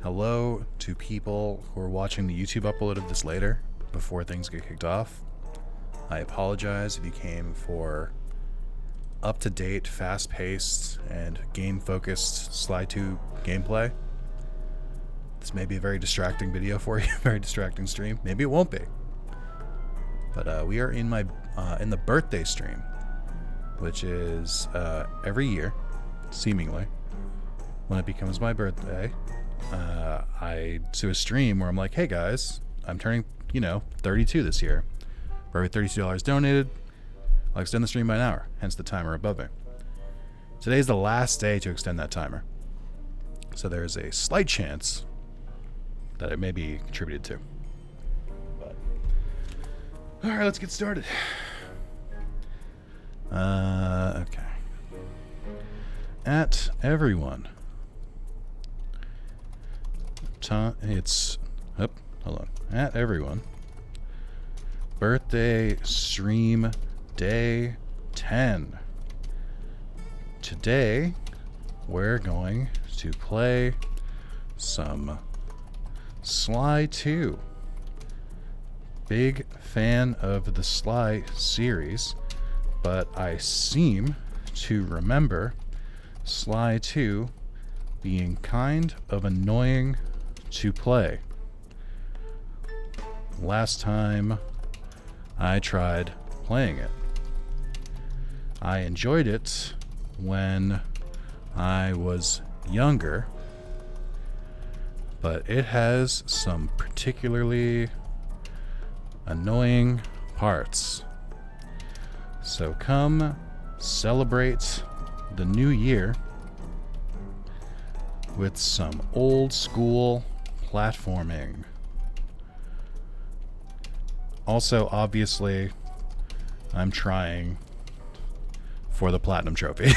Hello to people who are watching the YouTube upload of this later, before things get kicked off. I apologize if you came for up-to-date, fast-paced, and game-focused Sly 2 gameplay. This may be a very distracting video for you, very distracting stream. Maybe it won't be. But we are in the birthday stream, which is every year, seemingly, when it becomes my birthday. I do a stream where I'm like, hey guys, I'm turning, 32 this year. For every $32 donated, I'll extend the stream by an hour, hence the timer above me. Today's the last day to extend that timer. So there's a slight chance that it may be contributed to. But alright, let's get started. Okay. At everyone. Hold on. At everyone. Birthday stream day 10. Today, we're going to play some Sly 2. Big fan of the Sly series, but I seem to remember Sly 2 being kind of annoying to play. Last time I tried playing it, I enjoyed it when I was younger, but it has some particularly annoying parts. So come celebrate the new year with some old school platforming. Also, obviously, I'm trying for the platinum trophy.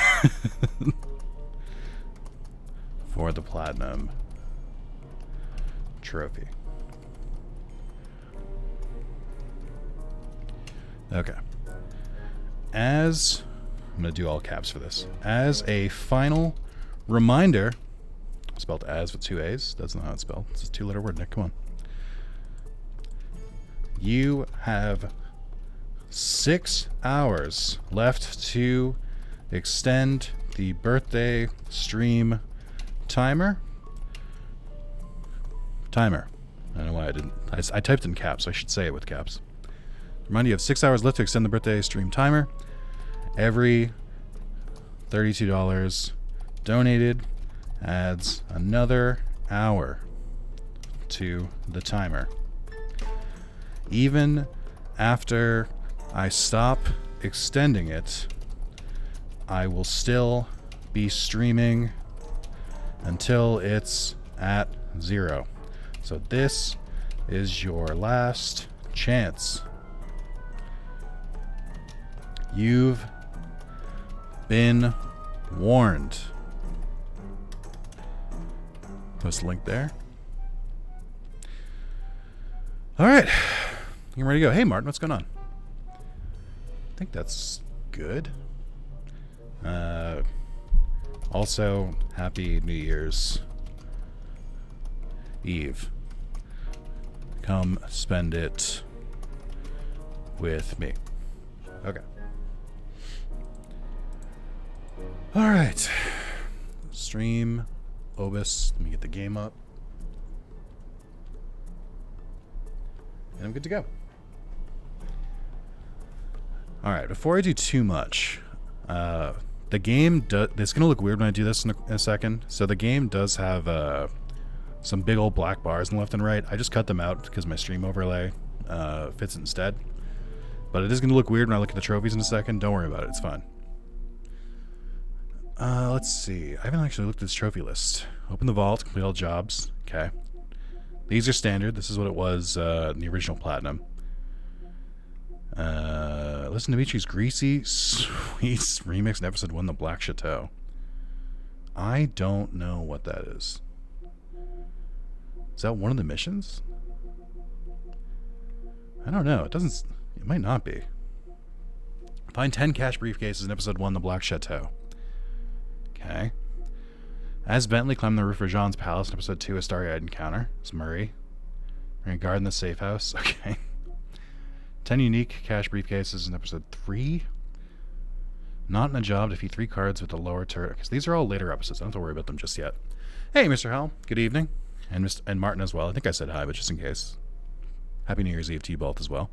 For the platinum trophy. Okay. I'm going to do all caps for this. As a final reminder, spelled as with two A's. That's not how it's spelled. It's a two-letter word, Nick. Come on. You have 6 hours left to extend the birthday stream timer. I don't know why I didn't. I typed in caps. I should say it with caps. Remind you have 6 hours left to extend the birthday stream timer. Every $32 donated adds another hour to the timer. Even after I stop extending it, I will still be streaming until it's at 0. So this is your last chance. You've been warned. Post a link there. All right. You ready to go? Hey, Martin, what's going on? I think that's good. Also, happy New Year's Eve. Come spend it with me. Okay. All right. Stream Obus. Let me get the game up. And I'm good to go. All right, before I do too much, the game it's gonna look weird when I do this in a second. So the game does have some big old black bars on the left and right. I just cut them out because my stream overlay fits it instead. But it is gonna look weird when I look at the trophies in a second. Don't worry about it; it's fine. Let's see. I haven't actually looked at this trophy list. Open the vault, complete all jobs. Okay. These are standard. This is what it was in the original Platinum. Listen to Dimitri's Greasy Sweets remix in episode 1, The Black Chateau. I don't know what that is. Is that one of the missions? I don't know. It might not be. Find 10 cash briefcases in episode 1, The Black Chateau. Okay. As Bentley climbed the roof of Jean's palace in episode 2, a starry-eyed encounter. It's Murray. We're going to guard in the safe house. Okay. 10 unique cash briefcases in episode 3. Not in a job, defeat 3 cards with the lower turret. Because these are all later episodes. I don't have to worry about them just yet. Hey, Mr. Howell. Good evening. And Martin as well. I think I said hi, but just in case. Happy New Year's Eve to you both as well.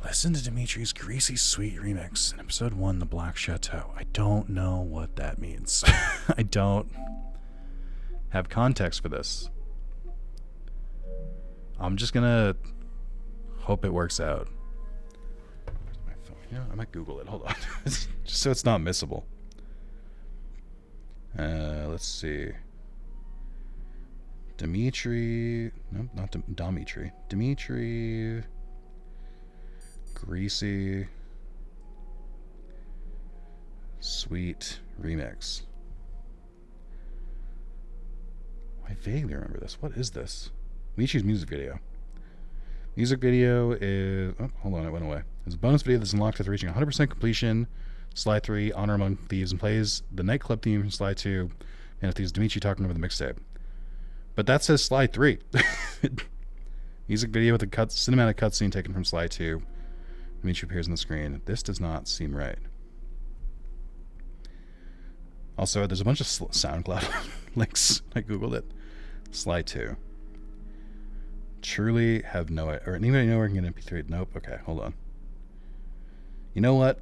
Listen to Dimitri's Greasy Sweet remix in episode 1, The Black Chateau. I don't know what that means. I don't have context for this. I'm just gonna hope it works out. My phone. Yeah, I might Google it. Hold on. Just so it's not missable. Let's see. Dimitri. No, not Dimitri. Dimitri. Greasy Sweet remix. I vaguely remember this. What is this? Michi's music video. Music video is... Oh, hold on, it went away. It's a bonus video that's unlocked after reaching 100% completion. Slide 3, Honor Among Thieves, and plays the nightclub theme from Slide 2. And if there's Dimitri talking over the mixtape. But that says Slide 3. Music video with a cinematic cutscene taken from Slide 2. Dimitri appears on the screen. This does not seem right. Also, there's a bunch of SoundCloud links. I googled it. Slide 2. Truly have no... Or anybody know where I can get MP3? Nope. Okay, hold on. You know what?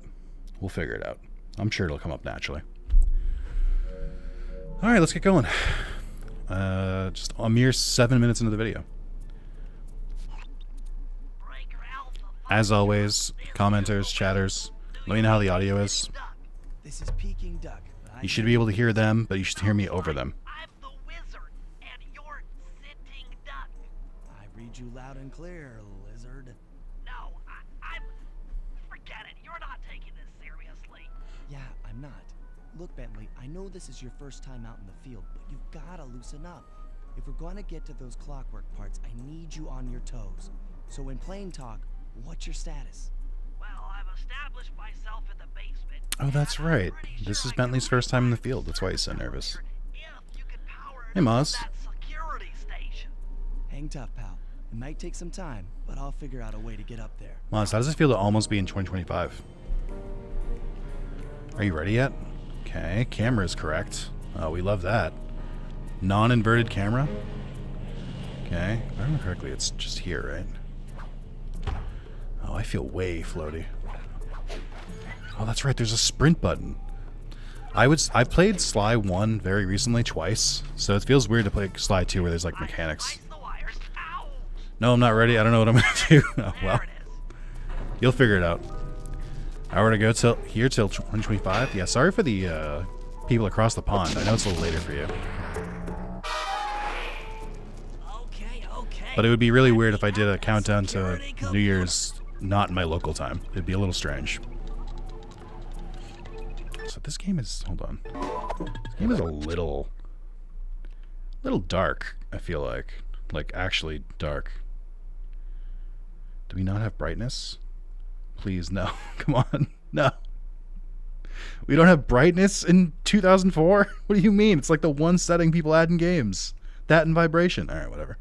We'll figure it out. I'm sure it'll come up naturally. Alright, let's get going. Just a mere 7 minutes into the video. As always, commenters, chatters, let me know how the audio is. This is Peking Duck. You should be able to hear them, but you should hear me over them. I'm the wizard, and you're sitting duck. I read you loud and clear, lizard. No, I'm... Forget it. You're not taking this seriously. Yeah, I'm not. Look, Bentley, I know this is your first time out in the field, but you've gotta loosen up. If we're gonna get to those clockwork parts, I need you on your toes. So in plain talk, what's your status? Well, I've established myself in the basement. Oh, that's right. This is Bentley's first time in the field. That's why he's so nervous. Hey, Moz. Hang tough, pal. It might take some time, but I'll figure out a way to get up there. Moz, how does it feel to almost be in 2025? Are you ready yet? Okay, camera is correct. Oh, we love that. Non-inverted camera. Okay, if I remember correctly, it's just here, right? Oh, I feel way floaty. Oh, that's right. There's a sprint button. I've played Sly 1 very recently, twice, so it feels weird to play Sly 2 where there's like mechanics. No, I'm not ready. I don't know what I'm gonna do. Oh, well, you'll figure it out. I were to go till 2025. Yeah, sorry for the people across the pond. I know it's a little later for you. But it would be really weird if I did a countdown to New Year's not in my local time. It'd be a little strange. So this game is... Hold on. This game is a little dark, I feel like. Like, actually dark. Do we not have brightness? Please, no. Come on. No. We don't have brightness in 2004? What do you mean? It's like the one setting people add in games. That and vibration. Alright, whatever.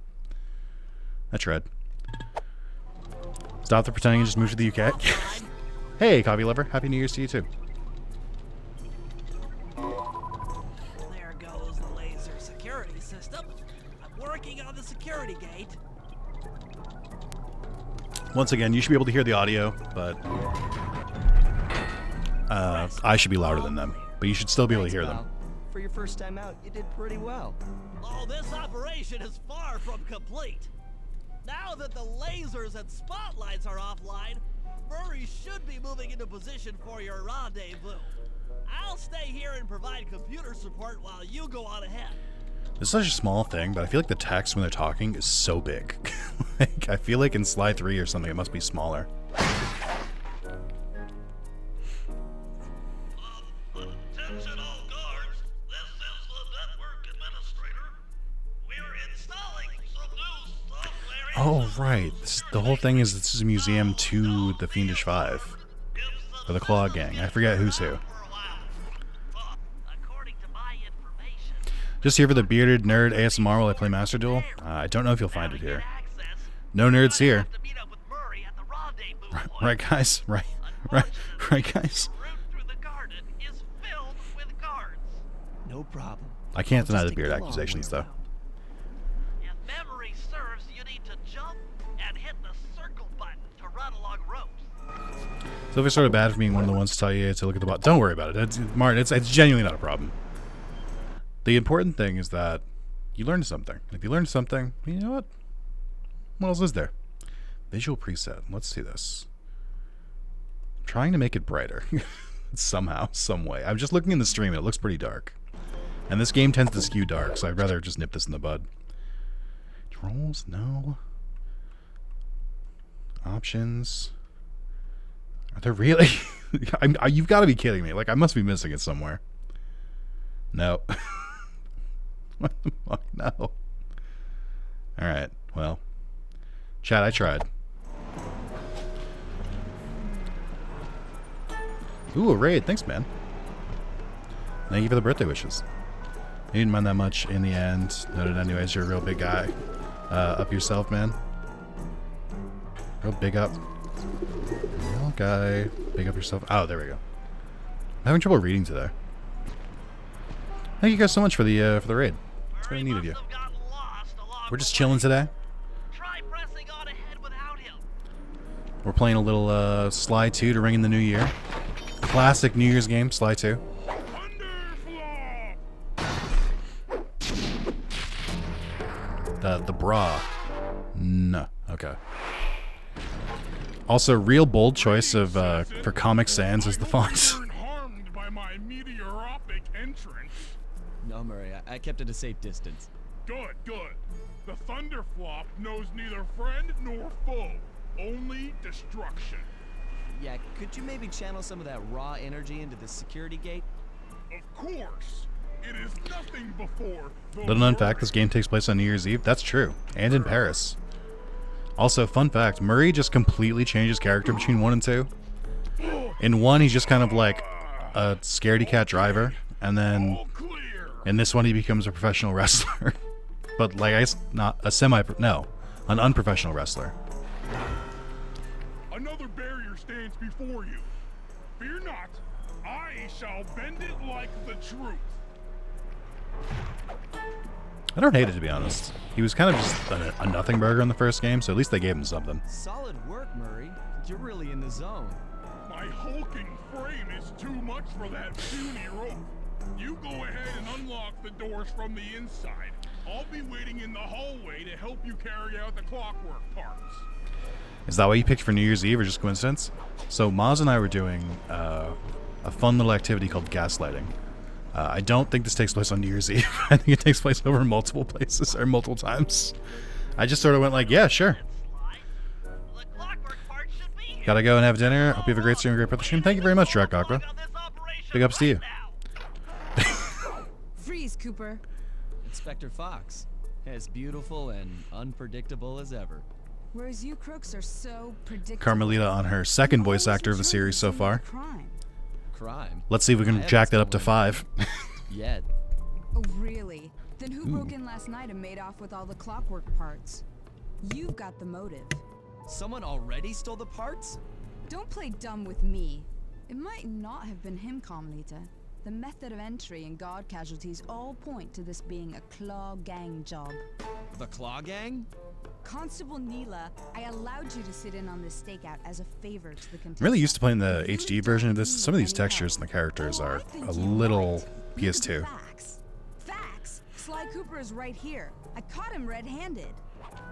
I tried. Stop the pretending and just move to the UK. Hey, coffee lover. Happy New Year's to you too. There goes the laser security system. I'm working on the security gate. Once again, you should be able to hear the audio, but I should be louder than them. But you should still be able to hear them. For your first time out, you did pretty well. Oh, this operation is far from complete. Now that the lasers and spotlights are offline, Murray should be moving into position for your rendezvous. I'll stay here and provide computer support while you go on ahead. It's such a small thing, but I feel like the text when they're talking is so big. Like, I feel like in Sly 3 or something, it must be smaller. Attention all guards, this is the network administrator. We're installing some new software. Oh, right. The whole thing is this is a museum to the Fiendish Five. Or the Claw Gang. I forget who's who. According to Just here for the bearded nerd ASMR while I play Master Duel. I don't know if you'll find it here. No nerds here. Right, guys? Right, guys? No problem. I can't deny Just the take beard the long accusations, way though. around. If memory serves, you need to jump and hit the circle button to run along ropes. So if it's sort of bad for being one of the ones to tell you to look at the bot, don't worry about it. Martin, it's genuinely not a problem. The important thing is that you learned something. If you learned something, you know what? What else is there? Visual preset. Let's see this. I'm trying to make it brighter. Somehow, some way. I'm just looking in the stream and it looks pretty dark. And this game tends to skew dark, so I'd rather just nip this in the bud. Trolls? No. Options. Are there really? You've got to be kidding me. Like, I must be missing it somewhere. No. What the fuck? No. Alright, well. Chat, I tried. Ooh, a raid. Thanks, man. Thank you for the birthday wishes. You didn't mind that much in the end. Noted anyways, you're a real big guy. Up yourself, man. Real big up. Real guy. Big up yourself. Oh, there we go. I'm having trouble reading today. Thank you guys so much for the raid. It's very neat of you. We're just chilling today. Try pressing on ahead without him. We're playing a little Sly 2 to ring in the new year. Classic New Year's game, Sly 2. The bra. No. Okay. Also, real bold choice of for Comic Sans as the font. Harmed by my meteoropic entrance. No, Murray, I kept it a safe distance. Good, good. The Thunderflop knows neither friend nor foe, only destruction. Yeah, could you maybe channel some of that raw energy into the security gate? Of course, it is nothing before the Little known fact, this game takes place on New Year's Eve. That's true. And in Paris. Also, fun fact, Murray just completely changed his character between 1 and 2. In 1, he's just kind of like a scaredy cat driver. And then All clear. in this one, he becomes a professional wrestler. But like, not a an unprofessional wrestler. Another barrier stands before you. Fear not, I shall bend it like the truth. I don't hate it, to be honest. He was kind of just a nothing burger in the first game, so at least they gave him something. Solid work, Murray. You're really in the zone. My hulking frame is too much for that puny rope. You go ahead and unlock the doors from the inside. I'll be waiting in the hallway to help you carry out the clockwork parts. Is that what you picked for New Year's Eve, or just coincidence? So Maz and I were doing a fun little activity called gaslighting. I don't think this takes place on New Year's Eve. I think it takes place over multiple places, or multiple times. I just sort of went like, yeah, sure. The clockwork part should be here. Gotta go and have dinner. Hope you have a great stream, great birthday stream. Thank you very much, Drac Aqua. Big ups to you. Freeze, Cooper. Inspector Fox. As beautiful and unpredictable as ever. Whereas you crooks are so predictable. Carmelita on her second voice actor of the series so far. Crime. Crime. Let's see if we can jack that up to 5. Yet. Oh, really? Then who broke in last night and made off with all the clockwork parts? You've got the motive. Someone already stole the parts? Don't play dumb with me. It might not have been him, Carmelita. The method of entry and guard casualties all point to this being a Claw Gang job. The Claw Gang? Constable Neela, I allowed you to sit in on this stakeout as a favor to the contestant. I'm really used to playing the HD version of this. Some of these textures and the characters are a little PS2. Facts. Sly Cooper is right here. I caught him red-handed.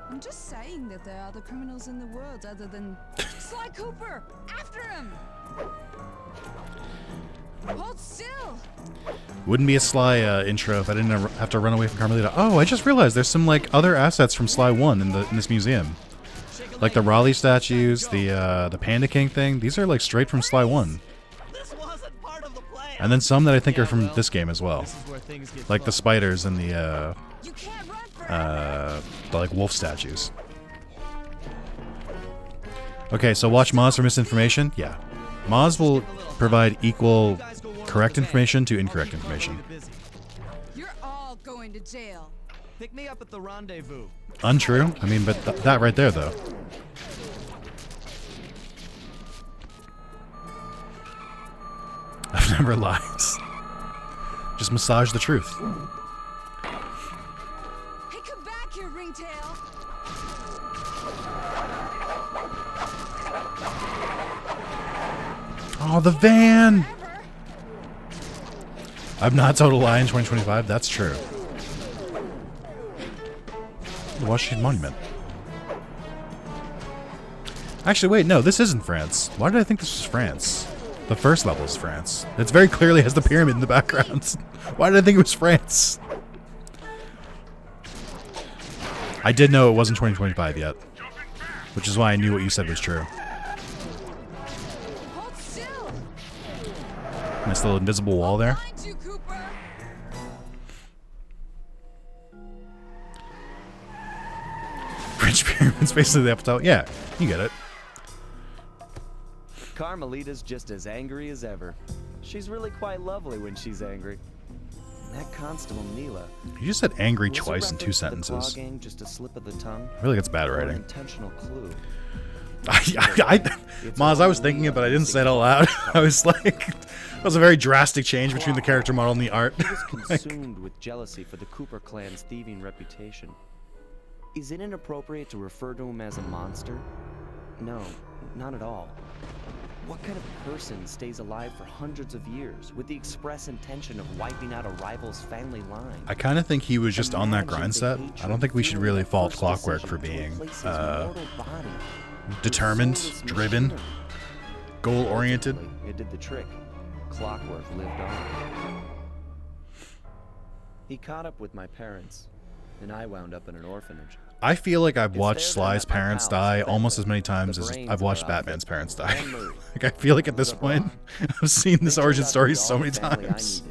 I'm just saying that there are other criminals in the world other than Sly Cooper. After him. Hold still. Wouldn't be a Sly intro if I didn't have to run away from Carmelita. Oh, I just realized there's some like other assets from Sly 1 in this museum. Like the Raleigh statues, the Panda King thing. These are like straight from Sly 1. This wasn't part of the plan. And then some that I think are from this game as well. This is where things get Like the fun. spiders and the You can't run forever. like wolf statues. Okay, so watch Moz for misinformation. Yeah. Moz will provide equal correct information to incorrect information. You're all all going to jail. Pick me up at the rendezvous. Untrue. I mean, but that right there, though. I've never lied. Just massage the truth. Hey, come back here, Ringtail. Oh, the van! I'm not total lie in 2025. That's true. The Washington Monument. Actually, wait, no, this isn't France. Why did I think this was France? The first level is France. It very clearly has the pyramid in the background. Why did I think it was France? I did know it wasn't 2025 yet, which is why I knew what you said was true. Hold still. Nice little invisible wall there. Find you, Cooper. French pyramids, basically the Eiffel Tower. Yeah, you get it. Carmelita's just as angry as ever. She's really quite lovely when she's angry. And that Constable Neela. You just said angry was her twice in 2 reference to the sentences. claw gang just a slip of the tongue? I feel like it's bad Or an writing. intentional clue? Maz, I was thinking it, but I didn't say it out loud. I was like, it was a very drastic change between the character model and the art. He was consumed with jealousy for the Cooper clan's thieving reputation. Is it inappropriate to refer to him as a monster? No, not at all. What kind of person stays alive for hundreds of years with the express intention of wiping out a rival's family line? I kind of think he was just on that grind set. I don't think we should really fault Clockwork for being determined, driven, goal-oriented. It did the trick. Clockwork lived on. He caught up with my parents, and I wound up in an orphanage. I feel like I've watched Sly's parents die almost as many times as I've watched Batman's parents die. Like, I feel like at this point, I've seen this origin story so many times.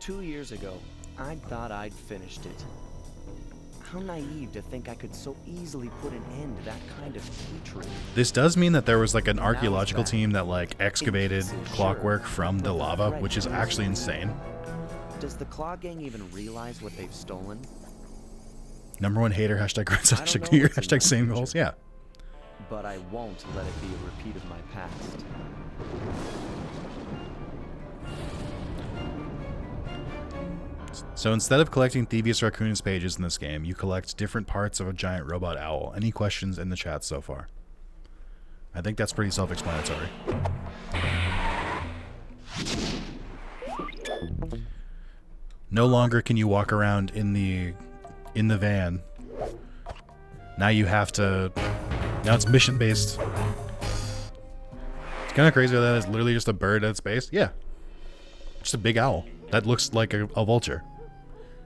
2 years ago, I thought I'd finished it. How naive to think I could so easily put an end to that kind of hatred. This does mean that there was like an archaeological team that like excavated Clockwork from the lava, which is actually insane. Does the Claw Gang even realize what they've stolen? #1 hater, # grunts, # do your # same goals, yeah. But I won't let it be a repeat of my past. So instead of collecting Thievius Raccoon's pages in this game, you collect different parts of a giant robot owl. Any questions in the chat so far? I think that's pretty self-explanatory. No longer can you walk around in the van. Now you have to... Now it's mission-based. It's kind of crazy that it's literally just a bird at space. Yeah. Just a big owl. That looks like a vulture.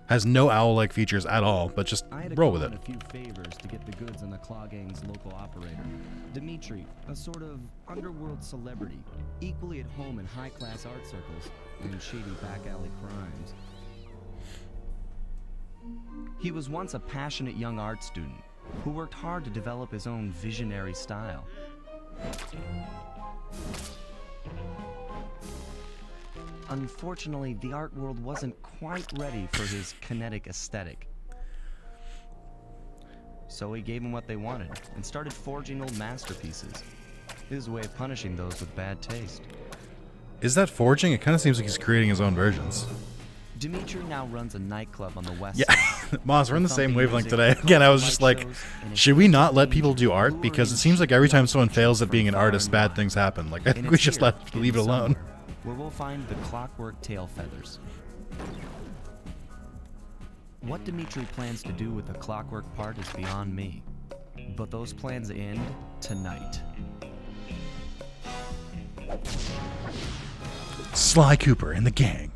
Has no owl-like features at all, but just roll with it. I had to call in a few favors to get the goods on the Claw Gang's local operator. Dimitri, a sort of underworld celebrity, equally at home in high-class art circles and shady back-alley crimes. He was once a passionate young art student who worked hard to develop his own visionary style. Unfortunately, the art world wasn't quite ready for his kinetic aesthetic. So he gave them what they wanted and started forging old masterpieces. His way of punishing those with bad taste. Is that forging? It kind of seems like he's creating his own versions. Dimitri now runs a nightclub on the west Yeah, side. Moz, we're in the same wavelength today. Again, I was just like, should we not let people do art? Because it seems like every time someone fails at being an artist, bad things happen. Like, I think we should leave it alone. Where we'll find the clockwork tail feathers. What Dimitri plans to do with the clockwork part is beyond me. But those plans end tonight. Sly Cooper and the gang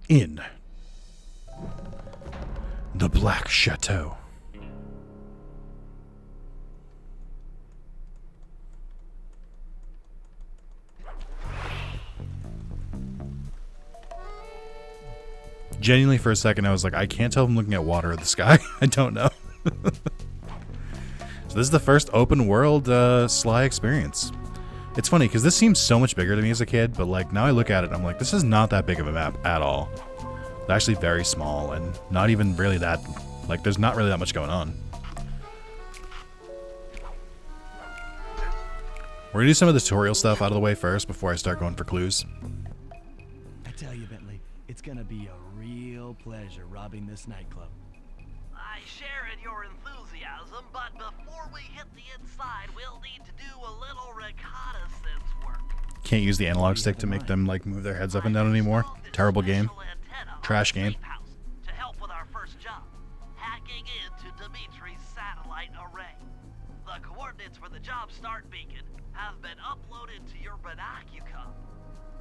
in the Black Chateau. Genuinely, for a second, I was like, I can't tell if I'm looking at water or the sky. I don't know. So this is the first open world Sly experience. It's funny, because this seems so much bigger to me as a kid, but like now I look at it and I'm like, this is not that big of a map at all. They're actually very small and not even really that, like, there's not really that much going on. We're gonna do some of the tutorial stuff out of the way first before I start going for clues. I tell you, Bentley, it's gonna be a real pleasure robbing this nightclub. I share in your enthusiasm, but before we hit the inside, we'll need to do a little reconnaissance work. Can't use the analog stick to make them like move their heads up and down anymore. Terrible game. Trash game. To help with our first job, hacking into Dimitri's satellite array. The coordinates for the job start beacon have been uploaded to your binocucom.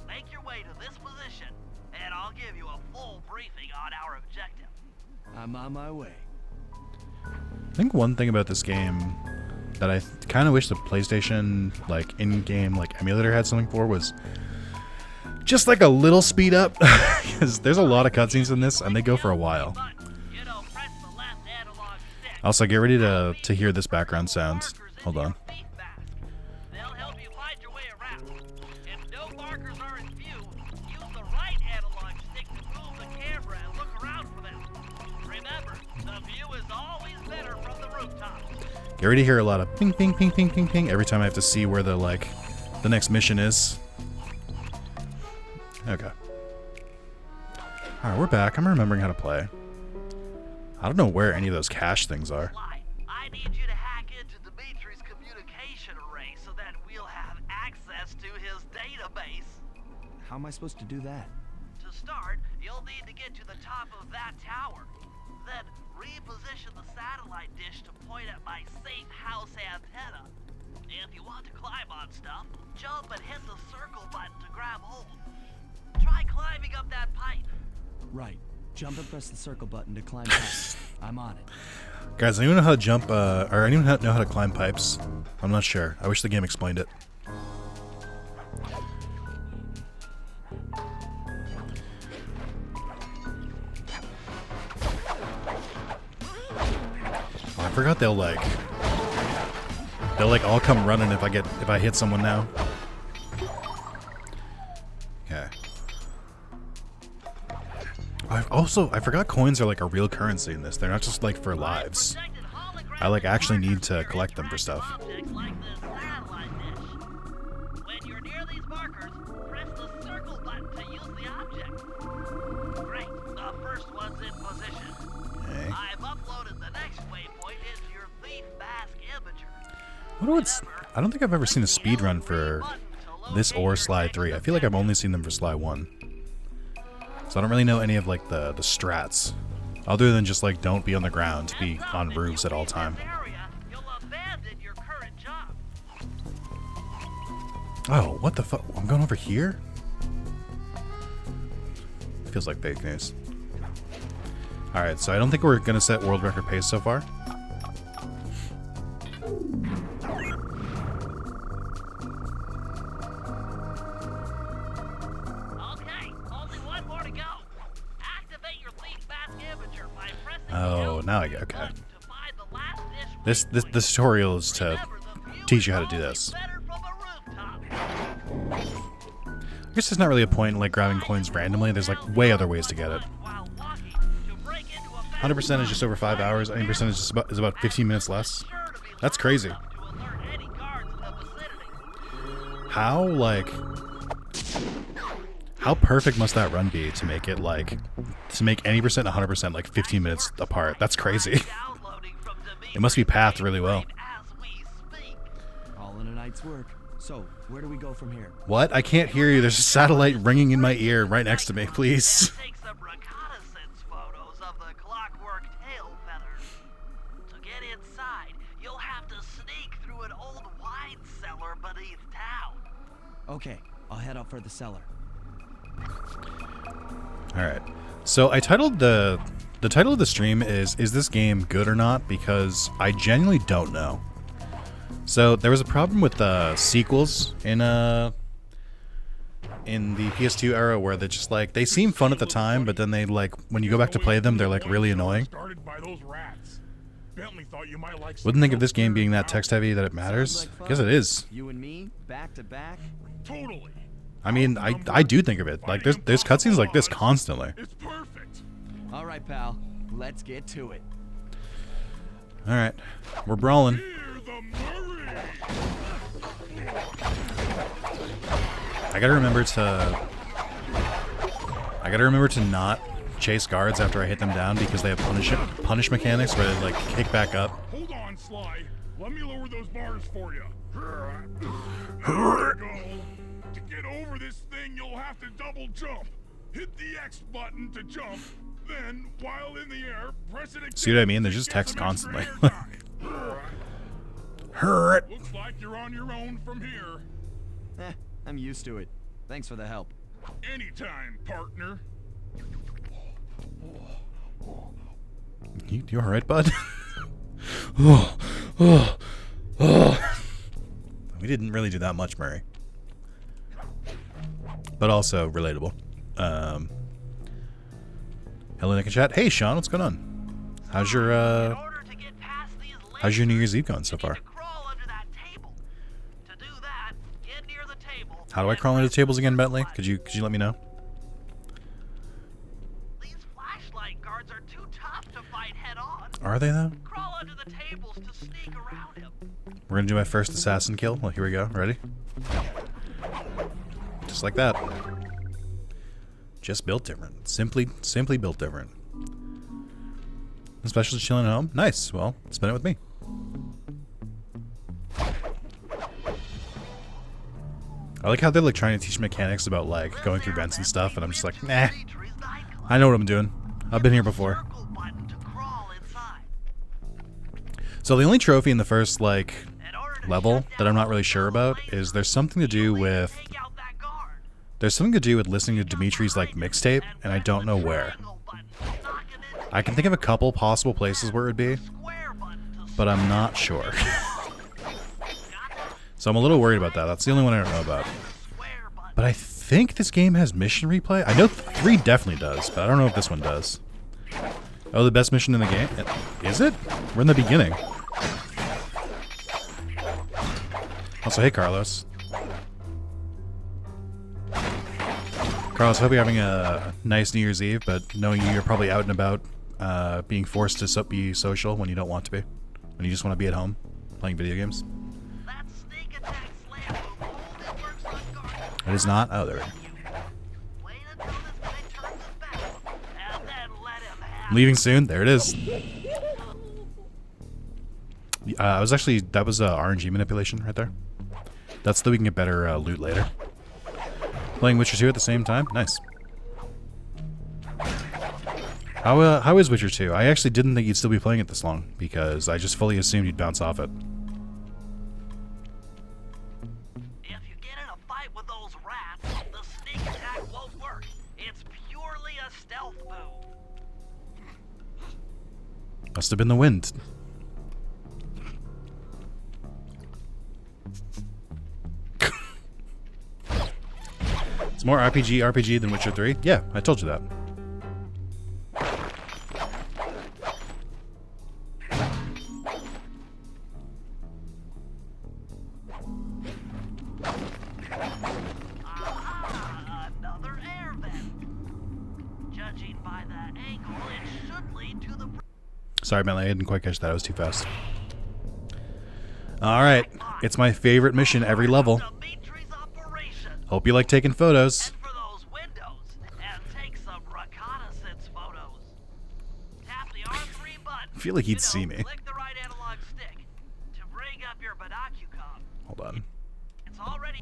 Make your way to this position, and I'll give you a full briefing on our objective. I'm on my way. I think one thing about this game that I kind of wish the PlayStation like in-game like emulator had something for was just like a little speed up, because there's a lot of cutscenes in this and they go for a while. Also, get ready to hear this background sound. Hold on. They'll help you find your way around. If no markers are in view, use the right analog stick to move the camera and look around for them. Remember, the view is always better from the rooftop. Get ready to hear a lot of ping, ping, ping, ping, ping, ping every time I have to see where the like the next mission is. Okay. All right, we're back. I'm remembering how to play. I don't know where any of those cache things are. I need you to hack into Dimitri's communication array so that we'll have access to his database. How am I supposed to do that? To start, you'll need to get to the top of that tower. Then reposition the satellite dish to point at my safe house antenna. If you want to climb on stuff, jump and hit the circle button to grab hold. Try climbing up that pipe. Right. Jump and press the circle button to climb pipes. I'm on it. Guys, anyone know how to jump, or anyone know how to climb pipes? I'm not sure. I wish the game explained it. Oh, I forgot they'll like all come running if I hit someone now. Okay. I forgot coins are like a real currency in this. They're not just like for lives. I like actually need to collect them for stuff. When you're near these markers, press the circle button to use the object. Great, the first one's in position. Okay. I've uploaded the next waypoint into your thief mask imager. I don't think I've ever seen a speed run for this or Sly 3. I feel like I've only seen them for Sly 1. So I don't really know any of like the strats, other than just like don't be on the ground, be on roofs at all time. Oh, what the fuck? I'm going over here? Feels like fake news. Alright, so I don't think we're gonna set world record pace so far. Oh, now I get okay. This tutorial is to teach you how to do this. I guess there's not really a point in like grabbing coins randomly. There's like way other ways to get it. 100% is just over 5 hours. 80% is about 15 minutes less. That's crazy. How perfect must that run be to make it like, to make any percent 100% like 15 minutes apart? That's crazy. It must be pathed really well. All in a night's work. So, where do we go from here? What? I can't hear you. There's a satellite ringing in my ear right next to me, please. Take some reconnaissance photos of the clockwork tail feathers. To get inside, you'll have to sneak through an old wine cellar beneath town. Okay, I'll head out for the cellar. Alright. So I titled the title of the stream is this game good or not? Because I genuinely don't know. So there was a problem with sequels in the PS2 era where they're just like, they seem fun at the time, but then they like, when you go back to play them, they're like really annoying. Wouldn't think of this game being that text heavy that it matters. I guess it is. You and me, back to back? Totally. I mean, I do think of it. Like there's cutscenes like this constantly. It's perfect. right, pal. Let's get to it. All right, we're brawling. Hear the Murray! I gotta remember to not chase guards after I hit them down because they have punish mechanics where they like kick back up. Hold on, Sly. Let me lower those bars for you. There we go. To get over this thing, you'll have to double jump. Hit the X button to jump. Then, while in the air, press it again. See what I mean? There's just text constantly. Hurt. Looks like you're on your own from here. I'm used to it. Thanks for the help. Anytime, partner. You all right, bud? We didn't really do that much, Murray. But also relatable. Hello, Nick and chat. Hey, Sean, what's going on? How's your New Year's Eve going so far? How do I crawl into tables again, Bentley? Could you let me know? These flashlight guards are too tough to fight head on. Are they though? Crawl under the tables to sneak around him. We're gonna do my first assassin kill. Well, here we go. Ready? Just like that. Just built different. Simply built different. Especially chilling at home. Nice. Well, spend it with me. I like how they're like trying to teach mechanics about like going through vents and stuff, and I'm just like, nah. I know what I'm doing. I've been here before. So the only trophy in the first like level that I'm not really sure about is there's something to do with listening to Dimitri's like mixtape, and I don't know where. I can think of a couple possible places where it would be, but I'm not sure. So I'm a little worried about that. That's the only one I don't know about. But I think this game has mission replay. I know 3 definitely does, but I don't know if this one does. Oh, the best mission in the game? Is it? We're in the beginning. Also, hey, Carlos. Carlos, hope you're having a nice New Year's Eve, but knowing you're probably out and about, being forced to be social when you don't want to be. When you just want to be at home, playing video games. It is not? Oh, there we go. Leaving soon? There it is. I was actually, that was RNG manipulation right there. That's so we can get better loot later. Playing Witcher 2 at the same time? Nice. How is Witcher 2? I actually didn't think you'd still be playing it this long, because I just fully assumed you'd bounce off it. If you get in a fight with those rats, the sneak attack won't work. It's purely a stealth move. Must have been the wind. It's more RPG than Witcher 3? Yeah, I told you that. Another air vent. Judging by the angle, it should lead to the... Sorry, Bentley, I didn't quite catch that. I was too fast. Alright, it's my favorite mission every level. Hope you like taking photos. For those windows, and take some reconnaissance photos. Tap the R3 button. I feel like he'd see me. Click the right analog stick to bring up your binocucom. Hold on. It's already...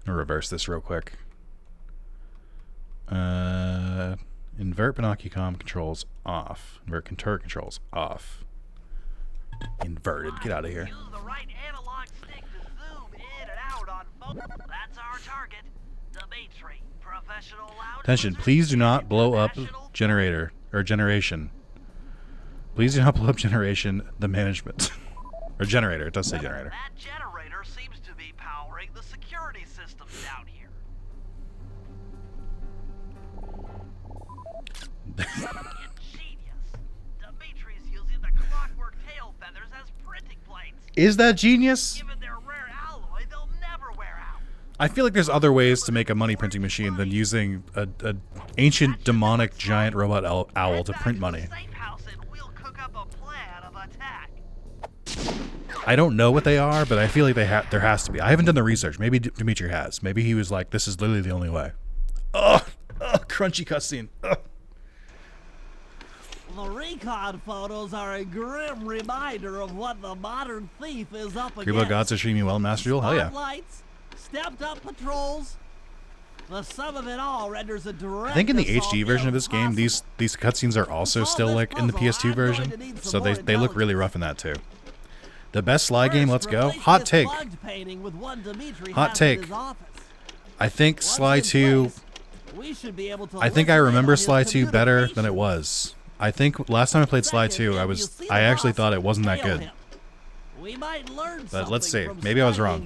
I'll reverse this real quick. Invert binocucom controls off. Invert turret controls off. Inverted. Get out of here. Use the right analog stick to zoom in and out on photos. That's our target. Dimitri, professional loud. Attention, please do not blow up generator or generation. Please do not blow up generation, the management. Or generator, it does say generator. That generator seems to be powering the security systems down here. Ingenious. Dimitri's using the clockwork tail feathers as printing plates. Is that genius? Given their rare alloy, they'll never wear out. I feel like there's other ways to make a money printing machine than using a ancient demonic giant robot owl to print money. Safe house and we'll cook up a plan of attack. I don't know what they are, but I feel like there has to be. I haven't done the research. Maybe Dimitri has. Maybe he was like, this is literally the only way. Ugh! Crunchy cutscene. Ugh. The recon photos are a grim reminder of what the modern thief is up against. Grebo Gods are treating me well, Master Duel? Hell yeah. Spotlights, stepped up patrols. The sum of it all renders a direct I think in the assault HD version of this game, these cutscenes are also still like in the PS2 version, so they look really rough in that too. The best Sly game, let's go. Hot take. Hot take. I think Sly 2. I think I remember Sly 2 better than it was. I think last time I played Sly 2, I actually thought it wasn't that good. But let's see. Maybe I was wrong.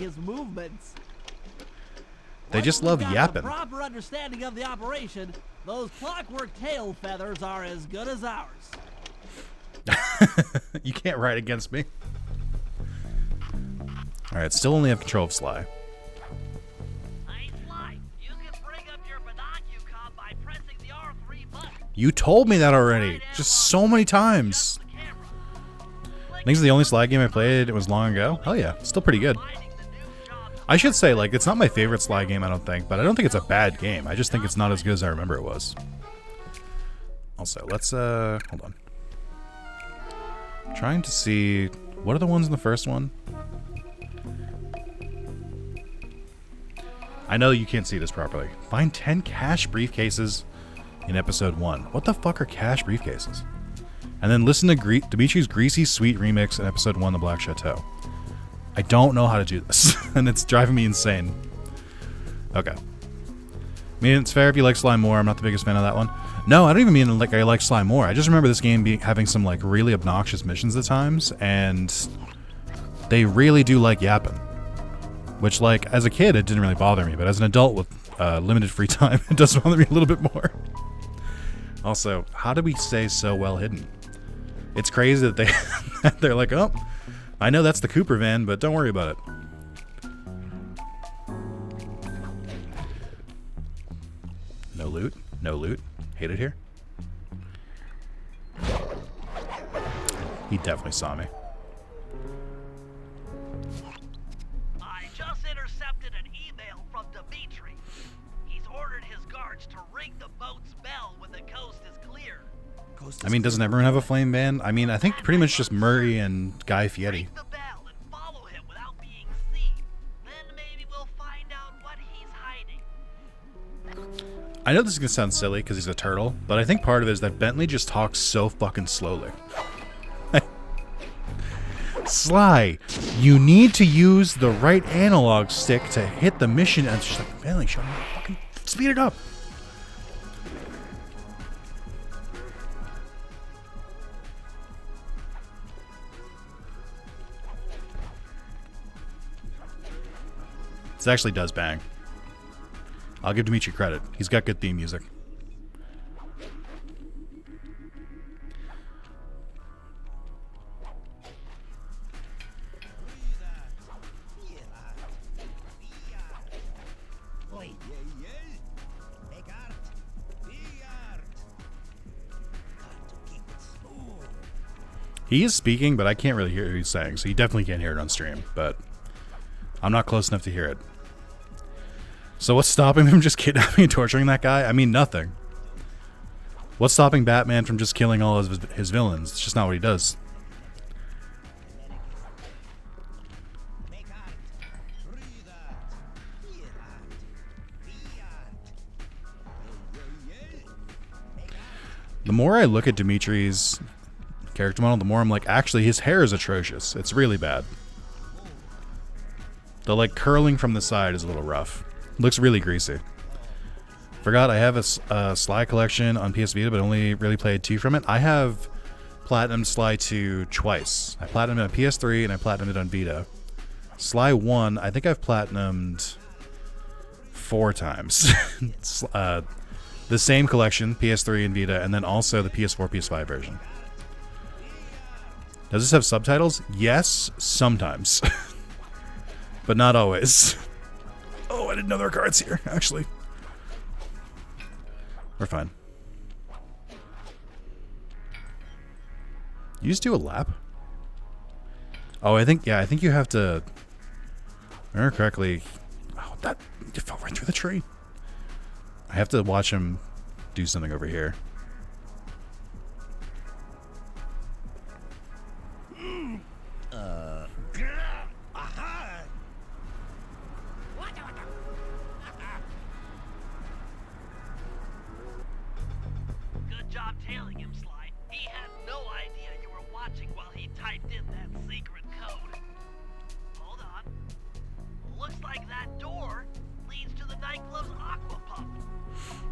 They just love yapping. Proper understanding of the operation, those clockwork tail feathers are as good as ours. You can't write against me. Alright, still only have control of Sly. Hey, Sly, you can bring up your binocucom by pressing the R3 button. You told me that already. Just so many times. I think it's the only Sly game I played. It was long ago. Hell yeah, still pretty good. I should say, like, it's not my favorite Sly game, I don't think, but I don't think it's a bad game. I just think it's not as good as I remember it was. Also, let's, hold on. I'm trying to see, what are the ones in the first one? I know you can't see this properly. Find 10 cash briefcases in episode 1. What the fuck are cash briefcases? And then listen to Dimitri's Greasy Sweet remix in episode 1, The Black Chateau. I don't know how to do this, and it's driving me insane. Okay. I mean, it's fair if you like Sly more. I'm not the biggest fan of that one. No, I don't even mean like I like Sly more. I just remember this game having some like really obnoxious missions at times, and they really do like yapping. Which, like, as a kid, it didn't really bother me, but as an adult with limited free time, it does bother me a little bit more. Also, how did we stay so well hidden? It's crazy that they're like, oh, I know that's the Cooper van, but don't worry about it. No loot. No loot. Hate it here. He definitely saw me. I just intercepted an email from Dimitri. He's ordered his guards to ring the boat's bell when the coast is clear. I mean, doesn't everyone have a flame ban? I mean, I think pretty much just Murray and Guy Fieri. Ring the bell and follow him without being seen. Then maybe we'll find out what he's hiding. I know this is going to sound silly because he's a turtle, but I think part of it is that Bentley just talks so fucking slowly. Sly, you need to use the right analog stick to hit the mission. And it's just like, Bentley, shut up, fucking speed it up. This actually does bang. I'll give Dimitri credit. He's got good theme music. He is speaking, but I can't really hear what he's saying, so you definitely can't hear it on stream, but I'm not close enough to hear it. So what's stopping them just kidnapping and torturing that guy? I mean, nothing. What's stopping Batman from just killing all of his villains? It's just not what he does. The more I look at Dimitri's character model, the more I'm like, actually, his hair is atrocious. It's really bad. The, like, curling from the side is a little rough. Looks really greasy. Forgot I have a Sly collection on PS Vita, but only really played 2 from it. I have Platinum Sly 2 twice. I Platinumed it on PS3 and I Platinumed it on Vita. Sly 1, I think I've Platinumed 4 times. The same collection, PS3 and Vita, and then also the PS4, PS5 version. Does this have subtitles? Yes, sometimes. But not always. Oh, I didn't know there were guards here, actually. We're fine. You just do a lap? Oh, I think you have to... If I remember correctly... Oh, that... It fell right through the tree. I have to watch him do something over here. Good job tailing him, Sly. He had no idea you were watching while he typed in that secret code. Hold on. Looks like that door leads to the nightclub's aqua pump.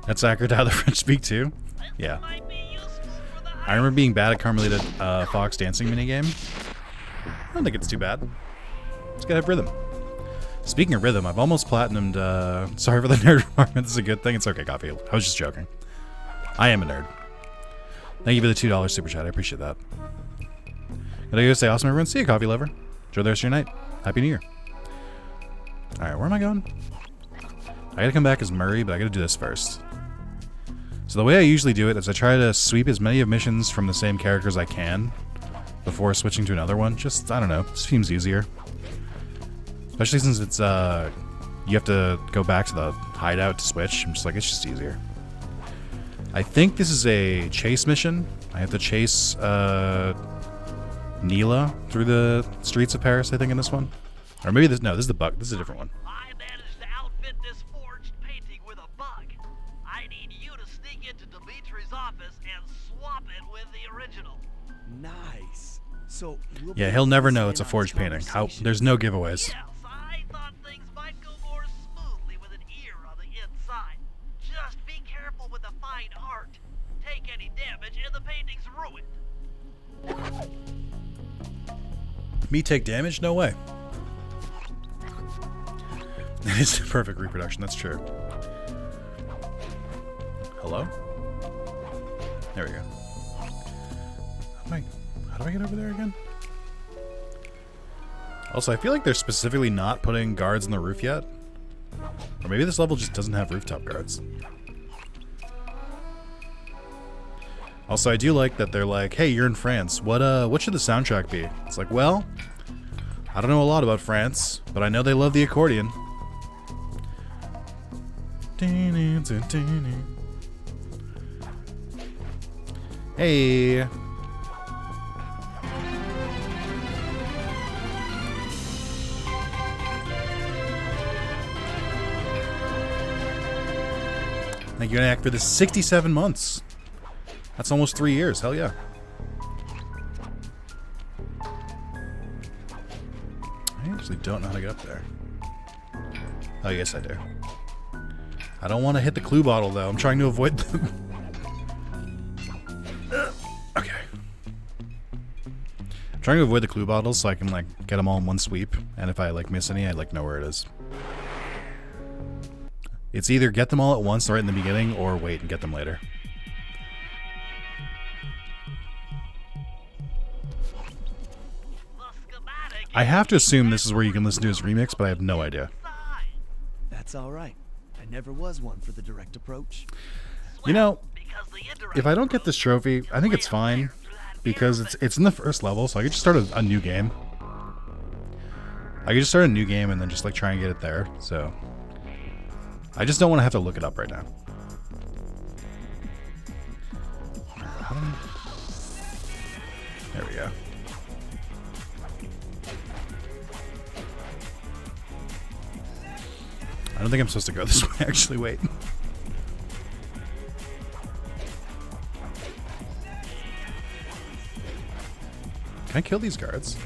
That's accurate how the French speak too. Yeah. Might be useful for the I remember being bad at Carmelita Fox dancing minigame. I don't think it's too bad. Just gotta have rhythm. Speaking of rhythm, I've almost platinumed, sorry for the nerd requirement, this is a good thing. It's okay, Coffee. I was just joking. I am a nerd. Thank you for the $2 super chat, I appreciate that. Gotta go say awesome everyone. See you, Coffee Lover. Enjoy the rest of your night. Happy New Year. Alright, where am I going? I gotta come back as Murray, but I gotta do this first. So the way I usually do it is I try to sweep as many missions from the same character as I can before switching to another one. Just, I don't know, seems easier. Especially since it's, you have to go back to the hideout to switch. I'm just like, it's just easier. I think this is a chase mission. I have to chase, Neela through the streets of Paris, I think, in this one. Or maybe this, no, this is the bug. This is a different one. I managed to outfit this forged painting with a bug. I need you to sneak into Dimitri's office and swap it with the original. Nice. So we'll Yeah, be he'll never able to know stay it's a on forged this painting. How? conversation. There's no giveaways. Yes, I thought things might go more smoothly with an ear on the inside. Just be careful with the fine art. Take any damage and the painting's ruined. Me take damage? No way. It's a perfect reproduction, that's true. Hello? There we go. How do I get over there again? Also, I feel like they're specifically not putting guards on the roof yet. Or maybe this level just doesn't have rooftop guards. Also, I do like that they're like, hey, you're in France. What should the soundtrack be? It's like, well, I don't know a lot about France, but I know they love the accordion. Hey. Thank you, Anak, for the 67 months. That's almost 3 years. Hell yeah. I actually don't know how to get up there. Oh, yes, I do. I don't want to hit the clue bottle, though. I'm trying to avoid them. Okay. I'm trying to avoid the clue bottles so I can, like, get them all in one sweep. And if I, like, miss any, I, like, know where it is. It's either get them all at once right in the beginning or wait and get them later. I have to assume this is where you can listen to his remix, but I have no idea. That's all right. I never was one for the direct approach. You know, if I don't get this trophy, I think it's fine because it's in the first level, so I could just start a new game. I could just start a new game and then just like try and get it there. So I just don't want to have to look it up right now. There we go. I don't think I'm supposed to go this way, actually. Wait. Can I kill these guards?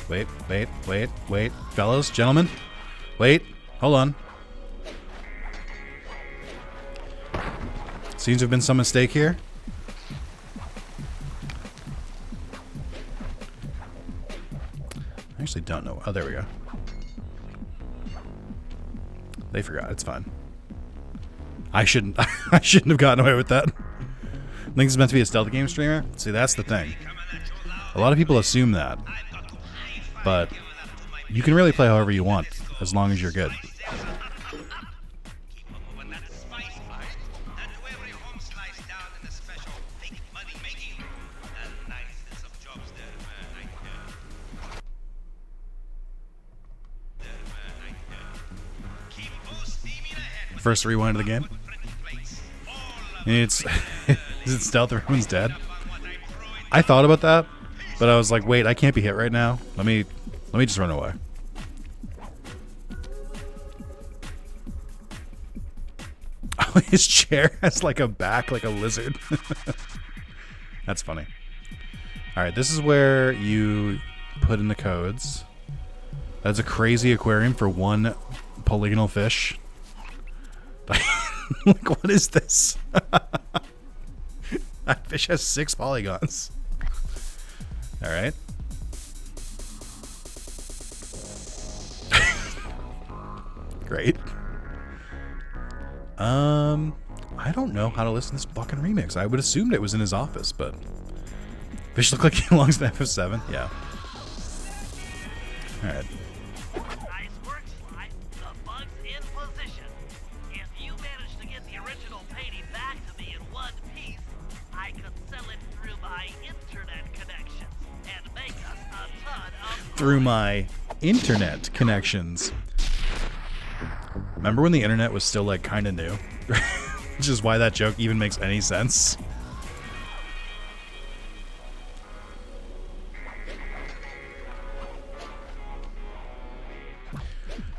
Wait. Fellows, gentlemen. Wait. Hold on. Seems to have been some mistake here. I actually don't know. Oh, there we go. They forgot. It's fine. I shouldn't have gotten away with that. I think this is meant to be a stealth game streamer. See, that's the thing. A lot of people assume that. But you can really play however you want. as long as you're good. First rewind of the game. It's is it stealth? Everyone's dead. I thought about that, but I was like, wait, I can't be hit right now. Let me just run away. Oh, his chair has like a back, like a lizard. That's funny. All right, this is where you put in the codes. That's a crazy aquarium for one polygonal fish. Like, what is this? That fish has 6 polygons. All right. Great. I don't know how to listen to this fucking remix. I would assumed it was in his office, but fish look like he belongs to FF7. Yeah. All right. Nice work, Sly. The bug's in position. If you manage to get the original painting back to me in one piece, I could sell it through my internet connections and make us a ton of Through my internet connections. Remember when the internet was still like kind of new? Which is why that joke even makes any sense.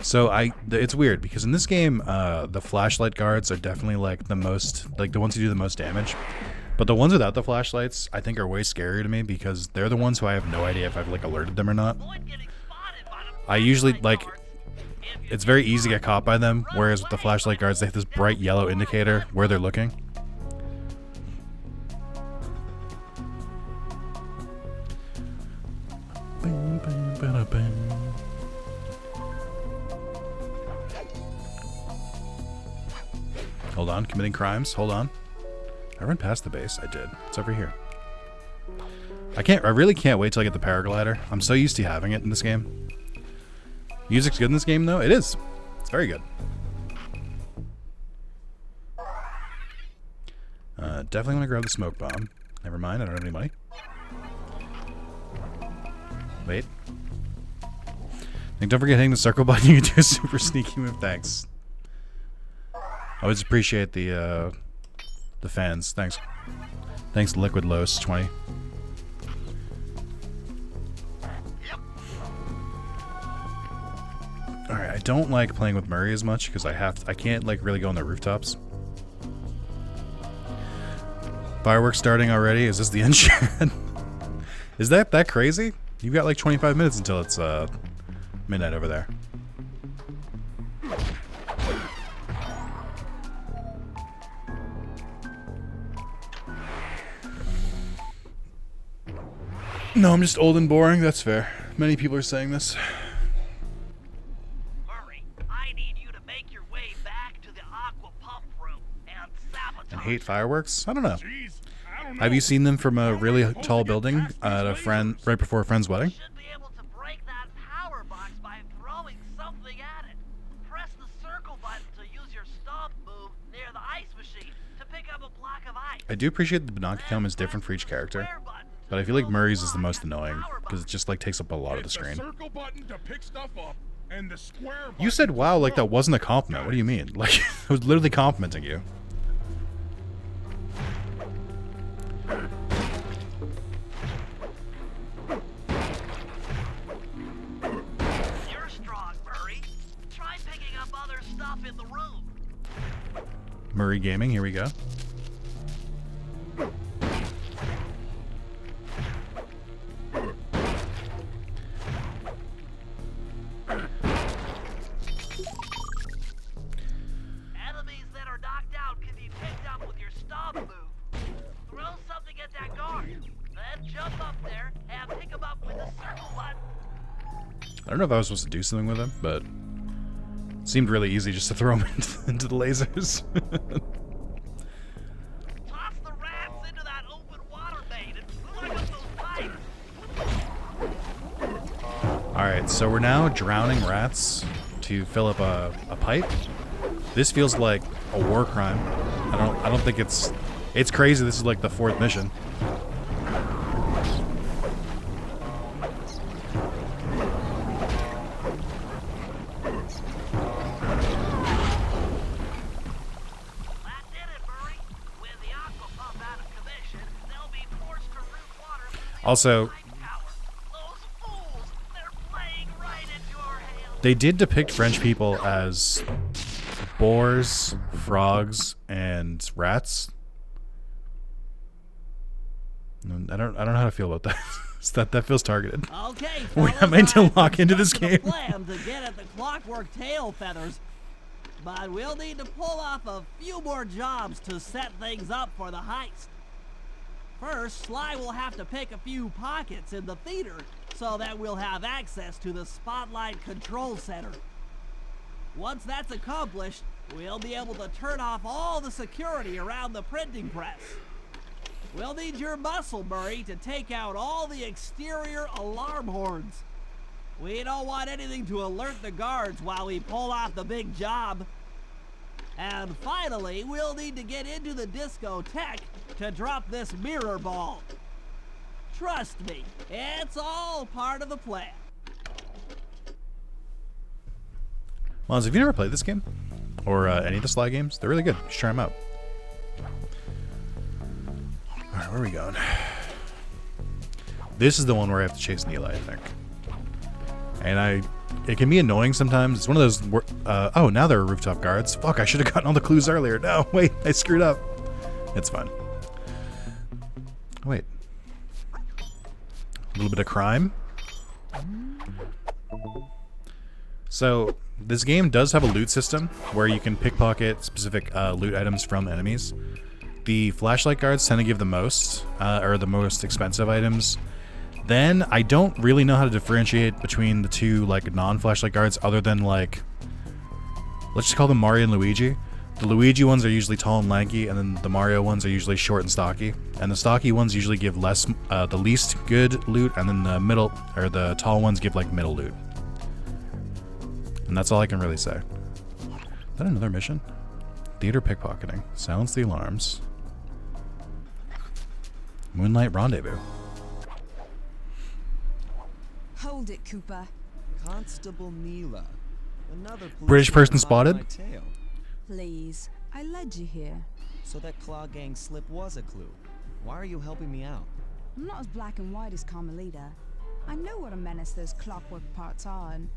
So it's weird because in this game, the flashlight guards are definitely like the most, like the ones who do the most damage. But the ones without the flashlights, I think, are way scarier to me because they're the ones who I have no idea if I've like alerted them or not. I usually like, it's very easy to get caught by them, whereas with the flashlight guards, they have this bright yellow indicator where they're looking. Hold on, committing crimes. Hold on. I ran past the base. I did. It's over here. I really can't wait till I get the paraglider. I'm so used to having it in this game. Music's good in this game, though. It is. It's very good. Definitely want to grab the smoke bomb. Never mind, I don't have any money. Wait. And don't forget hitting the circle button. You can do a super sneaky move. Thanks. I always appreciate the fans. Thanks. Thanks, Liquid Los 20. Alright, I don't like playing with Murray as much because I can't like really go on the rooftops. Fireworks starting already? Is this the end shot? Is that crazy? You've got like 25 minutes until it's midnight over there. No, I'm just old and boring. That's fair. Many people are saying this. Murray, I need you to make your way back to the aqua pump room and sabotage. And hate fireworks? I don't know. Jeez, I don't know. Have you seen them from a really tall building at a friend right before a friend's wedding? You should be able to break that power box by throwing something at it. Press the circle button to use your stomp move near the ice machine to pick up a block of ice. I do appreciate the Binoculum is different for each character, but I feel like Murray's is the most annoying because it just like takes up a lot of the screen. Circle button to pick stuff up, and the square button You said wow like that wasn't a compliment. What do you mean? Like I was literally complimenting you. You're strong, Murray. Try picking up other stuff in the room. Murray Gaming, here we go. Enemies that are knocked out can be picked up with your stomp move. Throw something at that guard, then jump up there and pick him up with the circle button. I don't know if I was supposed to do something with him, but it seemed really easy just to throw him into the lasers. Toss the rats into that open water main and plug up those pipes. Alright, so we're now drowning rats to fill up a pipe. This feels like a war crime. I don't think it's crazy. This is like the 4th mission. Also, they did depict French people as boars, frogs, and rats. I don't know how to feel about that. That feels targeted. Okay, We're not meant to lock into this game. Plan to get at the clockwork tail feathers, but we'll need to pull off a few more jobs to set things up for the heist. First, Sly will have to pick a few pockets in the theater so that we'll have access to the Spotlight Control Center. Once that's accomplished, we'll be able to turn off all the security around the printing press. We'll need your muscle, Murray, to take out all the exterior alarm horns. We don't want anything to alert the guards while we pull off the big job. And finally, we'll need to get into the discotheque to drop this mirror ball. Trust me, it's all part of the plan. Mons, have you never played this game? Or any of the Sly games? They're really good. You should try them out. Alright, where are we going? This is the one where I have to chase Neela, I think. And it can be annoying sometimes. It's one of those oh, now there are rooftop guards. Fuck, I should have gotten all the clues earlier. No, wait, I screwed up. It's fine. Wait. A little bit of crime. So, this game does have a loot system where you can pickpocket specific loot items from enemies. The flashlight guards tend to give the most, or the most expensive items. Then, I don't really know how to differentiate between the two, like, non-flashlight guards other than, like, let's just call them Mario and Luigi. The Luigi ones are usually tall and lanky, and then the Mario ones are usually short and stocky. And the stocky ones usually give less, the least good loot, and then the middle, or the tall ones give, like, middle loot. And that's all I can really say. Is that another mission? Theater pickpocketing. Silence the alarms. Moonlight Rendezvous. Hold it, Cooper. Constable Neela. Another British person spotted? Please, I led you here. So that Claw Gang slip was a clue. Why are you helping me out? I'm not as black and white as Carmelita. I know what a menace those clockwork parts are, and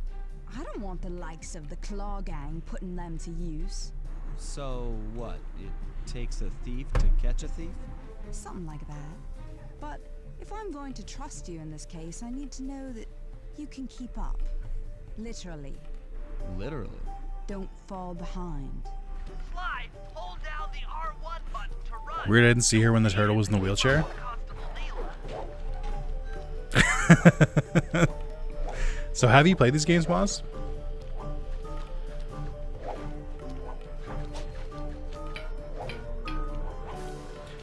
I don't want the likes of the Claw Gang putting them to use. So what? It takes a thief to catch a thief? Something like that. But if I'm going to trust you in this case, I need to know that you can keep up. Literally. Literally? Don't fall behind. Sly, hold down the R1 button to run. Weird I didn't see her when the turtle was in the wheelchair. So have you played these games, Moz?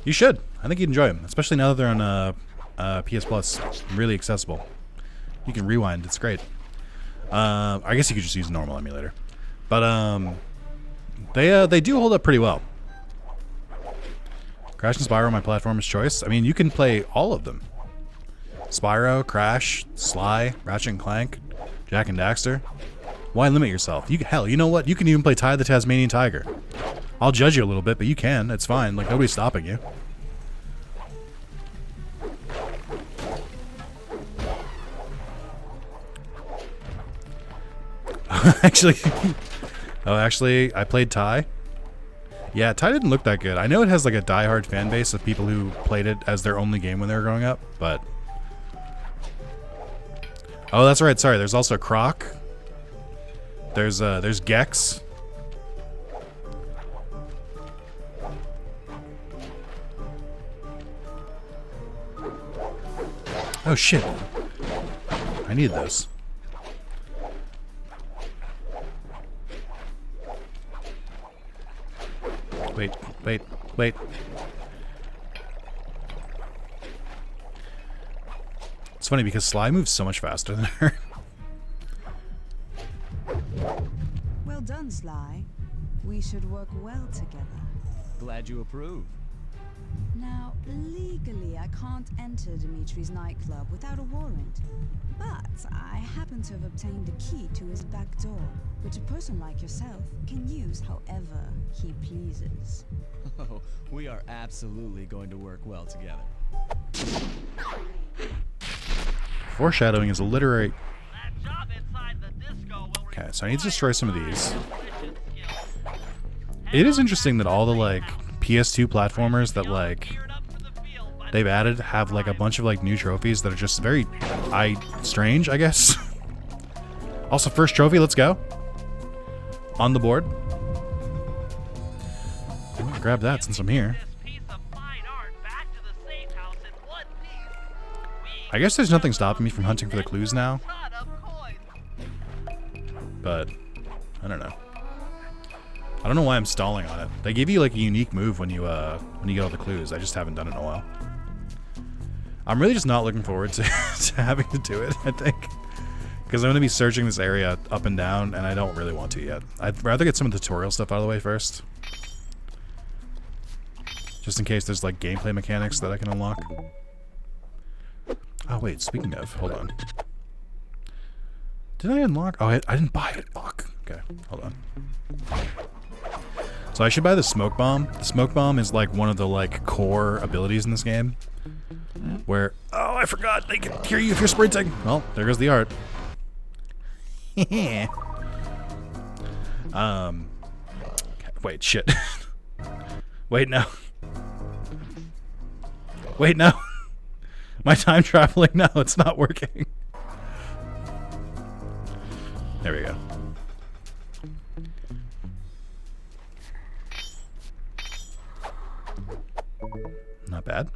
You should. I think you'd enjoy them, especially now that they're on PS Plus. Really accessible. You can rewind. It's great. I guess you could just use a normal emulator, but they do hold up pretty well. Crash and Spyro, my platform of choice. I mean, you can play all of them. Spyro, Crash, Sly, Ratchet and Clank, Jak and Daxter. Why limit yourself? Hell, you know what? You can even play Ty the Tasmanian Tiger. I'll judge you a little bit, but you can. It's fine. Like, nobody's stopping you. Actually, I played Ty. Yeah, Ty didn't look that good. I know it has like a diehard fan base of people who played it as their only game when they were growing up, but... Oh, that's right. Sorry, there's also Croc. There's Gex. Oh shit. I need those. Wait. It's funny because Sly moves so much faster than her. we should work well together. Glad you approve. Now, legally, I can't enter Dimitri's nightclub without a warrant. But I happen to have obtained a key to his back door, which a person like yourself can use however he pleases. Oh, we are absolutely going to work well together. Foreshadowing is a literary... That job inside the disco will Okay, so I need to destroy some of these. proficient skills. It is interesting that all the, like, PS2 platformers that, like, Geared up for the field by they've added have, like, a bunch of, like, new trophies that are just very strange, I guess. Also, first trophy, let's go. On the board. I'm gonna grab that since I'm here. this piece of fine art back to the safe house in one piece. I guess there's nothing stopping me from hunting for the clues now, Ton of coins. but I don't know. I don't know why I'm stalling on it. They give you, like, a unique move when you get all the clues. I just haven't done it in a while. I'm really just not looking forward to, to having to do it, I think. Because I'm going to be searching this area up and down, and I don't really want to yet. I'd rather get some of the tutorial stuff out of the way first. Just in case there's, like, gameplay mechanics that I can unlock. Oh, wait, speaking of, hold on. Did I unlock? Oh, I didn't buy it. Fuck. Okay, hold on. So I should buy the smoke bomb. The smoke bomb is, like, one of the, like, core abilities in this game. Where... Oh, I forgot! They can hear you if you're sprinting! Well, there goes the art. Okay, wait, shit. Wait, no. Wait, no. My time traveling, no, it's not working. There we go. Not bad.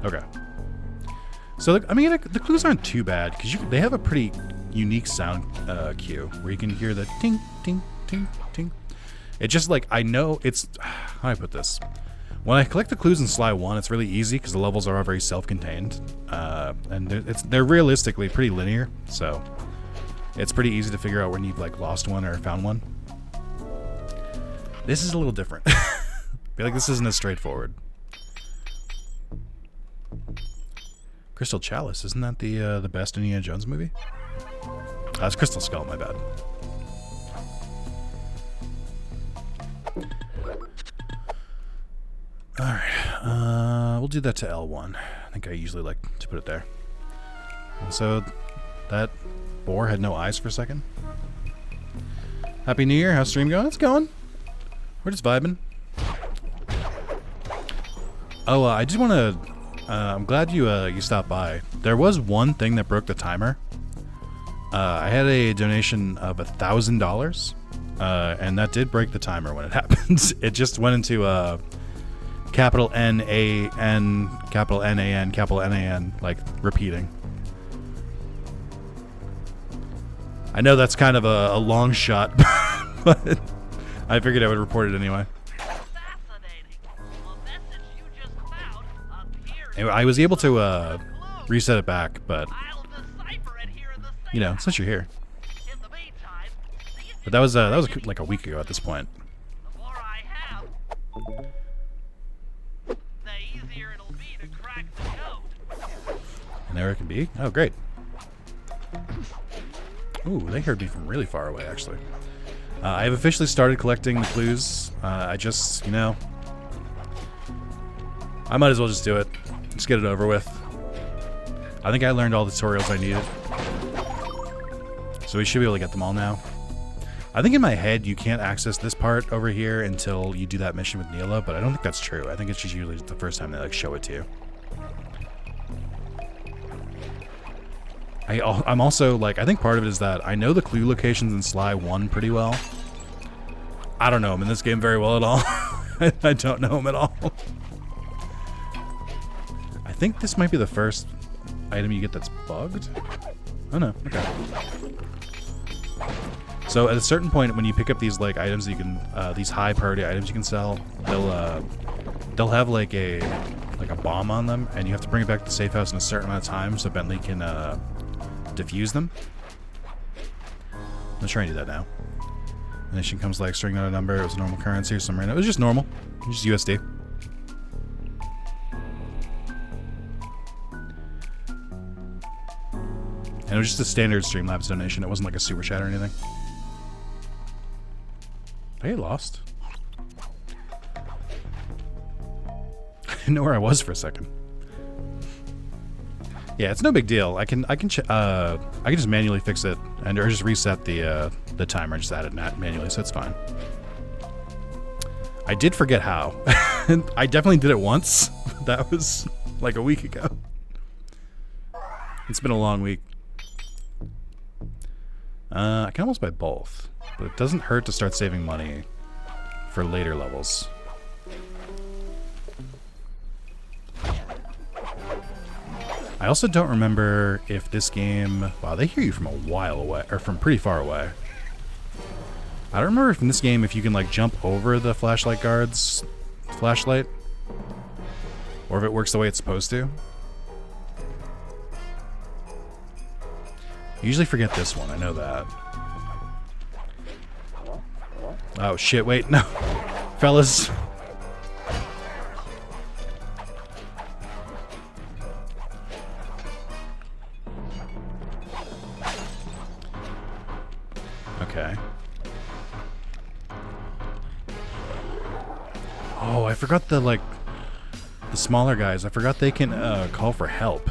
Okay. So, I mean, the clues aren't too bad because they have a pretty unique sound cue where you can hear the ting, ting, ting, ting. It's just like, I know it's... How do I put this? When I collect the clues in Sly 1, it's really easy because the levels are all very self-contained. And they're realistically pretty linear, so it's pretty easy to figure out when you've, like, lost one or found one. This is a little different. I feel like this isn't as straightforward. Crystal Chalice, isn't that the best Indiana Jones movie? That's Crystal Skull, my bad. Alright, we'll do that to L1. I think I usually like to put it there. So, that boar had no eyes for a second. Happy New Year, how's stream going? It's going. We're just vibing. Oh, I just want to... I'm glad you stopped by. There was one thing that broke the timer. I had a donation of $1,000, and that did break the timer when it happened. It just went into capital N-A-N, capital N-A-N, capital N-A-N, like repeating. I know that's kind of a long shot, but I figured I would report it anyway. Anyway, I was able to reset it back, but you know, since you're here. But that was like a week ago at this point. The more I have, the easier it'll be to crack the code. And there it can be. Oh, great. Ooh, they heard me from really far away, actually. I have officially started collecting the clues. I just, you know, I might as well just do it. Just get it over with. I think I learned all the tutorials I needed. So we should be able to get them all now. I think in my head you can't access this part over here until you do that mission with Neela, but I don't think that's true. I think it's just usually the first time they like show it to you. I'm also like, I think part of it is that I know the clue locations in Sly 1 pretty well. I don't know them in this game very well at all. I don't know them at all. I think this might be the first item you get that's bugged. Oh no, okay. So at a certain point, when you pick up these like items that you can, these high priority items you can sell, they'll have like a bomb on them, and you have to bring it back to the safe house in a certain amount of time so Bentley can defuse them. Let's try and do that now. Donation comes like string out a number. It was a normal currency or some random. It was just normal. Just USD. And it was just a standard Streamlabs donation. It wasn't like a super chat or anything. Did I get lost? I didn't know where I was for a second. Yeah, it's no big deal. I can just manually fix it or just reset the timer. Just add it manually, so it's fine. I did forget how. I definitely did it once. That was like a week ago. It's been a long week. I can almost buy both, but it doesn't hurt to start saving money for later levels. I also don't remember if this game... Wow, they hear you from a while away, or from pretty far away. I don't remember if in this game if you can like jump over the flashlight guard's flashlight, or if it works the way it's supposed to. I usually forget this one, I know that. Oh shit, wait, no. Fellas. Okay. Oh, I forgot the smaller guys. I forgot they can call for help.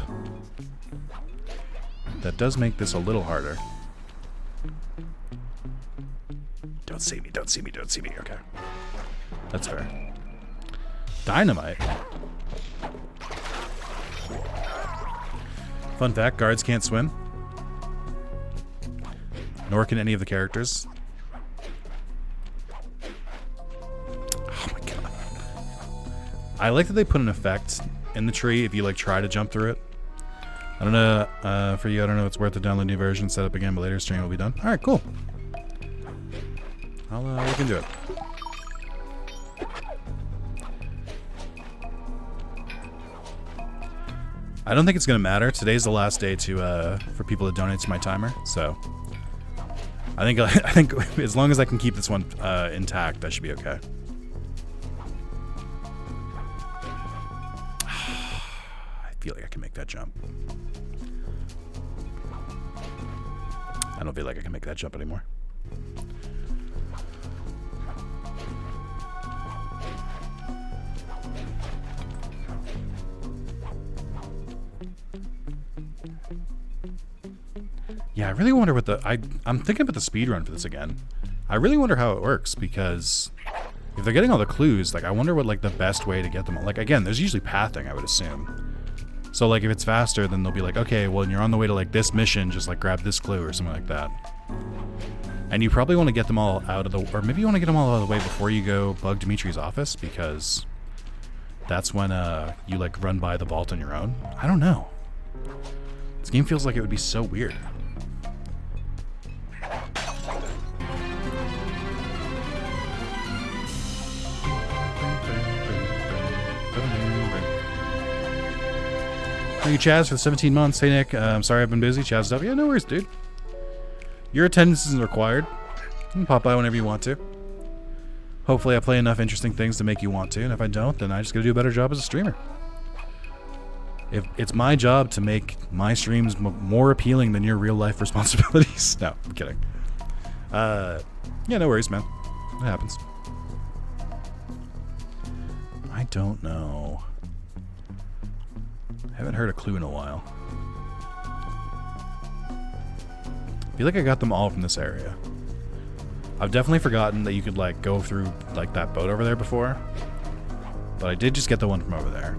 That does make this a little harder. Don't see me, don't see me, don't see me. Okay. That's fair. Dynamite. Fun fact, guards can't swim. Nor can any of the characters. Oh my god. I like that they put an effect in the tree if you like try to jump through it. I don't know, for you, I don't know if it's worth to download a new version, set up again, but later stream will be done. Alright, cool. I'll look into it. I don't think it's gonna matter. Today's the last day to for people to donate to my timer, so I think as long as I can keep this one intact, that should be okay. I feel like I can make that jump. I don't feel like I can make that jump anymore. Yeah, I really wonder what I'm thinking about the speedrun for this again. I really wonder how it works, because if they're getting all the clues, like I wonder what like the best way to get them all. Like again, there's usually pathing, I would assume. So like if it's faster, then they'll be like, okay, well, when you're on the way to like this mission, just like grab this clue or something like that. And you probably want to get them all out of the, or maybe you want to get them all out of the way before you go bug Dimitri's office, because that's when you like run by the vault on your own. I don't know. This game feels like it would be so weird. Thank you, Chaz, for the 17 months. Hey, Nick. I'm sorry I've been busy. Chaz up. Yeah, no worries, dude. Your attendance isn't required. You can pop by whenever you want to. Hopefully I play enough interesting things to make you want to, and if I don't, then I just gotta do a better job as a streamer. If it's my job to make my streams more appealing than your real-life responsibilities. No, I'm kidding. Yeah, no worries, man. It happens. I don't know. I haven't heard a clue in a while. I feel like I got them all from this area. I've definitely forgotten that you could like go through like that boat over there before. But I did just get the one from over there.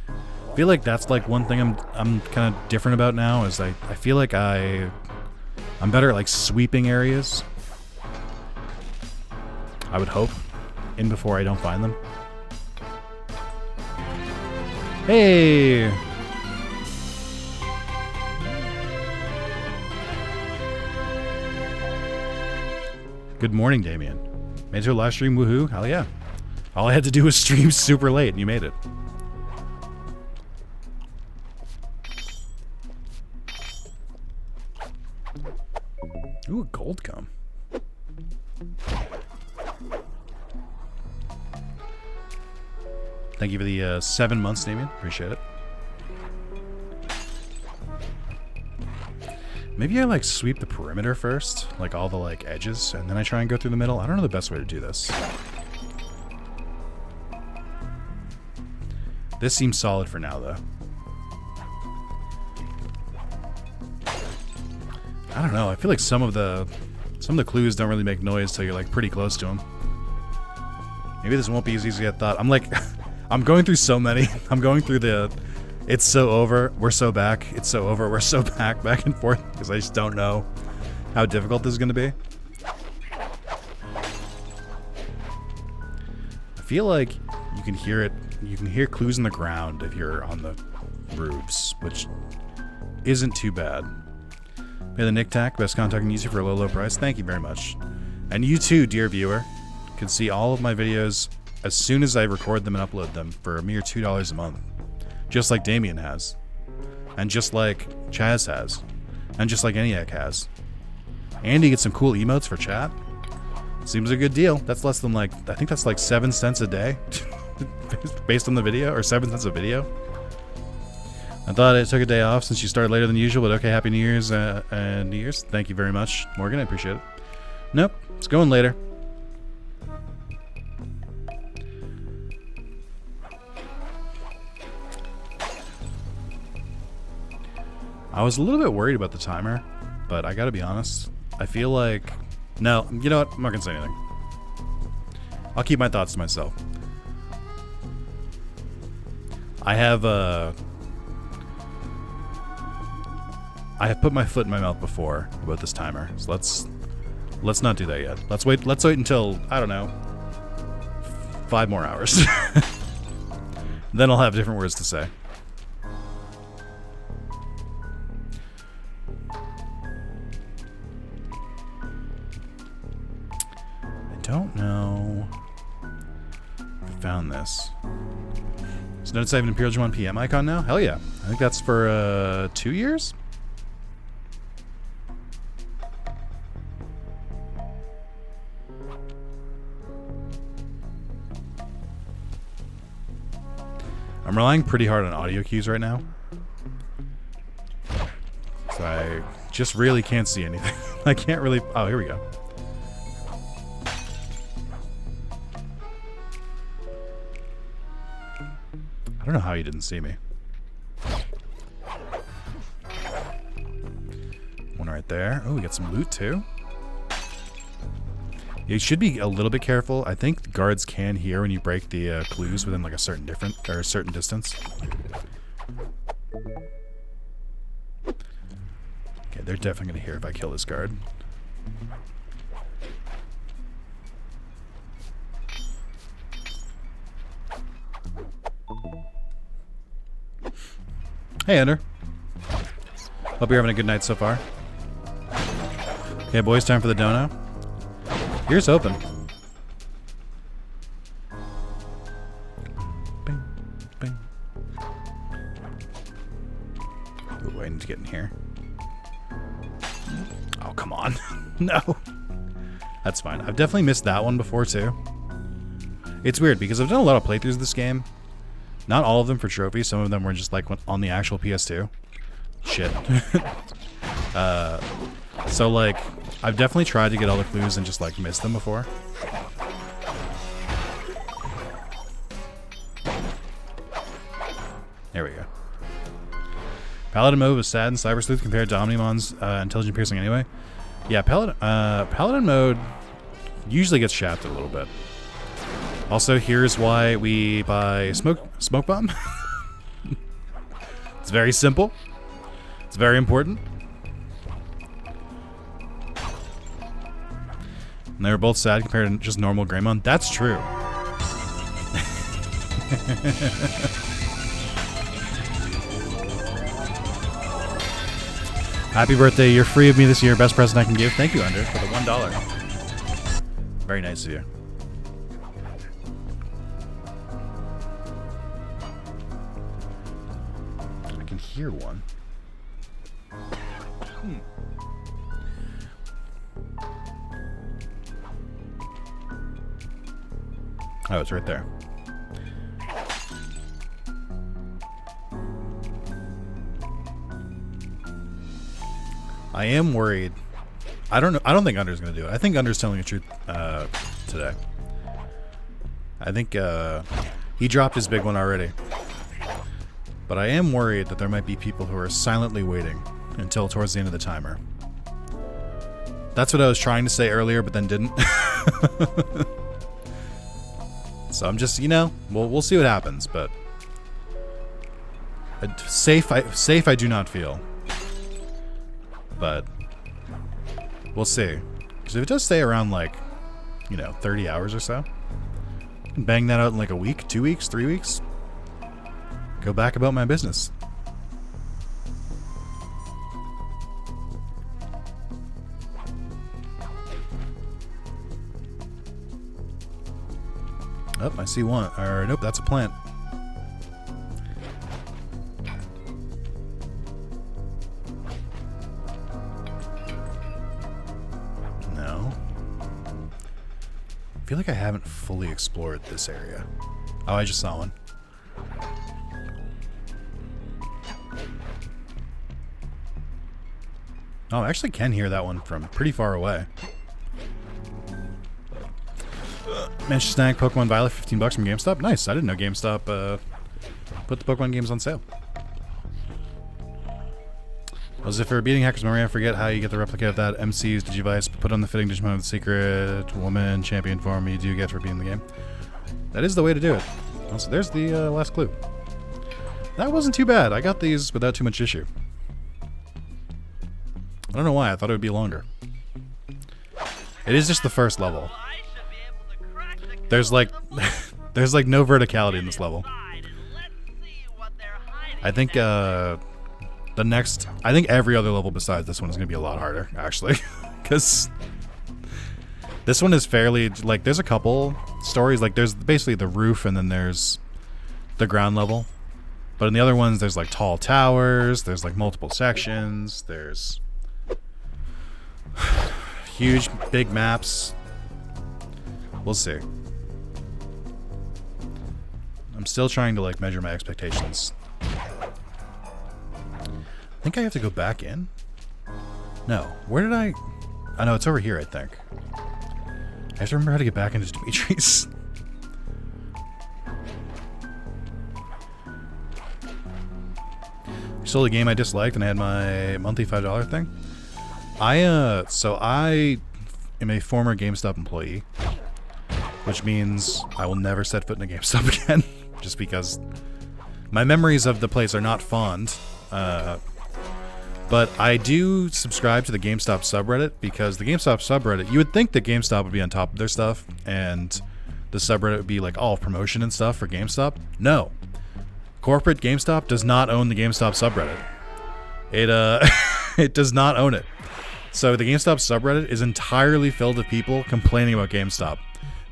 I feel like that's like one thing I'm kind of different about now is I feel like I'm better at like sweeping areas. I would hope. In before I don't find them. Hey! Good morning, Damien. Made it to a live stream, woohoo. Hell yeah. All I had to do was stream super late and you made it. Ooh, a gold gum. Thank you for the 7 months, Damien. Appreciate it. Maybe I like sweep the perimeter first, like all the like edges, and then I try and go through the middle. I don't know the best way to do this. This seems solid for now, though. I don't know. I feel like some of the clues don't really make noise till you're like pretty close to them. Maybe this won't be as easy as I thought. I'm like, I'm going through so many. I'm going through the, it's so over, we're so back. It's so over, we're so back and forth because I just don't know how difficult this is going to be. I feel like you can hear it. You can hear clues in the ground if you're on the roofs, which isn't too bad. May the Nick Tac, best contact I can use you for a low price. Thank you very much. And you too, dear viewer, can see all of my videos as soon as I record them and upload them for a mere $2 a month. Just like Damien has. And just like Chaz has. And just like ENIAC has. And you get some cool emotes for chat. Seems a good deal. That's less than like, I think that's like 7 cents a day. Based on the video, or 7 cents a video. I thought I took a day off since you started later than usual, but okay, Happy New Year's and New Year's. Thank you very much, Morgan. I appreciate it. Nope, it's going later. I was a little bit worried about the timer, but I gotta be honest. I feel like... No, you know what? I'm not gonna say anything. I'll keep my thoughts to myself. I have put my foot in my mouth before about this timer, so let's not do that yet. Let's wait until, I don't know, 5 more hours. Then I'll have different words to say. I don't know if I found this. So notice I have an Imperial G1 PM icon now? Hell yeah. I think that's for 2 years? I'm relying pretty hard on audio cues right now. So I just really can't see anything. I can't really... Oh, here we go. I don't know how you didn't see me. One right there. Oh, we got some loot too. You should be a little bit careful. I think guards can hear when you break the clues within like a certain distance. Okay, they're definitely gonna hear if I kill this guard. Hey, Ender. Hope you're having a good night so far. Okay, boys, time for the dono. Here's open. Bing, bing. Ooh, I need to get in here. Oh, come on. No. That's fine. I've definitely missed that one before, too. It's weird, because I've done a lot of playthroughs of this game. Not all of them for trophies. Some of them were just, like, on the actual PS2. Shit. So, like... I've definitely tried to get all the clues and just, like, missed them before. There we go. Paladin mode was sad in Cyber Sleuth compared to Omnimon's Intelligent Piercing anyway. Yeah, Paladin mode usually gets shafted a little bit. Also, here's why we buy Smoke Bomb. It's very simple. It's very important. And they were both sad compared to just normal Greymon. That's true. Happy birthday. You're free of me this year. Best present I can give. Thank you, Under, for the $1. Very nice of you. I can hear one. Oh, it's right there. I am worried. I don't know. I don't think Under's going to do it. I think Under's telling the truth today. I think he dropped his big one already. But I am worried that there might be people who are silently waiting until towards the end of the timer. That's what I was trying to say earlier, but then didn't. So I'm just, we'll see what happens. But safe I do not feel. But we'll see. Because if it does stay around 30 hours or so, I can bang that out in like a week, 2 weeks, 3 weeks. Go back about my business. Oh, I see one. Or nope, that's a plant. No. I feel like I haven't fully explored this area. Oh, I just saw one. Oh, I actually can hear that one from pretty far away. Managed to snag Pokemon Violet, $15 from GameStop. Nice. I didn't know GameStop put the Pokemon games on sale. As if for beating Hacker's Memory, I forget how you get the replica of that MC's Digivice, but put on the fitting Digimon of the secret woman champion form you do get for beating the game. That is the way to do it. Also, there's the last clue. That wasn't too bad. I got these without too much issue. I don't know why. I thought it would be longer. It is just the first level. There's like no verticality in this level. I think I think every other level besides this one is going to be a lot harder, actually. Because this one is fairly, there's a couple stories. There's basically the roof and then there's the ground level. But in the other ones, there's tall towers. There's multiple sections. There's huge, big maps. We'll see. I'm still trying to measure my expectations. I think I have to go back in. No, where did I? Oh no, it's over here. I think. I have to remember how to get back into Dimitri's. Still a game I disliked, and I had my monthly $5 thing. So I am a former GameStop employee, which means I will never set foot in a GameStop again, just because my memories of the place are not fond. But I do subscribe to the GameStop subreddit, because the GameStop subreddit, you would think that GameStop would be on top of their stuff, and the subreddit would be all promotion and stuff for GameStop. No. Corporate GameStop does not own the GameStop subreddit. It does not own it. So the GameStop subreddit is entirely filled with people complaining about GameStop.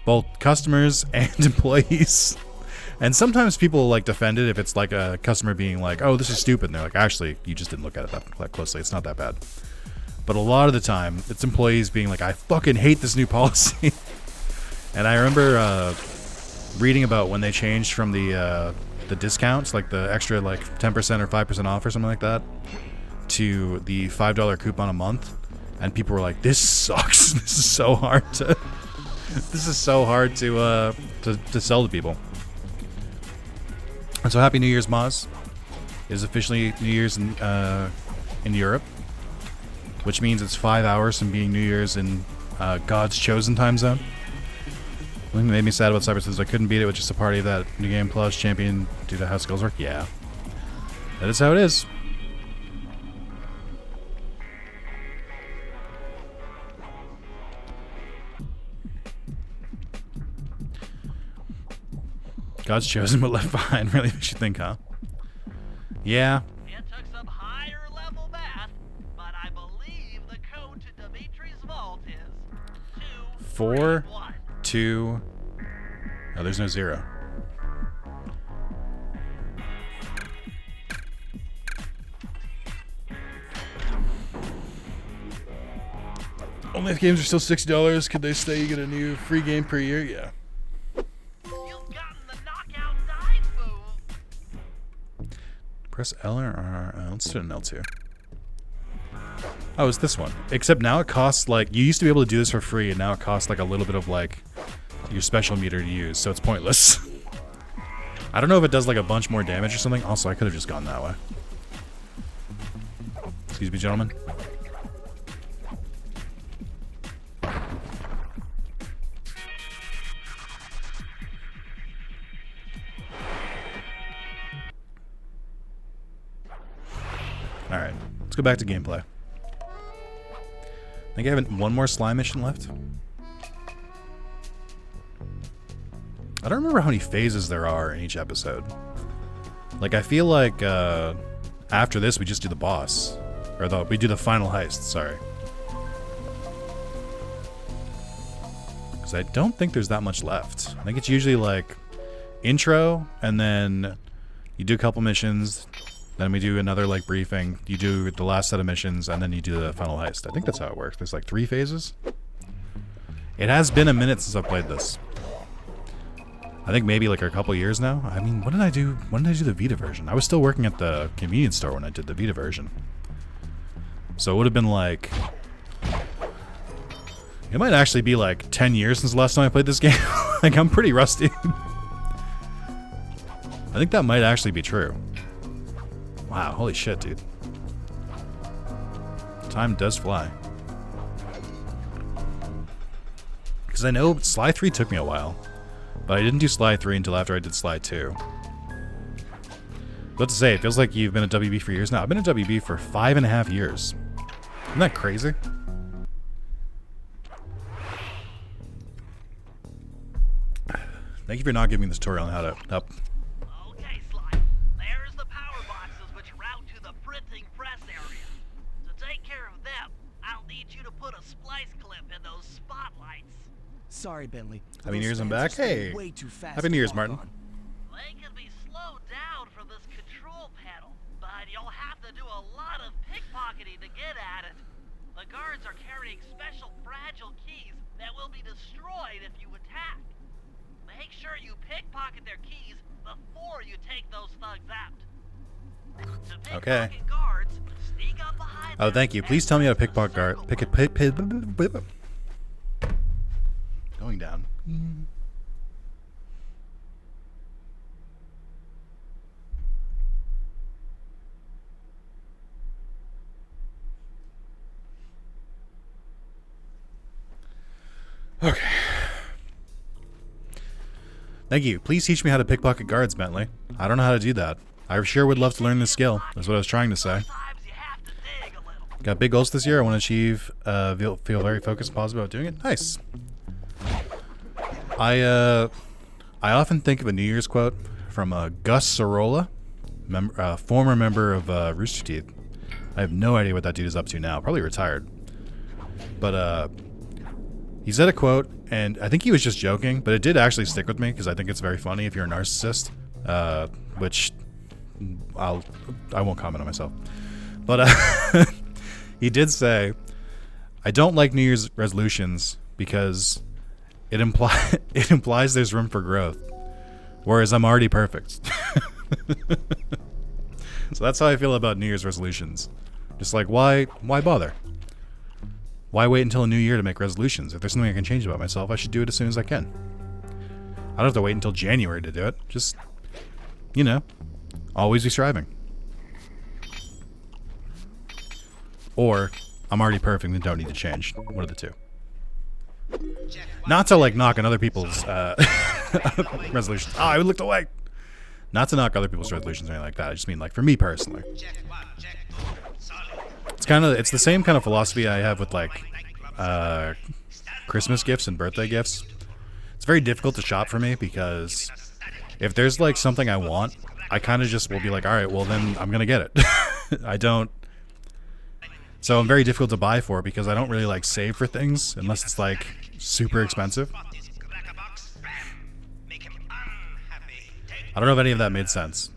Both customers and employees. And sometimes people defend it if it's a customer being oh, this is stupid. And they're actually, you just didn't look at it that closely. It's not that bad. But a lot of the time, it's employees being I fucking hate this new policy. And I remember reading about when they changed from the discounts, the extra 10% or 5% off or something like that, to the $5 coupon a month. And people were this sucks. This is so hard to sell to people. And so happy New Year's, Maz. It is officially New Year's in Europe, which means it's 5 hours from being New Year's in God's chosen time zone. One thing that made me sad about Cyber says I couldn't beat it with just a party of that New Game Plus champion due to how skills work. Yeah. That is how it is. God's chosen but left behind really makes you think, huh? Yeah. It took some higher level math, but I believe the code to Dimitri's vault is 4, 2. No, there's no 0. Only if games are still $60, could they stay? You get a new free game per year? Yeah. Press L or R. Let's do an L2. Oh, it's this one. Except now it costs like, you used to be able to do this for free, and now it costs like a little bit of like your special meter to use, so it's pointless. I don't know if it does like a bunch more damage or something. Also, I could have just gone that way. Excuse me, gentlemen. Alright, let's go back to gameplay. I think I have one more slime mission left. I don't remember how many phases there are in each episode. Like, I feel like after this we just do the boss. Or we do the final heist, sorry. Because I don't think there's that much left. I think it's usually like intro, and then you do a couple missions, then we do another like briefing, you do the last set of missions, and then you do the final heist. I think that's how it works. There's like 3 phases. It has been a minute since I've played this. I think maybe like a couple years now. I mean, when did I do the Vita version? I was still working at the convenience store when I did the Vita version. So it would have been like... It might actually be like 10 years since the last time I played this game. Like, I'm pretty rusty. I think that might actually be true. Wow, holy shit, dude. Time does fly. Because I know Sly 3 took me a while. But I didn't do Sly 3 until after I did Sly 2. But to say, it feels like you've been at WB for years now. I've been at WB for 5.5 years. Isn't that crazy? Thank you for not giving me the tutorial on how to up. Okay, Sly. There's the power boxes which route to the printing press area. To take care of them, I'll need you to put a splice clip in those spotlights. Sorry, Bentley. Happy New Year's, I'm Those back. fans are Hey. way too fast Happy New to Year's, walk Martin. on. They can be slowed down from this control panel, but you'll have to do a lot of pickpocketing to get at it. The guards are carrying special fragile keys that will be destroyed if you attack. Make sure you pickpocket their keys before you take those thugs out. To Okay. pickpocket guards, sneak up behind Oh, them thank you. and Please tell me how to press the pickpocket guard. circle. Going down. Okay. Thank you. Please teach me how to pickpocket guards, Bentley. I don't know how to do that. I sure would love to learn this skill. That's what I was trying to say. Sometimes you have to dig a little. Got big goals this year. I want to achieve. Feel very focused and positive about doing it. Nice. I often think of a New Year's quote from Gus Sorolla, former member of Rooster Teeth. I have no idea what that dude is up to now. Probably retired. But he said a quote, and I think he was just joking, but it did actually stick with me because I think it's very funny if you're a narcissist, which I won't comment on myself. But he did say, I don't like New Year's resolutions because it implies there's room for growth, whereas I'm already perfect. So that's how I feel about New Year's resolutions. Just like, why bother? Why wait until a new year to make resolutions? If there's something I can change about myself, I should do it as soon as I can. I don't have to wait until January to do it. Just, you know, always be striving. Or, I'm already perfect and don't need to change. One of the two. Not to, like, knock on other people's resolutions. Oh, I looked away! Not to knock other people's resolutions or anything like that. I just mean, like, for me personally. It's the same kind of philosophy I have with like Christmas gifts and birthday gifts. It's very difficult to shop for me because if there's like something I want, I kind of just will be like, all right, well then I'm gonna get it. So I'm very difficult to buy for because I don't really like save for things unless it's like super expensive. I don't know if any of that made sense.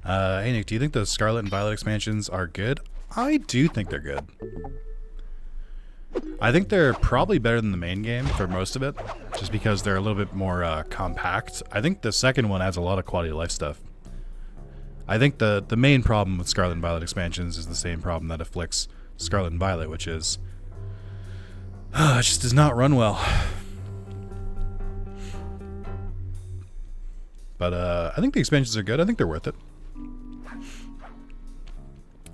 Hey Nick, do you think the Scarlet and Violet expansions are good? I do think they're good. I think they're probably better than the main game for most of it, just because they're a little bit more compact. I think the second one adds a lot of quality of life stuff. I think the main problem with Scarlet and Violet expansions is the same problem that afflicts Scarlet and Violet, which is it just does not run well. But I think the expansions are good. I think they're worth it.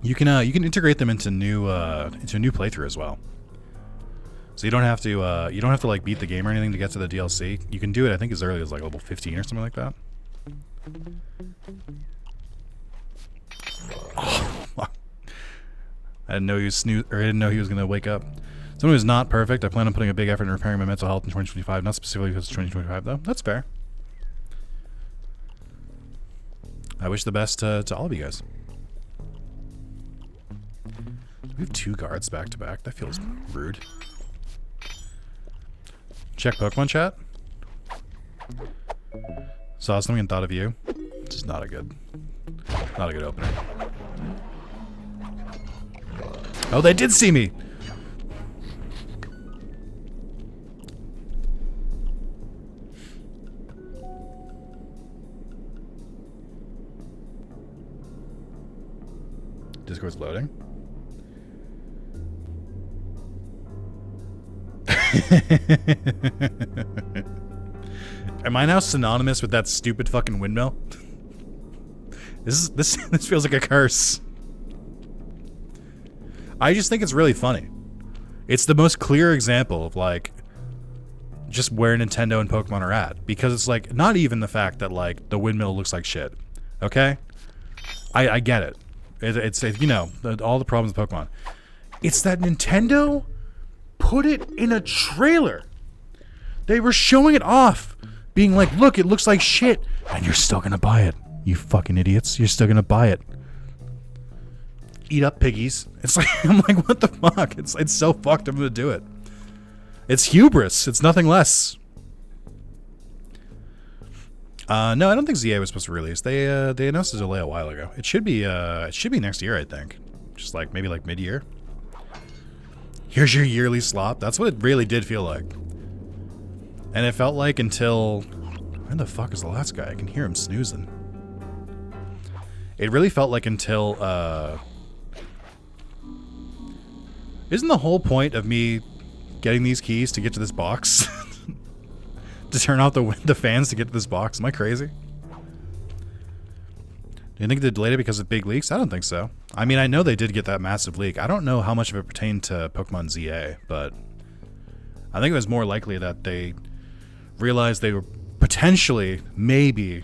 You can integrate them into a new playthrough as well. So you don't have to like beat the game or anything to get to the DLC. You can do it, I think, as early as like level 15 or something like that. Oh, I didn't know he was gonna wake up. Someone who's not perfect. I plan on putting a big effort in repairing my mental health in 2025. Not specifically because it's 2025 though. That's fair. I wish the best to all of you guys. We have 2 guards back to back. That feels rude. Check Pokemon chat. Saw something and thought of you. This is not a good opener. Oh, they did see me. Discord's loading. Am I now synonymous with that stupid fucking windmill? This feels like a curse. I just think it's really funny. It's the most clear example of like just where Nintendo and Pokemon are at, because it's like not even the fact that like the windmill looks like shit. Okay, I get it. It's you know, all the problems with Pokemon. It's that Nintendo put it in a trailer. They were showing it off, being like, look, it looks like shit, and you're still gonna buy it. You fucking idiots. You're still gonna buy it. Eat up, piggies. It's like, I'm like, what the fuck? It's so fucked of them to do it. It's hubris. It's nothing less. No, I don't think ZA was supposed to release. They announced a delay a while ago. It should be next year, I think. Just like maybe like mid-year. Here's your yearly slop. That's what it really did feel like. And it felt like until... Where the fuck is the last guy? I can hear him snoozing. It really felt like until... Isn't the whole point of me getting these keys to get to this box? To turn off the fans to get to this box? Am I crazy? Do you think they delayed it because of big leaks? I don't think so. I mean, I know they did get that massive leak. I don't know how much of it pertained to Pokemon ZA, but I think it was more likely that they realized they were potentially, maybe,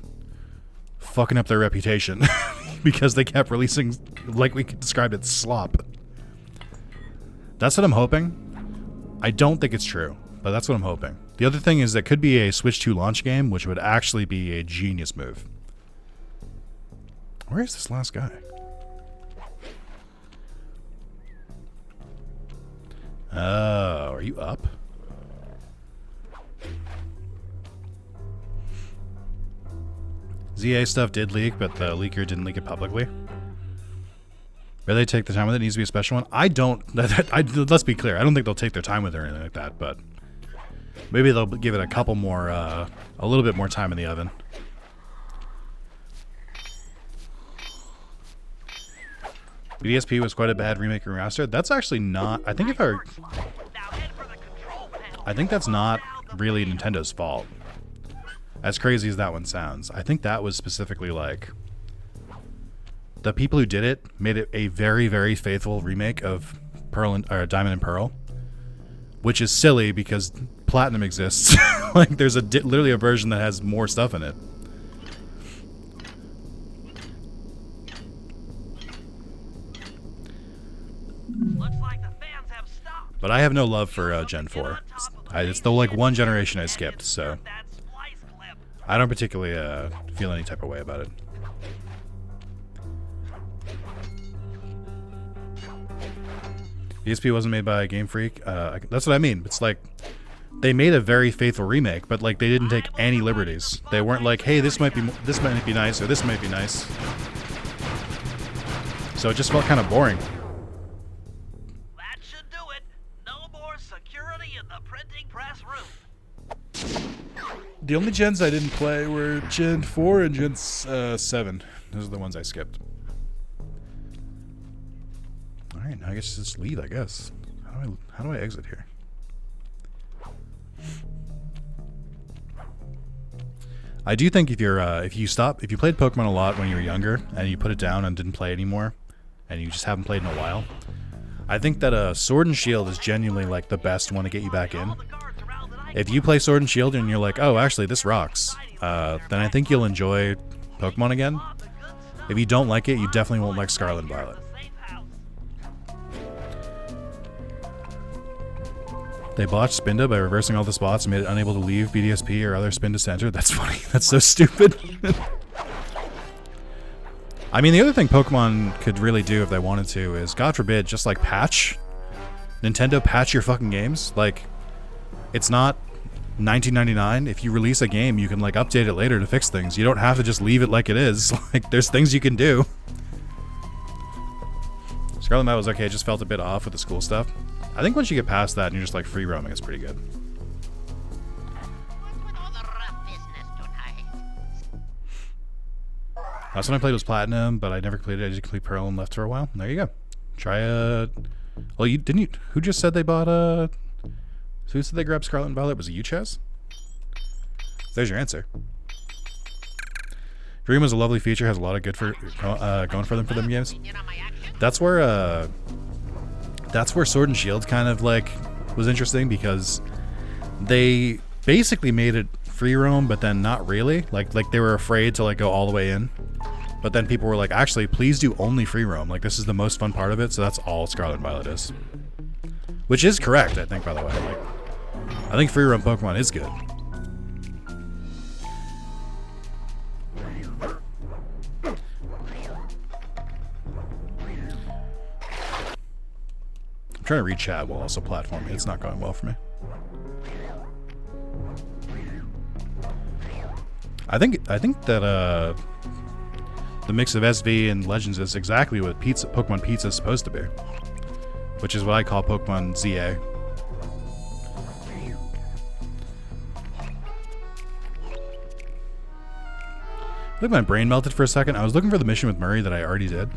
fucking up their reputation because they kept releasing, like we described it, slop. That's what I'm hoping. I don't think it's true, but that's what I'm hoping. The other thing is that could be a Switch 2 launch game, which would actually be a genius move. Where is this last guy? Oh, are you up? ZA stuff did leak, but the leaker didn't leak it publicly. Better they take the time with it. It needs to be a special one. I don't... let's be clear. I don't think they'll take their time with it or anything like that, but... Maybe they'll give it a couple more... a little bit more time in the oven. BDSP was quite a bad remake and remaster. That's actually not... I think that's not really Nintendo's fault. As crazy as that one sounds. I think that was specifically like... The people who did it made it a very, very faithful remake of Diamond and Pearl. Which is silly because Platinum exists. Like, there's literally a version that has more stuff in it. Looks like the fans have stopped. But I have no love for Gen 4. It's the like one generation I skipped, so I don't particularly feel any type of way about it. ESP wasn't made by Game Freak. That's what I mean. It's like they made a very faithful remake, but like they didn't take any liberties. They weren't like, hey, this might be nice, or this might be nice. So it just felt kind of boring. That should do it. No more The only gens I didn't play were Gen 4 and Gen 7. Those are the ones I skipped. Alright, now I guess just leave, I guess. How do I exit here? I do think if you're if you played Pokemon a lot when you were younger and you put it down and didn't play anymore, and you just haven't played in a while, I think that Sword and Shield is genuinely like the best one to get you back in. If you play Sword and Shield and you're like, oh, actually this rocks, then I think you'll enjoy Pokemon again. If you don't like it, you definitely won't like Scarlet and Violet. They botched Spinda by reversing all the spots and made it unable to leave BDSP or other Spinda center. That's funny. That's so stupid. I mean, the other thing Pokemon could really do if they wanted to is, God forbid, just like patch. Nintendo, patch your fucking games. Like, it's not 1999. If you release a game, you can like update it later to fix things. You don't have to just leave it like it is. Like, there's things you can do. Scarlet Violet was okay. It just felt a bit off with the school stuff. I think once you get past that and you're just like free roaming, it's pretty good. Last one I played was Platinum, but I never completed it. I just completed Pearl and left for a while. There you go. Try well, you didn't you? Who just said they bought who said they grabbed Scarlet and Violet? Was it you, Chaz? There's your answer. Dream was a lovely feature. Has a lot of good for going for them games. That's where Sword and Shield kind of like was interesting because they basically made it free roam, but then not really. Like they were afraid to like go all the way in, but then people were like, actually, please do only free roam. Like this is the most fun part of it. So that's all Scarlet and Violet is, which is correct, I think. By the way, like I think free roam Pokemon is good. I'm trying to read chat while also platforming. It's not going well for me. I think that the mix of SV and Legends is exactly what Pokemon Pizza is supposed to be, which is what I call Pokemon ZA. I think my brain melted for a second. I was looking for the mission with Murray that I already did.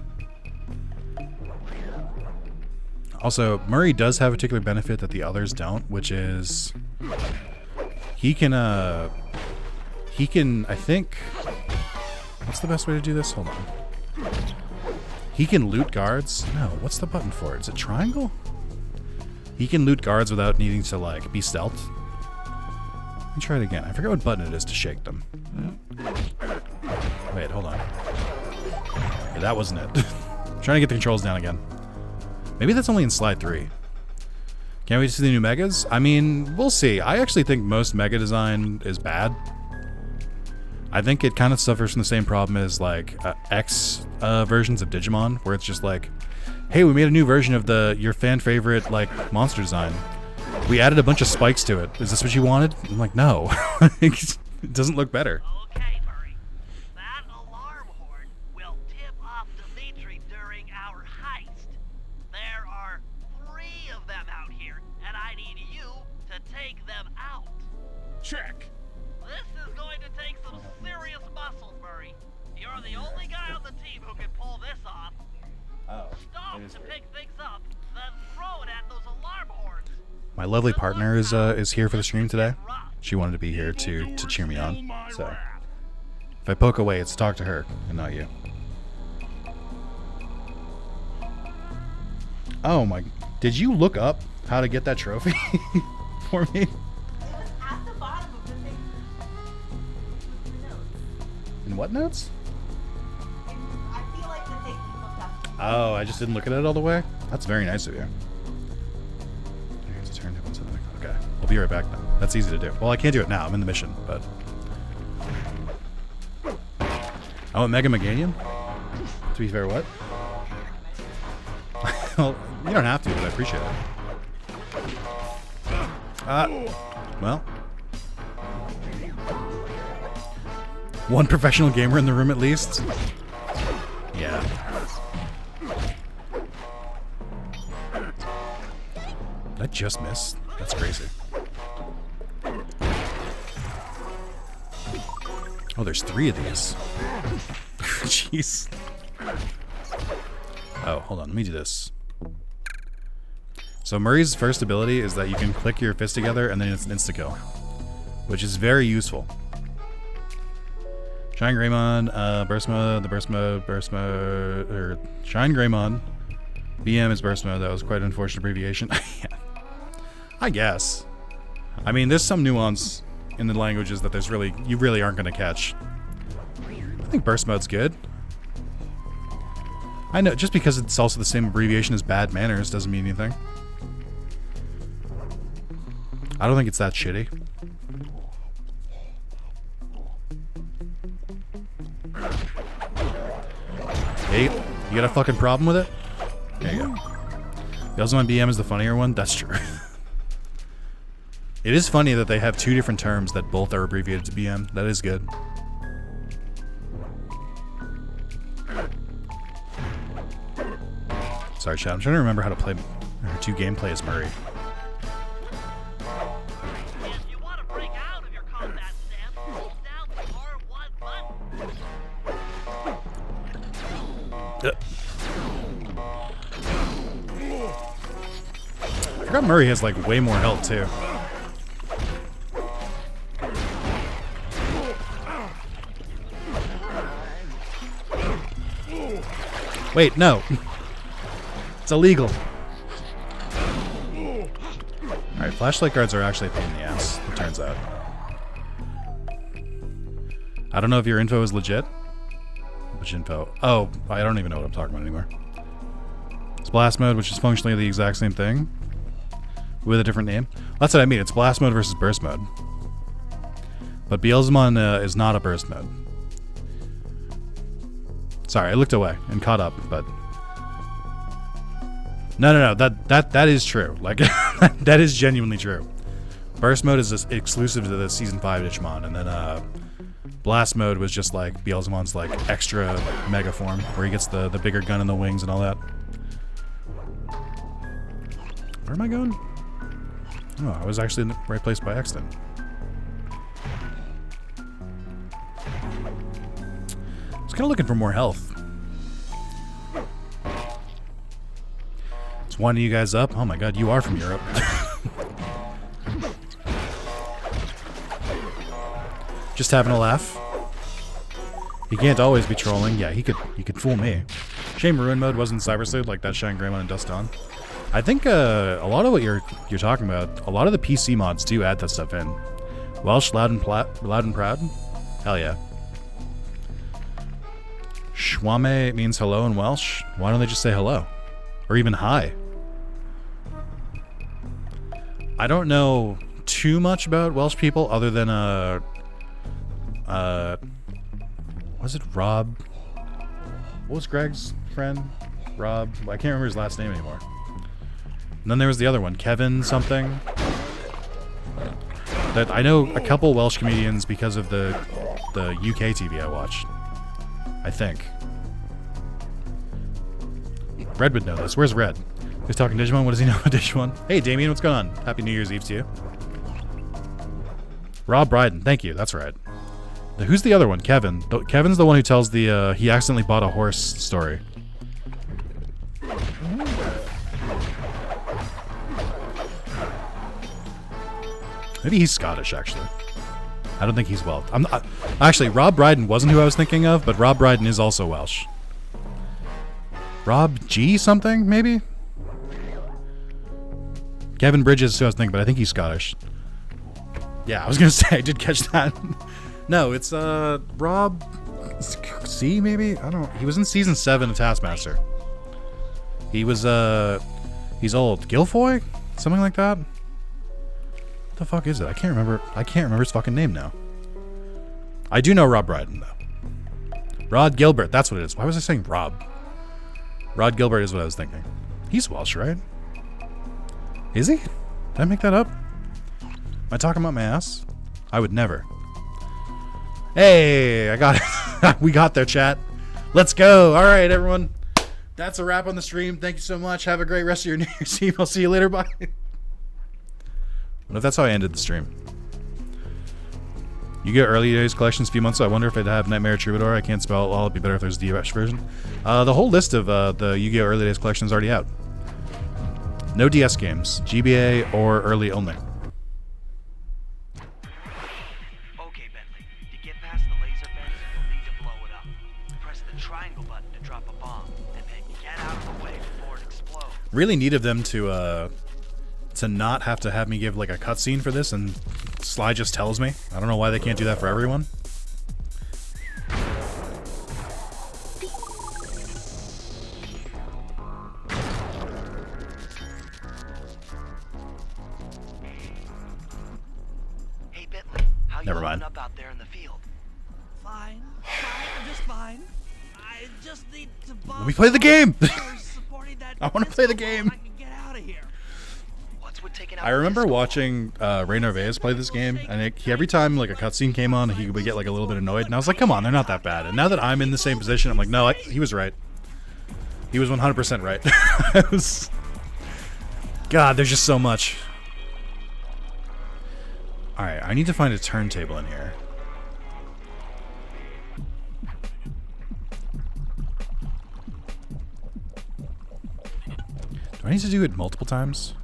Also, Murray does have a particular benefit that the others don't, which is he can, I think, what's the best way to do this? Hold on. He can loot guards. No, what's the button for it? Is it triangle? He can loot guards without needing to, like, be stealth. Let me try it again. I forget what button it is to shake them. Wait, hold on. Yeah, that wasn't it. I'm trying to get the controls down again. Maybe that's only in slide 3. Can't wait to see the new megas? I mean, we'll see. I actually think most mega design is bad. I think it kind of suffers from the same problem as like X versions of Digimon, where it's just like, hey, we made a new version of your fan favorite like monster design. We added a bunch of spikes to it. Is this what you wanted? I'm like, no. It doesn't look better. Okay, Murray. That alarm horn will tip off Dimitri during our heist. There are 3 of them out here, and I need you to take them out. Check. This is going to take some serious muscles, Murray. You're the only guy on the team who can pull this off. Oh. Stop to pick things up, then throw it at those alarm horns. My lovely partner is here for the stream today. She wanted to be here to cheer me on. So if I poke away, it's to talk to her and not you. Oh my! Did you look up how to get that trophy for me? It was at the bottom of the thing. The notes. In what notes? And I feel like the thing you looked up. Oh, I just didn't look at it all the way. That's very nice of you. Okay, I'll be right back then. That's easy to do. Well, I can't do it now. I'm in the mission, but. Oh, Mega Meganium? To be fair, what? Well, you don't have to, but I appreciate it. Well. One professional gamer in the room at least? Yeah. Did I just miss? That's crazy. Oh, there's 3 of these. Jeez. Oh, hold on. Let me do this. So Murray's first ability is that you can click your fist together and then it's an insta-kill, which is very useful. Shine Greymon, burst mode, or Shine Greymon. BM is burst mode. That was quite an unfortunate abbreviation. Yeah. I guess. I mean, there's some nuance in the languages that you really aren't going to catch. I think burst mode's good. I know, just because it's also the same abbreviation as bad manners doesn't mean anything. I don't think it's that shitty. Hey, you got a fucking problem with it? There you go. The Osman BM is the funnier one? That's true. It is funny that they have 2 different terms that both are abbreviated to BM. That is good. Sorry, chat. I'm trying to remember how to play or to gameplay as Murray. If you want to break out of your combat stance, hold down the R1 button. I forgot Murray has like way more health too. Wait, no. It's illegal. Alright, flashlight guards are actually a pain in the ass, it turns out. I don't know if your info is legit. Which info? Oh, I don't even know what I'm talking about anymore. It's blast mode, which is functionally the exact same thing, with a different name. That's what I mean, it's blast mode versus burst mode. But Beelzemon is not a burst mode. Sorry, I looked away and caught up, but no, that is true. Like that is genuinely true. Burst mode is just exclusive to the season 5 Digimon, and then blast mode was just like Beelzemon's like extra like mega form, where he gets the bigger gun and the wings and all that. Where am I going? Oh, I was actually in the right place by accident. I was kind of looking for more health. It's winding you guys up. Oh my god, you are from Europe. Just having a laugh. He can't always be trolling. Yeah, he could fool me. Shame Ruin mode wasn't Cyber Sleuth like that Shine Greymon and Dust Dawn. I think a lot of what you're talking about, a lot of the PC mods do add that stuff in. Welsh, loud and proud. Hell yeah. Schwame means hello in Welsh. Why don't they just say hello? Or even hi? I don't know too much about Welsh people other than was it Rob? What was Greg's friend? Rob? I can't remember his last name anymore. And then there was the other one, Kevin something. That I know a couple Welsh comedians because of the UK TV I watched. I think. Red would know this. Where's Red? He's talking Digimon. What does he know about Digimon? Hey, Damien, what's going on? Happy New Year's Eve to you. Rob Brydon. Thank you. That's right. Who's the other one? Kevin. Kevin's the one who tells the he accidentally bought a horse story. Maybe he's Scottish, actually. I don't think he's Welsh. Actually, Rob Brydon wasn't who I was thinking of, but Rob Brydon is also Welsh. Rob G something, maybe? Kevin Bridges is who I was thinking, but I think he's Scottish. Yeah, I was going to say, I did catch that. No, it's Rob C, maybe? I don't know. He was in season 7 of Taskmaster. He was, he's old. Guilfoy? Something like that? What the fuck is it? I can't remember his fucking name now. I do know Rob Brydon, though. Rod Gilbert, that's what it is. Why was I saying Rob? Rod Gilbert is what I was thinking. He's Welsh, right? Is he? Did I make that up? Am I talking about my ass? I would never. Hey, I got it. We got there, chat. Let's go. All right, everyone. That's a wrap on the stream. Thank you so much. Have a great rest of your New Year's Eve. I'll see you later. Bye. What if that's how I ended the stream? You get early days collections a few months ago. I wonder if I'd have Nightmare Troubadour. I can't spell it well. It'd be better if there's a DS version. The whole list of the Yu-Gi-Oh! Early days collection is already out. No DS games. GBA or early only. Okay, Bentley. To get past the laser fence, you'll need to blow it up. Press the triangle button to drop a bomb, and then get out of the way before it explodes. Really neat of them to not have to have me give like a cutscene for this, and Sly just tells me. I don't know why they can't do that for everyone. Hey, Bentley, how you Never holding mind. up out there in the field? Fine, I'm just fine. I just need to Let me play the game! supporting that I wanna play the disco game. ball. I can get out of here. What's with taking out I remember the disco watching Ray Narvaez play this game, and every time like a cutscene came on, he would get like a little bit annoyed, and I was like, "Come on, they're not that bad." And now that I'm in the same position, I'm like, "No, he was right. He was 100% right." God, there's just so much. All right, I need to find a turntable in here. Do I need to do it multiple times?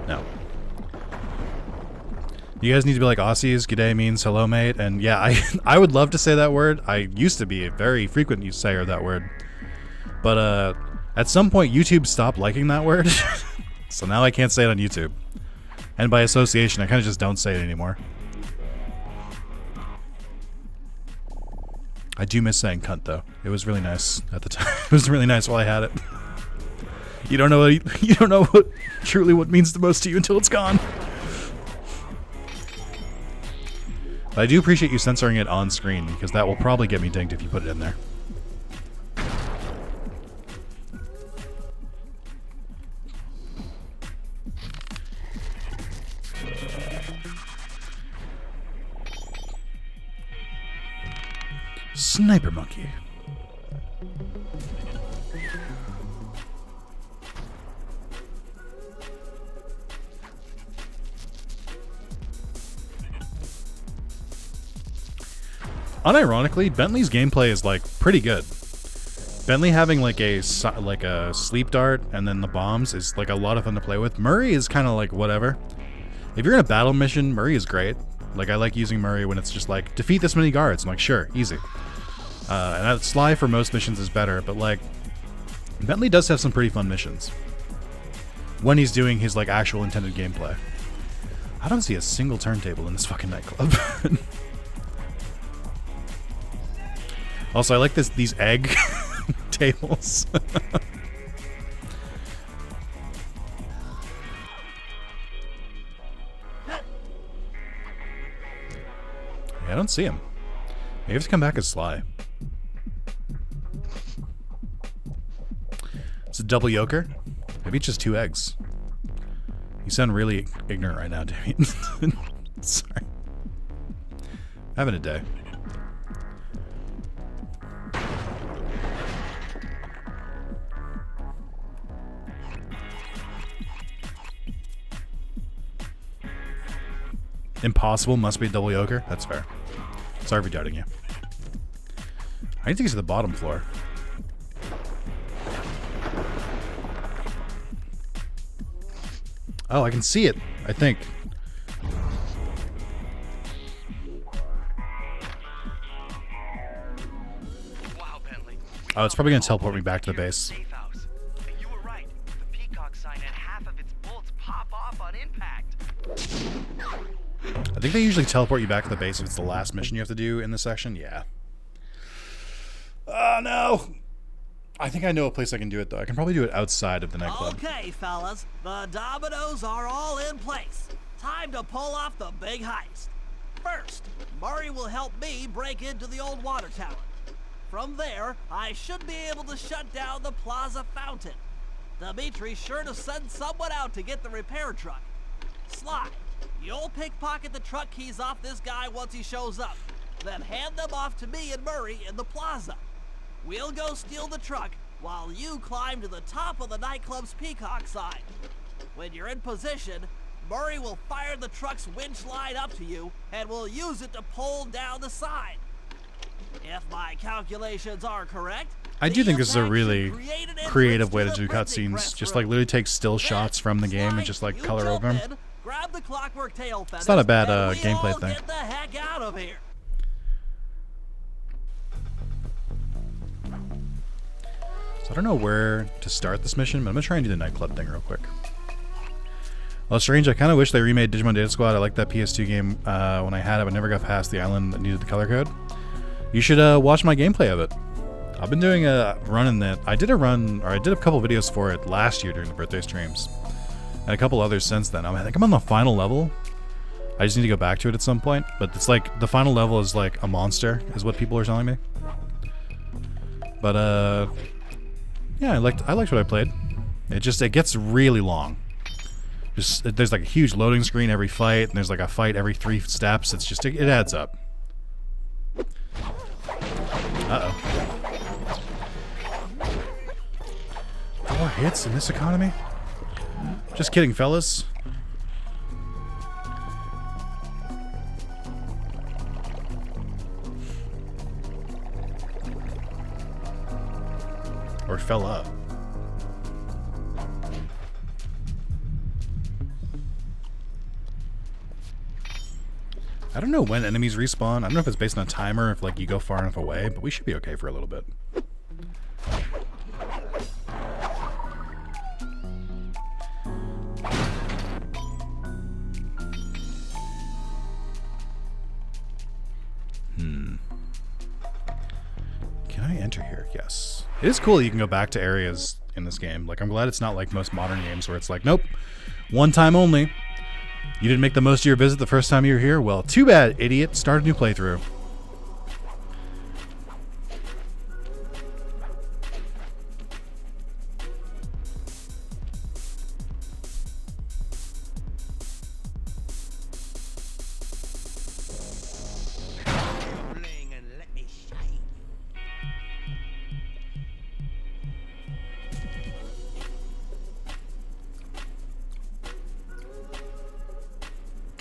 No. You guys need to be like Aussies. G'day means hello, mate. And yeah, I would love to say that word. I used to be a very frequent sayer of that word. But at some point, YouTube stopped liking that word. So now I can't say it on YouTube. And by association, I kind of just don't say it anymore. I do miss saying cunt, though. It was really nice at the time. It was really nice while I had it. You don't know what truly what means the most to you until it's gone. But I do appreciate you censoring it on screen, because that will probably get me dinged if you put it in there. Sniper monkey. Unironically, Bentley's gameplay is like pretty good. Bentley having like a sleep dart and then the bombs is like a lot of fun to play with. Murray is kind of like whatever. If you're in a battle mission, Murray is great. Like I like using Murray when it's just like defeat this many guards. I'm like sure, easy. And Sly for most missions is better, but like Bentley does have some pretty fun missions when he's doing his like actual intended gameplay. I don't see a single turntable in this fucking nightclub. Also, I like these egg tables. I don't see him. Maybe I have to come back as Sly. It's a double yoker. Maybe it's just 2 eggs. You sound really ignorant right now, Damien. Sorry. Having a day. Impossible must be double yoker. That's fair. Sorry for doubting you. I need to get to the bottom floor. Oh, I can see it, I think. Wow, Bentley. Oh, it's probably going to teleport me back to the base. Safe house. And you were right. The peacock sign had half of its bolts pop off on impact. I think they usually teleport you back to the base if it's the last mission you have to do in this section. Yeah. Oh, no. I think I know a place I can do it, though. I can probably do it outside of the nightclub. Okay, fellas, the dominoes are all in place. Time to pull off the big heist. First, Murray will help me break into the old water tower. From there, I should be able to shut down the plaza fountain. Dimitri's sure to send someone out to get the repair truck. Sly, you'll pickpocket the truck keys off this guy once he shows up, then hand them off to me and Murray in the plaza. We'll go steal the truck while you climb to the top of the nightclub's peacock sign. When you're in position, Murray will fire the truck's winch line up to you, and will use it to pull down the side. If my calculations are correct, I do think this is a the really impact should create an creative entrance way to the do printing cutscenes. press Just room. like literally take still Then, shots from the game and just like you color jump over them. in, grab the clockwork tail feathers, It's not a bad and we gameplay all thing. Get the heck out of here. So I don't know where to start this mission, but I'm gonna try and do the nightclub thing real quick. Well, strange. I kind of wish they remade Digimon Data Squad. I liked that PS2 game when I had it, but never got past the island that needed the color code. You should watch my gameplay of it. I've been doing a run in that. I did a couple videos for it last year during the birthday streams, and a couple others since then. I think I'm on the final level. I just need to go back to it at some point. But it's like the final level is like a monster, is what people are telling me. But yeah, I liked what I played. It gets really long. There's like a huge loading screen every fight, and there's like a fight every 3 steps. It's just it adds up. Uh-oh. 4 hits in this economy? Just kidding, fellas. Or fella. I don't know when enemies respawn. I don't know if it's based on a timer, if like you go far enough away, but we should be okay for a little bit. Can I enter here? Yes. It is cool that you can go back to areas in this game. Like, I'm glad it's not like most modern games where it's like, nope, one time only. You didn't make the most of your visit the first time you were here? Well, too bad, idiot. Start a new playthrough. Bling and let me shine.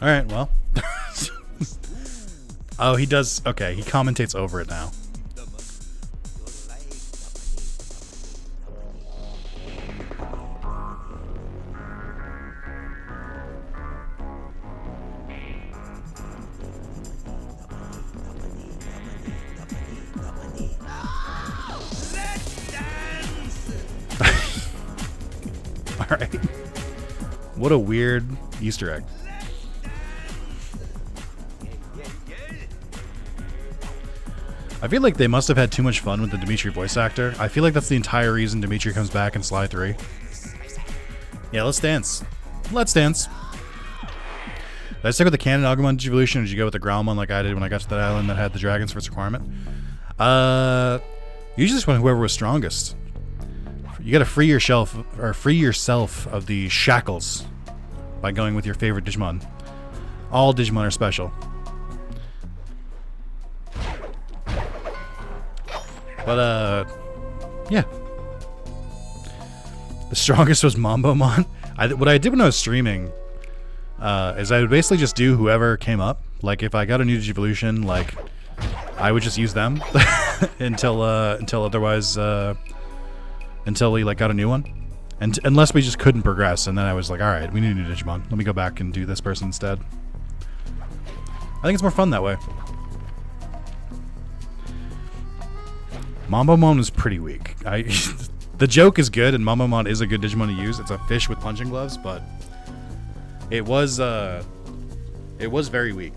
All right, well. Oh, he does. Okay, he commentates over it now. All right. What a weird Easter egg. I feel like they must have had too much fun with the Dimitri voice actor. I feel like that's the entire reason Dimitri comes back in Sly 3. Yeah, let's dance. Let's dance. Did I stick with the canon Agumon Digivolution, or did you go with the Growlmon like I did when I got to that island that had the dragons for its requirement? Usually just went whoever was strongest. You gotta free yourself of the shackles by going with your favorite Digimon. All Digimon are special. But, yeah. The strongest was Mambomon. What I did when I was streaming is I would basically just do whoever came up. Like, if I got a new Digivolution, like, I would just use them until otherwise, until we, like, got a new one. And unless we just couldn't progress, and then I was like, alright, we need a new Digimon. Let me go back and do this person instead. I think it's more fun that way. Mambomon was pretty weak. The joke is good, and Mambomon is a good Digimon to use. It's a fish with punching gloves, but it was very weak.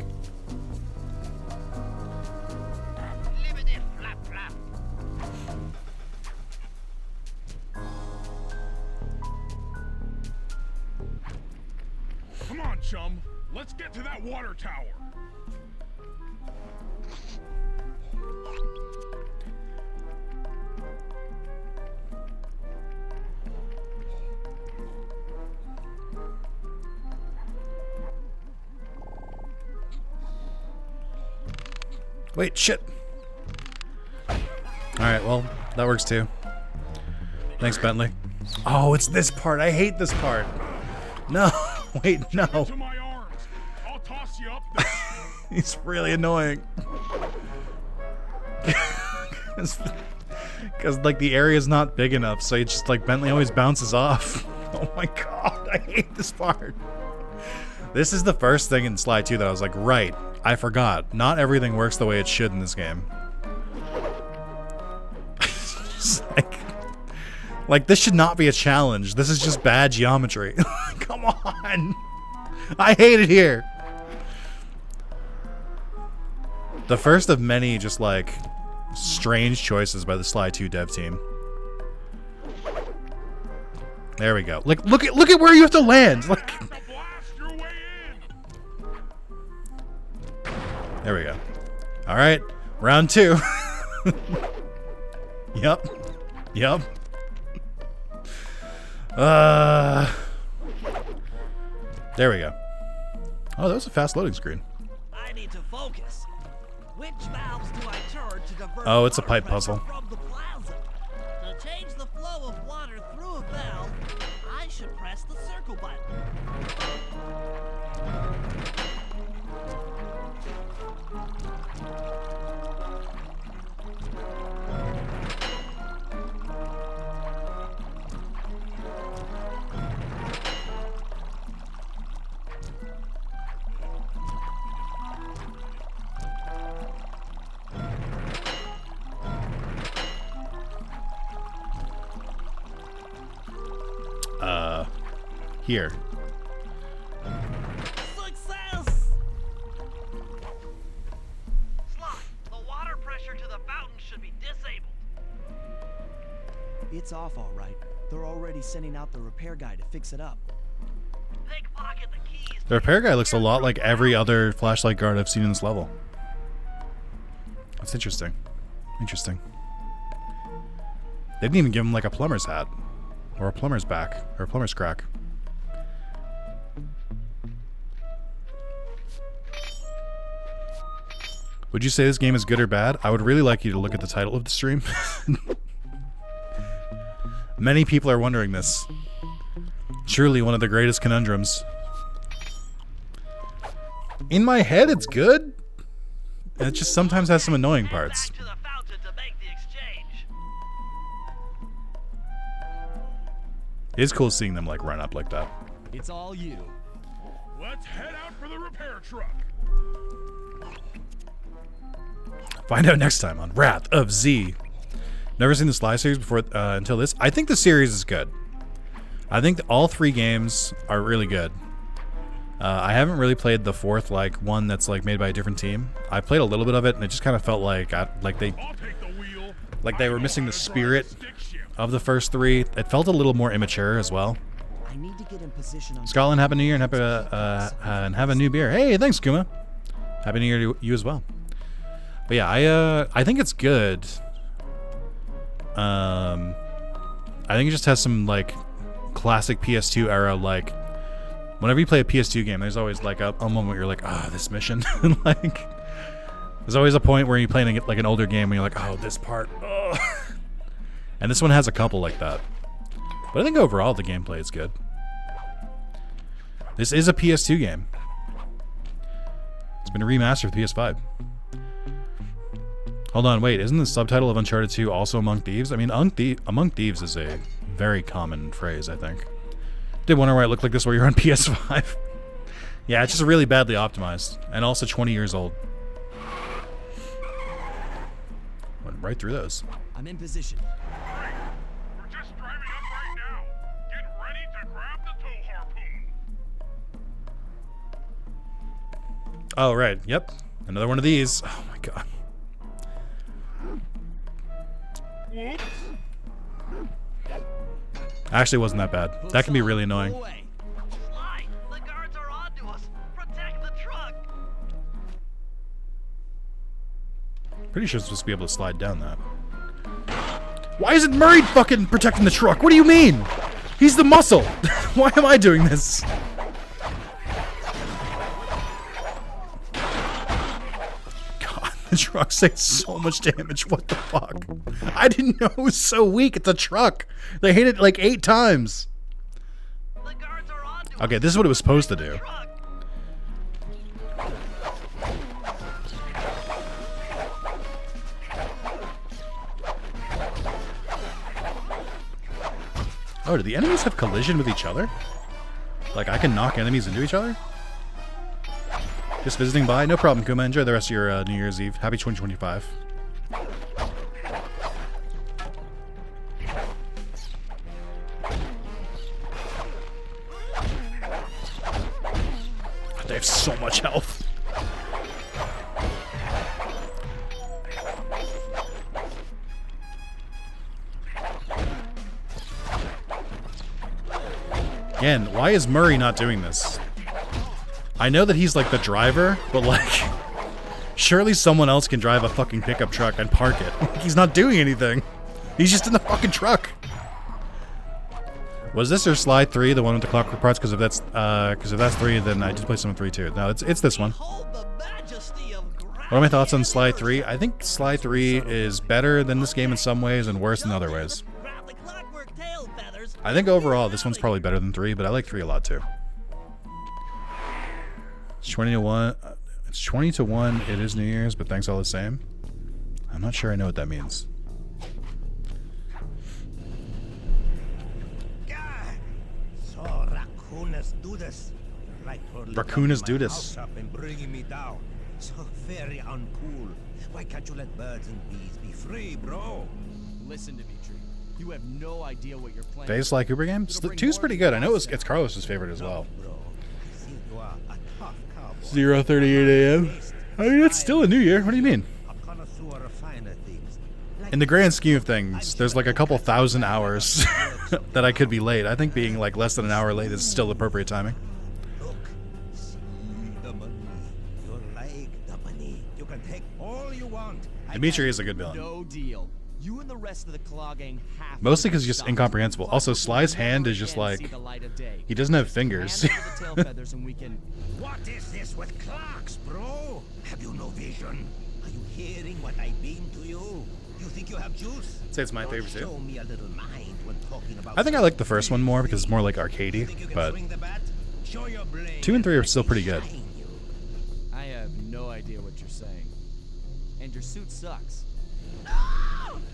Come on, chum. Let's get to that water tower. Wait, shit. Alright, well, that works too. Thanks, Bentley. Oh, it's this part. I hate this part. No. Wait, no. To my arms. I'll toss you up there. He's really annoying. Because like the area is not big enough, so it's just like Bentley always bounces off. Oh my god, I hate this part. This is the first thing in Sly 2 that I was like, right, I forgot. Not everything works the way it should in this game. Just like this should not be a challenge. This is just bad geometry. Come on. I hate it here. The first of many just like strange choices by the Sly 2 dev team. There we go. Like look at where you have to land. Like Blast your way in. there we go. All right, round 2. Yep. Yep. There we go. Oh, that was a fast loading screen. I need to focus. Which valves do I turn to divert Oh, it's a water pipe puzzle. pressure from the plaza? To change the flow of water through a valve, I should press the circle button. Here. Success! Sly, the water pressure to the fountain should be disabled. It's off all right. They're already sending out the repair guy to fix it up. Pickpocket the keys. The repair guy looks a lot like every other flashlight guard I've seen in this level. That's interesting. Interesting. They didn't even give him like a plumber's hat. Or a plumber's back. Or a plumber's crack. Would you say this game is good or bad? I would really like you to look at the title of the stream. Many people are wondering this. Truly one of the greatest conundrums. In my head, it's good. It just sometimes has some annoying parts. Back to the fountain to make the exchange. It is cool seeing them like run up like that. It's all you. Let's head out for the repair truck. Find out next time on Wrath of Z. Never seen the Sly series before until this. I think the series is good. I think all 3 games are really good. I haven't really played the 4th like one that's like made by a different team. I played a little bit of it and it just kind of felt like I'll take the wheel. they were missing the spirit of the first 3. It felt a little more immature as well. I need to get in position on Scotland, happy New Year and have a new beer. Hey, thanks, Kuma. Happy New Year to you as well. But yeah, I think it's good. I think it just has some like classic PS2 era like. Whenever you play a PS2 game, there's always like a moment where you're like, this mission. Like, there's always a point where you're playing like an older game and you're like, this part. Ugh. And this one has a couple like that. But I think overall the gameplay is good. This is a PS2 game. It's been remastered for PS5. Hold on, wait, isn't the subtitle of Uncharted 2 also Among Thieves? I mean, Among Thieves is a very common phrase, I think. Did wonder why it looked like this while you're on PS5. Yeah, it's just really badly optimized. And also 20 years old. Went right through those. I'm in position. Great. We're just driving up right now. Get ready to grab the tow harpoon. Oh, right. Yep. Another one of these. Oh, my God. Whoops. Actually, wasn't that bad. That can be really annoying. Go away. Sly, the guards are onto us. Protect the truck. Pretty sure it's supposed to be able to slide down that. Why isn't Murray fucking protecting the truck? What do you mean? He's the muscle. Why am I doing this? God, the truck takes so much damage. What the fuck? I didn't know it was so weak. It's a truck. They hit it like 8 times. The guards are onto Okay, this is what it was supposed to do. Oh, do the enemies have collision with each other? Like, I can knock enemies into each other? Just visiting by? No problem, Kuma. Enjoy the rest of your New Year's Eve. Happy 2025. They have so much health. Again, why is Murray not doing this? I know that he's like the driver, but like, surely someone else can drive a fucking pickup truck and park it. He's not doing anything. He's just in the fucking truck. Was this or slide 3, the one with the clockwork parts? Because if that's 3, then I just play some 3 too. No, it's this one. What are my thoughts on slide 3? I think slide 3 is better than this game in some ways and worse in other ways. I think overall this one's probably better than 3, but I like 3 a lot too. It's 20 to 1. It's 20 to 1. It is New Year's, but thanks all the same. I'm not sure I know what that means. So Raccoonus do this. Right for Raccoonus do this. Up and bringing me down. So very uncool. Why can't you let birds and bees be free, bro? Listen, Dimitri. You have no idea what you're playing. Days like Uber game? 2's pretty good. I know it's Carlos's favorite as well. Bro, I see you are a tough cowboy. 0:38 a.m. I mean, it's still a new year. What do you mean? A connoisseur of finer things. Like In the grand scheme of things, there's like a couple thousand hours that I could be late. I think being like less than an hour late is still appropriate timing. look, see the money. You like the money. You can take all you want. Dimitri is a good villain. No deal. You and the rest of the Claw gang have Mostly to because he's just stop. incomprehensible. Also, Sly's Never hand is just again like, see the light of day. he doesn't have fingers. Hand over the tail feathers and we can. What is this with clocks, bro? Have you no vision? Are you hearing what I beam to you? You think you have juice? I'd say it's my Don't favorite too. Show me a little mind when talking about I think I like the first one more because it's more like arcadey, Think you can but swing the bat? Show your blade 2 and 3 are still pretty and good. shine you. I have no idea what you're saying. And your suit sucks.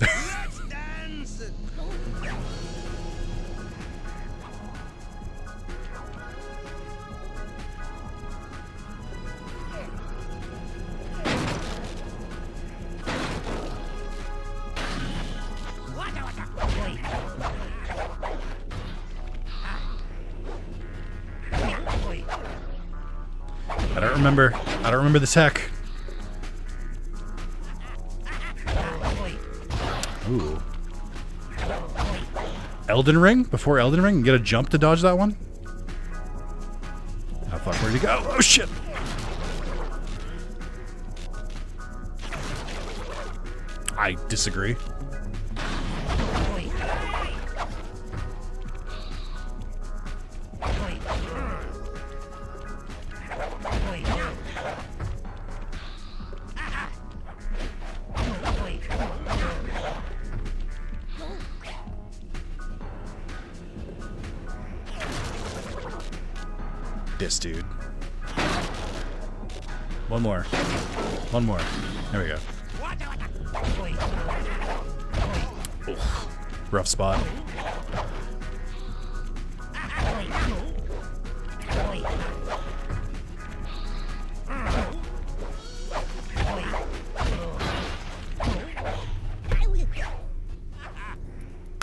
Let's dance! I don't remember the tech. Ooh. Elden Ring? Before Elden Ring? Get a jump to dodge that one? How fuck, where'd he go? Oh shit! I disagree. This dude. One more. One more. There we go. Oof. Rough spot.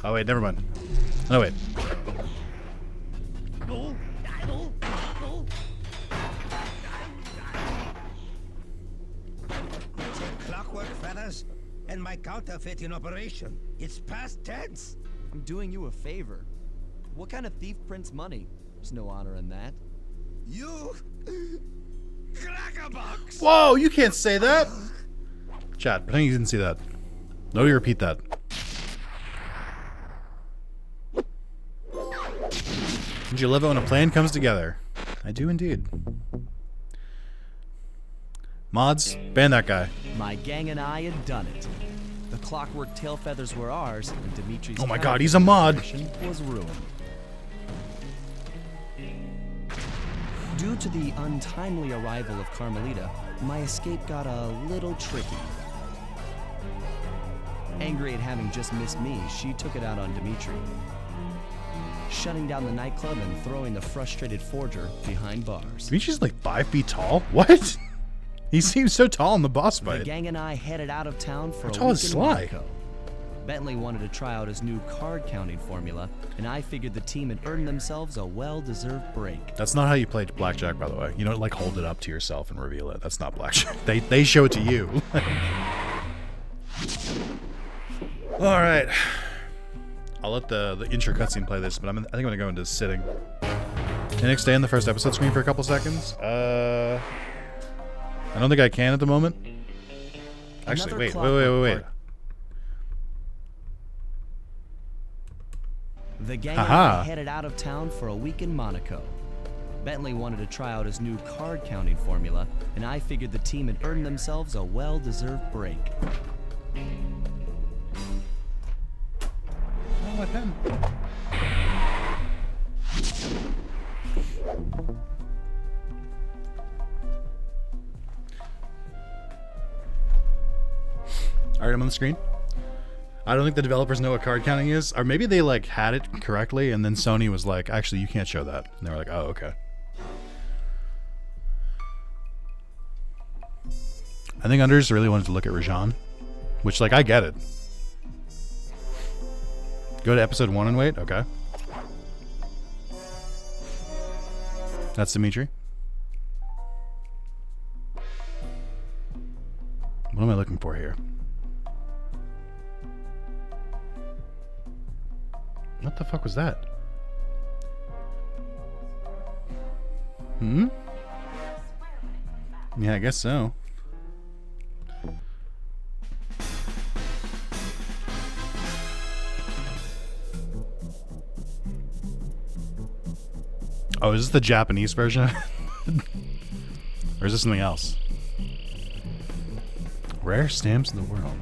Oh wait, never mind. Oh wait. Clockwork feathers and my counterfeit in operation. It's past tense. I'm doing you a favor. What kind of thief prints money? There's no honor in that. You crackerbox. Whoa, you can't say that! Chat, pretend you didn't see that. No, you repeat that. Don't you love it when a plan comes together? I do indeed. Mods, ban that guy. My gang and I had done it. The clockwork tail feathers were ours, and Dimitri's Oh my god, he's a mod. mission was ruined. Due to the untimely arrival of Carmelita, my escape got a little tricky. Angry at having just missed me, she took it out on Dimitri, shutting down the nightclub and throwing the frustrated forger behind bars. Dimitri's like 5 feet tall? What? He seems so tall in the boss The fight. gang and I headed out of town for How a tall week is in Sly? Monaco. Bentley wanted to try out his new card counting formula, and I figured the team had earned themselves a well-deserved break. That's not how you play blackjack, by the way. You don't like hold it up to yourself and reveal it. That's not blackjack. They show it to you. All right. I'll let the intro cutscene play this, but I think I'm gonna go into sitting. Can I stay in the first episode screen for a couple seconds? I don't think I can at the moment. Actually, wait. The gang and Haha. I headed out of town for a week in Monaco. Bentley wanted to try out his new card counting formula, and I figured the team had earned themselves a well-deserved break. Oh, my pen. All right, I'm on the screen. I don't think the developers know what card counting is, or maybe they like had it correctly, and then Sony was like, "Actually, you can't show that." And they were like, "Oh, okay." I think Unders really wanted to look at Rajan, which, like, I get it. Go to episode 1 and wait. Okay. That's Dimitri. What am I looking for here? What the fuck was that? Hmm? Yeah, I guess so. Oh, is this the Japanese version? Or is this something else? Rare stamps in the world.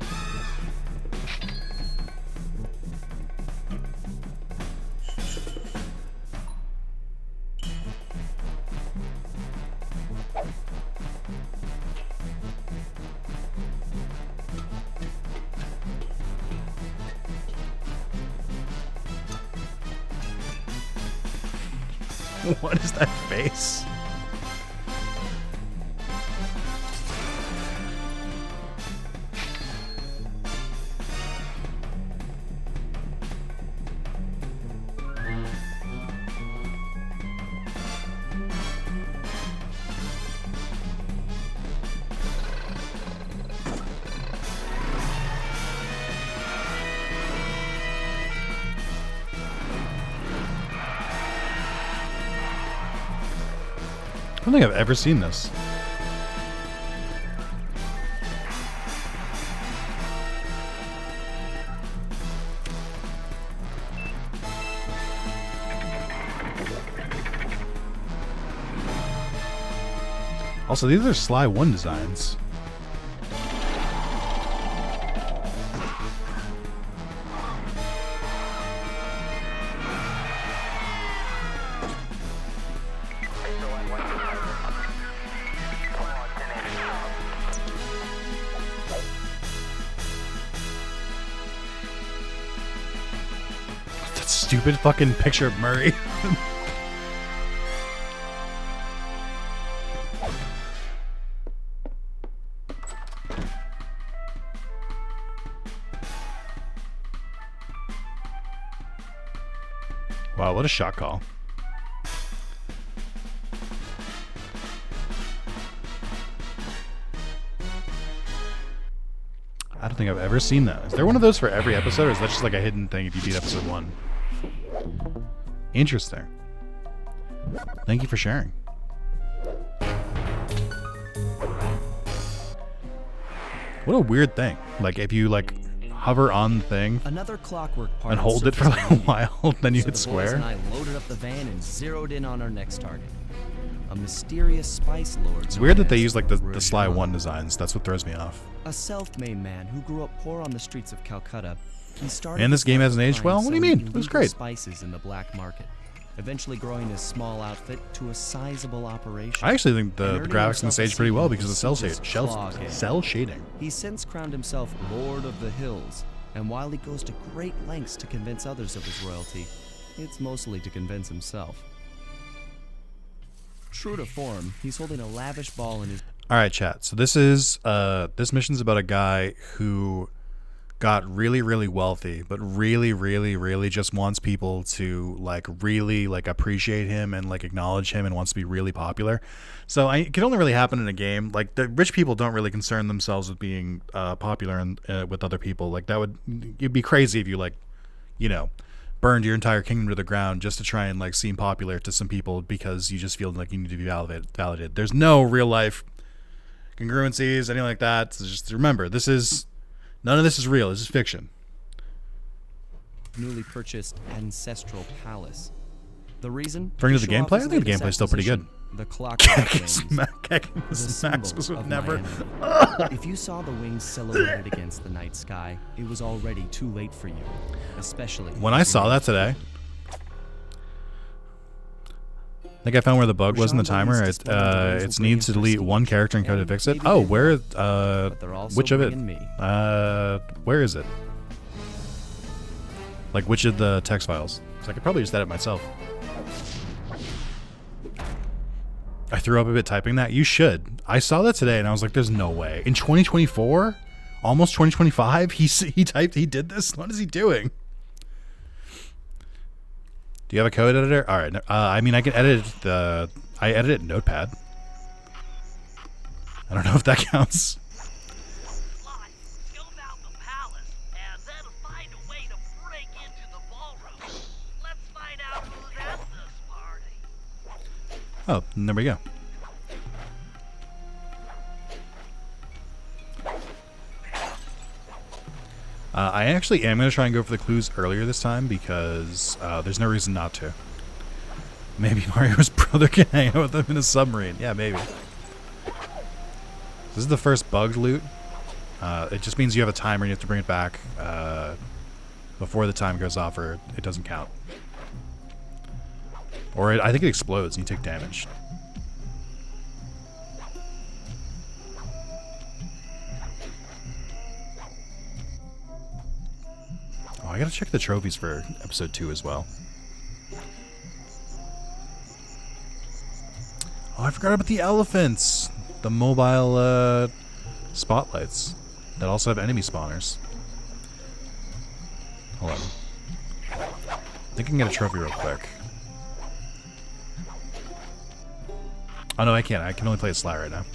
What is that face? I don't think I've ever seen this. Also, these are Sly 1 designs. Stupid fucking picture of Murray. Wow, what a shot call. I don't think I've ever seen that. Is there one of those for every episode, or is that just like a hidden thing if you beat episode 1? Interesting. Thank you for sharing. What a weird thing. Like, if you, like, hover on the thing Another clockwork part and hold it for like a while, then you hit the boys square. and I loaded up the van and zeroed in on our next target. A mysterious spice lord. It's weird that they use, like, the Sly 1 designs. That's what throws me off. A self-made man who grew up poor on the streets of Calcutta. He started And this game hasn't aged fine well? What do you selling mean? It was illegal great. Spices in the black market. eventually growing his small outfit to a sizable operation. I actually think the And graphics in earning the stage himself a pretty well seat because of the cell, in the claw game. cell shading. He's since crowned himself Lord of the Hills, and while he goes to great lengths to convince others of his royalty, it's mostly to convince himself. True to form, he's holding a lavish ball in his... All right, chat. So this is this mission's about a guy who got really, really wealthy, but really, really, really just wants people to like really like appreciate him and like acknowledge him and wants to be really popular. So it can only really happen in a game. Like the rich people don't really concern themselves with being popular and with other people. Like that it'd be crazy if you like, you know, burned your entire kingdom to the ground just to try and like seem popular to some people because you just feel like you need to be validated. There's no real life congruencies, anything like that. So just remember, none of this is real. This is fiction. Newly purchased ancestral palace. The reason? Bring to the show off gameplay? I his think the latest gameplay's still pretty good. acquisition, The clockwork wings. Max was with never. If you saw the wings silhouetted against the night sky, it was already too late for you. Especially When I saw that today, I think I found where the bug was in the timer. It needs to delete one character and code to fix it. Oh, where? Which of it? Where is it? Like which of the text files? So I could probably just edit myself. I threw up a bit typing that. You should. I saw that today and I was like, "There's no way." In 2024, almost 2025, he did this. What is he doing? Do you have a code editor? All right. I mean, I can edit I edit it in Notepad. I don't know if that counts. Scope out the palace and then find a way to break into the ballroom. Let's find out who's at this party. Oh, and there we go. I actually am going to try and go for the clues earlier this time because there's no reason not to. Maybe Mario's brother can hang out with him in a submarine. Yeah, maybe. This is the first bugged loot. It just means you have a timer and you have to bring it back before the time goes off or it doesn't count. Or I think it explodes and you take damage. Oh, I gotta check the trophies for episode 2 as well. Oh, I forgot about the elephants! The mobile spotlights that also have enemy spawners. Hold on. I think I can get a trophy real quick. Oh no, I can't. I can only play a Sly right now.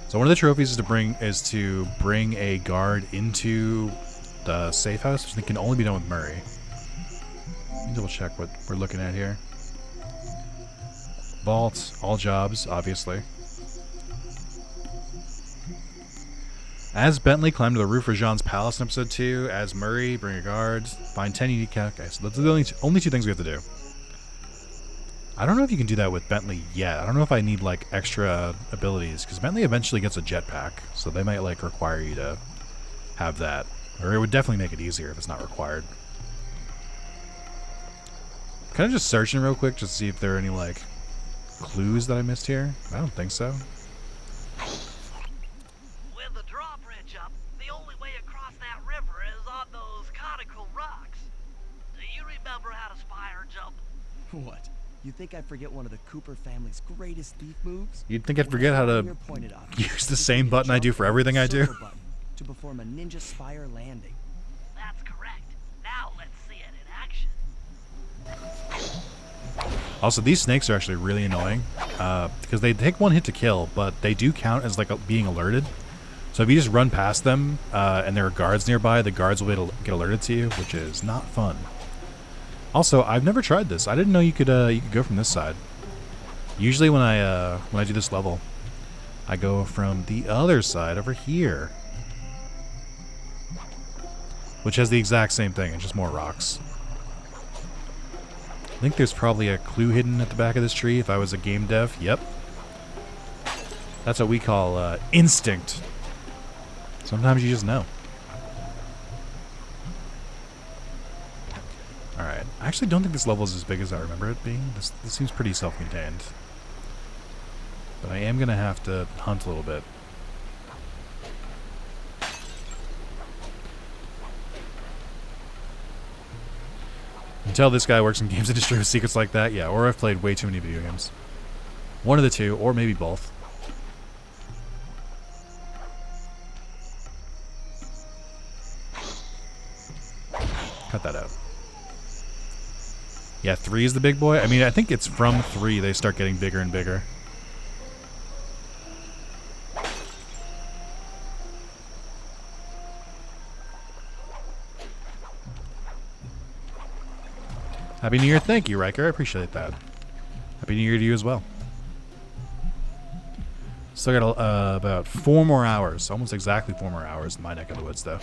So one of the trophies is to bring a guard into the safe house, which I think can only be done with Murray. Let me double check what we're looking at here. Vault, all jobs, obviously. As Bentley climbed to the roof of Jean's palace in episode 2, as Murray, bring a guard, find 10 unique guys. So that's the only two things we have to do. I don't know if you can do that with Bentley yet. I don't know if I need like extra abilities because Bentley eventually gets a jetpack, so they might like require you to have that. Or it would definitely make it easier if it's not required. Kind of just searching real quick just to see if there are any like clues that I missed here. I don't think so. With the drawbridge up, the only way across that river is on those conical rocks. Do you remember how to spire jump? What? You think I'd forget one of the Cooper family's greatest thief moves? You'd think I'd forget how to use the same button I do for everything I do. To perform a ninja spire landing. That's correct. Now let's see it in action. Also, these snakes are actually really annoying because they take one hit to kill, but they do count as like being alerted. So if you just run past them and there are guards nearby, the guards will be able to get alerted to you, which is not fun. Also, I've never tried this. I didn't know you could go from this side. Usually when I do this level, I go from the other side over here, which has the exact same thing, it's just more rocks. I think there's probably a clue hidden at the back of this tree if I was a game dev. Yep. That's what we call instinct. Sometimes you just know. Alright. I actually don't think this level is as big as I remember it being. This seems pretty self-contained. But I am going to have to hunt a little bit. Until this guy works in games industry with secrets like that, yeah, or I've played way too many video games. One of the two, or maybe both. Cut that out. Yeah, 3 is the big boy. I mean, I think it's from 3 they start getting bigger and bigger. Happy New Year. Thank you, Riker. I appreciate that. Happy New Year to you as well. Still got about 4 more hours. Almost exactly 4 more hours in my neck of the woods, though.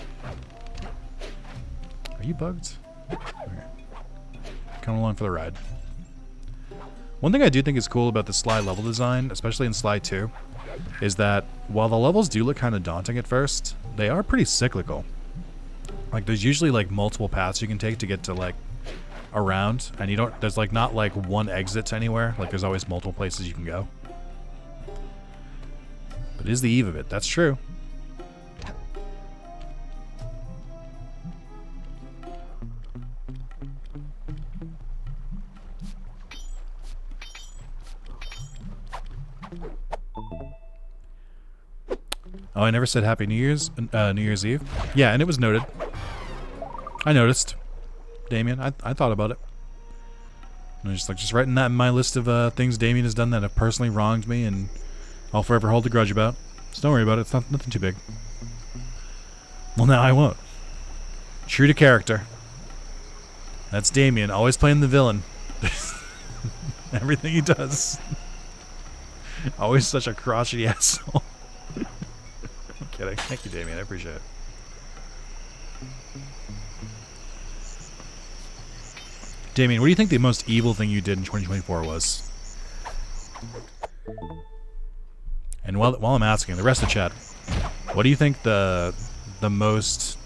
Are you bugged? Okay. Come along for the ride. One thing I do think is cool about the Sly level design, especially in Sly 2, is that while the levels do look kind of daunting at first, they are pretty cyclical. Like, there's usually, like, multiple paths you can take to get to, like, around, and you don't, there's like not like one exit to anywhere, like there's always multiple places you can go. But it is the eve of it, that's true. Oh, I never said Happy New Year's Eve. Yeah, and it was noted. I noticed. Damien, I thought about it. And I was just writing that in my list of things Damien has done that have personally wronged me, and I'll forever hold a grudge about. So don't worry about it. It's nothing too big. Well, now I won't. True to character. That's Damien, always playing the villain. Everything he does. Always such a crotchety asshole. I'm kidding. Thank you, Damien. I appreciate it. Damien, what do you think the most evil thing you did in 2024 was? And while I'm asking, the rest of the chat, what do you think the most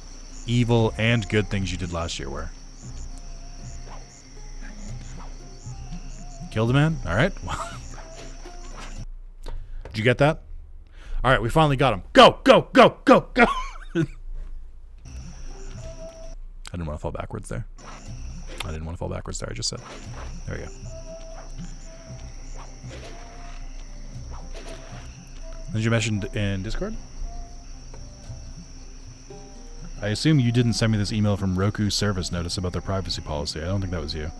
evil and good things you did last year were? Killed a man? Alright. Did you get that? Alright, we finally got him. Go! Go! Go! Go! Go! I didn't want to fall backwards there. I didn't want to fall backwards there, I just said. There we go. Did you mention in Discord? I assume you didn't send me this email from Roku service notice about their privacy policy. I don't think that was you.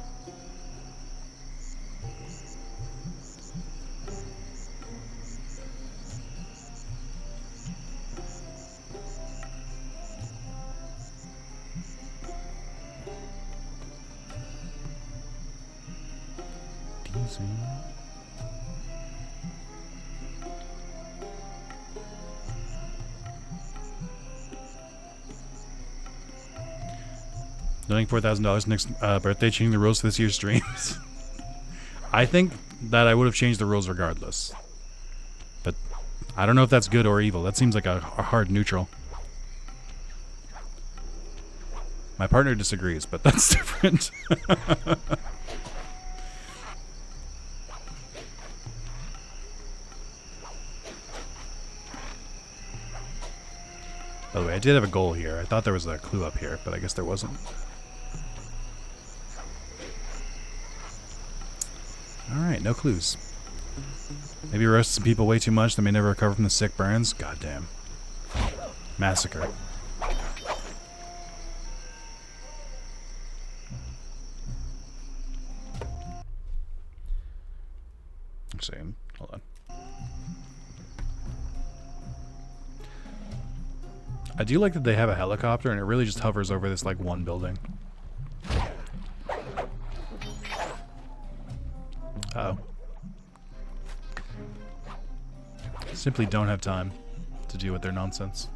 Donating $4,000 next birthday, changing the rules for this year's streams. I think that I would have changed the rules regardless. But I don't know if that's good or evil. That seems like a hard neutral. My partner disagrees, but that's different. By the way, I did have a goal here. I thought there was a clue up here, but I guess there wasn't. Alright, no clues. Maybe roasted some people way too much, they may never recover from the sick burns. Goddamn. Massacre. Actually, hold on. I do like that they have a helicopter and it really just hovers over this like one building. Uh-oh. Simply don't have time to deal with their nonsense.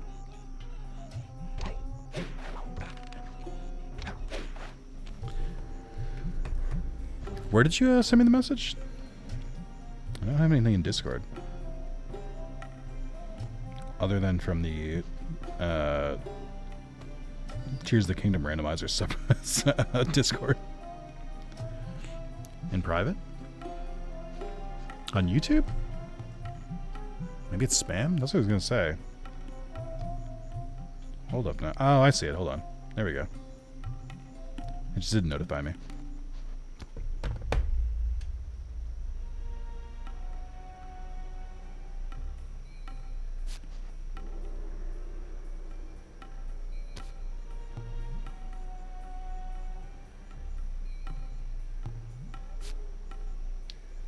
Where did you send me the message? I don't have anything in Discord. Other than from the Tears of the Kingdom randomizer sub Discord. In private? On YouTube? Maybe it's spam? That's what I was going to say. Hold up now. Oh, I see it. Hold on. There we go. It just didn't notify me.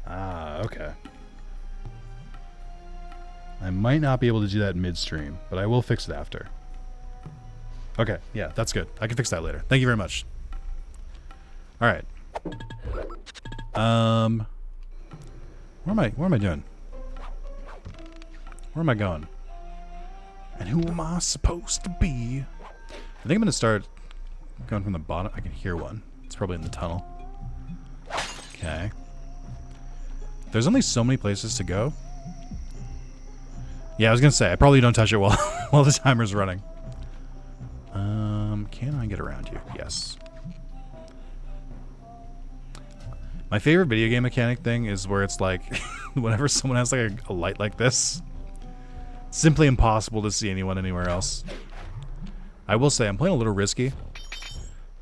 Ah, okay. I might not be able to do that midstream, but I will fix it after. Okay, yeah, that's good. I can fix that later. Thank you very much. All right. Where am I doing? Where am I going? And who am I supposed to be? I think I'm gonna start going from the bottom. I can hear one. It's probably in the tunnel. Okay. There's only so many places to go. Yeah, I was gonna say I probably don't touch it while while the timer's running. Can I get around you? Yes. My favorite video game mechanic thing is where it's like, whenever someone has like a light like this, it's simply impossible to see anyone anywhere else. I will say I'm playing a little risky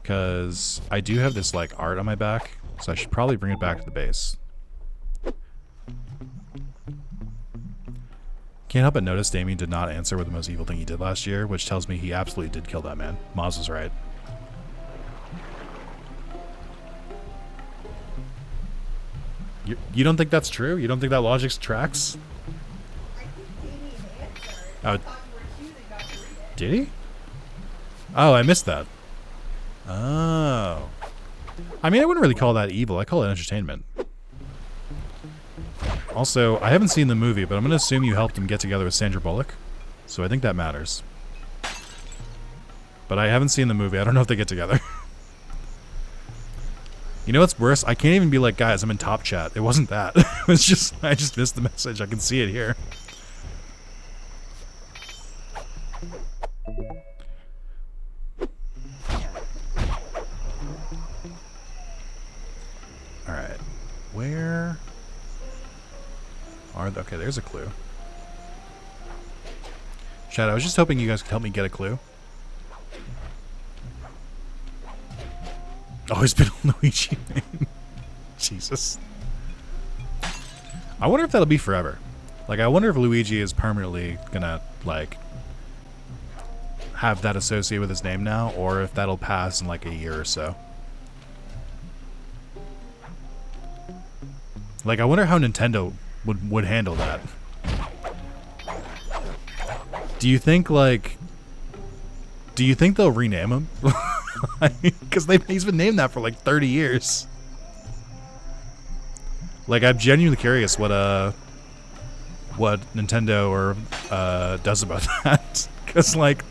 because I do have this like art on my back, so I should probably bring it back to the base. Can't help but notice Damien did not answer with the most evil thing he did last year, which tells me he absolutely did kill that man. Moz was right. You don't think that's true? You don't think that logic tracks? Oh, did he? Oh, I missed that. Oh. I mean, I wouldn't really call that evil. I call it entertainment. Also, I haven't seen the movie, but I'm going to assume you helped him get together with Sandra Bullock. So I think that matters. But I haven't seen the movie. I don't know if they get together. You know what's worse? I can't even be like, guys, I'm in top chat. It wasn't that. It was just, I just missed the message. I can see it here. Alright. Where... Okay, there's a clue. Chat, I was just hoping you guys could help me get a clue. Always been a Luigi name. Jesus. I wonder if that'll be forever. Like, I wonder if Luigi is permanently gonna, like, have that associated with his name now, or if that'll pass in, like, a year or so. Like, I wonder how Nintendo would handle that. Do you think, like... Do you think they'll rename him? Because he's been named that for, like, 30 years. Like, I'm genuinely curious what Nintendo does about that. Because, like,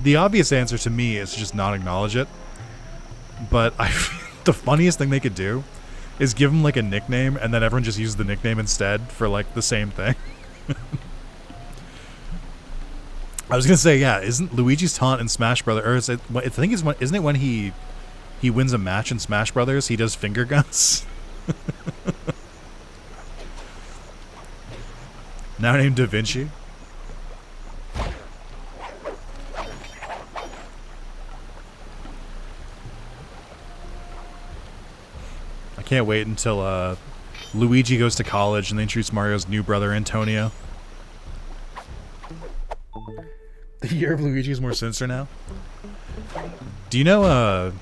the obvious answer to me is to just not acknowledge it. But the funniest thing they could do is give him like a nickname, and then everyone just uses the nickname instead for like the same thing. I was gonna say, yeah, isn't Luigi's taunt in Smash Brothers? Or is it? I think isn't it when he wins a match in Smash Brothers? He does finger guns. Now named Da Vinci. I can't wait until Luigi goes to college and they introduce Mario's new brother Antonio. The year of Luigi is more sinister now. Do you know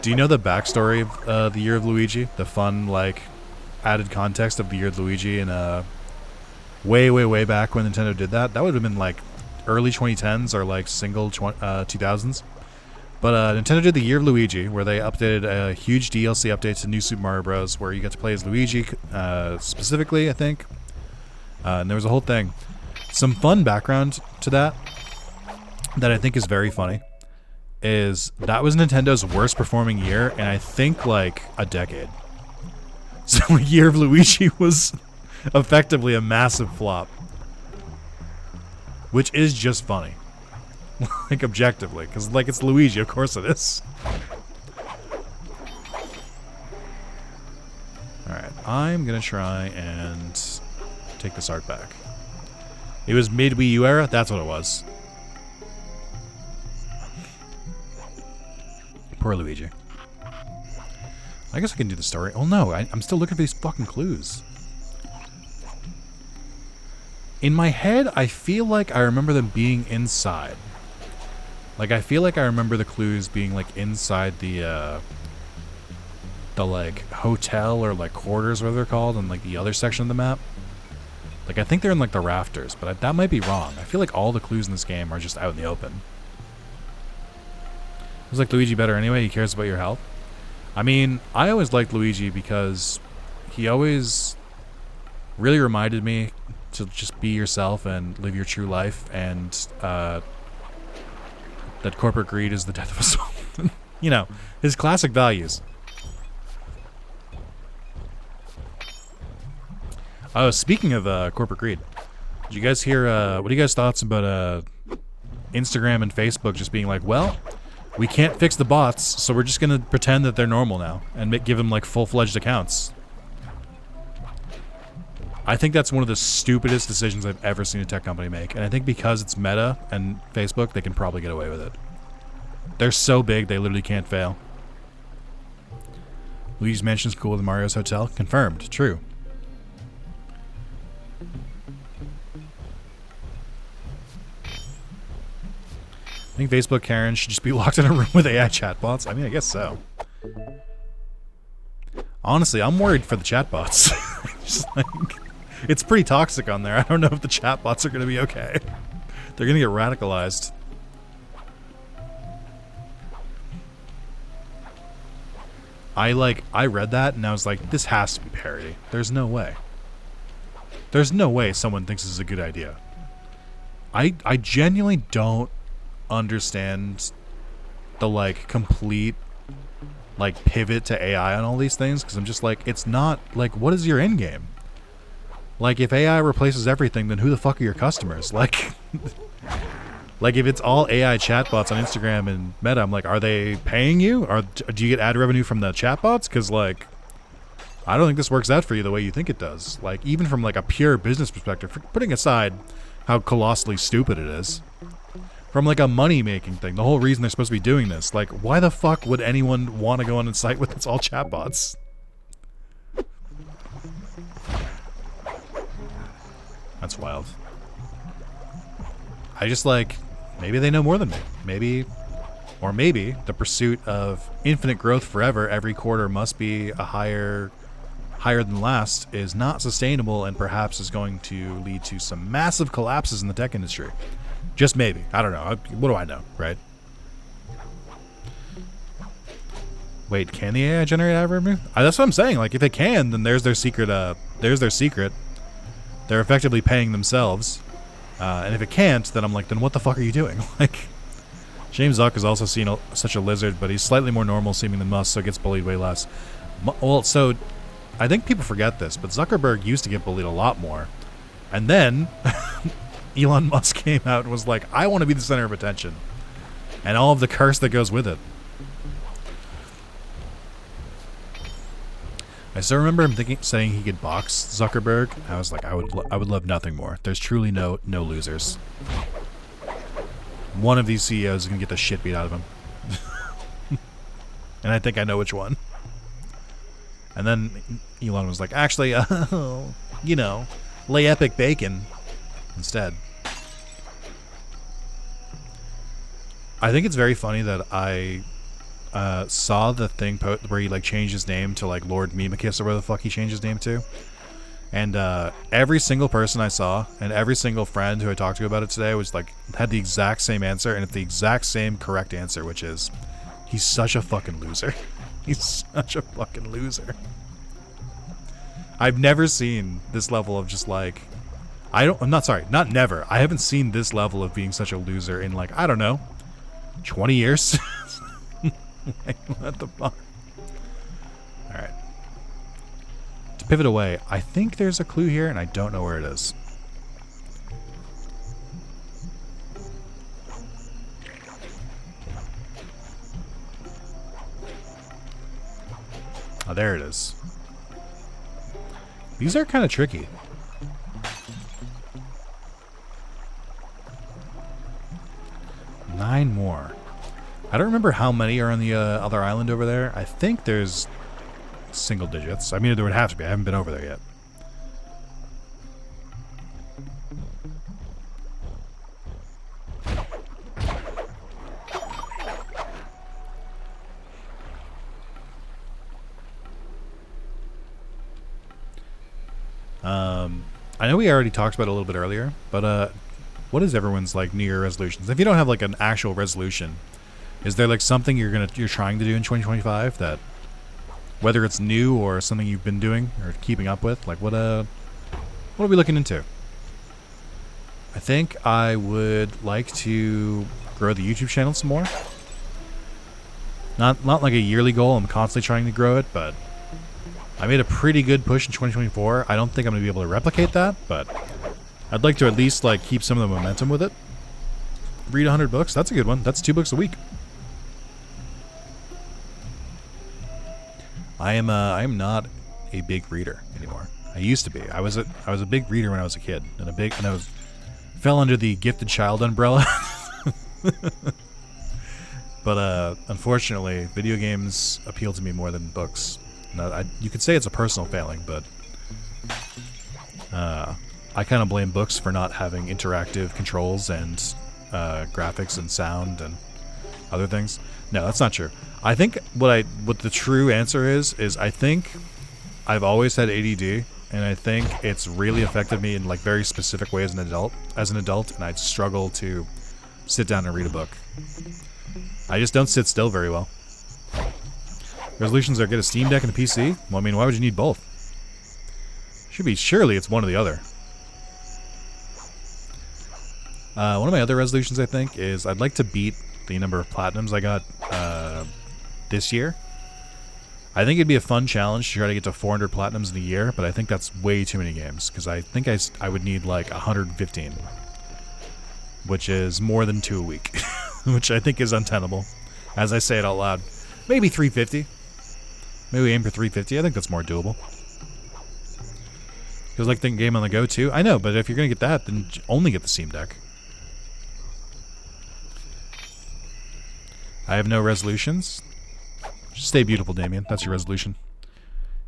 the backstory of the year of Luigi? The fun, like, added context of the year of Luigi and way back when Nintendo did that? That would have been like early 2010s or like single 2000s. But Nintendo did the Year of Luigi, where they updated a huge DLC update to New Super Mario Bros., where you get to play as Luigi specifically, I think. And there was a whole thing. Some fun background to that I think is very funny is that was Nintendo's worst performing year in I think like a decade. So Year of Luigi was effectively a massive flop. Which is just funny. Like, objectively. Because, like, it's Luigi. Of course it is. I'm gonna try and take this art back. It was mid Wii U era. That's what it was. Poor Luigi. I guess I can do the story. Oh no, I'm still looking for these fucking clues. In my head, I feel like I remember them being inside. Like, I feel like I remember the clues being, like, inside the like, hotel or, like, quarters, whatever they're called, and, like, the other section of the map. Like, I think they're in, like, the rafters, but that might be wrong. I feel like all the clues in this game are just out in the open. It's like Luigi better anyway. He cares about your health. I mean, I always liked Luigi because he always really reminded me to just be yourself and live your true life, and that corporate greed is the death of us all. You know, his classic values. Oh, speaking of corporate greed, did you guys hear, what are you guys' thoughts about Instagram and Facebook just being like, well, we can't fix the bots, so we're just going to pretend that they're normal now and give them, like, full-fledged accounts? I think that's one of the stupidest decisions I've ever seen a tech company make. And I think because it's Meta and Facebook, they can probably get away with it. They're so big, they literally can't fail. Luigi's Mansion's cooler than Mario's Hotel? Confirmed. True. I think Facebook Karen should just be locked in a room with AI chatbots. I mean, I guess so. Honestly, I'm worried for the chatbots. Just like, it's pretty toxic on there. I don't know if the chatbots are going to be okay. They're going to get radicalized. I read that and I was like, this has to be parody. There's no way. There's no way someone thinks this is a good idea. I genuinely don't understand the, like, complete, like, pivot to AI on all these things, because I'm just like, it's not, like, what is your end game? Like, if AI replaces everything, then who the fuck are your customers? Like, like, if it's all AI chatbots on Instagram and Meta, I'm like, are they paying you? Or do you get ad revenue from the chatbots? Because, like, I don't think this works out for you the way you think it does. Like, even from, like, a pure business perspective, putting aside how colossally stupid it is, from, like, a money-making thing, the whole reason they're supposed to be doing this, like, why the fuck would anyone want to go on a site with it's all chatbots? That's wild. I just, like, maybe they know more than me. Maybe, or maybe the pursuit of infinite growth forever, every quarter must be a higher than last, is not sustainable and perhaps is going to lead to some massive collapses in the tech industry. Just maybe. I don't know. What do I know, right? Wait, can the AI generate ad revenue? That's what I'm saying. Like, if it can, then there's their secret. There's their secret. They're effectively paying themselves. And if it can't, then I'm like, then what the fuck are you doing? Like, James Zuck has also seen such a lizard, but he's slightly more normal seeming than Musk, so gets bullied way less. Well, so I think people forget this, but Zuckerberg used to get bullied a lot more. And then Elon Musk came out and was like, I want to be the center of attention. And all of the curse that goes with it. I still remember him saying he could box Zuckerberg. I was like, I would love nothing more. There's truly no losers. One of these CEOs is going to get the shit beat out of him. And I think I know which one. And then Elon was like, actually, you know, lay epic bacon instead. I think it's very funny that I saw the thing where he, like, changed his name to, like, Lord Mimikis or whatever the fuck he changed his name to. And every single person I saw and every single friend who I talked to about it today was like, had the exact same answer, and it's the exact same correct answer, which is, he's such a fucking loser. He's such a fucking loser. I've never seen this level of just, like, not never. I haven't seen this level of being such a loser in, like, I don't know, 20 years. Like, what the fuck? Alright. To pivot away, I think there's a clue here, and I don't know where it is. Oh, there it is. These are kind of tricky. Nine more. I don't remember how many are on the other island over there. I think there's single digits. I mean, there would have to be. I haven't been over there yet. I know we already talked about it a little bit earlier, but what is everyone's like New Year resolutions? If you don't have like an actual resolution, is there like something you're trying to do in 2025 that, whether it's new or something you've been doing or keeping up with, like what are we looking into? I think I would like to grow the YouTube channel some more. Not like a yearly goal. I'm constantly trying to grow it, but I made a pretty good push in 2024. I don't think I'm going to be able to replicate that, but I'd like to at least like keep some of the momentum with it. Read 100 books. That's a good one. That's 2 books a week. I am not a big reader anymore. I used to be. I was a big reader when I was a kid, and I fell under the gifted child umbrella. But unfortunately, video games appeal to me more than books. Now, you could say it's a personal failing, but I kind of blame books for not having interactive controls and graphics and sound and other things. No, that's not true. I think what the true answer is I think I've always had ADD, and I think it's really affected me in like very specific ways as an adult, and I struggle to sit down and read a book. I just don't sit still very well. Resolutions are get a Steam Deck and a PC? Well, I mean, why would you need both? Surely it's one or the other. One of my other resolutions, I think, is I'd like to beat the number of platinums I got this year. I think it'd be a fun challenge to try to get to 400 platinums in a year, but I think that's way too many games, because I think I would need like 115, which is more than 2 a week, which I think is untenable, as I say it out loud. Maybe 350. Maybe we aim for 350. I think that's more doable. Feels like the game on the go too. I know, but if you're going to get that, then only get the Steam Deck. I have no resolutions. Just stay beautiful, Damien. That's your resolution.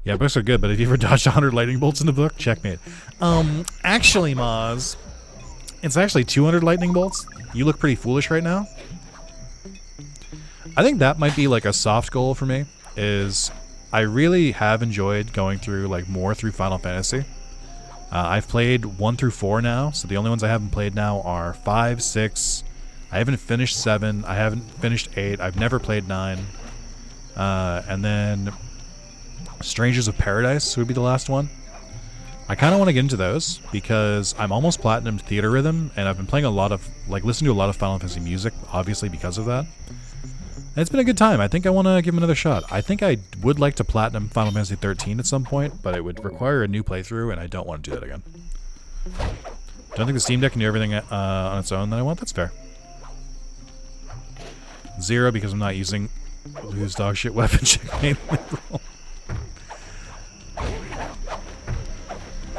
Yeah, books are good, but have you ever dodged 100 lightning bolts in a book? Checkmate. Actually, Maz, it's actually 200 lightning bolts. You look pretty foolish right now. I think that might be like a soft goal for me, is I really have enjoyed going through like more through Final Fantasy. I've played 1 through 4 now, so the only ones I haven't played now are 5, 6. I haven't finished 7. I haven't finished 8. I've never played 9. And then Strangers of Paradise would be the last one. I kind of want to get into those because I'm almost platinumed Theater Rhythm, and I've been playing a lot of, like, listening to a lot of Final Fantasy music, obviously because of that. And it's been a good time. I think I want to give him another shot. I think I would like to platinum Final Fantasy 13 at some point, but it would require a new playthrough, and I don't want to do that again. Don't think the Steam Deck can do everything on its own that I want. That's fair. 0 because I'm not using lose dog shit weapon checkmate liberal.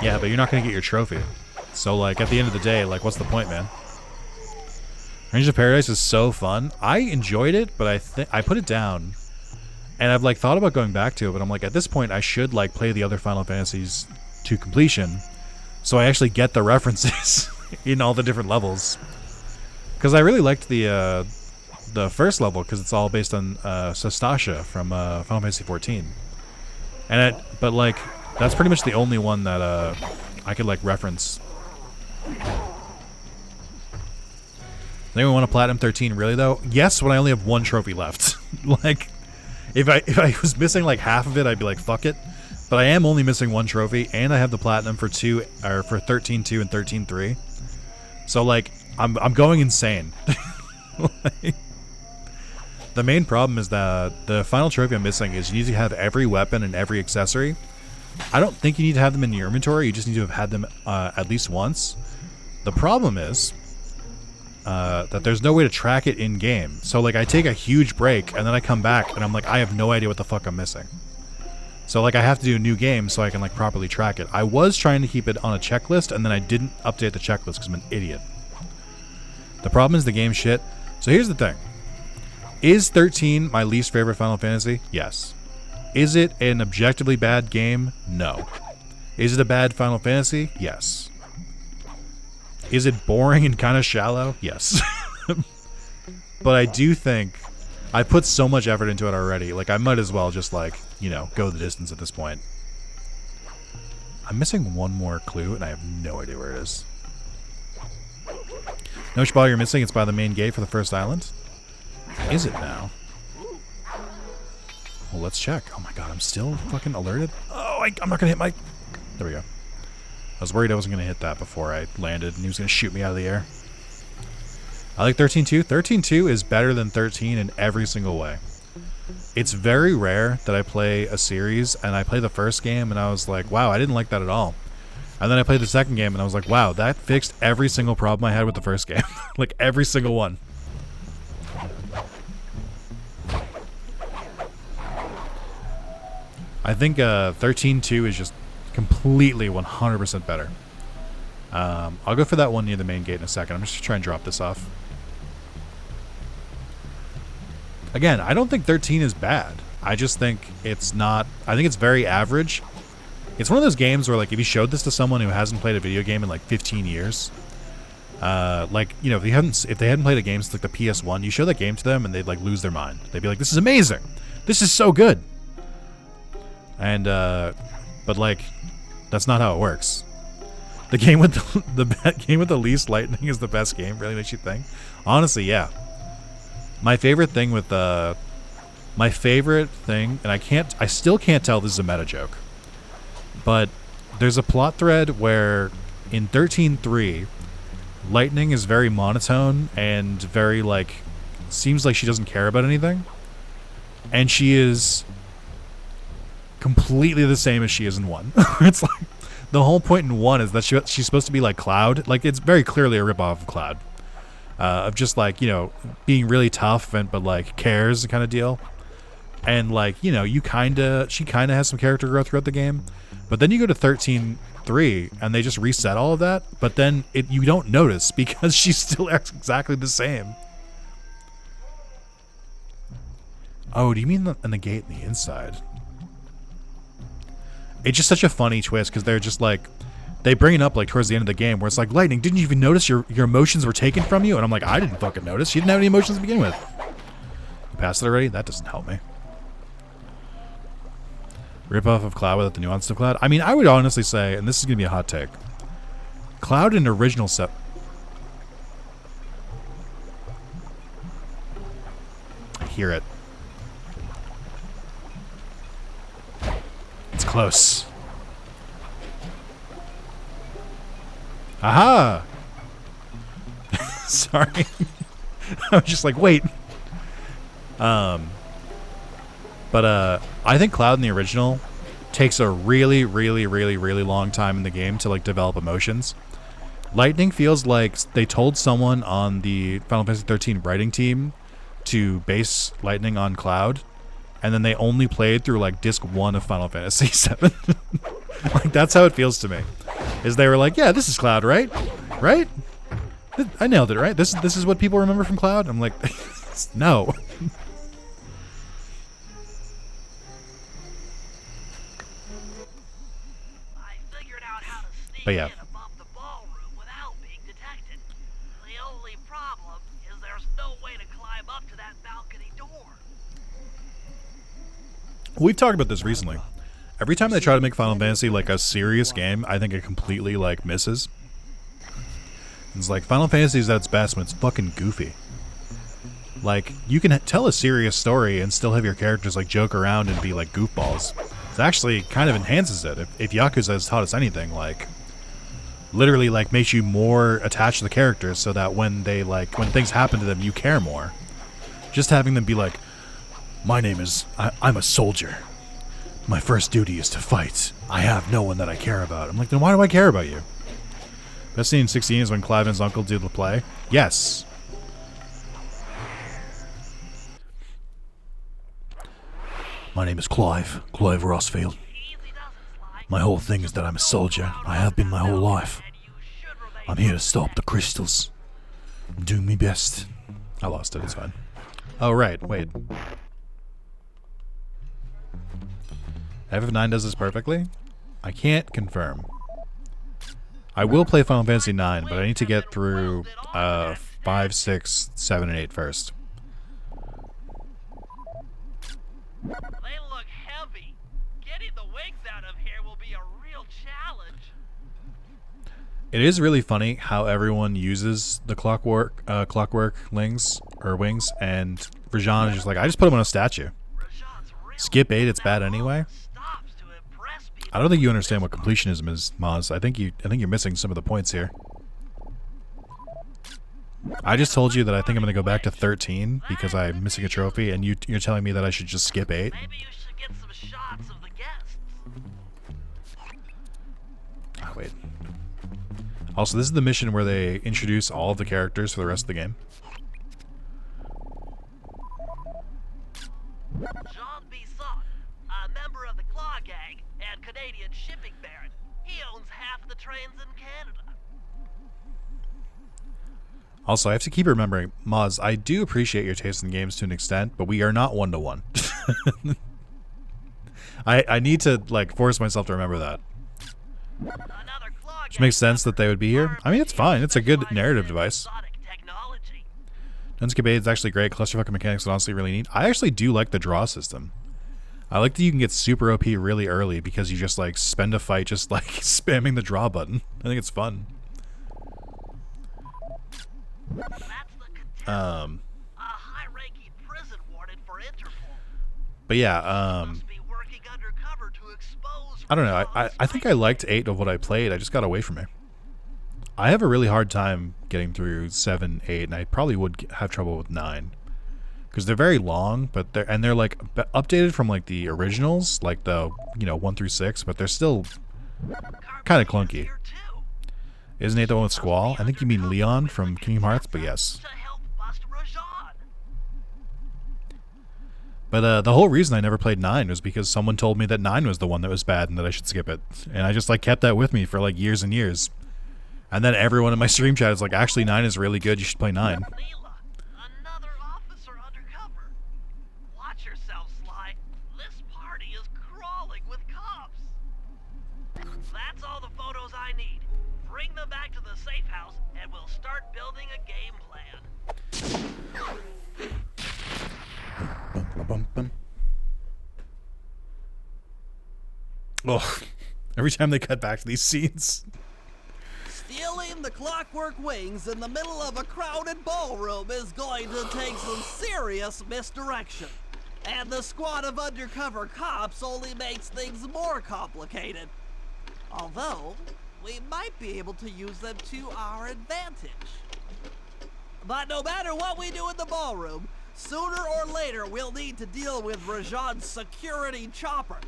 Yeah, but you're not going to get your trophy. So, like, at the end of the day, like, what's the point, man? Strangers of Paradise is so fun. I enjoyed it, but I put it down. And I've, like, thought about going back to it, but I'm like, at this point, I should, like, play the other Final Fantasies to completion so I actually get the references in all the different levels. Because I really liked the first level, because it's all based on Sastasha from Final Fantasy 14. But, like, that's pretty much the only one that I could, like, reference. Anyone want to platinum 13 really though? Yes, when I only have 1 trophy left. Like, if I was missing like half of it, I'd be like, fuck it. But I am only missing 1 trophy, and I have the platinum for 13-2 and 13-3. So like, I'm going insane. Like, the main problem is that the final trophy I'm missing is you need to have every weapon and every accessory. I don't think you need to have them in your inventory. You just need to have had them at least once. The problem is that there's no way to track it in game. So like I take a huge break and then I come back and I'm like, I have no idea what the fuck I'm missing. So like I have to do a new game so I can like properly track it. I was trying to keep it on a checklist, and then I didn't update the checklist because I'm an idiot. The problem is the game shit. So here's the thing. Is 13 my least favorite Final Fantasy? Yes. Is it an objectively bad game? No. Is it a bad Final Fantasy? Yes. Is it boring and kind of shallow? Yes. But I do think I put so much effort into it already. Like, I might as well just, like, you know, go the distance at this point. I'm missing one more clue, and I have no idea where it is. No spot you're missing. It's by the main gate for the first island. Is it now? Well, let's check. Oh my god, I'm still fucking alerted. Oh, I'm not gonna hit my... There we go. I was worried I wasn't gonna hit that before I landed, and he was gonna shoot me out of the air. I like 13.2. 13.2 is better than 13 in every single way. It's very rare that I play a series, and I play the first game, and I was like, wow, I didn't like that at all. And then I played the second game, and I was like, wow, that fixed every single problem I had with the first game. Like, every single one. I think 13.2 is just completely 100% better. I'll go for that one near the main gate in a second. I'm just trying to drop this off. Again, I don't think 13 is bad. I just think it's not... I think it's very average. It's one of those games where, like, if you showed this to someone who hasn't played a video game in, like, 15 years... like, you know, if they hadn't played a game since, like, the PS1, you show that game to them and they'd, like, lose their mind. They'd be like, this is amazing! This is so good! And, but, like, that's not how it works. The game with the game with the least lightning is the best game. Really makes you think. Honestly, yeah. My favorite thing with and I still can't tell this is a meta joke, but there's a plot thread where in 13.3, Lightning is very monotone and very like seems like she doesn't care about anything, and she is completely the same as she is in 1. It's like the whole point in 1 is that she's supposed to be like Cloud. Like, it's very clearly a ripoff of Cloud. Of just like, you know, being really tough but like cares kind of deal. And like, you know, she kind of has some character growth throughout the game. But then you go to 13.3 and they just reset all of that. But then you don't notice because she still acts exactly the same. Oh, do you mean in the gate in the inside? It's just such a funny twist because they're just like, they bring it up like towards the end of the game where it's like, Lightning, didn't you even notice your emotions were taken from you? And I'm like, I didn't fucking notice. You didn't have any emotions to begin with. You passed it already? That doesn't help me. Rip off of Cloud without the nuance of Cloud? I mean, I would honestly say, and this is going to be a hot take, Cloud in original set... I hear it. It's close. Aha! Sorry. I was just like, wait. But I think Cloud in the original takes a really, really, really, really long time in the game to like develop emotions. Lightning feels like they told someone on the Final Fantasy 13 writing team to base Lightning on Cloud, and then they only played through like disc 1 of Final Fantasy 7. Like, that's how it feels to me. Is they were like, yeah, this is Cloud, right? Right? I nailed it, right? This is what people remember from Cloud? I'm like, no. I figured out how to sneak But yeah. in above the ballroom without being detected. The only problem is there's no way to climb up to that balcony door. We've talked about this recently. Every time they try to make Final Fantasy like a serious game, I think it completely like misses. It's like Final Fantasy is at its best when it's fucking goofy. Like, you can tell a serious story and still have your characters like joke around and be like goofballs. It actually kind of enhances it. If Yakuza has taught us anything, like literally like makes you more attached to the characters so that when things happen to them, you care more. Just having them be like, I'm a soldier. My first duty is to fight. I have no one that I care about. I'm like, then why do I care about you? Best scene in 16 is when Clive and his uncle do the play. Yes. My name is Clive Rossfield. Easy does it, Sly. My whole thing is that I'm a soldier. I have been my whole life. And you should remain I'm here to stop the crystals. I'm doing my best. I lost it, it's fine. Oh, right, wait. FF9 does this perfectly? I can't confirm. I will play Final Fantasy 9, but I need to get through 5, 6, 7, and 8 first. They look heavy. Getting the wings out of here will be a real challenge. It is really funny how everyone uses the clockwork wings, and Rajan is just like, I just put them on a statue. Rashad's real Skip 8, it's bad anyway. stops to impress people. I don't think you understand what completionism is, Maz. I think you're missing some of the points here. I just told you that I think I'm going to go back to 13 because I'm missing a trophy, and you're telling me that I should just skip 8? Maybe you should get some shots of the guests. Oh, wait. Also, this is the mission where they introduce all of the characters for the rest of the game. Jean Bisson, a member of the Claw Gang and Canadian shipping baron. He owns half the trains in Canada. Also, I have to keep remembering, Maz, I do appreciate your taste in games to an extent, but we are not one-to-one. I need to, like, force myself to remember that. Another Claw Which Gang makes sense that they would be here. I mean, it's fine. It's a good narrative device. Sonic technology. Dunscape 8 is actually great. Clusterfuck mechanics are honestly really neat. I actually do like the draw system. I like that you can get super OP really early because you just, like, spend a fight just, like, spamming the draw button. I think it's fun. That's the contestant, a high-ranking prison warden for Interpol. But yeah, Must be working undercover to expose. I don't know. Rashad's I think I liked 8 of what I played. I just got away from it. I have a really hard time getting through 7, 8, and I probably would have trouble with 9. Because they're very long, but they're like updated from like the originals, like the 1 through 6, but they're still kind of clunky. here too. Isn't 8 the one with Squall? I think you mean Leon from Kingdom Hearts, but yes. To help bust Rajan. But the whole reason I never played 9 was because someone told me that 9 was the one that was bad and that I should skip it. And I just like kept that with me for like years and years. And then everyone in my stream chat is like, actually 9 is really good, you should play 9. Leela, another officer undercover. Watch yourself, Sly. This party is crawling with cops. That's all the photos I need. Bring them back to the safe house, and we'll start building a game plan. Bum, bum, bum. Oh, every time they cut back to these scenes. Stealing the clockwork wings in the middle of a crowded ballroom is going to take some serious misdirection. And the squad of undercover cops only makes things more complicated. Although, we might be able to use them to our advantage. But no matter what we do in the ballroom, sooner or later we'll need to deal with Rajan's security chopper.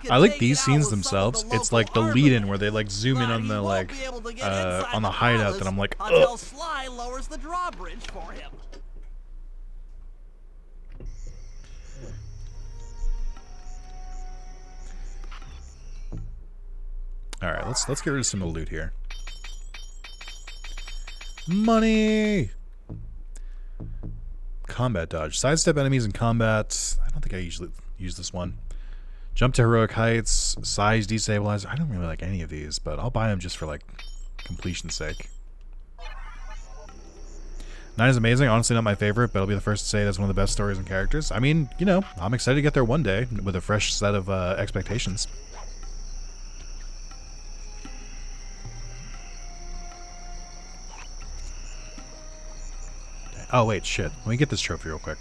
I like these scenes themselves. It's like the lead-in where they like zoom in on the like on the hideout, and I'm like, until ugh. Sly lowers the drawbridge for him. All right, let's get rid of some of the loot here. Money. Combat dodge. Sidestep enemies in combat. I don't think I usually use this one. Jump to heroic heights. Size destabilizer. I don't really like any of these, but I'll buy them just for like completion's sake. 9 is amazing. Honestly, not my favorite, but I'll be the first to say that's one of the best stories and characters. I mean, you know, I'm excited to get there one day with a fresh set of expectations. Oh wait, shit. Let me get this trophy real quick.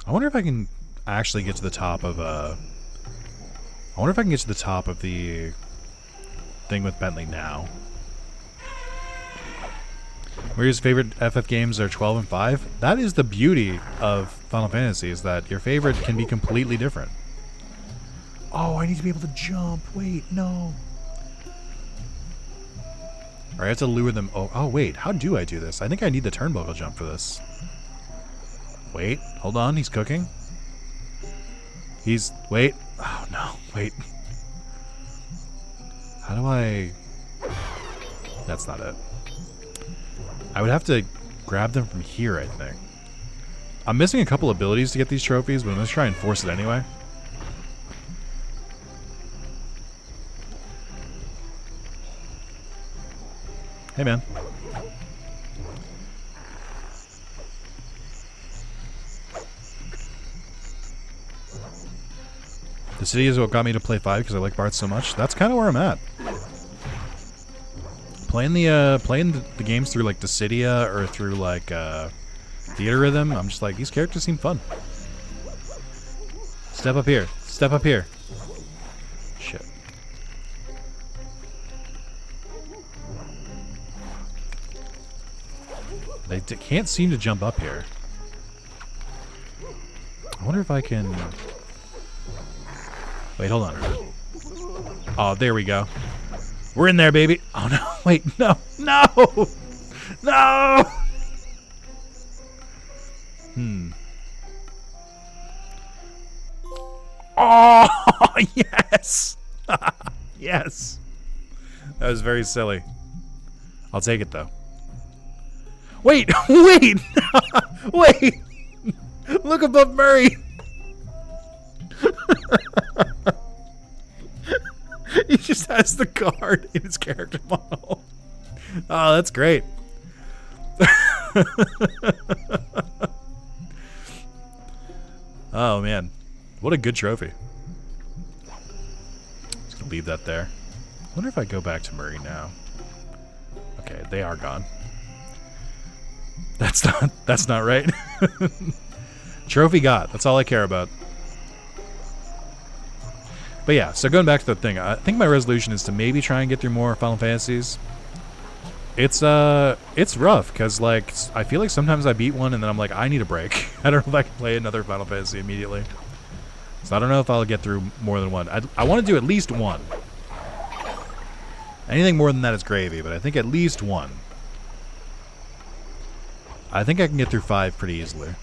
I wonder if I can actually get to the top of I wonder if I can get to the top of the thing with Bentley now. Maria's favorite FF games are 12 and 5. That is the beauty of Final Fantasy, is that your favorite can be completely different. Oh, I need to be able to jump. Wait, no. Alright, I have to lure them. Oh, wait. How do I do this? I think I need the turnbuckle jump for this. Wait, hold on, he's cooking. Wait. Oh no, wait. How do I... That's not it. I would have to grab them from here, I think. I'm missing a couple abilities to get these trophies, but I'm going to try and force it anyway. Hey, man. The city is what got me to play 5 because I like Bart so much. That's kind of where I'm at. Playing the games through like Dissidia or through like Theater Rhythm, I'm just like, these characters seem fun. Step up here. Step up here. Shit. They can't seem to jump up here. I wonder if I can... Wait, hold on. Oh, there we go. We're in there, baby. Oh, no. Wait, no. No! No! Oh, yes! Yes. That was very silly. I'll take it, though. Wait! Wait! Wait! Look above Murray! He just has the card in his character model. Oh, that's great. Oh, man. What a good trophy. Just gonna leave that there. I wonder if I go back to Murray now. Okay, they are gone. That's not right. Trophy got. That's all I care about. But yeah, so going back to the thing, I think my resolution is to maybe try and get through more Final Fantasies. It's rough, because, like, I feel like sometimes I beat one and then I'm like, I need a break. I don't know if I can play another Final Fantasy immediately. So I don't know if I'll get through more than one. I want to do at least one. Anything more than that is gravy, but I think at least one. I think I can get through 5 pretty easily.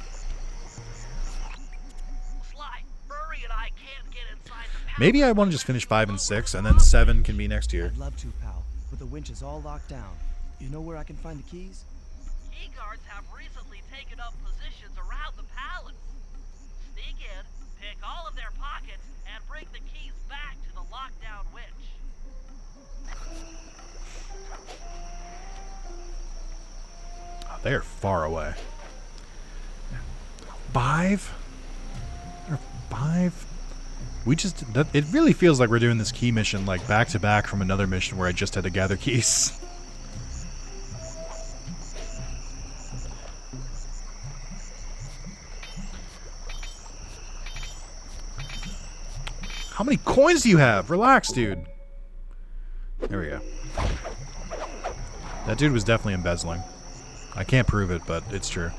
Maybe I want to just finish 5 and 6, and then 7 can be next year. I'd love to, pal, but the winch is all locked down. You know where I can find the keys? Key guards have recently taken up positions around the palace. Sneak in, pick all of their pockets, and bring the keys back to the lockdown winch. Oh, they are far away. 5? Or 5? We just... it really feels like we're doing this key mission like back to back from another mission where I just had to gather keys. How many coins do you have? Relax, dude. There we go. That dude was definitely embezzling. I can't prove it, but it's true.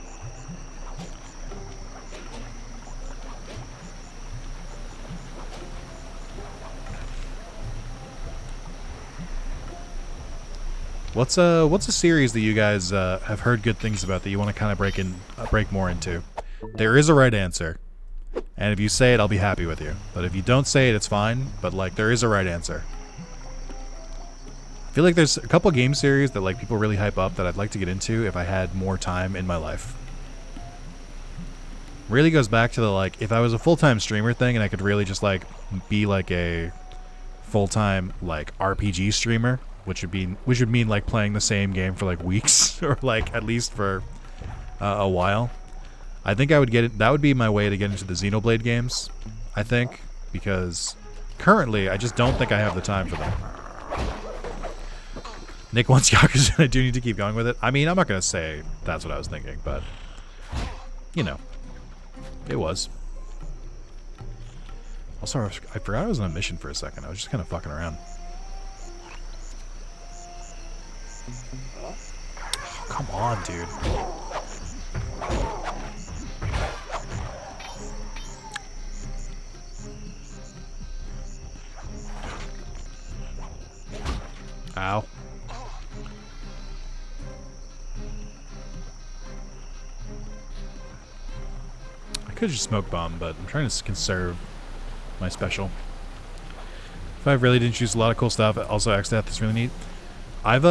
What's a series that you guys have heard good things about that you want to kind of break more into? There is a right answer, and if you say it, I'll be happy with you. But if you don't say it, it's fine. But like, there is a right answer. I feel like there's a couple game series that like people really hype up that I'd like to get into if I had more time in my life. Really goes back to the like, if I was a full-time streamer thing and I could really just like be like a full-time like RPG streamer. Which would mean like playing the same game for like weeks or like at least for a while. I think I would get it. That would be my way to get into the Xenoblade games. I think because currently I just don't think I have the time for them. Nick wants Yakuza. I do need to keep going with it. I mean, I'm not gonna say that's what I was thinking, but you know, it was. Also, I forgot I was on a mission for a second. I was just kind of fucking around. Oh, come on, dude. Ow. could just smoke bomb, but I'm trying to conserve my special. 5 really didn't choose a lot of cool stuff. Also, X-Death is really neat. I've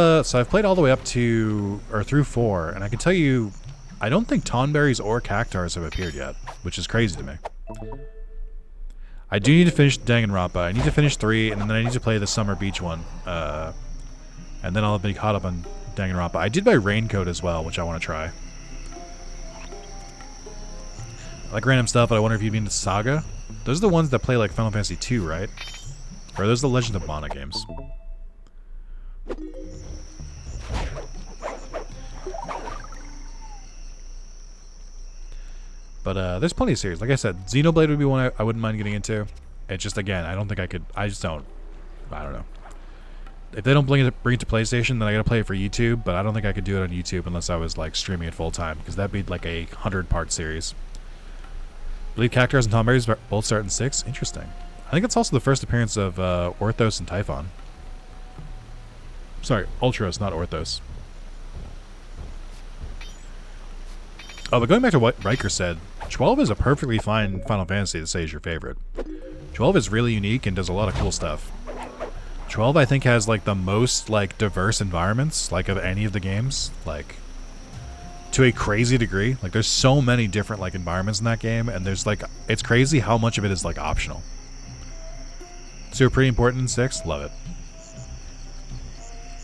played all the way up to, or through 4, and I can tell you, I don't think Tonberries or Cactars have appeared yet, which is crazy to me. I do need to finish Danganronpa. I need to finish 3, and then I need to play the Summer Beach one. And then I'll be caught up on Danganronpa. I did buy Raincoat as well, which I want to try. I like random stuff, but I wonder if you'd be into Saga. Those are the ones that play like Final Fantasy 2, right? Or are those the Legend of Mana games? But there's plenty of series. Like I said, Xenoblade would be one I wouldn't mind getting into. It's just, again, I don't think I could. I don't know. If they don't bring it to PlayStation, then I gotta play it for YouTube. But I don't think I could do it on YouTube unless I was like streaming it full time, because that'd be like a 100-part series. I believe Cactars and Tonberries both start in 6. Interesting. I think it's also the first appearance of Orthos and Typhon. Sorry, Ultros, not Orthos. Oh, but going back to what Riker said, 12 is a perfectly fine Final Fantasy to say is your favorite. 12 is really unique and does a lot of cool stuff. 12, I think, has like the most like diverse environments like of any of the games, like to a crazy degree. Like there's so many different like environments in that game, and there's like, it's crazy how much of it is like optional. So pretty important in 6. Love it.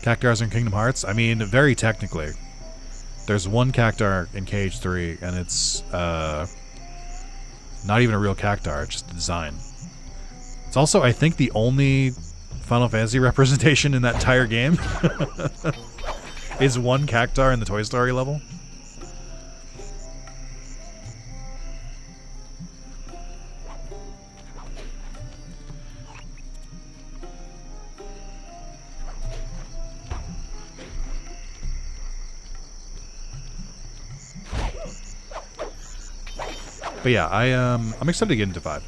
Cactars in Kingdom Hearts. I mean, very technically, there's one Cactar in KH3, and it's not even a real Cactar, it's just a design. It's also, I think, the only Final Fantasy representation in that entire game. Is one Cactar in the Toy Story level. But yeah, I'm excited to get into 5.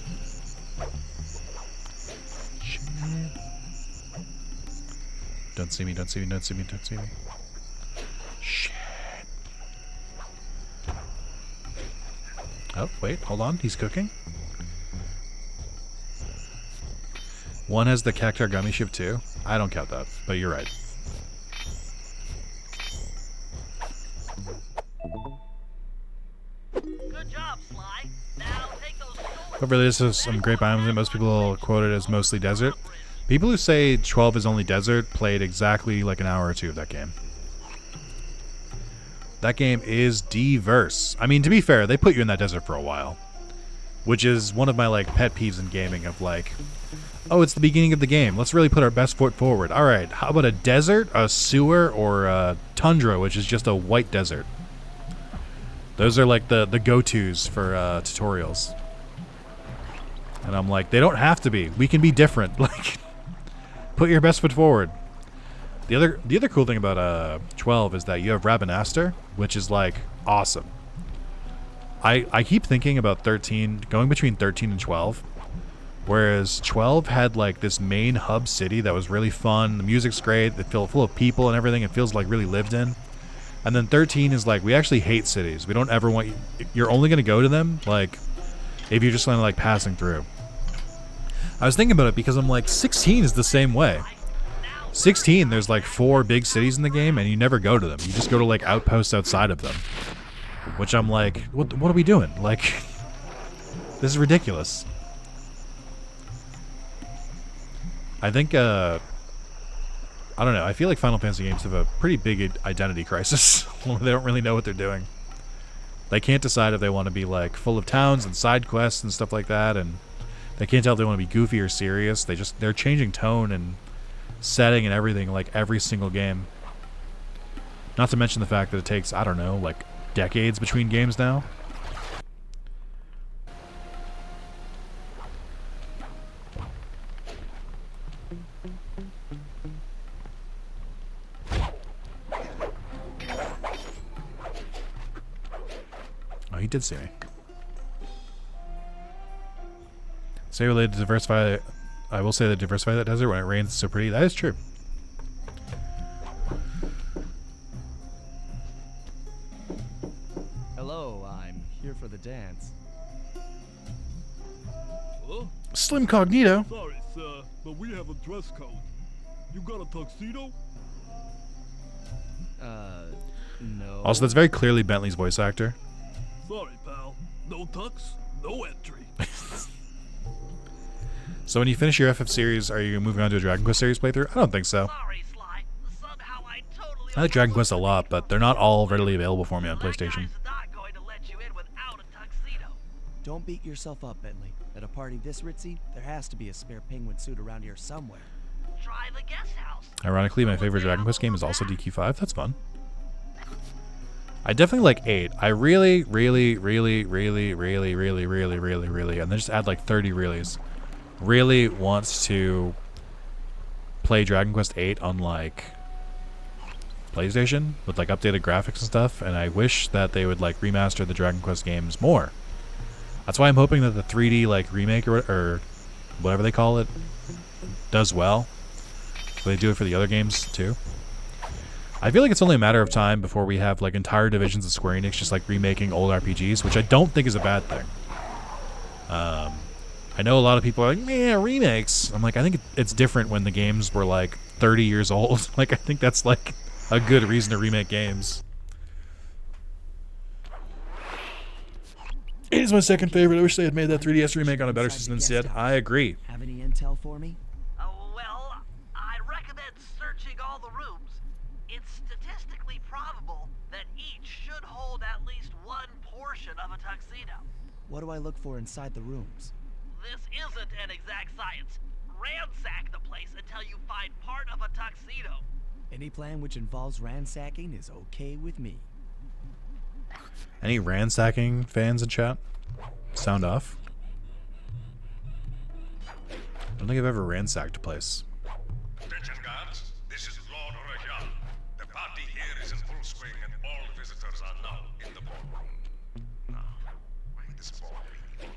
Shit. Don't see me, don't see me, don't see me, don't see me. Shit. Oh, wait, hold on, he's cooking. 1 has the Cactar Gummy Ship too. I don't count that, but you're right. However, there's some great biomes that most people quote it as mostly desert. People who say 12 is only desert played exactly like an hour or 2 of that game. That game is diverse. I mean, to be fair, they put you in that desert for a while, which is one of my like pet peeves in gaming of like, oh, it's the beginning of the game. Let's really put our best foot forward. All right, how about a desert, a sewer, or a tundra, which is just a white desert? Those are like the go-tos for tutorials. And I'm like, they don't have to be. We can be different. Like, put your best foot forward. The other cool thing about 12 is that you have Rabanaster, which is like awesome. I keep thinking about 13, going between 13 and 12. Whereas 12 had like this main hub city that was really fun. The music's great. It feels full of people and everything. It feels like really lived in. And then 13 is like, we actually hate cities. We don't ever want you. You're only going to go to them like if you're just kind of like passing through. I was thinking about it because I'm like, 16 is the same way. 16, there's like 4 big cities in the game, and you never go to them. You just go to like outposts outside of them. Which I'm like, what are we doing? Like, this is ridiculous. I think, I don't know. I feel like Final Fantasy games have a pretty big identity crisis. They don't really know what they're doing. They can't decide if they want to be like full of towns and side quests and stuff like that, and they can't tell if they want to be goofy or serious. They're changing tone and setting and everything like every single game. Not to mention the fact that it takes, I don't know, like decades between games now. Oh, he did see me. Say related to diversify. I will say that diversify that desert when it rains. It's so pretty. That is true. Hello, I'm here for the dance. Slim Cognito. Sorry, sir, but we have a dress code. You got a tuxedo? No. Also, that's very clearly Bentley's voice actor. Sorry, pal. No tux, no entry. So when you finish your FF series, are you moving on to a Dragon Quest series playthrough? I don't think so. Sorry, Sly. Somehow I totally I like Dragon Quest a lot, but they're not all readily available for me on PlayStation. That guy's not going to let you in without a tuxedo. Don't beat yourself up, Bentley. At a party this ritzy, there has to be a spare penguin suit around here somewhere. Try the guest house. Ironically, my favorite Dragon Quest game is also DQ5. That's fun. I definitely like 8. I really, and then just add like 30 reallys. Really wants to play Dragon Quest 8 on like PlayStation with like updated graphics and stuff, and I wish that they would like remaster the Dragon Quest games more. That's why I'm hoping that the 3D like remake or whatever they call it does well. So they do it for the other games too. I feel like it's only a matter of time before we have like entire divisions of Square Enix just like remaking old RPGs, which I don't think is a bad thing. I know a lot of people are like, man, remakes. I'm like, I think it's different when the games were like 30 years old. Like, I think that's like a good reason to remake games. It is my second favorite. I wish they had made that 3DS remake on a better system instead. I agree. Have any intel for me? Well, I recommend searching all the rooms. It's statistically probable that each should hold at least one portion of a tuxedo. What do I look for inside the rooms? This isn't an exact science. Ransack the place until you find part of a tuxedo. Any plan which involves ransacking is okay with me. Any ransacking fans in chat? Sound off. I don't think I've ever ransacked a place. Attention guards, this is Lord Rajan. The party here is in full swing and all visitors are now in the ballroom. Now, why this ball meeting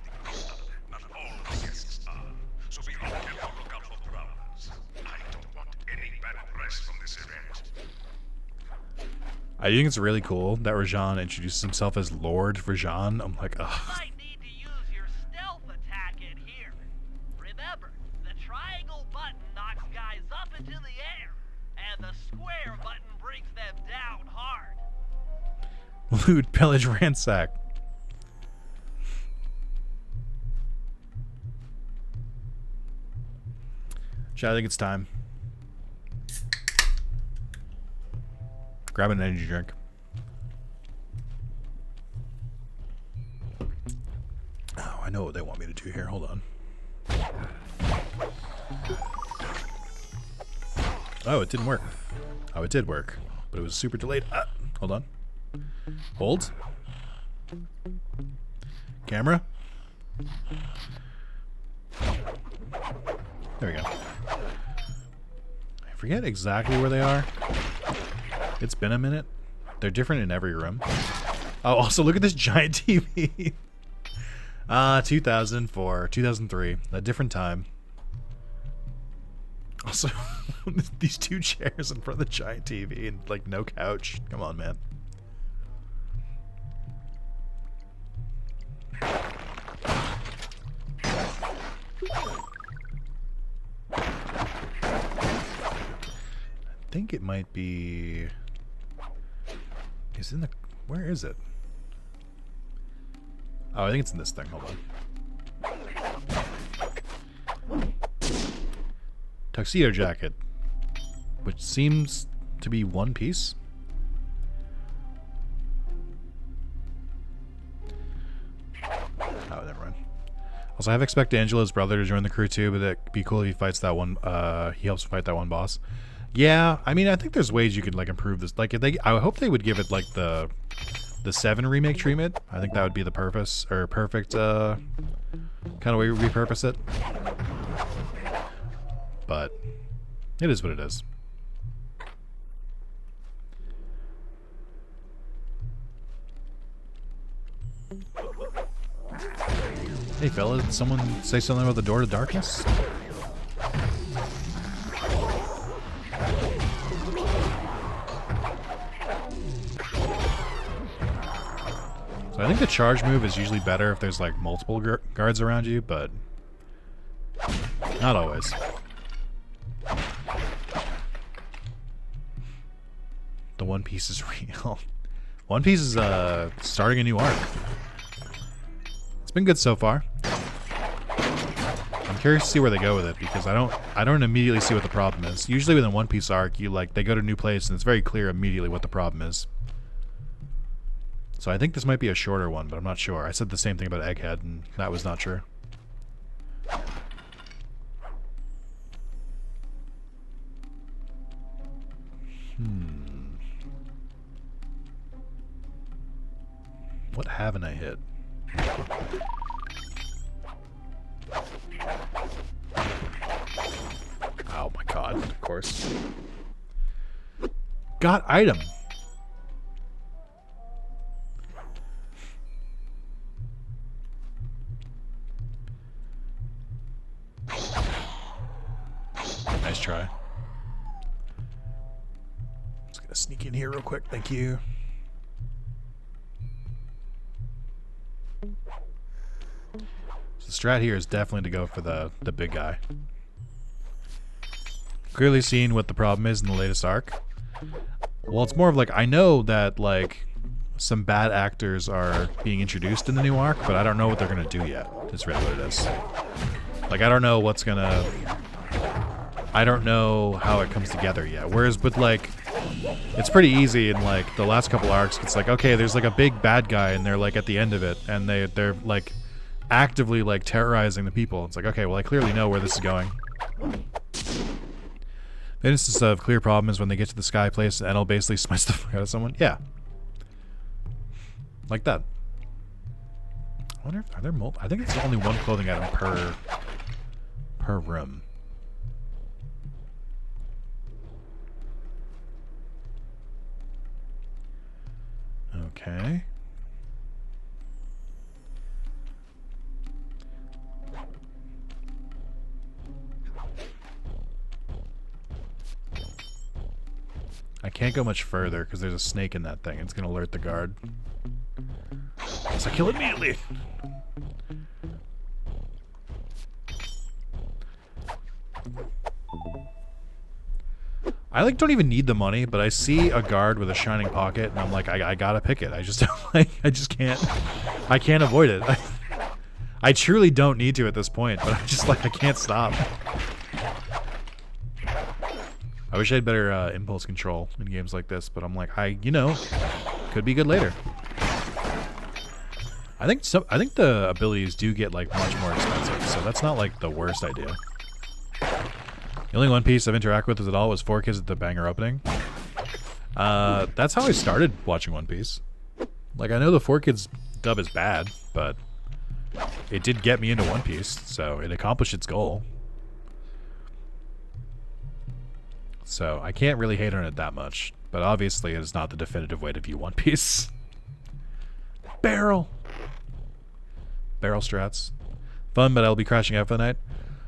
not all of the guests are, so be on careful lookout for prowlers. I don't want any bad press from this event. I think it's really cool that Rajan introduces himself as Lord Rajan. I'm like, ugh. Might need to use your stealth attack in here. Remember, the triangle button knocks guys up into the air, and the square button brings them down hard. Loot, pillage, ransack. Chat, I think it's time. Grab an energy drink. Oh, I know what they want me to do here. Hold on. Oh, it didn't work. Oh, it did work, but it was super delayed. Hold on. Hold. Camera. There we go. I forget exactly where they are. It's been a minute. They're different in every room. Oh, also look at this giant TV. 2004, 2003, a different time. Also, these two chairs in front of the giant TV and like no couch. Come on, man. I think it might be... Is it in the... Where is it? Oh, I think it's in this thing. Hold on. Tuxedo jacket. Which seems to be one piece. Oh, never mind. Also, I have expected Angela's brother to join the crew too, but it'd be cool if he fights that one, he helps fight that one boss. Yeah, I mean, I think there's ways you could like improve this. Like, if they, I hope they would give it like the 7 remake treatment. I think that would be the purpose or perfect kind of way we repurpose it. But it is what it is. Hey fella, did someone say something about the door to darkness? So I think the charge move is usually better if there's like multiple guards around you, but Not always. The One Piece is real. One Piece is starting a new arc. It's been good so far. I'm curious to see where they go with it because I don't immediately see what the problem is. Usually within One Piece arc, they go to a new place and it's very clear immediately what the problem is. So I think this might be a shorter one, but I'm not sure. I said the same thing about Egghead and that was not true. What haven't I hit? Oh my god, of course. Got item. Nice try. Just gonna sneak in here real quick, thank you. So the strat here is definitely to go for the big guy. Clearly seeing what the problem is in the latest arc. Well, it's more of like, I know that like some bad actors are being introduced in the new arc, but I don't know what they're gonna do yet. That's really what it is. Like, I don't know what's gonna... I don't know how it comes together yet. Whereas with like, it's pretty easy in like the last couple arcs. It's like, okay, there's like a big bad guy and they're like at the end of it and they're like actively like terrorizing the people. It's like, okay, well I clearly know where this is going. The instance of clear problem is when they get to the sky place and it'll basically smite the fuck out of someone. Yeah. Like that. I wonder if, are there multiple? I think it's only one clothing item per room. Okay. I can't go much further because there's a snake in that thing. It's going to alert the guard. So I kill it immediately. I like don't even need the money, but I see a guard with a shining pocket, and I'm like, I gotta pick it. I just like, I just can't. I can't avoid it. I truly don't need to at this point, but I just like I can't stop. I wish I had better impulse control in games like this, but I'm like, you know, could be good later. I think the abilities do get like much more expensive, so that's not like the worst idea. The only One Piece I've interacted with at all was 4Kids at the banger opening. That's how I started watching One Piece. Like, I know the 4Kids dub is bad, but it did get me into One Piece, so it accomplished its goal. So I can't really hate on it that much, but obviously it is not the definitive way to view One Piece. Barrel strats. Fun, but I'll be crashing out for the night.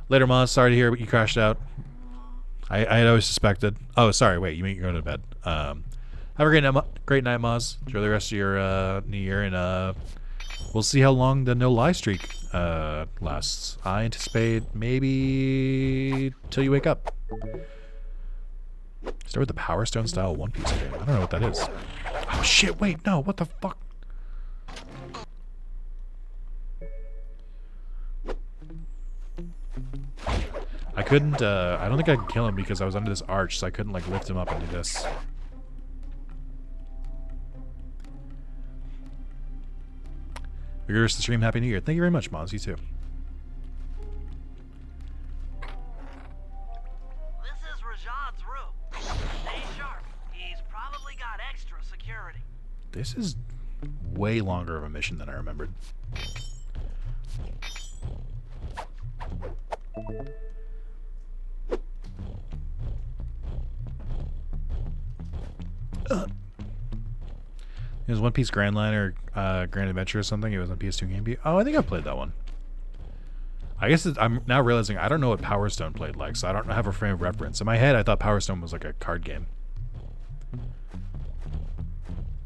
Later, Moz. Sorry to hear you crashed out. I had always suspected. Oh, sorry. Wait, you mean you're going to bed? Have a great night, Moz. Enjoy the rest of your new year, and we'll see how long the no lie streak lasts. I anticipate maybe till you wake up. Start with the Power Stone style One Piece game. I don't know what that is. Oh shit! Wait, no. What the fuck? I couldn't, I don't think I could kill him because I was under this arch, so I couldn't, like, lift him up and do this. Vigorous the stream, Happy New Year. Thank you very much, Moz. You too. This is Rajad's room. Stay sharp. He's probably got extra security. This is way longer of a mission than I remembered. It was One Piece Grand Line or Grand Adventure or something. It was on PS2 GameCube. Oh, I think I played that one. I guess I'm now realizing I don't know what Power Stone played like, so I don't have a frame of reference. In my head, I thought Power Stone was like a card game.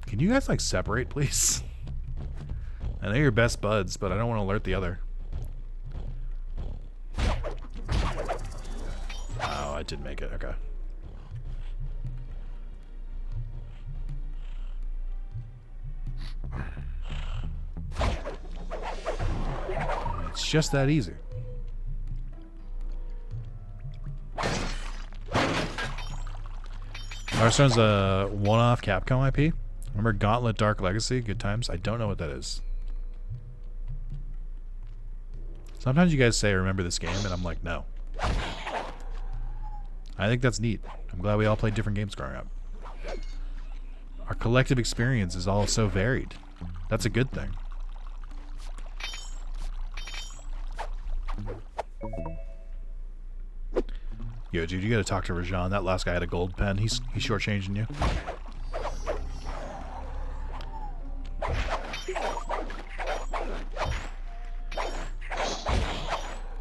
Can you guys like separate, please? I know you're best buds, but I don't want to alert the other. I did make it. Okay. It's just that easy. Hearthstone's a one-off Capcom IP. Remember Gauntlet Dark Legacy? Good times? I don't know what that is. Sometimes you guys say, remember this game, and I'm like, no. I think that's neat. I'm glad we all played different games growing up. Our collective experience is all so varied. That's a good thing. Yo, dude, you gotta talk to Rajan. That last guy had a gold pen. He's shortchanging you.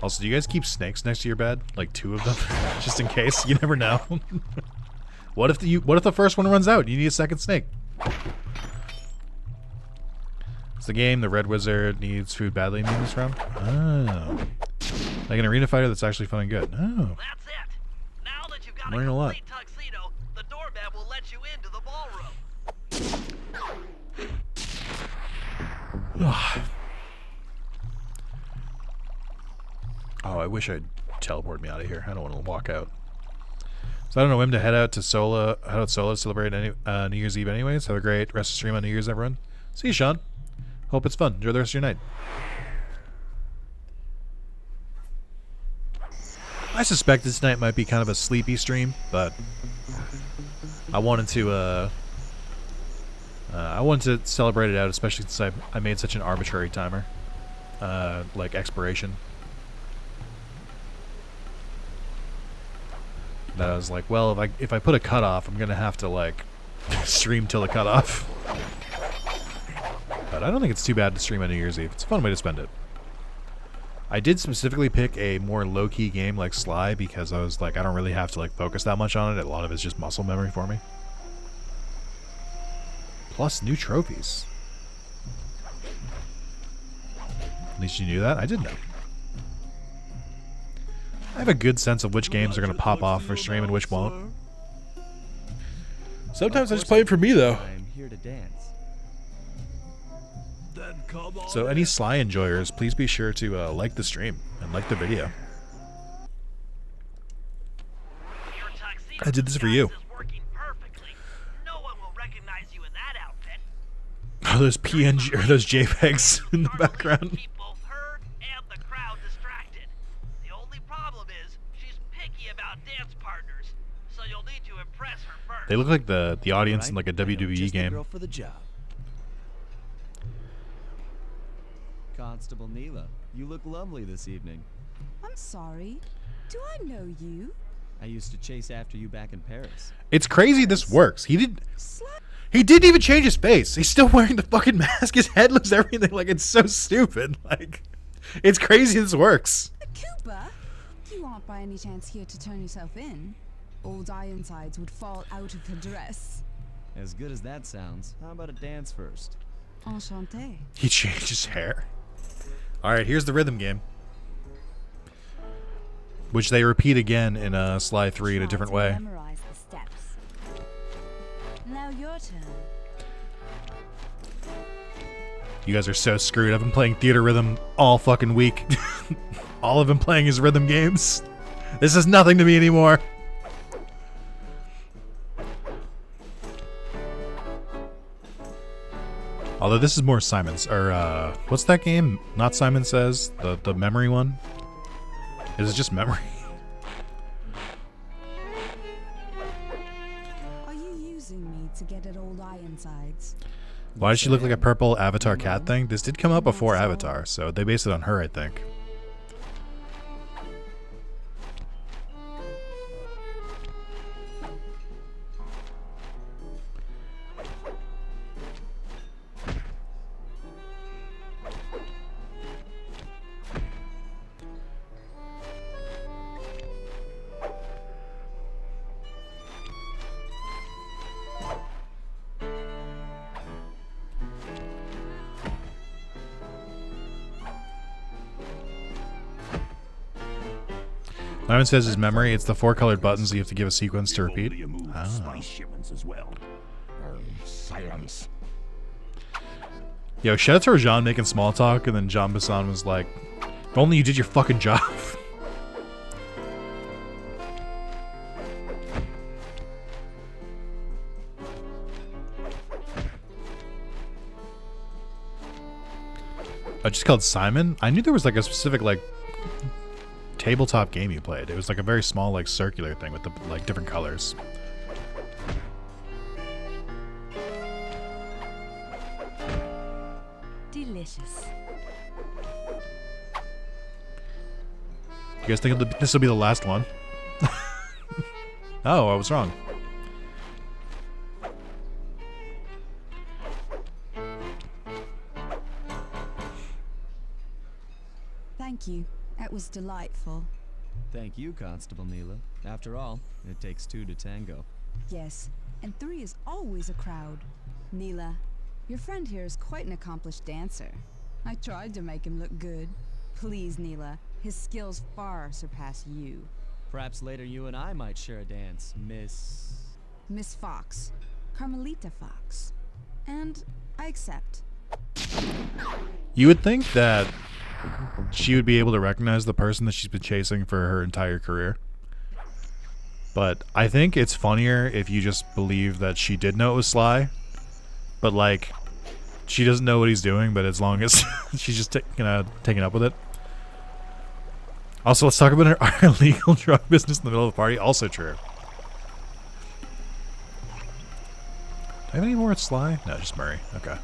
Also, do you guys keep snakes next to your bed? Like 2 of them? Just in case. You never know. What if the first one runs out? You need a second snake. It's the game the Red Wizard needs food badly memes from. Oh. Like an arena fighter that's actually fun and good. Oh. That's it. Now that you've got I'm a learning a lot. complete tuxedo, the doorman will let you into the ballroom. Oh, I wish I'd teleport me out of here. I don't want to walk out. So I don't know when to head out solo to celebrate New Year's Eve anyways. Have a great rest of the stream on New Year's, everyone. See you, Sean. Hope it's fun. Enjoy the rest of your night. I suspect this night might be kind of a sleepy stream, but I wanted to celebrate it out, especially since I made such an arbitrary timer, like expiration. That I was like, well, if I put a cutoff, I'm gonna have to like stream till the cutoff. But I don't think it's too bad to stream on New Year's Eve. It's a fun way to spend it. I did specifically pick a more low-key game like Sly because I was like, I don't really have to like focus that much on it. A lot of it's just muscle memory for me. Plus new trophies. At least you knew that. I did know. I have a good sense of which games are going to pop off for stream and which won't. Sometimes I just play it for me, though. I'm here to dance. So any Sly enjoyers, please be sure to like the stream and like the video. I did this for you. No one will recognize you in that outfit. Oh, those PNG or those JPEGs in the background. Keep both her and the crowd distracted. The only problem is she's picky about dance partners, so you'll need to impress her first. They look like the audience in like a Just WWE the game. girl for the job. Constable Neela, you look lovely this evening. I'm sorry. Do I know you? I used to chase after you back in Paris. It's crazy this works. He didn't even change his face. He's still wearing the fucking mask. His head looks everything. Like, it's so stupid. Like, it's crazy this works. Cooper, you aren't by any chance here to turn yourself in? Old Ironsides would fall out of her dress. As good as that sounds, how about a dance first? Enchanté. He changed his hair. Alright, here's the rhythm game. Which they repeat again in Sly 3 in a different way. Memorize the steps. Now your turn. You guys are so screwed. I've been playing Theater Rhythm all fucking week. All I've been playing is rhythm games. This is nothing to me anymore. Although this is more Simon's, or what's that game? Not Simon Says, the memory one. Is it just memory? Are you using me to get at old Ironsides? Why does she look like a purple Avatar cat thing? This did come out before Avatar, so they based it on her, I think. Simon says his memory, it's the 4 colored buttons you have to give a sequence to repeat. Spice shipments as well. Silence. Yo, shout out to Rajan making small talk, and then John Bassan was like, if only you did your fucking job. Just called Simon? I knew there was like a specific like tabletop game you played. It was like a very small like circular thing with the like different colors. Delicious. You guys think this will be the last one? Oh, I was wrong. Thank you. That was delightful. Thank you, Constable Neela. After all, it takes 2 to tango. Yes, and 3 is always a crowd. Neela, your friend here is quite an accomplished dancer. I tried to make him look good. Please, Neela, his skills far surpass you. Perhaps later you and I might share a dance, Miss Fox. Carmelita Fox. And I accept. You would think that she would be able to recognize the person that she's been chasing for her entire career. But I think it's funnier if you just believe that she did know it was Sly, but like she doesn't know what he's doing, but as long as she's just taking up with it. Also, let's talk about our illegal drug business in the middle of the party. Also true. Do I have any more with Sly? No, just Murray. Okay.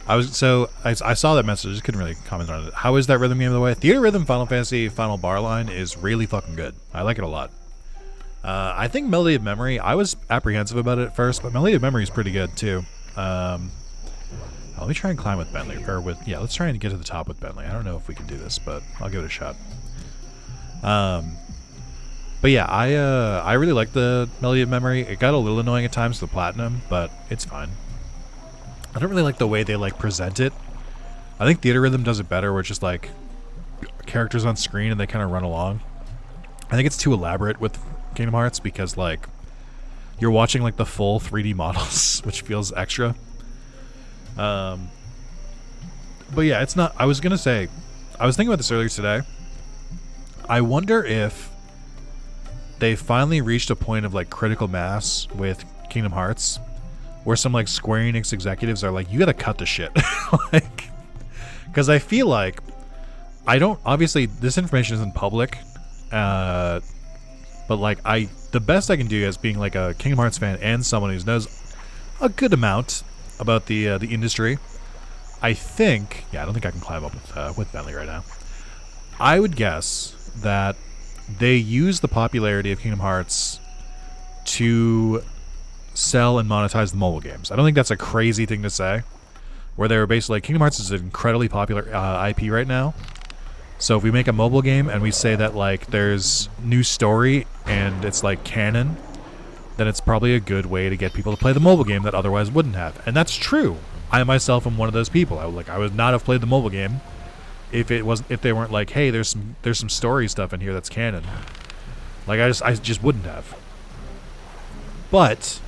I saw that message. I just couldn't really comment on it. How is that rhythm game, by the way? Theater Rhythm Final Fantasy Final Bar Line is really fucking good. I like it a lot. I think Melody of Memory, I was apprehensive about it at first, but Melody of Memory is pretty good too. Let me try and climb with Bentley. Let's try and get to the top with Bentley. I don't know if we can do this, but I'll give it a shot. But yeah, I really like the Melody of Memory. It got a little annoying at times, the platinum, but it's fine. I don't really like the way they like present it. I think Theater Rhythm does it better, where it's just like characters on screen and they kind of run along. I think it's too elaborate with Kingdom Hearts because like you're watching like the full 3D models, which feels extra. But yeah, it's not. I was thinking about this earlier today. I wonder if they finally reached a point of like critical mass with Kingdom Hearts, where some like Square Enix executives are like, you gotta cut the shit. Like, because I feel like obviously this information isn't public, but like the best I can do as being like a Kingdom Hearts fan and someone who knows a good amount about the industry, I think, I don't think I can climb up with Bentley right now. I would guess that they use the popularity of Kingdom Hearts to sell and monetize the mobile games. I don't think that's a crazy thing to say, where they were basically like, Kingdom Hearts is an incredibly popular IP right now, so if we make a mobile game and we say that like there's new story and it's like canon, then it's probably a good way to get people to play the mobile game that otherwise wouldn't have. And that's true. I myself am one of those people. I would not have played the mobile game if they weren't like, hey, there's some story stuff in here that's canon. Like I just wouldn't have. But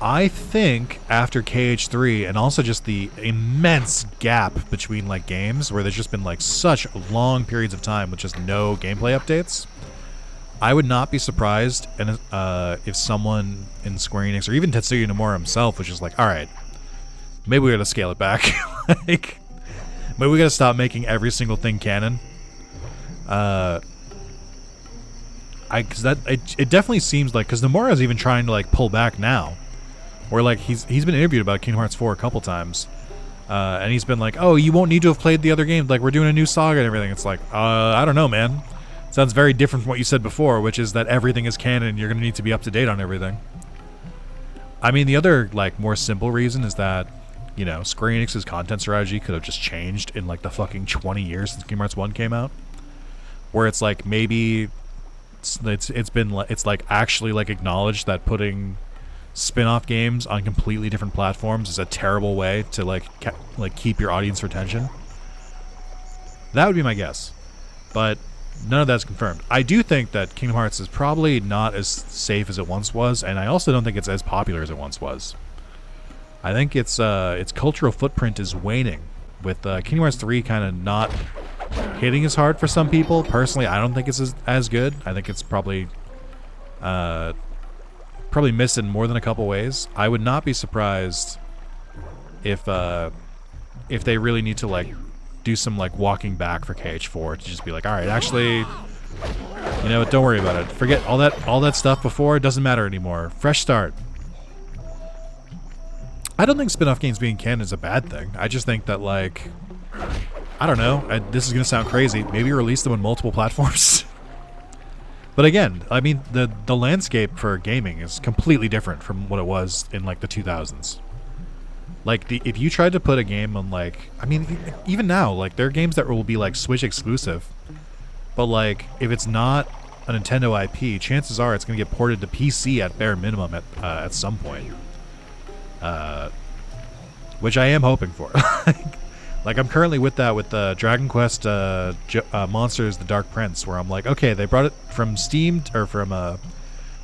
I think after KH3 and also just the immense gap between like games where there's just been like such long periods of time with just no gameplay updates, I would not be surprised if someone in Square Enix or even Tetsuya Nomura himself was just like, all right, maybe we gotta scale it back. Like, maybe we gotta stop making every single thing canon. It definitely seems like, because Nomura is even trying to like pull back now, where like he's been interviewed about Kingdom Hearts 4 a couple times, and he's been like, oh, you won't need to have played the other games, like we're doing a new saga and everything. It's like, I don't know, man. Sounds very different from what you said before, which is that everything is canon and you're going to need to be up to date on everything. I mean, the other like more simple reason is that, you know, Square Enix's content strategy could have just changed in like the fucking 20 years since Kingdom Hearts 1 came out, where it's like maybe it's like actually like acknowledged that putting spin-off games on completely different platforms is a terrible way to like keep your audience retention. That would be my guess. But none of that's confirmed. I do think that Kingdom Hearts is probably not as safe as it once was, and I also don't think it's as popular as it once was. I think its cultural footprint is waning, with Kingdom Hearts 3 kind of not hitting as hard for some people. Personally, I don't think it's as good. I think it's probably missed in more than a couple ways. I would not be surprised if they really need to like do some like walking back for KH4 to just be like, all right, actually, you know what? Don't worry about it. Forget all that stuff before. It doesn't matter anymore. Fresh start. I don't think spin-off games being canon is a bad thing. I just think that, like, I don't know. This is going to sound crazy. Maybe release them on multiple platforms. But again, I mean, the landscape for gaming is completely different from what it was in, like, the 2000s. Like, if you tried to put a game on, like, I mean, even now, like, there are games that will be, like, Switch exclusive. But, like, if it's not a Nintendo IP, chances are it's going to get ported to PC at bare minimum at some point. Which I am hoping for. Like, I'm currently with that with Dragon Quest Monsters: The Dark Prince, where I'm like, okay, they brought it from Steam, or from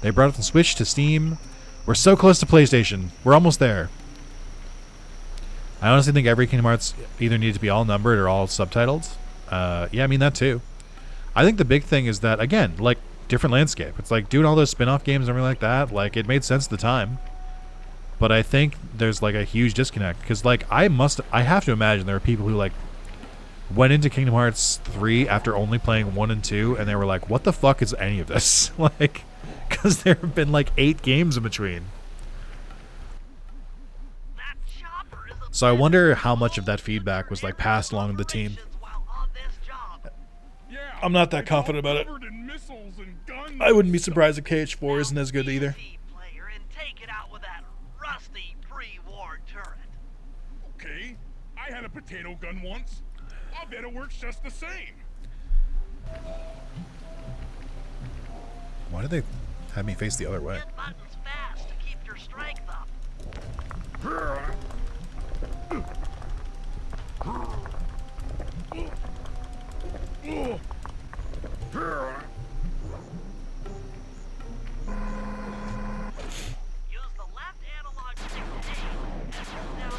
they brought it from Switch to Steam. We're so close to PlayStation. We're almost there. I honestly think every Kingdom Hearts either needs to be all numbered or all subtitled. Yeah, I mean that too. I think the big thing is that, again, like, different landscape. It's like doing all those spin-off games and everything like that. Like, it made sense at the time. But I think there's like a huge disconnect because, like, I have to imagine there are people who like went into Kingdom Hearts 3 after only playing 1 and 2, and they were like, "What the fuck is any of this?" Like, because there have been like 8 games in between. So I wonder how much of that feedback was like passed along to the team. I'm not that confident about it. I wouldn't be surprised if KH4 isn't as good either. Okay, I had a potato gun once. I'll bet it works just the same. Why did they have me face the other way? Hit buttons fast to keep your strength up.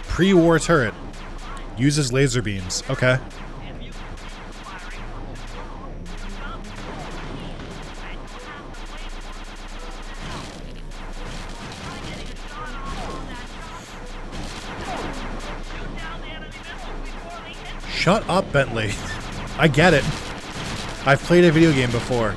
Pre-war turret. Uses laser beams. Okay. Shut up, Bentley. I get it. I've played a video game before.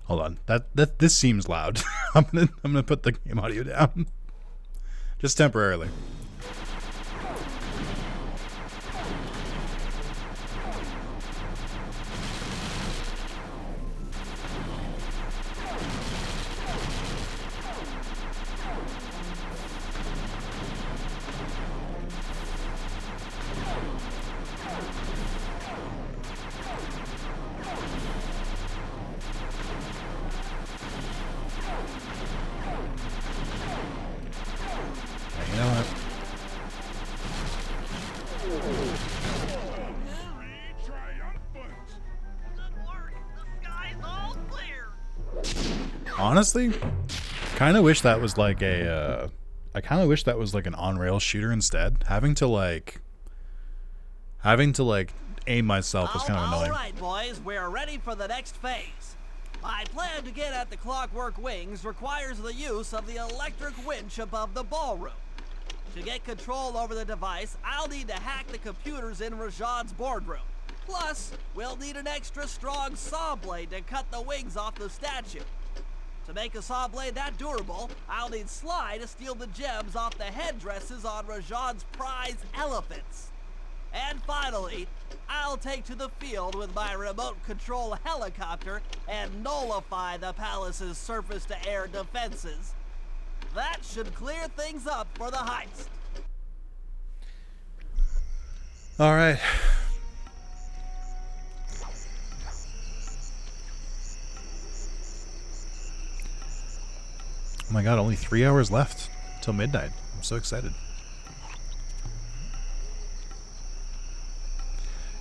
Hold on. This seems loud. I'm gonna put the game audio down. Just temporarily. You know what? Honestly, kind of wish that was like a. I kind of wish that was like an on-rail shooter instead. Having to like aim myself was kind of annoying. All right, boys, we're ready for the next phase. My plan to get at the clockwork wings requires the use of the electric winch above the ballroom. To get control over the device, I'll need to hack the computers in Rajad's boardroom. Plus, we'll need an extra strong saw blade to cut the wings off the statue. To make a saw blade that durable, I'll need Sly to steal the gems off the headdresses on Rajad's prize elephants. And finally, I'll take to the field with my remote control helicopter and nullify the palace's surface-to-air defenses. That should clear things up for the heist. All right. Oh my god, only 3 hours left till midnight. I'm so excited.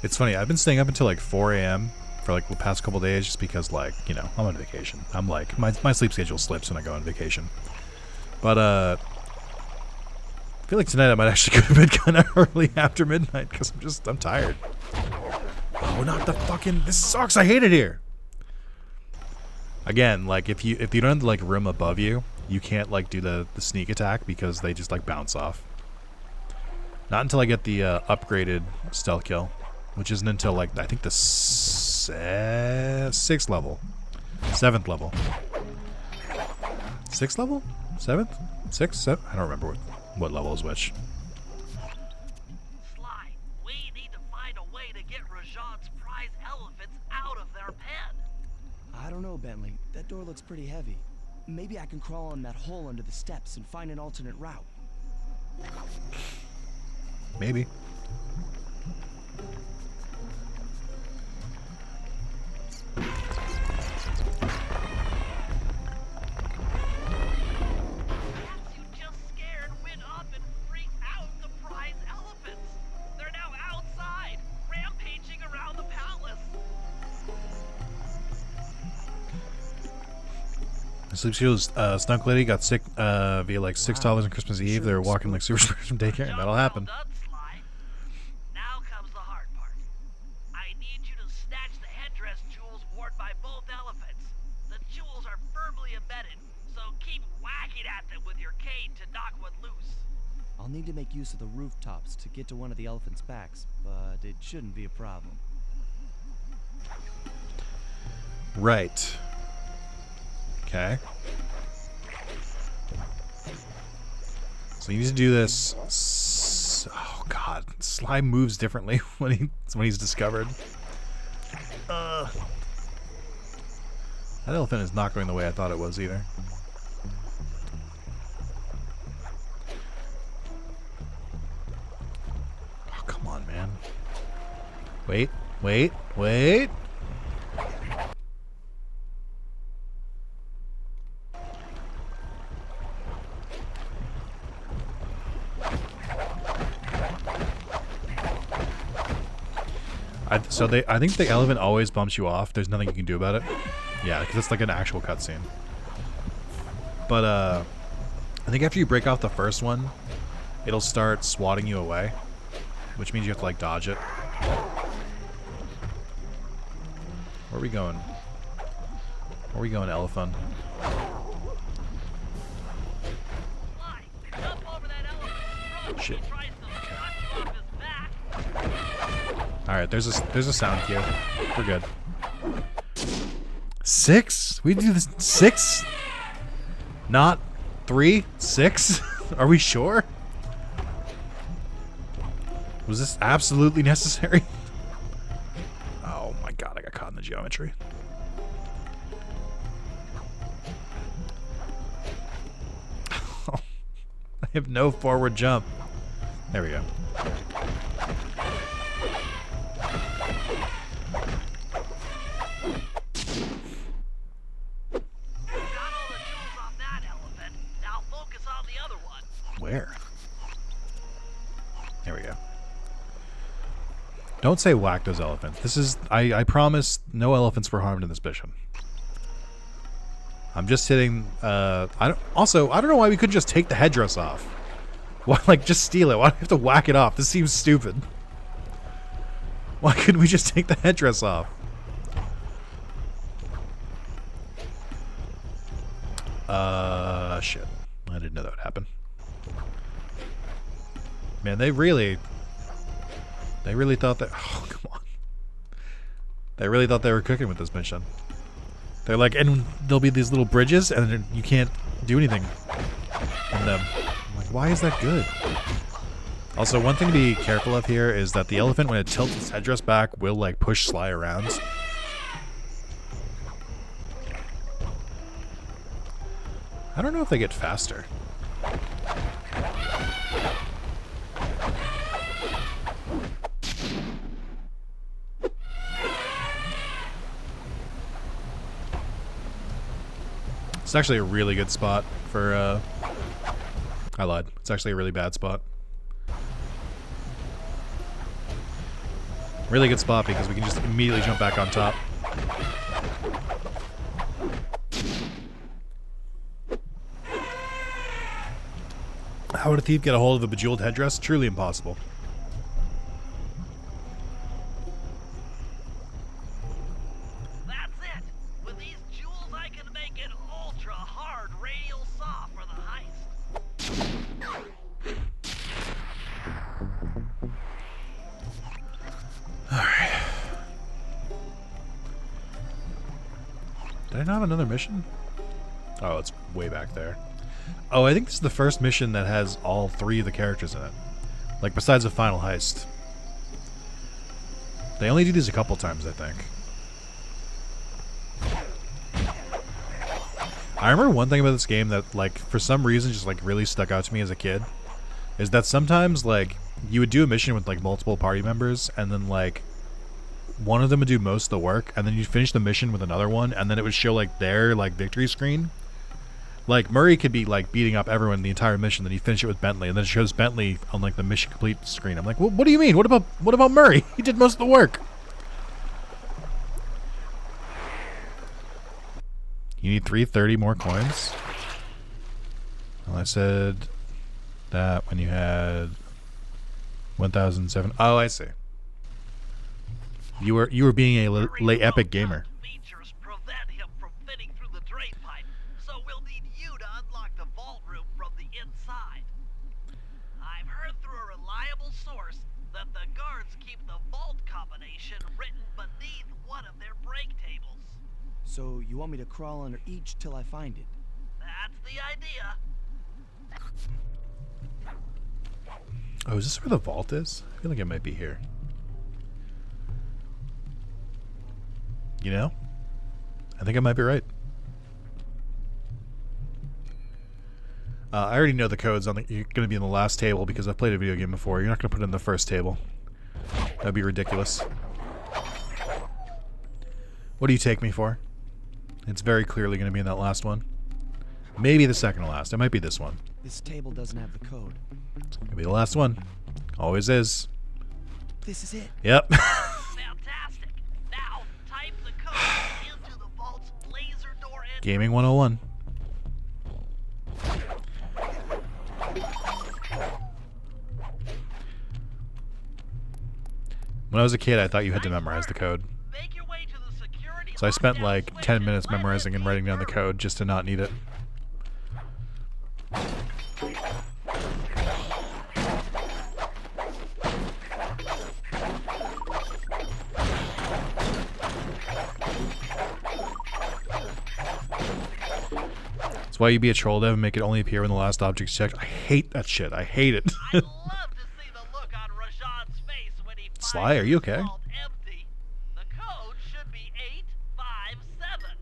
It's funny, I've been staying up until like 4 a.m. for like the past couple days just because, like, you know, I'm on vacation. I'm like, my sleep schedule slips when I go on vacation. But, I feel like tonight I might actually go to bed kind of early after midnight because I'm tired. Oh, not the fucking, this sucks, I hate it here. Again, like, if you don't have the, like, room above you, you can't, like, do the sneak attack because they just, like, bounce off. Not until I get the upgraded stealth kill, which isn't until, like, I think the 6th level. 7th level. 6th level? 7th? 6th? 7th? I don't remember what level is which. Sly, we need to find a way to get Rajad's prize elephants out of their pen. I don't know, Bentley. That door looks pretty heavy. Maybe I can crawl in that hole under the steps and find an alternate route. Maybe. You just scared, went up and freaked out the prize elephants. They're now outside, rampaging around the palace. Sleep Shields, Snunk Lady got sick via like $6 on Christmas Eve. They were walking like super from daycare, and that'll happen. Well done, Sly. Now comes the hard part. I need you to snatch the headdress jewels worn by both elephants. The jewels are firmly embedded, so keep whacking at them with your cane to knock one loose. I'll need to make use of the rooftops to get to one of the elephants' backs, but it shouldn't be a problem. Right. Okay. So you need to do this. Oh god, Sly moves differently when he's discovered. That elephant is not going the way I thought it was either. Oh, come on, man. Wait. I think the elephant always bumps you off. There's nothing you can do about it. Yeah, because it's like an actual cutscene. But I think after you break off the first one, it'll start swatting you away, which means you have to like dodge it. Where are we going? Where are we going, elephant? Shit. Alright, there's a sound cue. We're good. 6? We do this 6? Not 3? 6? Are we sure? Was this absolutely necessary? Oh my god, I got caught in the geometry. I have no forward jump. There we go. Where? There we go. Don't say whack those elephants. This is... I promise no elephants were harmed in this mission. I'm just hitting... I don't know why we couldn't just take the headdress off. Why, like, just steal it? Why do we have to whack it off? This seems stupid. Why couldn't we just take the headdress off? Shit. I didn't know that would happen. Man, they really thought that. Oh, come on. They really thought they were cooking with this mission. They're like, and there'll be these little bridges, and then you can't do anything in them. I'm like, why is that good? Also, one thing to be careful of here is that the elephant, when it tilts its headdress back, will like push Sly around. I don't know if they get faster. It's actually a really good spot for, I lied. It's actually a really bad spot. Really good spot because we can just immediately jump back on top. How would a thief get a hold of the bejeweled headdress? Truly impossible. That's it! With these jewels, I can make it ultra hard radial saw for the heist. Alright. Did I not have another mission? Oh, it's way back there. Oh, I think this is the first mission that has all 3 of the characters in it. Like, besides the final heist. They only do these a couple times, I think. I remember one thing about this game that, like, for some reason just, like, really stuck out to me as a kid. Is that sometimes, like, you would do a mission with, like, multiple party members, and then, like, one of them would do most of the work, and then you'd finish the mission with another one, and then it would show, like, their, like, victory screen. Like, Murray could be, like, beating up everyone the entire mission, then you finish it with Bentley, and then it shows Bentley on, like, the mission complete screen. I'm like, well, what do you mean? What about Murray? He did most of the work. You need 330 more coins? Well, I said that when you had 1,007. Oh, I see. You were being a late epic gamer. Features prevent him from fitting through the drain pipe, so we'll need you to unlock the vault room from the inside. I've heard through a reliable source that the guards keep the vault combination written beneath one of their break tables. So you want me to crawl under each till I find it? That's the idea. Oh, is this where the vault is? I feel like it might be here. You know? I think I might be right. I already know the codes on you're going to be in the last table because I've played a video game before. You're not going to put it in the first table. That'd be ridiculous. What do you take me for? It's very clearly going to be in that last one. Maybe the second to last. It might be this one. This table doesn't have the code. It's going to be the last one. Always is. This is it. Yep. Fantastic. Now type the code into the vault's laser door entry. Gaming 101. When I was a kid, I thought you had to memorize the code. Make your way to the security So I spent lockdown like switch 10 minutes and let memorizing and the writing down the through. code just to not need it. That's why you be a troll dev and make it only appear when the last object's checked. I hate that shit. I hate it. I'd love to see the look on Rajan's face when he finds Sly, are you the okay? vault empty. The code should be 857.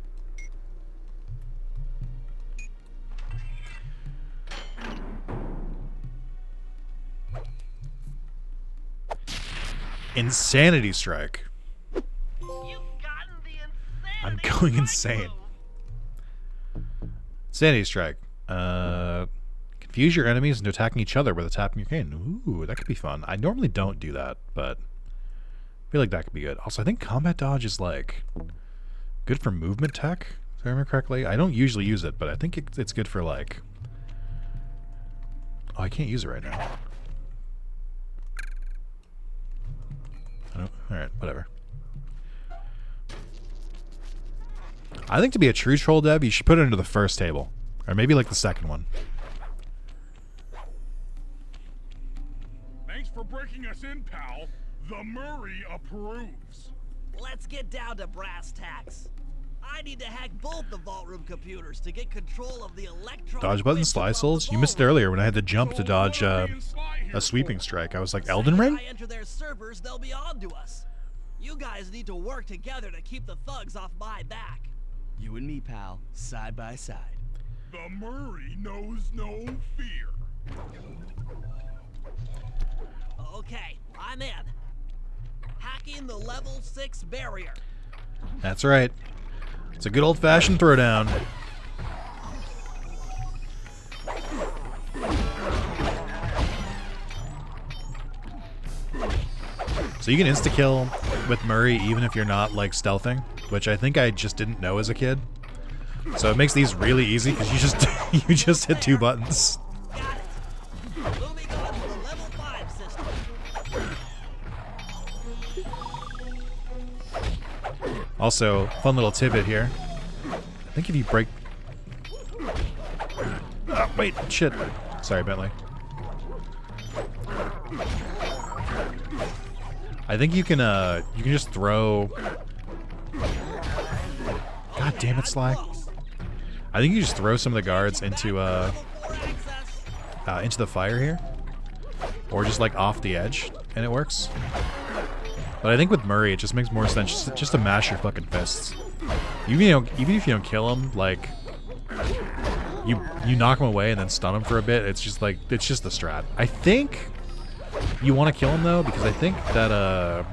Insanity strike. You've gotten the I'm insanity going strike insane. move. Insanity strike. Confuse your enemies into attacking each other with a tap in your cane. Ooh, that could be fun. I normally don't do that, but I feel like that could be good. Also, I think combat dodge is like good for movement tech, if I remember correctly. I don't usually use it, but I think it's good for like... Oh, I can't use it right now. Alright, whatever. I think to be a true troll dev, you should put it into the first table. Or maybe like the second one. Thanks for breaking us in, pal. The Murray approves. Let's get down to brass tacks. I need to hack both the vault room computers to get control of the electronic Dodge button, winch Sly above Souls? the You missed it vault room. earlier when I had to jump to So dodge what are me and Sly here a sweeping for? strike. I was like, The Elden second Ring? I enter their servers, they'll be on to us. You guys need to work together to keep the thugs off my back. You and me, pal, side by side. The Murray knows no fear. Okay, I'm in. Hacking the level 6 barrier. That's right. It's a good old-fashioned throwdown. So you can insta-kill with Murray even if you're not, like, stealthing, which I think I just didn't know as a kid. So it makes these really easy because you just you just hit 2 buttons. Got it. Moving on to the level 5 system. Also, fun little tidbit here. I think if you break... Oh, wait, shit. Sorry, Bentley. I think you can just throw... God damn it, Sly. I think you just throw some of the guards into the fire here. Or just, like, off the edge, and it works. But I think with Murray, it just makes more sense just to mash your fucking fists. Even if you don't kill him, like, you knock him away and then stun him for a bit. It's just like, it's just the strat. I think you want to kill him though, because I think that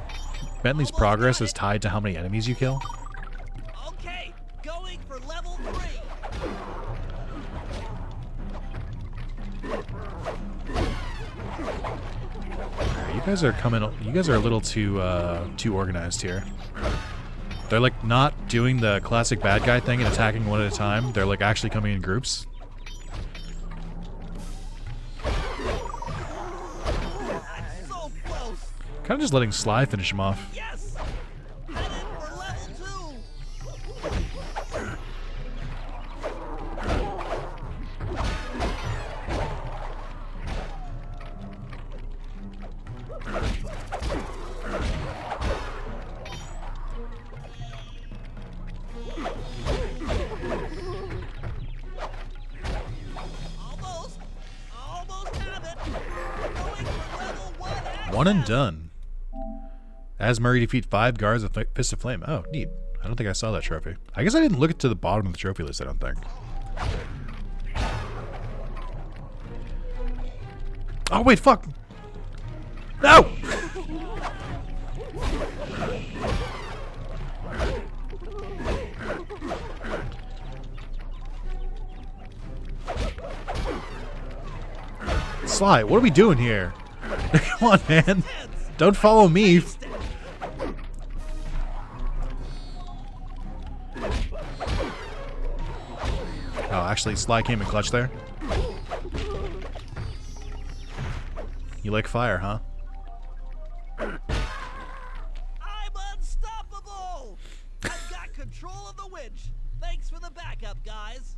Bentley's progress is tied to how many enemies you kill. Okay, going for level 3. You guys are coming. You guys are a little too organized here. They're like not doing the classic bad guy thing and attacking one at a time. They're like actually coming in groups. So close. Kind of just letting Sly finish him off. Yes. Headed for level 2. Almost have it. Going for level 1. One and done. As Murray defeat 5 guards with Fist of Flame. Oh, neat. I don't think I saw that trophy. I guess I didn't look to the bottom of the trophy list, I don't think. Oh, wait, fuck! No! Sly, what are we doing here? Come on, man. Don't follow me. Oh, actually, Sly came in clutch there. You like fire, huh? I'm unstoppable! I've got control of the winch. Thanks for the backup, guys.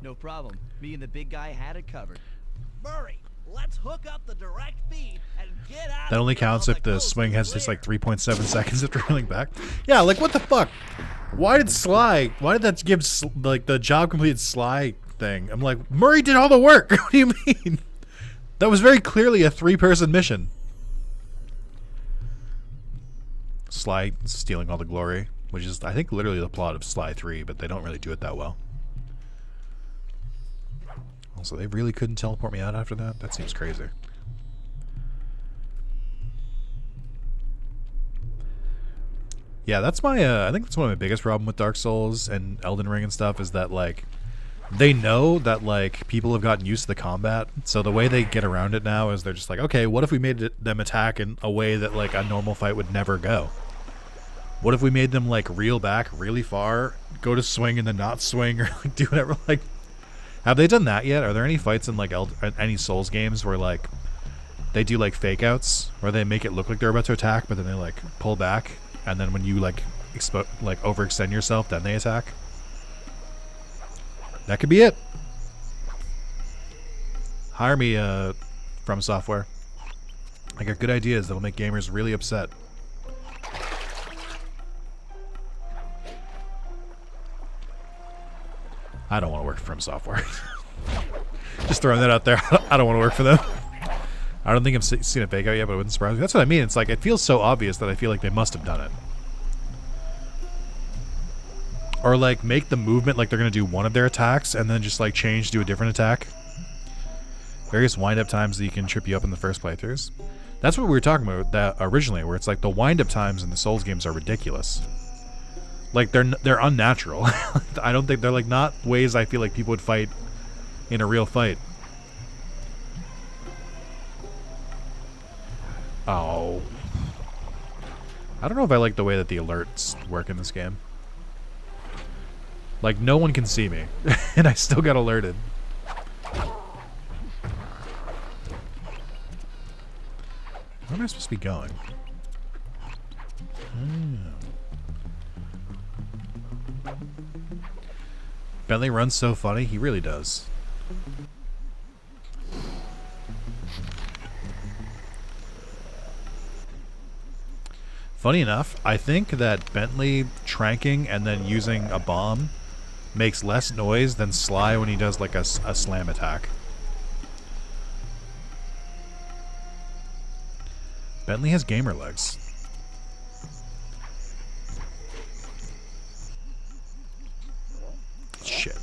No problem. Me and the big guy had it covered. Murray, let's hook up the direct feed and get out. That only of here counts while if the coast swing is has just clear. like 3.7 seconds after rolling back. Yeah, like what the fuck? Why did that give like the job completed Sly thing? I'm like, Murray did all the work. What do you mean? That was very clearly a 3-person mission. Sly stealing all the glory, which is I think literally the plot of Sly 3, but they don't really do it that well. Also, they really couldn't teleport me out after that? That seems crazy. Yeah, that's my, I think that's one of my biggest problem with Dark Souls and Elden Ring and stuff is that, like, they know that, like, people have gotten used to the combat, so the way they get around it now is they're just like, okay, what if we made them attack in a way that, like, a normal fight would never go? What if we made them, like, reel back really far, go to swing and then not swing, or, like, do whatever, like... Have they done that yet? Are there any fights in, like, any Souls games where, like, they do, like, fake-outs, where they make it look like they're about to attack, but then they, like, pull back, and then when you, like, overextend yourself, then they attack? That could be it. Hire me, From Software. I got good ideas that'll make gamers really upset. I don't want to work for From Software. Just throwing that out there. I don't want to work for them. I don't think I've seen a fake out yet, but it wouldn't surprise me. That's what I mean. It's like, it feels so obvious that I feel like they must have done it. Or like make the movement like they're going to do one of their attacks and then just like change to a different attack. Various wind-up times that you can trip you up in the first playthroughs. That's what we were talking about that originally, where it's like the wind-up times in the Souls games are ridiculous. Like they're unnatural. I don't think they're like not ways I feel like people would fight in a real fight. Oh. I don't know if I like the way that the alerts work in this game. Like, no one can see me, and I still got alerted. Where am I supposed to be going? Bentley runs so funny. He really does. Funny enough, I think that Bentley tranking and then using a bomb makes less noise than Sly when he does like a slam attack. Bentley has gamer legs. Shit.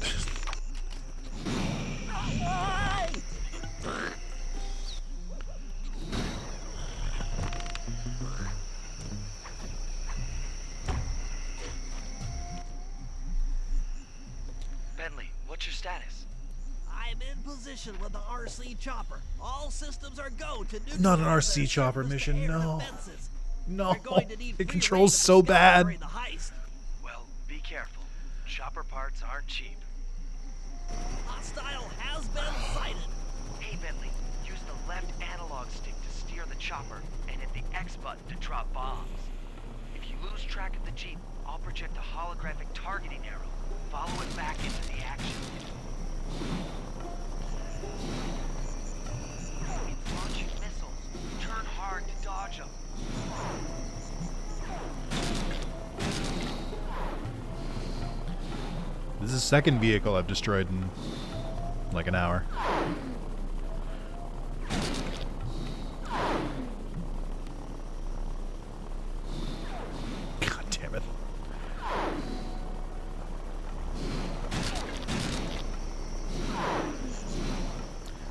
Bentley, what's your status? I'm in position with the RC chopper. All systems are go to neutralize Not an their RC chopper surface mission, air no. defenses. No, We're going to need it free controls reign of so the sky bad. during the heist. Well, be careful. Chopper parts aren't cheap. Hostile has been sighted. Hey, Bentley, use the left analog stick to steer the chopper and hit the X button to drop bombs. If you lose track of the Jeep, I'll project a holographic targeting arrow. Follow it back into the action. It's launching missiles. Turn hard to dodge them. This is the second vehicle I've destroyed in like an hour. God damn it.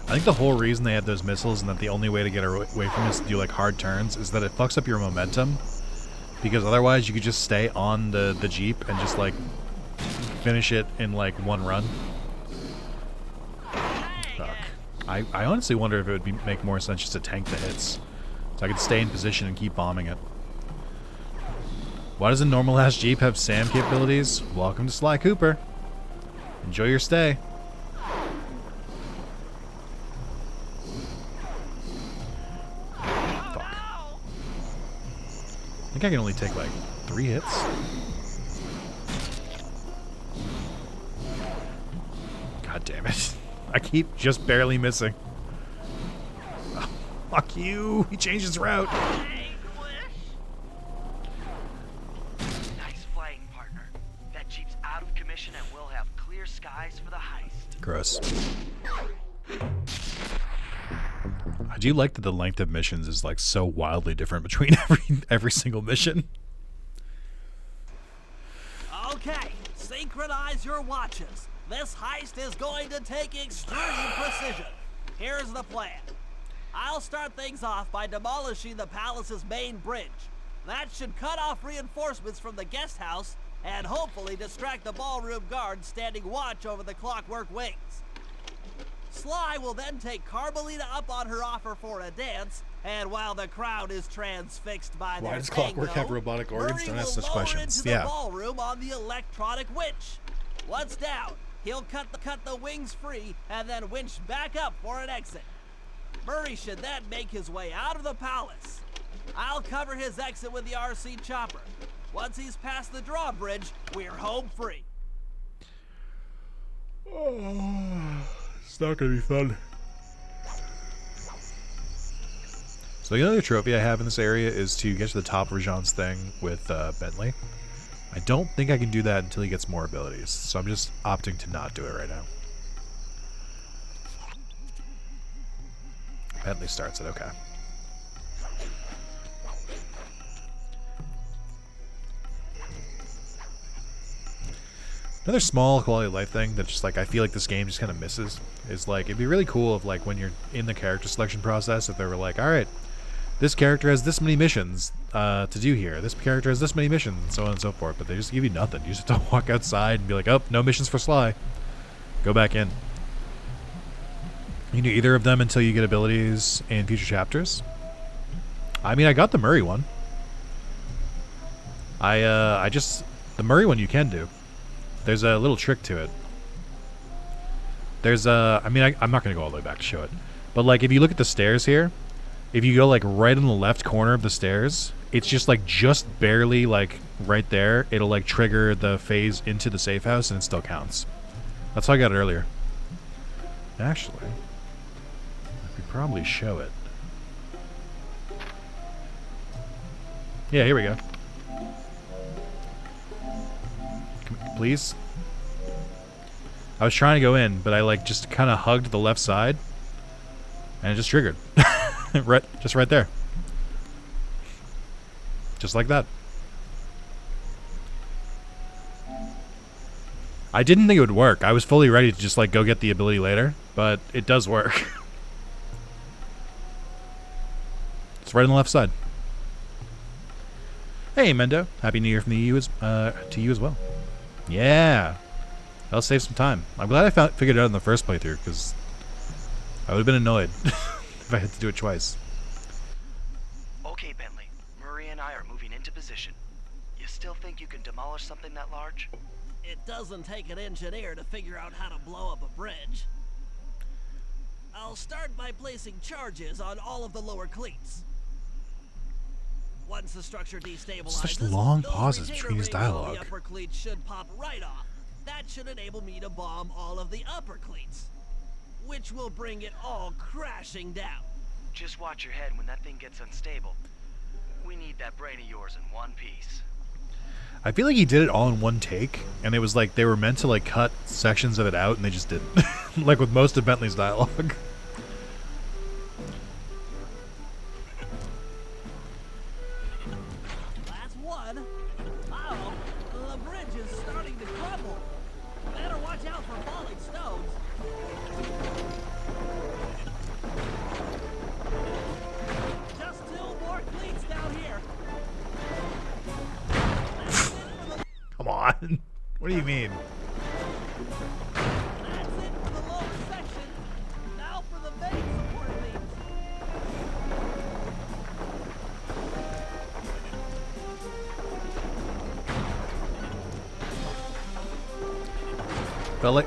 I think the whole reason they had those missiles and that the only way to get away from it is to do like hard turns is that it fucks up your momentum. Because otherwise you could just stay on the Jeep and just like finish it in like one run. Fuck. I honestly wonder if it would make more sense just to tank the hits. So I could stay in position and keep bombing it. Why does a normal ass Jeep have SAM capabilities? Welcome to Sly Cooper. Enjoy your stay. Fuck. I think I can only take like 3 hits. God damn it. I keep just barely missing. Oh, fuck you. He changed his route. Nice flying, partner. That Jeep's out of commission and we'll have clear skies for the heist. Gross. I do like that the length of missions is like so wildly different between every single mission. Okay, synchronize your watches. This heist is going to take extreme precision. Here's the plan. I'll start things off by demolishing the palace's main bridge. That should cut off reinforcements from the guest house and hopefully distract the ballroom guards standing watch over the Clockwork Wings. Sly will then take Carmelita up on her offer for a dance, and while the crowd is transfixed by their Why does Clockwork tango, have robotic organs? Murray Don't ask will such lower questions. into Yeah. the ballroom on the electronic winch. Once down, he'll cut the wings free and then winch back up for an exit. Murray should then make his way out of the palace. I'll cover his exit with the RC chopper. Once he's past the drawbridge, we're home free. It's not gonna be fun. So the other trophy I have in this area is to get to the top of Rajan's thing with Bentley. I don't think I can do that until he gets more abilities, so I'm just opting to not do it right now. Bentley starts it, okay. Another small quality of life thing that just like I feel like this game just kind of misses is like it'd be really cool if like when you're in the character selection process if they were like, all right, this character has this many missions to do here. This character has this many missions and so on and so forth. But they just give you nothing. You just have to walk outside and be like, oh, no missions for Sly. Go back in. You can do either of them until you get abilities in future chapters. I mean, I got the Murray one. The Murray one you can do. There's a little trick to it. There's a, I mean, I'm not going to go all the way back to show it. But, like, if you look at the stairs here, if you go, like, right in the left corner of the stairs, it's just, like, just barely, like, right there. It'll, like, trigger the phase into the safe house, and it still counts. That's how I got it earlier. Actually, I could probably show it. Yeah, here we go. Please? I was trying to go in, but I like just kind of hugged the left side and it just triggered. just right there. Just like that. I didn't think it would work. I was fully ready to just like go get the ability later, but it does work. It's right on the left side. Hey, Mendo. Happy New Year from to you as well. Yeah. That'll save some time. I'm glad I figured it out in the first playthrough, because I would have been annoyed if I had to do it twice. Okay, Bentley. Murray and I are moving into position. You still think you can demolish something that large? It doesn't take an engineer to figure out how to blow up a bridge. I'll start by placing charges on all of the lower cleats. Once the structure destabilizes, Such long those pauses retainer between his rings on dialogue. the upper cleats should pop right off. That should enable me to bomb all of the upper cleats, which will bring it all crashing down. Just watch your head when that thing gets unstable. We need that brain of yours in one piece. I feel like he did it all in one take, and it was like they were meant to like cut sections of it out, and they just didn't. Like with most of Bentley's dialogue. That's one. Uh-oh, the bridge is starting to crumble. Better watch out for falling stones. Just 2 more cleats down here. That's it for the Come on. What do you mean? That's it for the lower section. Now for the main support beams.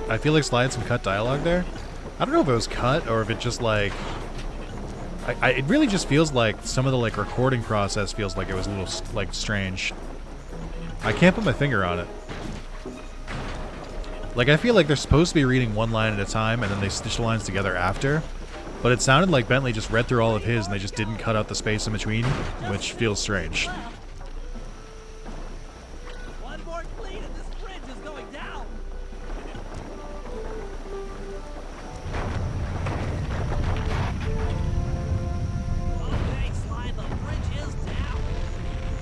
I feel like Sly had some cut dialogue there. I don't know if it was cut or if it just like it really just feels like some of the like recording process feels like it was a little like strange. I can't put my finger on it. Like I feel like they're supposed to be reading one line at a time and then they stitch the lines together after. But it sounded like Bentley just read through all of his and they just didn't cut out the space in between, which feels strange. One more cleat and this bridge is going down. Okay, Sly, the bridge is down.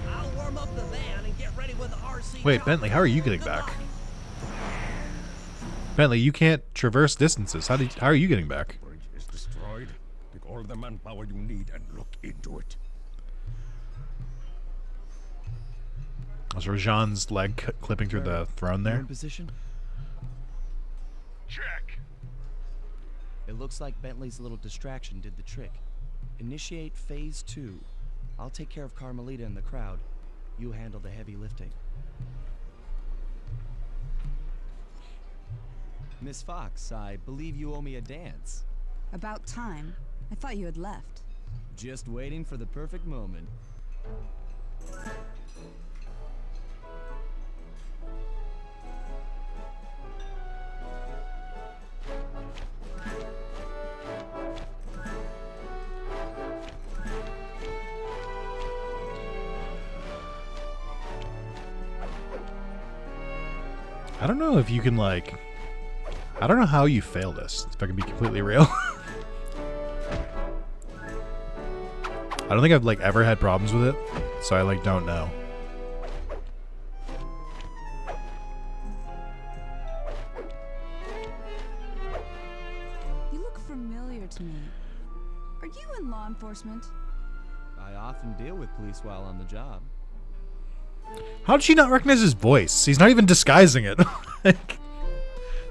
I'll warm up the van and get ready with the RC. Wait, Bentley, how are you getting back? Bentley, you can't traverse distances. How are you getting back? Bridge is destroyed. Take all the manpower you need and look into it. Was Rajan's leg clipping through the throne You're there? in position? Check. It looks like Bentley's little distraction did the trick. Initiate phase 2. I'll take care of Carmelita and the crowd. You handle the heavy lifting. Miss Fox, I believe you owe me a dance. About time. I thought you had left. Just waiting for the perfect moment. I don't know if you can, like... I don't know how you fail this, if I can be completely real. I don't think I've, like, ever had problems with it, so I, like, don't know. You look familiar to me. Are you in law enforcement? I often deal with police while on the job. How did she not recognize his voice? He's not even disguising it. Like,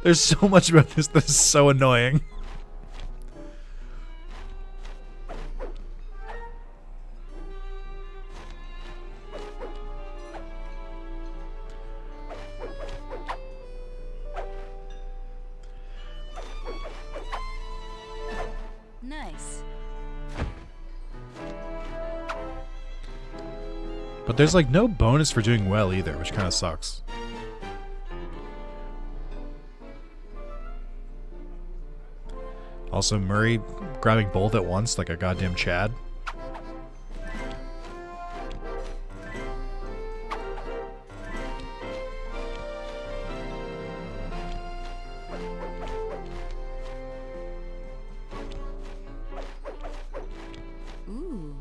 there's so much about this that is so annoying. Nice. But there's like no bonus for doing well either, which kind of sucks. Also, Murray grabbing both at once like a goddamn Chad. Ooh.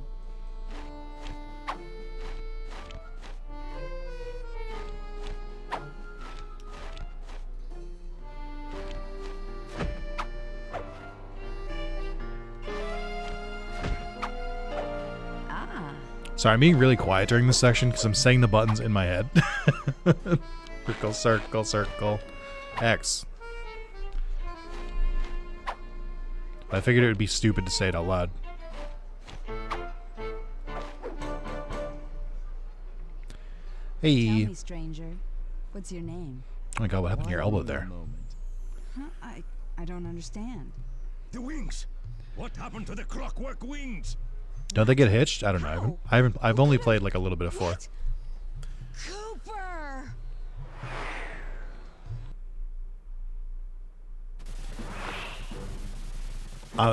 Ah. Sorry, I'm being really quiet during this section because I'm saying the buttons in my head. Circle, circle, circle. X. I figured it would be stupid to say it out loud. Hey. Tell me, stranger. What's your name? Oh my god, what happened to your elbow there? Huh? I don't understand. The wings! What happened to the clockwork wings? Don't they get hitched? I don't know. I've only played like a little bit of 4. Cooper!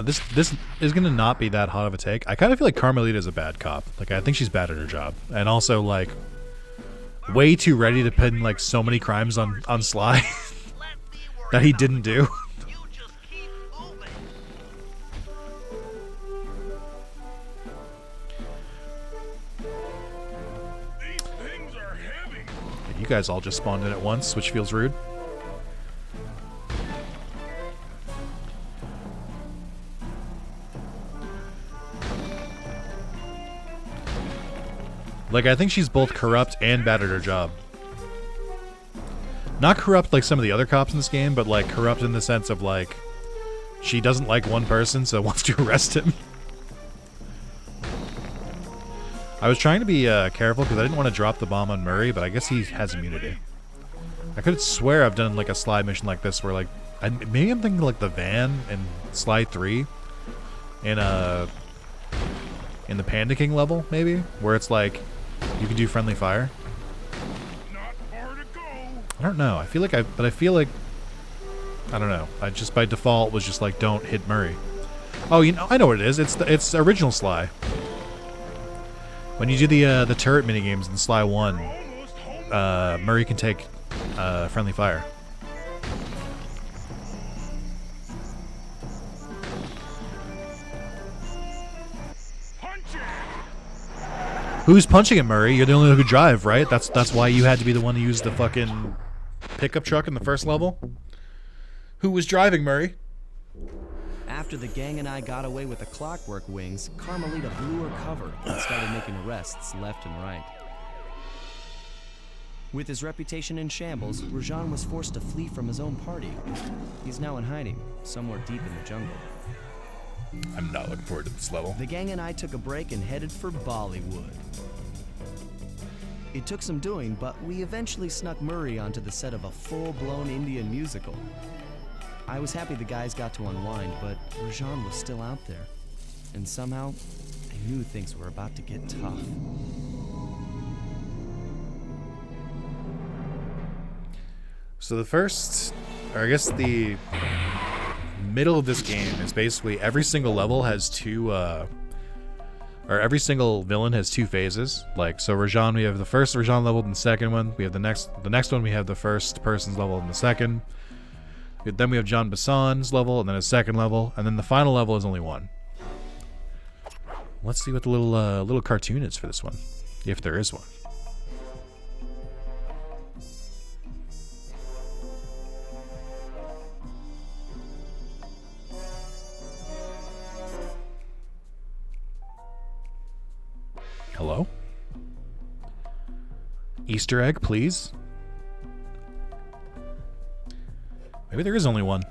This is gonna not be that hot of a take. I kind of feel like Carmelita is a bad cop. Like, I think she's bad at her job, and also like way too ready to pin like so many crimes on Sly that he didn't do. You just keep moving. These things are heavy. You guys all just spawned in at once, which feels rude. Like, I think she's both corrupt and bad at her job. Not corrupt like some of the other cops in this game, but like corrupt in the sense of like she doesn't like one person, so wants to arrest him. I was trying to be careful because I didn't want to drop the bomb on Murray, but I guess he has immunity. I could swear I've done like a Sly mission like this where like maybe I'm thinking like the van in Sly 3 in the Panda King level, maybe, where it's like you can do friendly fire. Not far to go. I don't know. I feel like I don't know. I just by default was just like don't hit Murray. Oh, you know, I know what it is. It's original Sly. When you do the turret mini games in Sly 1, Murray can take friendly fire. Who's punching at Murray? You're the only one who could drive, right? That's why you had to be the one to use the fucking pickup truck in the first level. Who was driving, Murray? After the gang and I got away with the clockwork wings, Carmelita blew her cover and started making arrests left and right. With his reputation in shambles, Rajan was forced to flee from his own party. He's now in hiding, somewhere deep in the jungle. I'm not looking forward to this level. The gang and I took a break and headed for Bollywood. It took some doing, but we eventually snuck Murray onto the set of a full-blown Indian musical. I was happy the guys got to unwind, but Rajan was still out there. And somehow, I knew things were about to get tough. So the first, or I guess the middle of this game is basically every single level has two, or or every single villain has 2 phases. Like, so Rajan, we have the first Rajan level and the second one. We have the next one, we have the first person's level and the second. Then we have John Bassan's level and then his second level, and then the final level is only 1. Let's see what the little cartoon is for this one, if there is one. Hello? Easter egg, please. Maybe there is only one.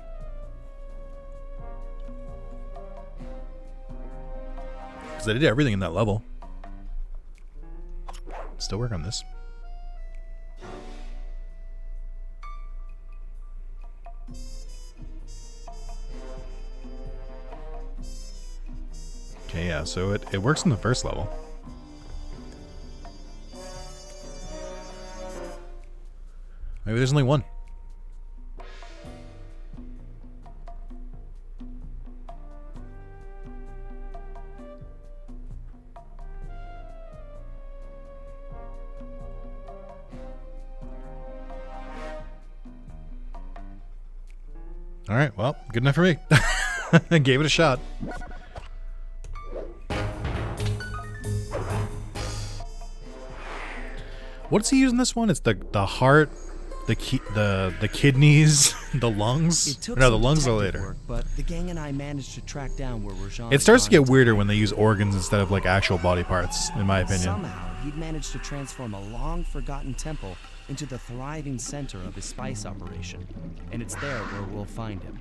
Because I did everything in that level. Still work on this. Okay, yeah, so it works in the first level. Maybe there's only one. All right, well, good enough for me. I gave it a shot. What's he using this one? It's the heart, the kidneys, the lungs. No, the lungs are later. Work, but the gang and I managed to track down where Rajan. It starts to get weirder when they use organs instead of like actual body parts, in my opinion. Somehow, he'd managed to transform a long-forgotten temple into the thriving center of his spice operation, and it's there where we'll find him.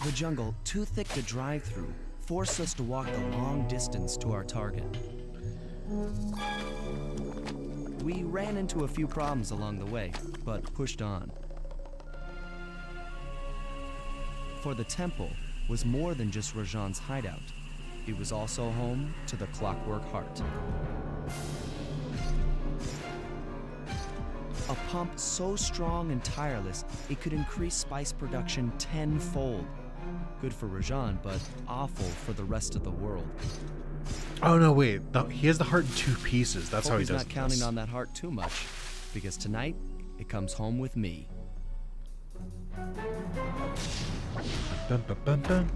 The jungle, too thick to drive through, forced us to walk the long distance to our target. We ran into a few problems along the way, but pushed on. For the temple was more than just Rajan's hideout. It was also home to the Clockwork Heart. A pump so strong and tireless, it could increase spice production 10-fold. Good for Rajan, but awful for the rest of the world. Oh no, wait. No, he has the heart in 2 pieces. That's how he does it. He's not counting on that heart too much, because tonight it comes home with me. Dun, dun, dun, dun.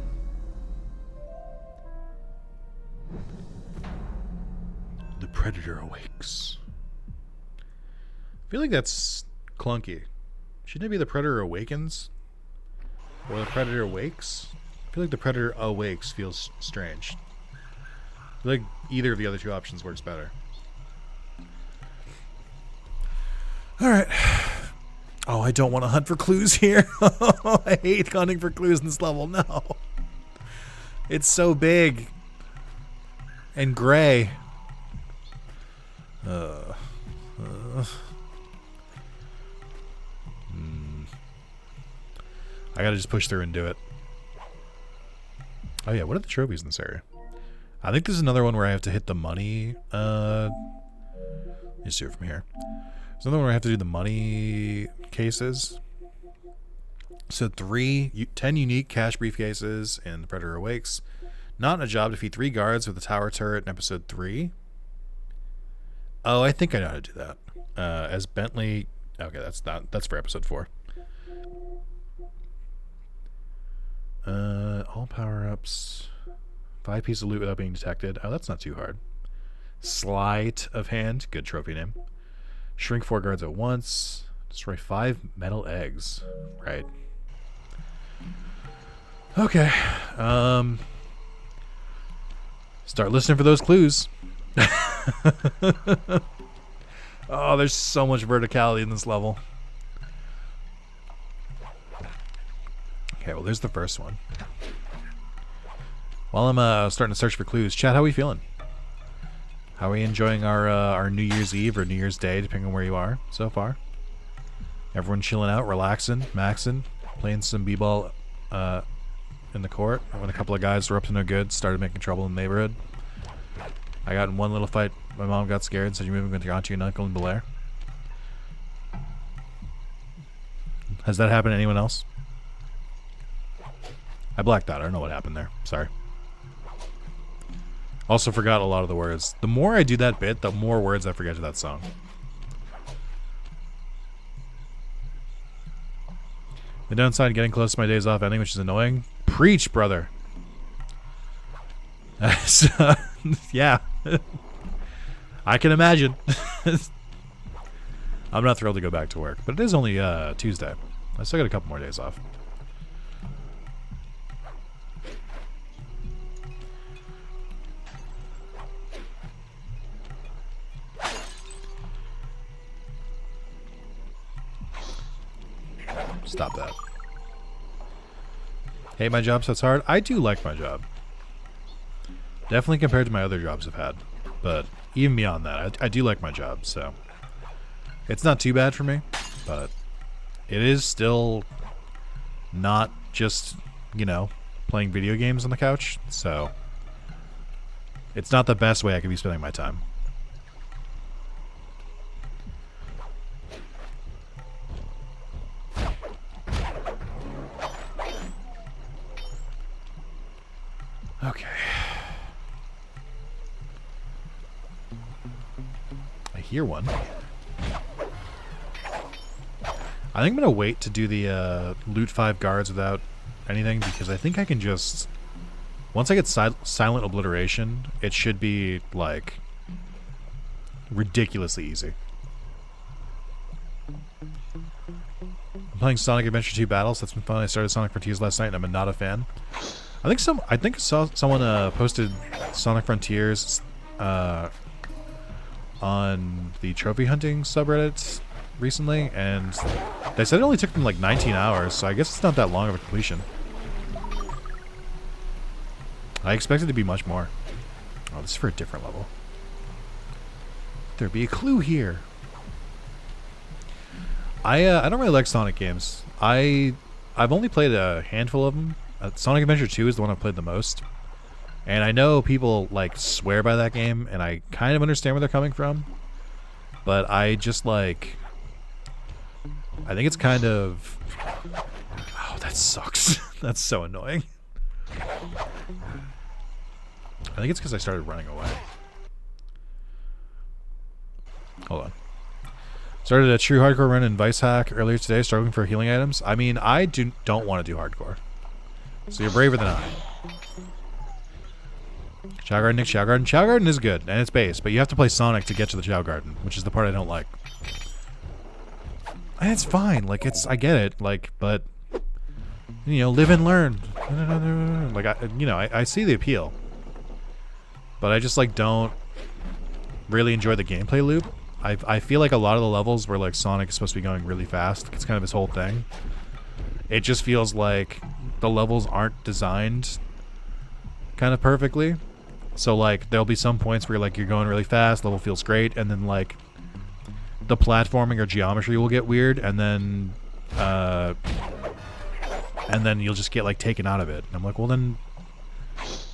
The Predator awakes. I feel like that's clunky. Shouldn't it be the Predator awakens? Or the Predator awakes? I feel like the Predator awakes feels strange. I feel like either of the other 2 options works better. Alright. Oh, I don't want to hunt for clues here. I hate hunting for clues in this level. No. It's so big. And gray. I gotta just push through and do it. Oh yeah, what are the trophies in this area? I think this is another one where I have to hit the money. Let's do it from here. There's another one where I have to do the money cases. So 10 unique cash briefcases in The Predator Awakes. Not in a job, defeat 3 guards with a tower turret in episode 3. Oh, I think I know how to do that. As Bentley. Okay, that's for episode 4. All power-ups. 5 pieces of loot without being detected. Oh, that's not too hard. Sleight of hand. Good trophy name. Shrink 4 guards at once. Destroy 5 metal eggs. Right. Okay. Start listening for those clues. Oh, there's so much verticality in this level. Okay, well, there's the first one. While I'm starting to search for clues, chat, how are we feeling? How are we enjoying our New Year's Eve or New Year's Day, depending on where you are so far? Everyone chilling out, relaxing, maxing, playing some b-ball in the court. When a couple of guys were up to no good, started making trouble in the neighborhood. I got in one little fight. My mom got scared and said, "You're moving with your auntie and uncle in Bel Air." Has that happened to anyone else? I blacked out. I don't know what happened there. Sorry. Also forgot a lot of the words. The more I do that bit, the more words I forget to that song. The downside, getting close to my days off ending, which is annoying. Preach, brother. So, yeah. I can imagine. I'm not thrilled to go back to work, but it is only Tuesday. I still got a couple more days off. Stop that. Hate my job so it's hard? I do like my job. Definitely compared to my other jobs I've had. But even beyond that, I do like my job, so... It's not too bad for me, but it is still not just, you know, playing video games on the couch, so... It's not the best way I could be spending my time. Okay. I hear one. I think I'm going to wait to do the loot 5 guards without anything, because I think I can just... Once I get silent obliteration, it should be, like, ridiculously easy. I'm playing Sonic Adventure 2 Battles. That's been fun. I started Sonic Frontiers last night, and I'm not a fan. I think I saw someone posted Sonic Frontiers on the trophy hunting subreddit recently, and they said it only took them like 19 hours, so I guess it's not that long of a completion. I expected it to be much more. Oh, this is for a different level. There'd be a clue here. I don't really like Sonic games. I've only played a handful of them. Sonic Adventure 2 is the one I've played the most. And I know people, like, swear by that game, and I kind of understand where they're coming from. But I just, like... I think it's kind of... Oh, that sucks. That's so annoying. I think it's because I started running away. Hold on. Started a true hardcore run in Vice Hack earlier today, struggling for healing items. I mean, I don't want to do hardcore. So you're braver than I. Chow Garden, Nick, Chow Garden. Chow Garden is good, and it's base, but you have to play Sonic to get to the Chow Garden, which is the part I don't like. And it's fine, like, I get it, like, but, you know, live and learn. Like, I see the appeal. But I just, like, don't really enjoy the gameplay loop. I feel like a lot of the levels where, like, Sonic is supposed to be going really fast, it's kind of his whole thing. It just feels like the levels aren't designed kind of perfectly. So, like, there'll be some points where, like, you're going really fast, level feels great, and then, like, the platforming or geometry will get weird, and then you'll just get, like, taken out of it. And I'm like, well, then,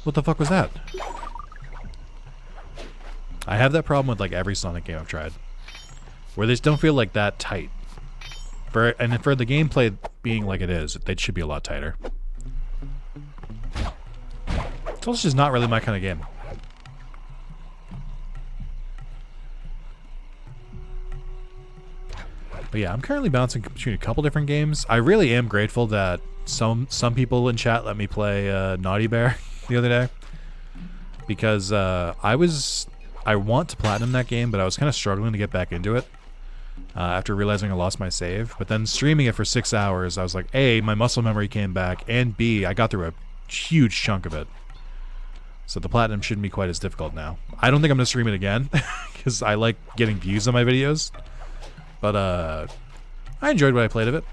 what the fuck was that? I have that problem with, like, every Sonic game I've tried, where they just don't feel, like, that tight. And for the gameplay being like it is, they should be a lot tighter. It's also just not really my kind of game. But yeah, I'm currently bouncing between a couple different games. I really am grateful that some people in chat let me play Naughty Bear the other day, because I want to platinum that game, but I was kind of struggling to get back into it after realizing I lost my save. But then streaming it for 6 hours, I was like, A, my muscle memory came back, and B, I got through a huge chunk of it. So the platinum shouldn't be quite as difficult now. I don't think I'm going to stream it again, because I like getting views on my videos. But I enjoyed what I played of it.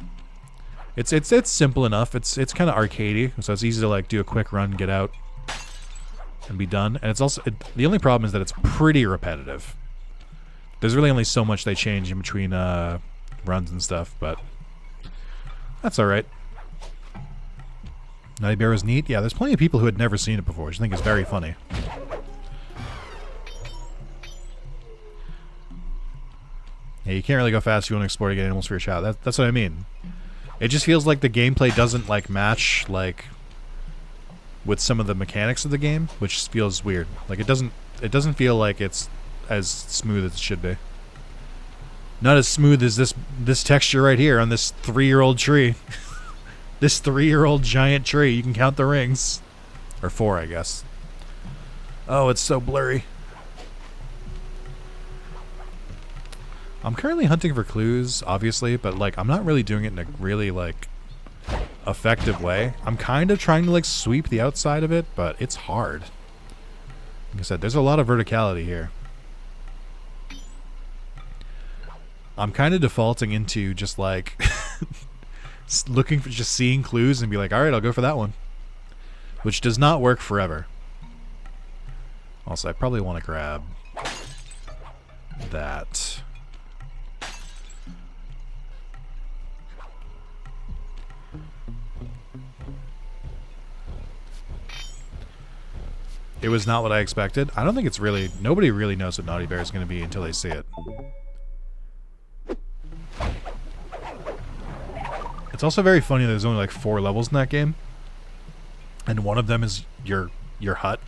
It's simple enough. It's kind of arcadey, so it's easy to, like, do a quick run, get out, and be done. And it's also the only problem is that it's pretty repetitive. There's really only so much they change in between runs and stuff, but that's all right. Naughty Bear was neat. Yeah, there's plenty of people who had never seen it before, which I think is very funny. Yeah, you can't really go fast if you want to explore to get animals for your child. That's what I mean. It just feels like the gameplay doesn't, like, match, like, with some of the mechanics of the game, which feels weird. Like it doesn't feel like it's as smooth as it should be. Not as smooth as this texture right here on this 3-year-old tree. This 3-year-old giant tree. You can count the rings. Or 4, I guess. Oh, it's so blurry. I'm currently hunting for clues, obviously, but like I'm not really doing it in a really like effective way. I'm kind of trying to like sweep the outside of it, but it's hard. Like I said, there's a lot of verticality here. I'm kind of defaulting into just like looking for just seeing clues and be like, all right, I'll go for that one, which does not work forever. Also, I probably want to grab that. It was not what I expected. I don't think it's really... Nobody really knows what Naughty Bear is going to be until they see it. It's also very funny that there's only like 4 levels in that game. And one of them is your hut.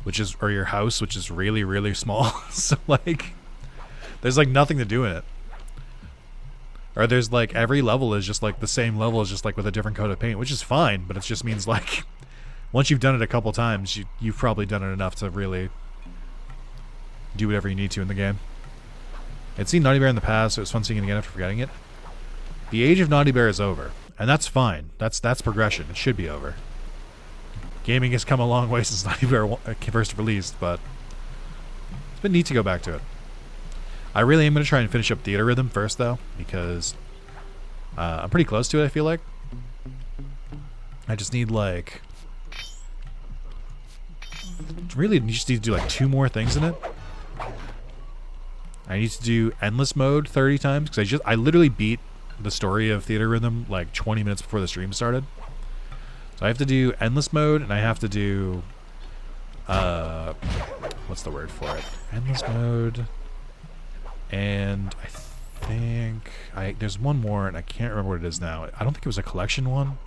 Which is... Or your house, which is really, really small. So like... There's like nothing to do in it. Or there's like... Every level is just like the same level, is just like with a different coat of paint. Which is fine, but it just means like... Once you've done it a couple times, you've probably done it enough to really do whatever you need to in the game. I'd seen Naughty Bear in the past, so it was fun seeing it again after forgetting it. The age of Naughty Bear is over, and that's fine. That's progression. It should be over. Gaming has come a long way since Naughty Bear first released, but it's been neat to go back to it. I really am going to try and finish up Theater Rhythm first, though, because I'm pretty close to it, I feel like. I just need, like... Really, you just need to do like 2 more things in it. I need to do endless mode 30 times because I literally beat the story of Theater Rhythm like 20 minutes before the stream started. So I have to do endless mode, and I have to do what's the word for it? Endless mode, and I think there's one more, and I can't remember what it is now. I don't think it was a collection one.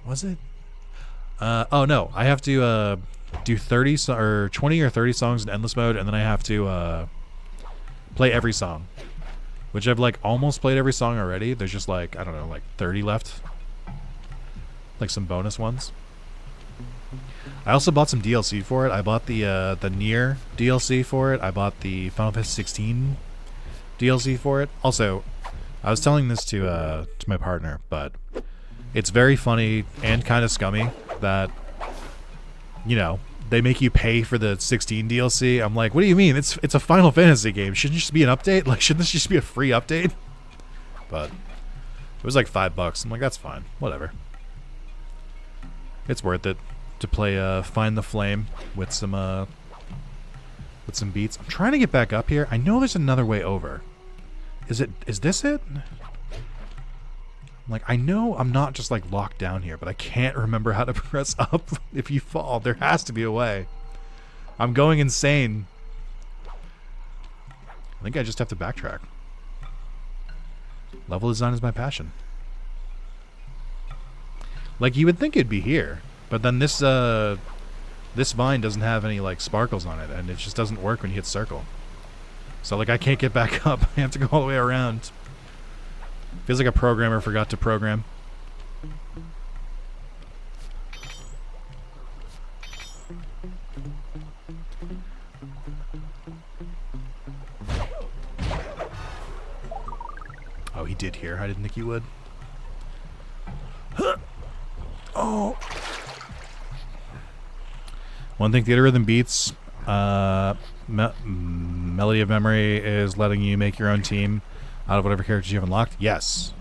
Was it? Oh no, I have to do 20 or 30 songs in endless mode, and then I have to play every song, which I've like almost played every song already. There's just like, I don't know, like 30 left, like some bonus ones. I also bought some DLC for it. I bought the Nier DLC for it. I bought the Final Fantasy 16 DLC for it. Also, I was telling this to my partner, but it's very funny and kind of scummy that, you know, they make you pay for the 16 DLC. I'm like, what do you mean? It's a Final Fantasy game. Shouldn't it just be an update? Like, shouldn't this just be a free update? But it was like $5. I'm like, that's fine. Whatever. It's worth it to play Find the Flame with some beats. I'm trying to get back up here. I know there's another way over. Is this it? Like, I know I'm not just like locked down here, but I can't remember how to press up if you fall. There has to be a way. I'm going insane. I think I just have to backtrack. Level design is my passion. Like, you would think it'd be here, but then this vine doesn't have any like sparkles on it, and it just doesn't work when you hit circle. So like, I can't get back up. I have to go all the way around. Feels like a programmer forgot to program. Oh, he did here. I didn't think he would. Oh. One thing Theater Rhythm beats, Melody of Memory is letting you make your own team out of whatever characters you have unlocked. Yes.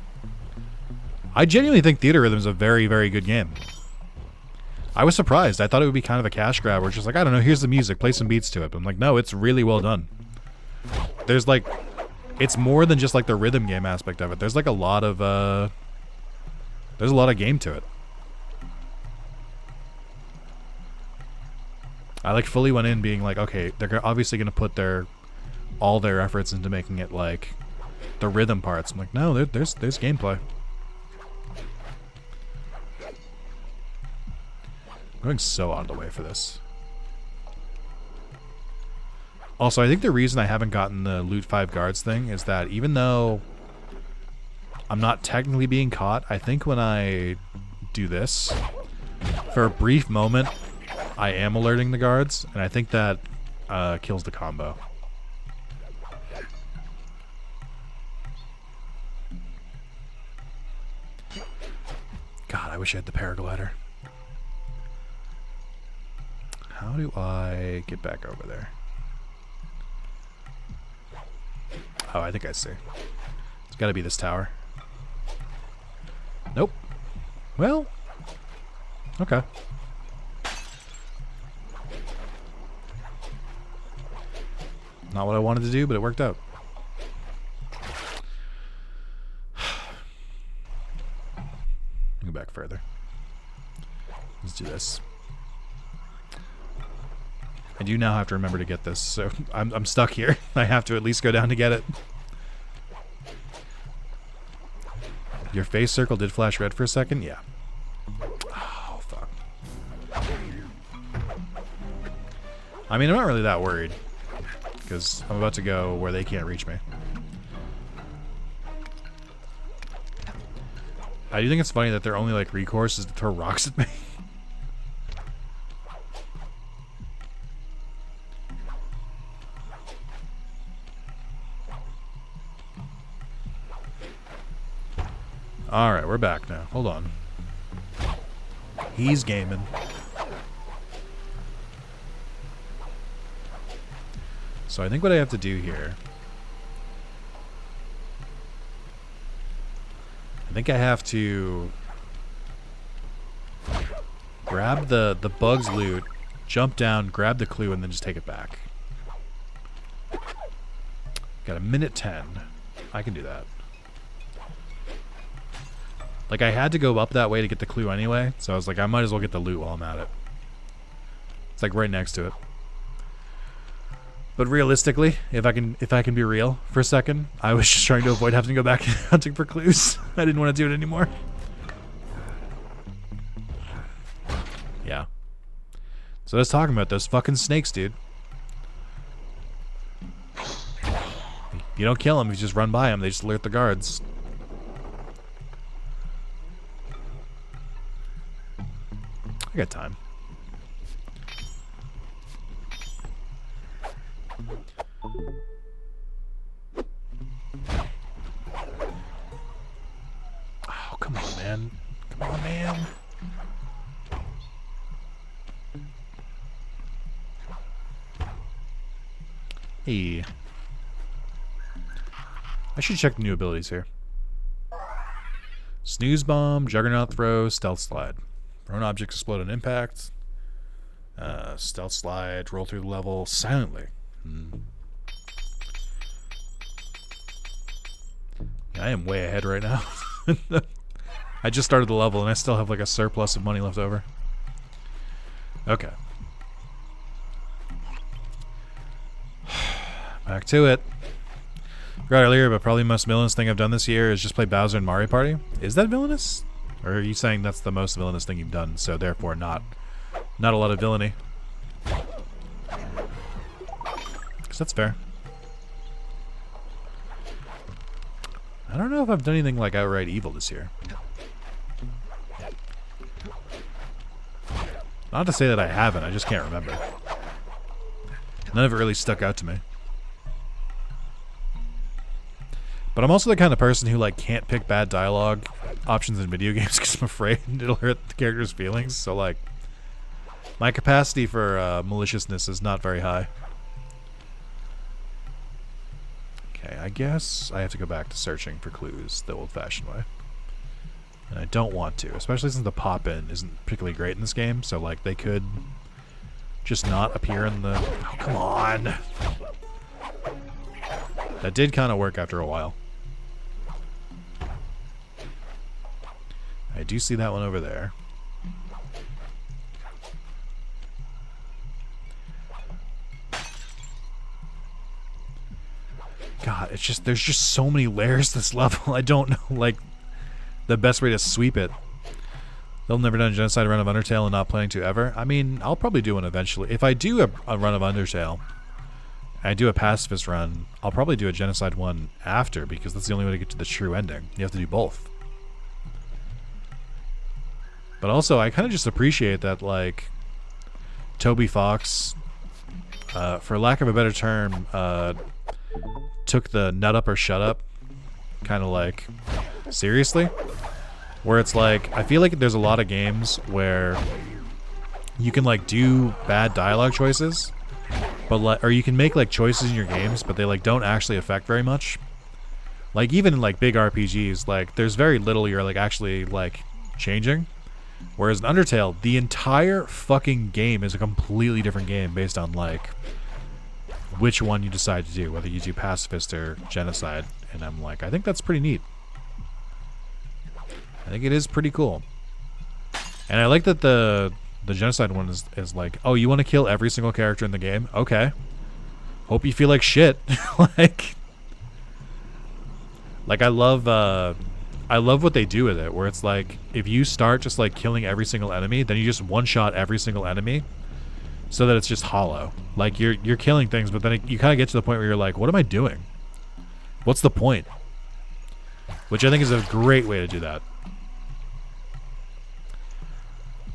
I genuinely think Theater Rhythm is a very, very good game. I was surprised. I thought it would be kind of a cash grab where it's just like, I don't know, here's the music, play some beats to it. But I'm like, no, it's really well done. There's like, it's more than just like the rhythm game aspect of it. There's like a lot of, there's a lot of game to it. I like fully went in being like, okay, they're obviously going to put all their efforts into making it like the rhythm parts. I'm like, no, there's gameplay. going so out of the way for this. Also, I think the reason I haven't gotten the loot 5 guards thing is that even though I'm not technically being caught, I think when I do this, for a brief moment, I am alerting the guards, and I think that kills the combo. God, I wish I had the paraglider. How do I get back over there? Oh, I think I see. It's got to be this tower. Nope. Well, okay. Not what I wanted to do, but it worked out. Go back further. Let's do this. I do now have to remember to get this, so I'm stuck here. I have to at least go down to get it. Your face circle did flash red for a second? Yeah. Oh, fuck. I mean, I'm not really that worried, because I'm about to go where they can't reach me. I do think it's funny that their only, like, recourse is to throw rocks at me. Alright, we're back now. Hold on. He's gaming. So I think what I have to do here... I think I have to... grab the bug's loot, jump down, grab the clue, and then just take it back. Got a minute 10. I can do that. Like, I had to go up that way to get the clue anyway, so I was like, I might as well get the loot while I'm at it. It's like right next to it. But realistically, if I can be real for a second, I was just trying to avoid having to go back hunting for clues. I didn't want to do it anymore. Yeah. So I was talking about those fucking snakes, dude. You don't kill them, you just run by them, they just alert the guards. I got time. Oh, come on, man. Come on, man. Hey. I should check the new abilities here. Snooze Bomb, Juggernaut Throw, Stealth Slide. Prone objects explode on impact. Stealth Slide, roll through the level silently. Yeah, I am way ahead right now. I just started the level and I still have like a surplus of money left over. Okay. Back to it. Forgot earlier, but probably the most villainous thing I've done this year is just play Bowser in Mario Party. Is that villainous? Or are you saying that's the most villainous thing you've done, so therefore not a lot of villainy? Because that's fair. I don't know if I've done anything like outright evil this year. Not to say that I haven't, I just can't remember. None of it really stuck out to me. But I'm also the kind of person who like can't pick bad dialogue options in video games because I'm afraid it'll hurt the character's feelings. So like, my capacity for maliciousness is not very high. Okay, I guess I have to go back to searching for clues the old-fashioned way. And I don't want to, especially since the pop-in isn't particularly great in this game, so like they could just not appear in the... Oh, come on! That did kind of work after a while. I do see that one over there. God, it's just, there's just so many layers to this level. I don't know, like, the best way to sweep it. They'll never done a genocide run of Undertale and not planning to ever. I mean, I'll probably do one eventually. If I do a run of Undertale, and I do a pacifist run, I'll probably do a genocide one after, because that's the only way to get to the true ending. You have to do both. But also, I kind of just appreciate that, like, Toby Fox, for lack of a better term, took the nut up or shut up kind of like seriously. Where it's like, I feel like there's a lot of games where you can like do bad dialogue choices, but like, or you can make like choices in your games, but they like don't actually affect very much. Like even in like big RPGs, like there's very little you're like actually like changing. Whereas in Undertale, the entire fucking game is a completely different game based on like which one you decide to do, whether you do pacifist or genocide. And I'm like, I think that's pretty neat. I think it is pretty cool. And I like that the genocide one is like, oh, you want to kill every single character in the game? Okay. Hope you feel like shit. like I love what they do with it, where it's like, if you start just like killing every single enemy, then you just one-shot every single enemy so that it's just hollow. Like you're killing things, but then you kind of get to the point where you're like, what am I doing? What's the point? Which I think is a great way to do that.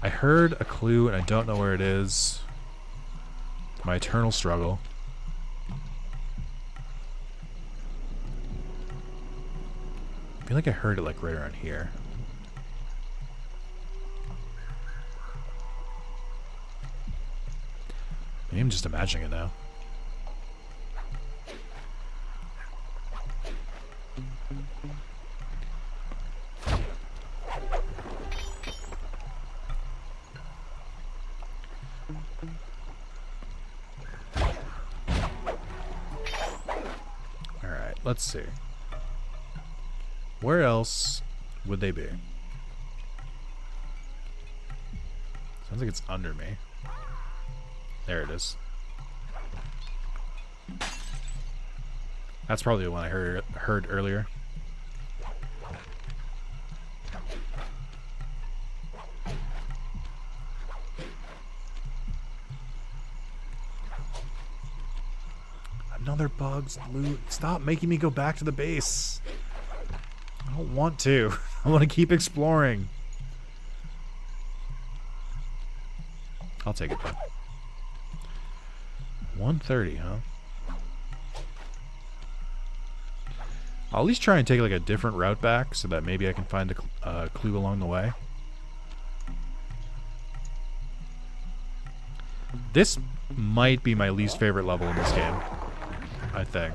I heard a clue and I don't know where it is. My eternal struggle. I feel like I heard it like right around here. Maybe I'm just imagining it now. Alright, let's see. Where else would they be? Sounds like it's under me. There it is. That's probably the one I heard earlier. Another bugs loot. Stop making me go back to the base. I don't want to. I want to keep exploring. I'll take it then. 130, huh? I'll at least try and take like a different route back so that maybe I can find a clue along the way. This might be my least favorite level in this game, I think.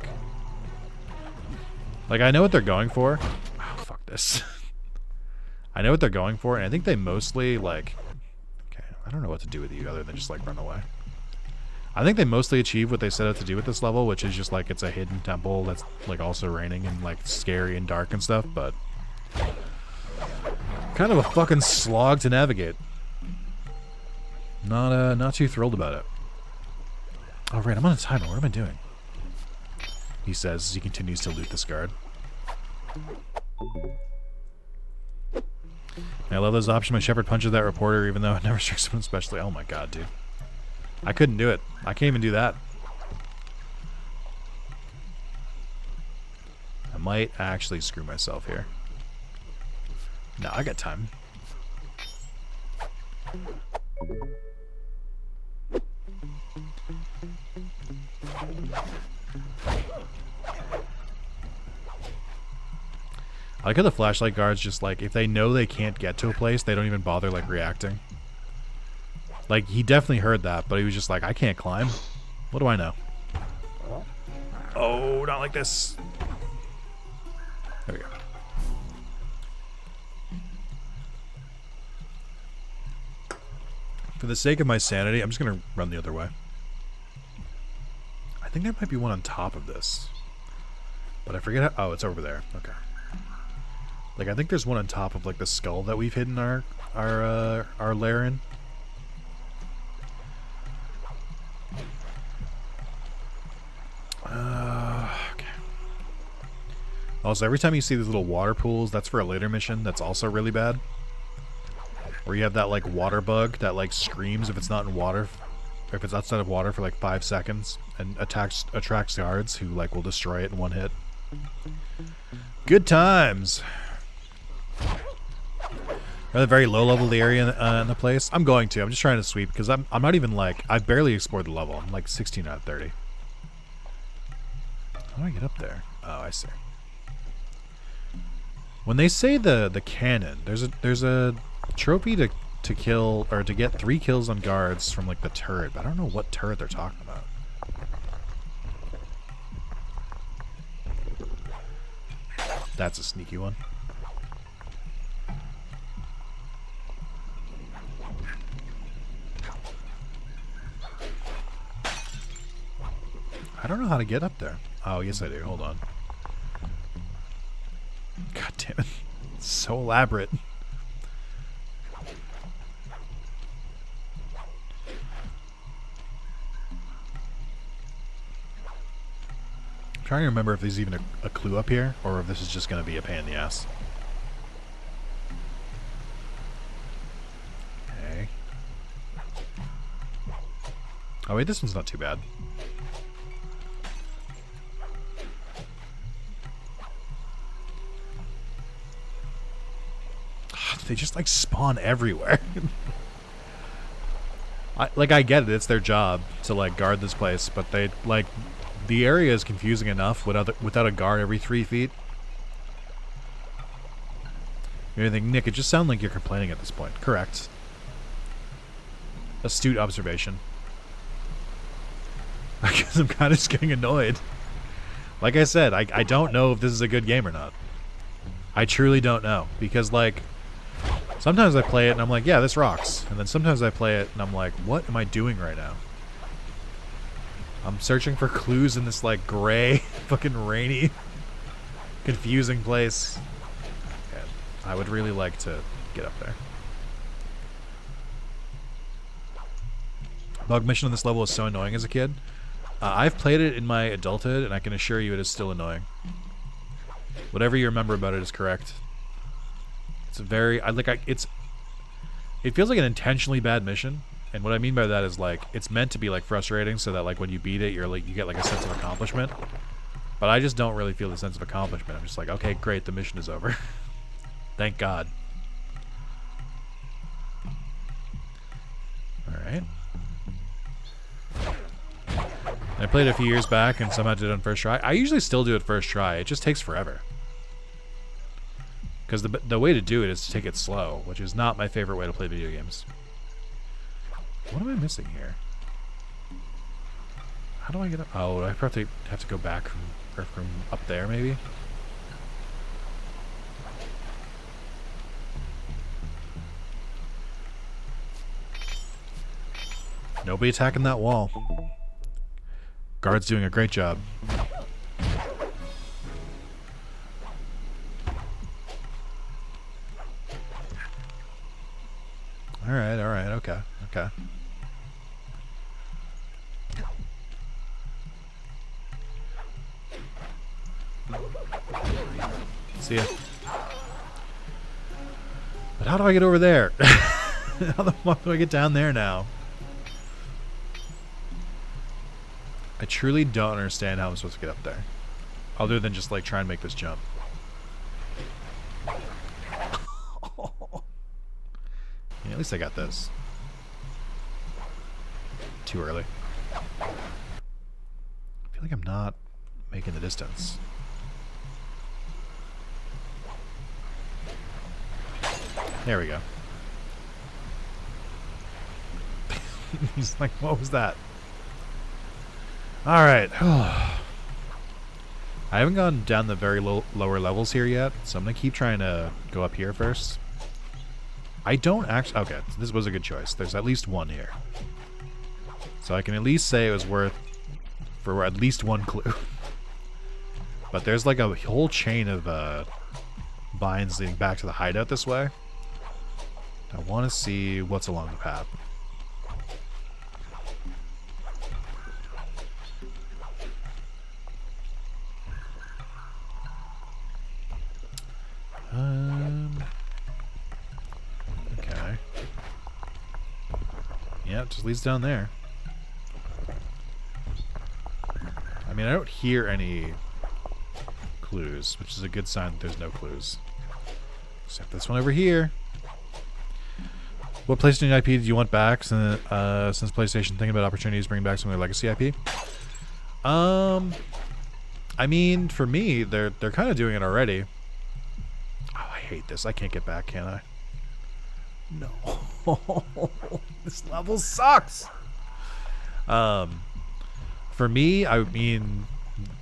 Like, I know what they're going for. Oh, fuck this. I know what they're going for, and I think they mostly, like... Okay, I don't know what to do with you other than just, like, run away. I think they mostly achieve what they set out to do with this level, which is just, like, it's a hidden temple that's, like, also raining and, like, scary and dark and stuff, but... kind of a fucking slog to navigate. Not too thrilled about it. Oh, right, I'm on a timer. What am I doing? He says as he continues to loot this guard. I love those options. My shepherd punches that reporter even though it never strikes someone especially. Oh my god, dude. I couldn't do it. I can't even do that. I might actually screw myself here. No, I got time. I like how the flashlight guards just like, if they know they can't get to a place, they don't even bother like reacting. Like, he definitely heard that, but he was just like, I can't climb. What do I know? Oh, not like this. There we go. For the sake of my sanity, I'm just going to run the other way. I think there might be one on top of this. But I forget how... Oh, it's over there. Okay. Like, I think there's one on top of, like, the skull that we've hidden our lair in. Okay. Also, every time you see these little water pools, that's for a later mission that's also really bad. where you have that like water bug that like screams if it's not in water, if it's outside of water for like 5 seconds, and attracts guards who like will destroy it in one hit. Good times. A very low level the area in the place. I'm going to. I'm just trying to sweep because I'm not even like, I've barely explored the level. I'm like 16 out of 30. How do I get up there? Oh, I see. When they say the cannon, there's a trophy to kill or to get 3 kills on guards from like the turret, but I don't know what turret they're talking about. That's a sneaky one. I don't know how to get up there. Oh, yes I do. Hold on. God damn it. It's so elaborate. I'm trying to remember if there's even a clue up here, or if this is just going to be a pain in the ass. Okay. Oh wait, this one's not too bad. They just like spawn everywhere. I get it, it's their job to like guard this place, but they like, the area is confusing enough without a guard every 3 feet. You're thinking, Nick, it just sounds like you're complaining at this point. Correct. Astute observation. I guess I'm kind of just getting annoyed. Like I said, I don't know if this is a good game or not. I truly don't know, because like, sometimes I play it and I'm like, yeah, this rocks. And then sometimes I play it and I'm like, what am I doing right now? I'm searching for clues in this like gray, fucking rainy, confusing place. And I would really like to get up there. Bug mission on this level is so annoying as a kid. I've played it in my adulthood and I can assure you it is still annoying. Whatever you remember about it is correct. It's a very, it feels like an intentionally bad mission, and what I mean by that is like, it's meant to be like frustrating so that like when you beat it, you're like, you get like a sense of accomplishment. But I just don't really feel the sense of accomplishment. I'm just like, okay, great, the mission is over. Thank God. Alright. I played it a few years back and somehow did it on first try. I usually still do it first try. It just takes forever. Because the way to do it is to take it slow, which is not my favorite way to play video games. What am I missing here? How do I get up? Oh, I probably have to go back from up there, maybe? Nobody attacking that wall. Guard's doing a great job. Alright, okay. See ya. But how do I get over there? How the fuck do I get down there now? I truly don't understand how I'm supposed to get up there. Other than just like try and make this jump. Yeah, at least I got this. Too early. I feel like I'm not making the distance. There we go. He's like, what was that? Alright. I haven't gone down the very lower levels here yet, so I'm going to keep trying to go up here first. I don't actually... Okay, this was a good choice. There's at least one here. So I can at least say it was worth for at least one clue. But there's like a whole chain of vines leading back to the hideout this way. I want to see what's along the path. Okay. Yeah, it just leads down there. I mean, I don't hear any clues, which is a good sign that there's no clues. Except this one over here. What PlayStation IP did you want back since PlayStation thinking about opportunities to bring back some of their legacy IP? I mean, for me, they're kind of doing it already. Oh, I hate this. I can't get back, can I? No. This level sucks. For me, I mean,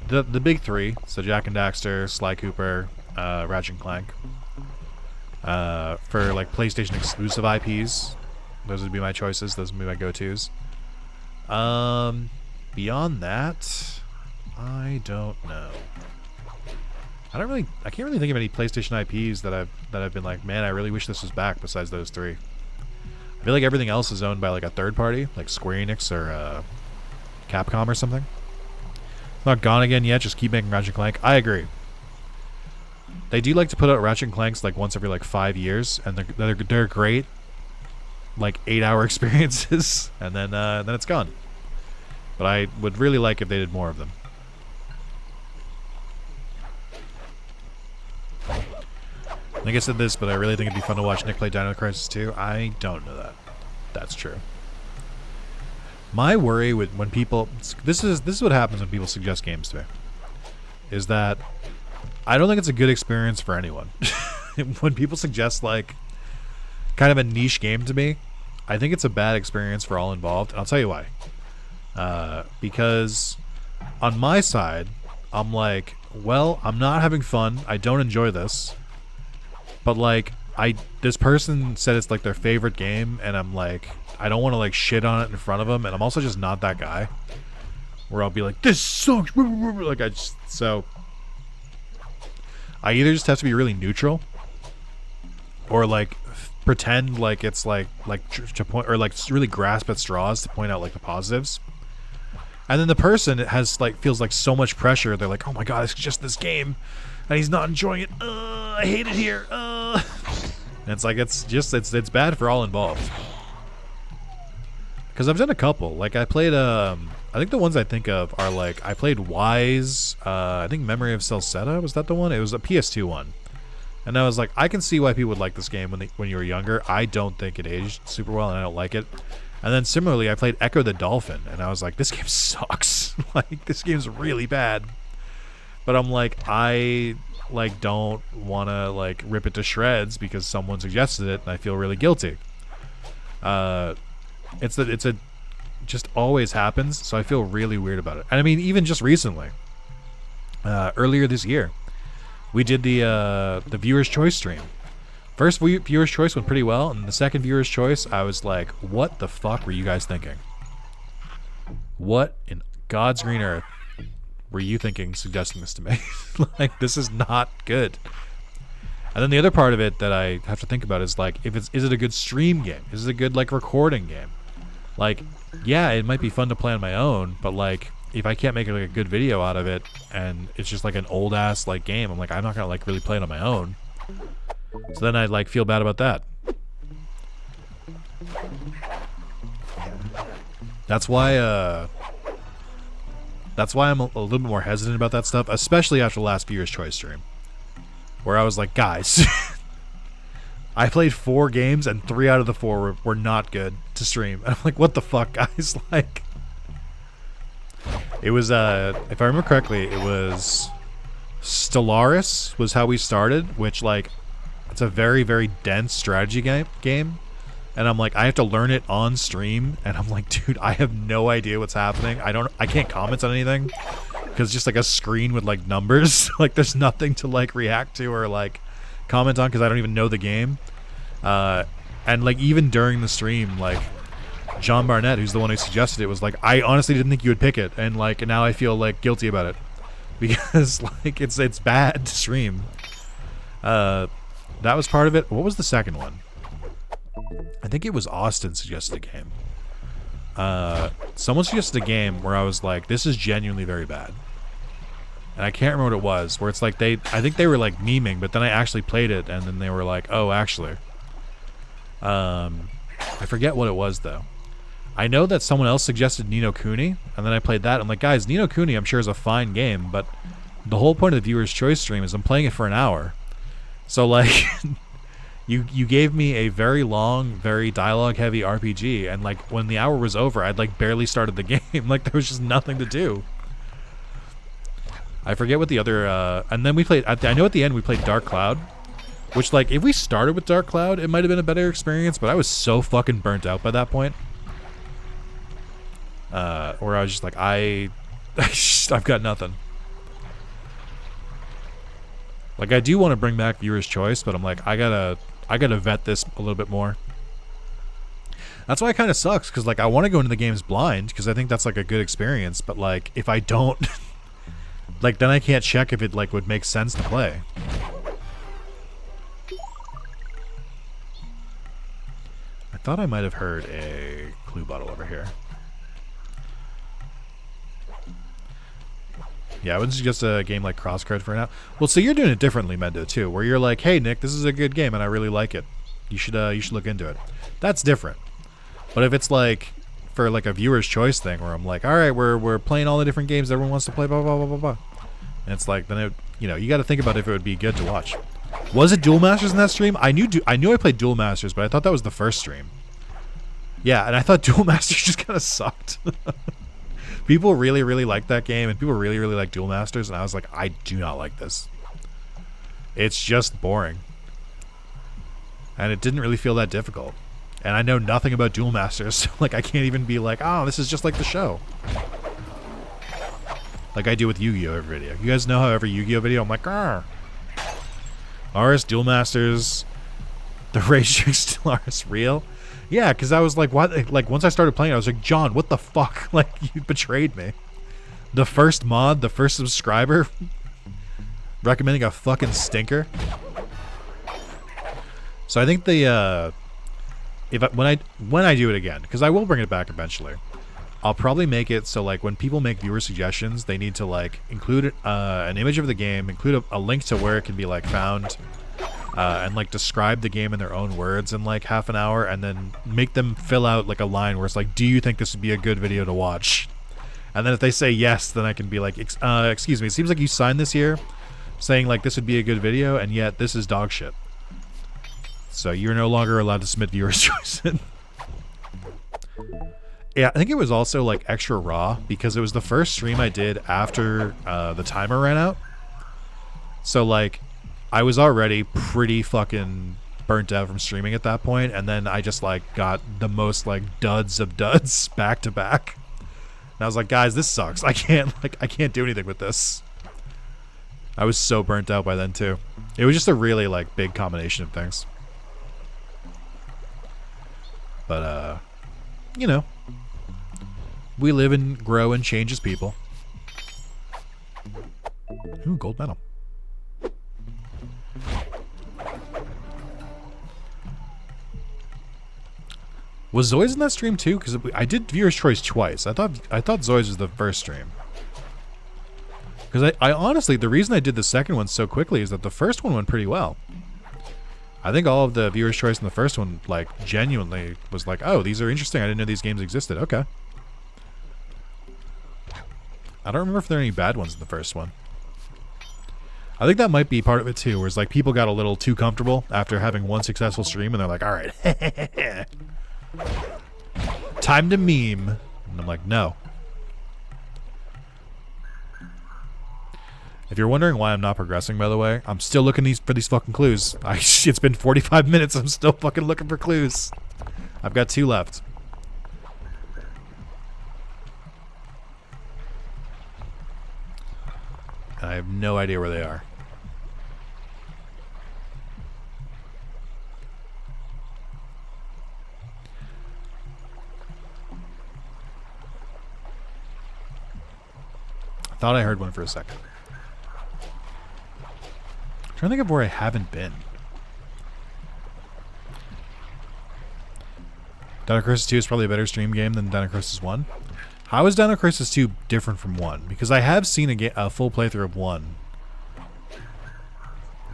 the big three. So Jak and Daxter, Sly Cooper, Ratchet and Clank. For like PlayStation exclusive IPs, those would be my choices. Those would be my go-tos. Beyond that, I don't know. I can't really think of any PlayStation IPs that I've been like, man, I really wish this was back. Besides those three, I feel like everything else is owned by like a third party, like Square Enix or Capcom or something. It's not gone again yet. Just keep making Ratchet and Clank. I agree. They do like to put out Ratchet and Clanks like once every like 5 years, and they're great, like 8-hour experiences, and then it's gone. But I would really like if they did more of them. I think I said this, but I really think it'd be fun to watch Nick play Dino Crisis 2. I don't know that. That's true. My worry with when people this is what happens when people suggest games to me, is that I don't think it's a good experience for anyone. When people suggest like kind of a niche game to me, I think it's a bad experience for all involved, and I'll tell you why. Because on my side, I'm like, well, I'm not having fun. I don't enjoy this. But like, this person said it's like their favorite game, and I'm like, I don't want to like shit on it in front of them, and I'm also just not that guy where I'll be like, this sucks. Like so I either just have to be really neutral, or like pretend like it's like to point, or like really grasp at straws to point out like the positives. And then the person has like feels like so much pressure. They're like, oh my god, it's just this game, and he's not enjoying it. I hate it here. And it's like it's bad for all involved. Because I've done a couple. Like I played I think the ones I think of are like I played Wise. I think Memory of Celceta, was that the one? It was a PS2 one. And I was like, I can see why people would like this game when you were younger. I don't think it aged super well, and I don't like it. And then similarly, I played Echo the Dolphin, and I was like, this game sucks. Like, this game's really bad. But I'm like, I like don't want to like rip it to shreds because someone suggested it, and I feel really guilty. It's just always happens, so I feel really weird about it. And I mean, even just recently, earlier this year, we did the viewer's choice stream. First viewer's choice went pretty well, and the second viewer's choice, I was like, what the fuck were you guys thinking? What in God's green earth were you thinking suggesting this to me? Like, this is not good. And then the other part of it that I have to think about is like, is it a good stream game? Is it a good like recording game? Like, yeah, it might be fun to play on my own, but like, if I can't make like a good video out of it, and it's just like an old ass like game, I'm like, I'm not gonna like really play it on my own. So then I'd like feel bad about that. That's why I'm a little bit more hesitant about that stuff, especially after the last viewer's choice stream, where I was like, guys, I played 4 games and 3 out of the 4 were not good to stream. And I'm like, what the fuck, guys? Like, it was if I remember correctly, it was Stellaris was how we started, which like it's a very, very dense strategy game. And I'm like, I have to learn it on stream, and I'm like, dude, I have no idea what's happening. I can't comment on anything because it's just like a screen with like numbers. Like there's nothing to like react to or like comment on because I don't even know the game. And like even during the stream, like John Barnett, who's the one who suggested it, was like, I honestly didn't think you would pick it, and like now I feel like guilty about it because like it's bad to stream. That was part of it. What was the second one? I think it was Austin suggested a game. Someone suggested a game where I was like, this is genuinely very bad. And I can't remember what it was, where it's like I think they were like memeing, but then I actually played it, and then they were like, oh, actually. I forget what it was though. I know that someone else suggested Ni no Kuni, and then I played that. I'm like, guys, Ni no Kuni I'm sure is a fine game, but the whole point of the viewer's choice stream is I'm playing it for an hour. So like, you gave me a very long, very dialogue heavy RPG, and like when the hour was over, I'd like barely started the game. Like there was just nothing to do. I forget what the other, and then we played, I know at the end we played Dark Cloud, which like if we started with Dark Cloud, it might have been a better experience, but I was so fucking burnt out by that point. Where I was just like, I've got nothing. Like I do want to bring back viewer's choice, but I'm like, I gotta vet this a little bit more. That's why it kind of sucks, because like I want to go into the games blind, because I think that's like a good experience, but like if I don't, like then I can't check if it like would make sense to play. I thought I might have heard a clue bottle over here. Yeah, I wouldn't suggest a game like Crosscard for now. Well, so you're doing it differently, Mendo, too, where you're like, hey, Nick, this is a good game, and I really like it. You should look into it. That's different. But if it's like for like a viewer's choice thing, where I'm like, all right, we're playing all the different games everyone wants to play, blah blah blah blah blah, and it's like then it, you know, you got to think about if it would be good to watch. Was it Duel Masters in that stream? I knew I played Duel Masters, but I thought that was the first stream. Yeah, and I thought Duel Masters just kind of sucked. People really, really like that game, and people really, really like Duel Masters, and I was like, I do not like this. It's just boring. And it didn't really feel that difficult. And I know nothing about Duel Masters, so like I can't even be like, oh, this is just like the show. Like I do with Yu-Gi-Oh! Every video. You guys know how every Yu-Gi-Oh! Video, I'm like, ah. RS Duel Masters, the Rage Trick still RS real? Yeah, because I was like, what? Like, once I started playing, I was like, John, what the fuck? Like, you betrayed me. The first mod, the first subscriber, recommending a fucking stinker. So I think the when I do it again, because I will bring it back eventually, I'll probably make it so like when people make viewer suggestions, they need to like include an image of the game, include a link to where it can be like found. And like describe the game in their own words in like half an hour, and then make them fill out like a line where it's like, do you think this would be a good video to watch? And then if they say yes, then I can be like, excuse me, it seems like you signed this here saying like this would be a good video, and yet this is dog shit. So you're no longer allowed to submit viewer's choice in. Yeah, I think it was also like extra raw because it was the first stream I did after the timer ran out. So like I was already pretty fucking burnt out from streaming at that point, and then I just like got the most like duds of duds back to back. And I was like, guys, this sucks. I can't do anything with this. I was so burnt out by then too. It was just a really like big combination of things. But you know, we live and grow and change as people. Ooh, gold medal. Was Zoids in that stream too? Because I did viewer's choice twice. I thought Zoids was the first stream. Because I honestly, the reason I did the second one so quickly is that the first one went pretty well. I think all of the viewer's choice in the first one, like, genuinely was like, oh, these are interesting. I didn't know these games existed. Okay. I don't remember if there are any bad ones in the first one. I think that might be part of it too, where it's like people got a little too comfortable after having one successful stream, and they're like, all right. Time to meme. And I'm like, no. If you're wondering why I'm not progressing, by the way, I'm still looking for these fucking clues. It's been 45 minutes. I'm still fucking looking for clues. I've got 2 left. And I have no idea where they are. I thought I heard one for a second. I'm trying to think of where I haven't been. Dino Crisis 2 is probably a better stream game than Dino Crisis 1. How is Dino Crisis 2 different from 1? Because I have seen a full playthrough of 1.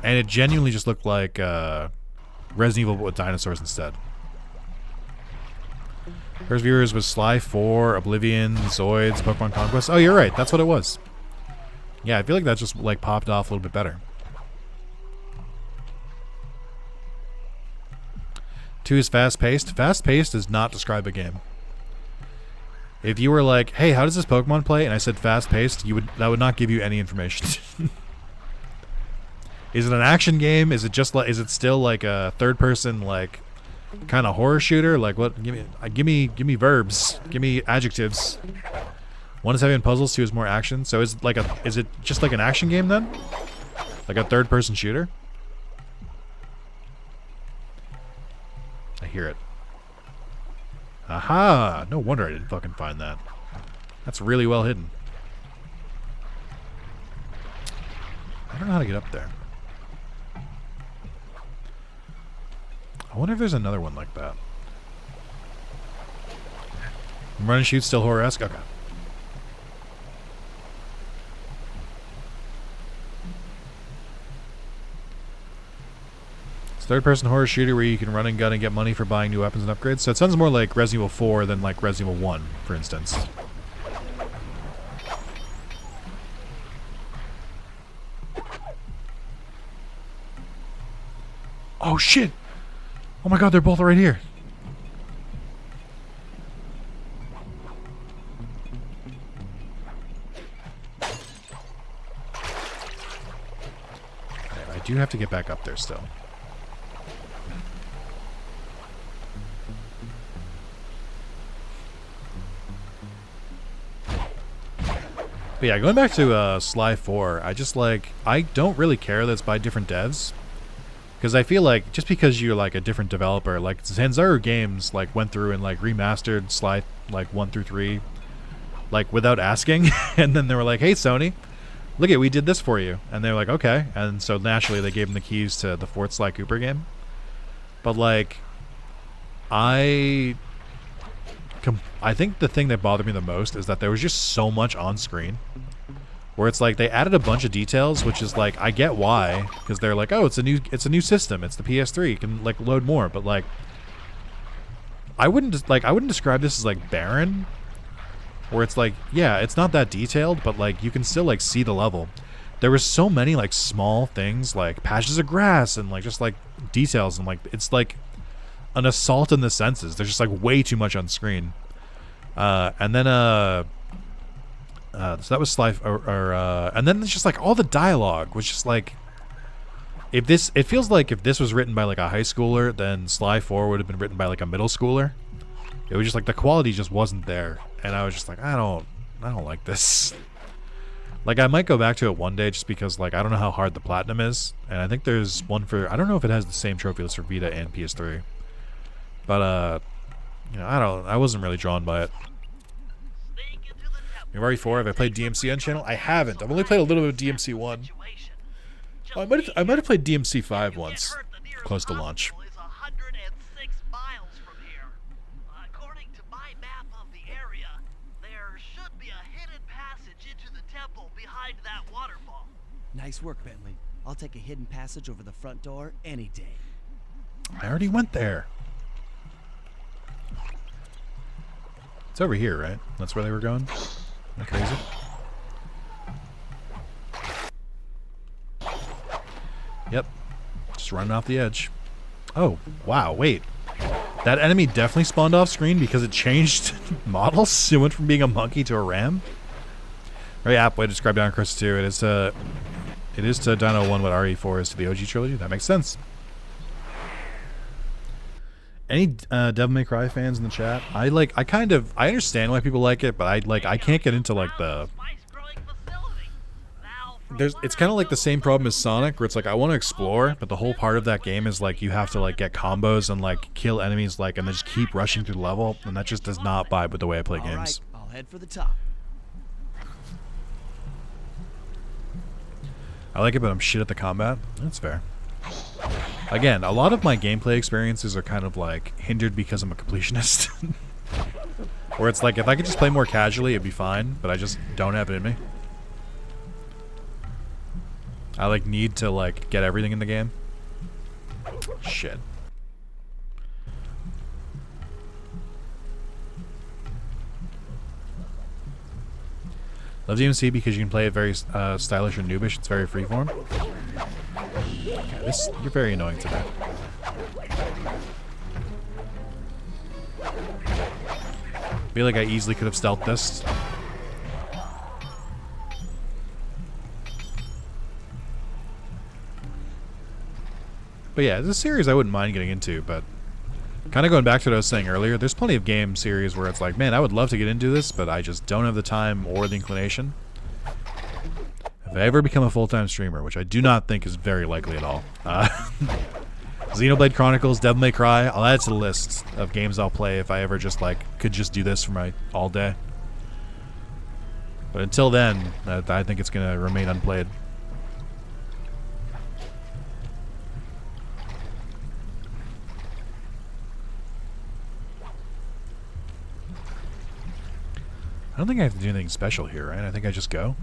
And it genuinely just looked like Resident Evil but with dinosaurs instead. First viewers was Sly 4, Oblivion, Zoids, Pokemon Conquest. Oh, you're right. That's what it was. Yeah, I feel like that just like popped off a little bit better. 2 is fast-paced. Fast-paced does not describe a game. If you were like, "Hey, how does this Pokemon play?" and I said fast-paced, that would not give you any information. Is it an action game? Is it just like? Is it still like a third-person like kind of horror shooter? Like what? Give me verbs. Give me adjectives. 1 is heavy on puzzles. 2 is more action. So is it just like an action game then? Like a third-person shooter? I hear it. Aha! No wonder I didn't fucking find that. That's really well hidden. I don't know how to get up there. I wonder if there's another one like that. Run and shoot still horror-esque? Okay. It's third-person horror shooter where you can run and gun and get money for buying new weapons and upgrades. So it sounds more like Resident Evil 4 than like Resident Evil 1, for instance. Oh shit! Oh my god, they're both right here. Okay, I do have to get back up there still. But yeah, going back to Sly 4, I don't really care that it's by different devs. Because I feel like just because you're like a different developer, like Zanzaru Games like went through and like remastered Sly like 1 through 3 like without asking, and then they were like, "Hey Sony, look at we did this for you," and they're like, "Okay," and so naturally they gave them the keys to the 4th Sly Cooper game. But like, I think the thing that bothered me the most is that there was just so much on screen. Where it's like they added a bunch of details, which is like I get why, because they're like, oh, it's a new system, it's the PS3, you can like load more, but like I wouldn't describe this as like barren, where it's like, yeah, it's not that detailed, but like you can still like see the level. There was so many like small things like patches of grass and like just like details, and like it's like an assault on the senses. There's just like way too much on screen. And then so that was Sly, and then it's just like all the dialogue was just like, it feels like if this was written by like a high schooler, then Sly 4 would have been written by like a middle schooler. It was just like the quality just wasn't there, and I was just like, I don't like this. Like I might go back to it one day just because like I don't know how hard the platinum is, and I think there's one for, I don't know if it has the same trophy list for Vita and PS3, but you know, I wasn't really drawn by it. Mario 4, have I played DMC on channel? I haven't. I've only played a little bit of DMC 1. Oh, I might have played DMC 5 once, close to launch. According to my map of the area, there should be a hidden passage into the temple behind that waterfall. Nice work, Bentley. I'll take a hidden passage over the front door any day. I already went there. It's over here, right? That's where they were going? Am I crazy? Yep. Just running off the edge. Oh, wow, wait. That enemy definitely spawned off screen because it changed models? It went from being a monkey to a ram? Very apt way to describe Dino Crisis 2. It is to Dino 1 what RE4 is to the OG trilogy. That makes sense. Any Devil May Cry fans in the chat? I understand why people like it, but I can't get into like the... It's kind of like the same problem as Sonic, where it's like I want to explore, but the whole part of that game is like you have to like get combos and like kill enemies like and then just keep rushing through the level, and that just does not vibe with the way I play games. All right, I'll head for the top. I like it, but I'm shit at the combat. That's fair. Again, a lot of my gameplay experiences are kind of like hindered because I'm a completionist. Where it's like if I could just play more casually, it'd be fine, but I just don't have it in me. I like need to like get everything in the game. Shit. Love DMC because you can play it very stylish and noobish. It's very freeform. Yeah, you're very annoying today. I feel like I easily could have stealthed this. But yeah, it's a series I wouldn't mind getting into, but kind of going back to what I was saying earlier, there's plenty of game series where it's like, man, I would love to get into this, but I just don't have the time or the inclination. If I ever become a full-time streamer, which I do not think is very likely at all, Xenoblade Chronicles, Devil May Cry, I'll add to the list of games I'll play if I ever just like could just do this for my all day. But until then, I think it's going to remain unplayed. I don't think I have to do anything special here, right? I think I just go.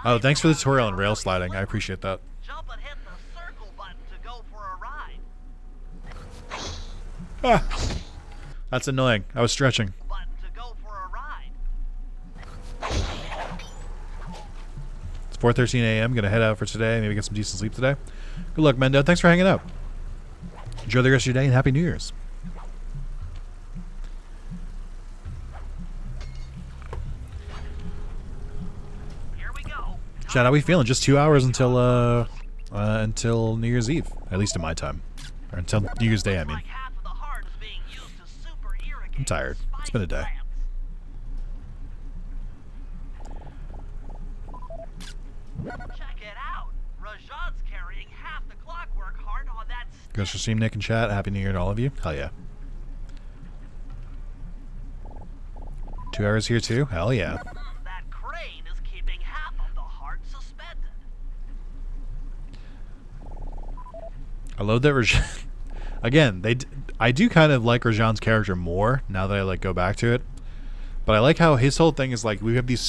Oh, thanks for the tutorial on rail sliding. I appreciate that. Jump and hit the circle button to go for a ride. Ah, that's annoying. I was stretching. Button to go for a ride. It's 4:13 a.m. Gonna head out for today. Maybe get some decent sleep today. Good luck, Mendo. Thanks for hanging out. Enjoy the rest of your day and Happy New Year's. Chad, how we feeling? Just 2 hours until New Year's Eve, at least in my time, or until New Year's Day. I mean, I'm tired. It's been a day. Check it out. Rajan's carrying half the clockwork heart on that. Goes for Steam, Nick, and chat. Happy New Year to all of you. Hell yeah. 2 hours here too. Hell yeah. That crane is keeping half of the heart suspended. I love that Rajan. Again, I do kind of like Rajan's character more now that I like go back to it. But I like how his whole thing is like we have these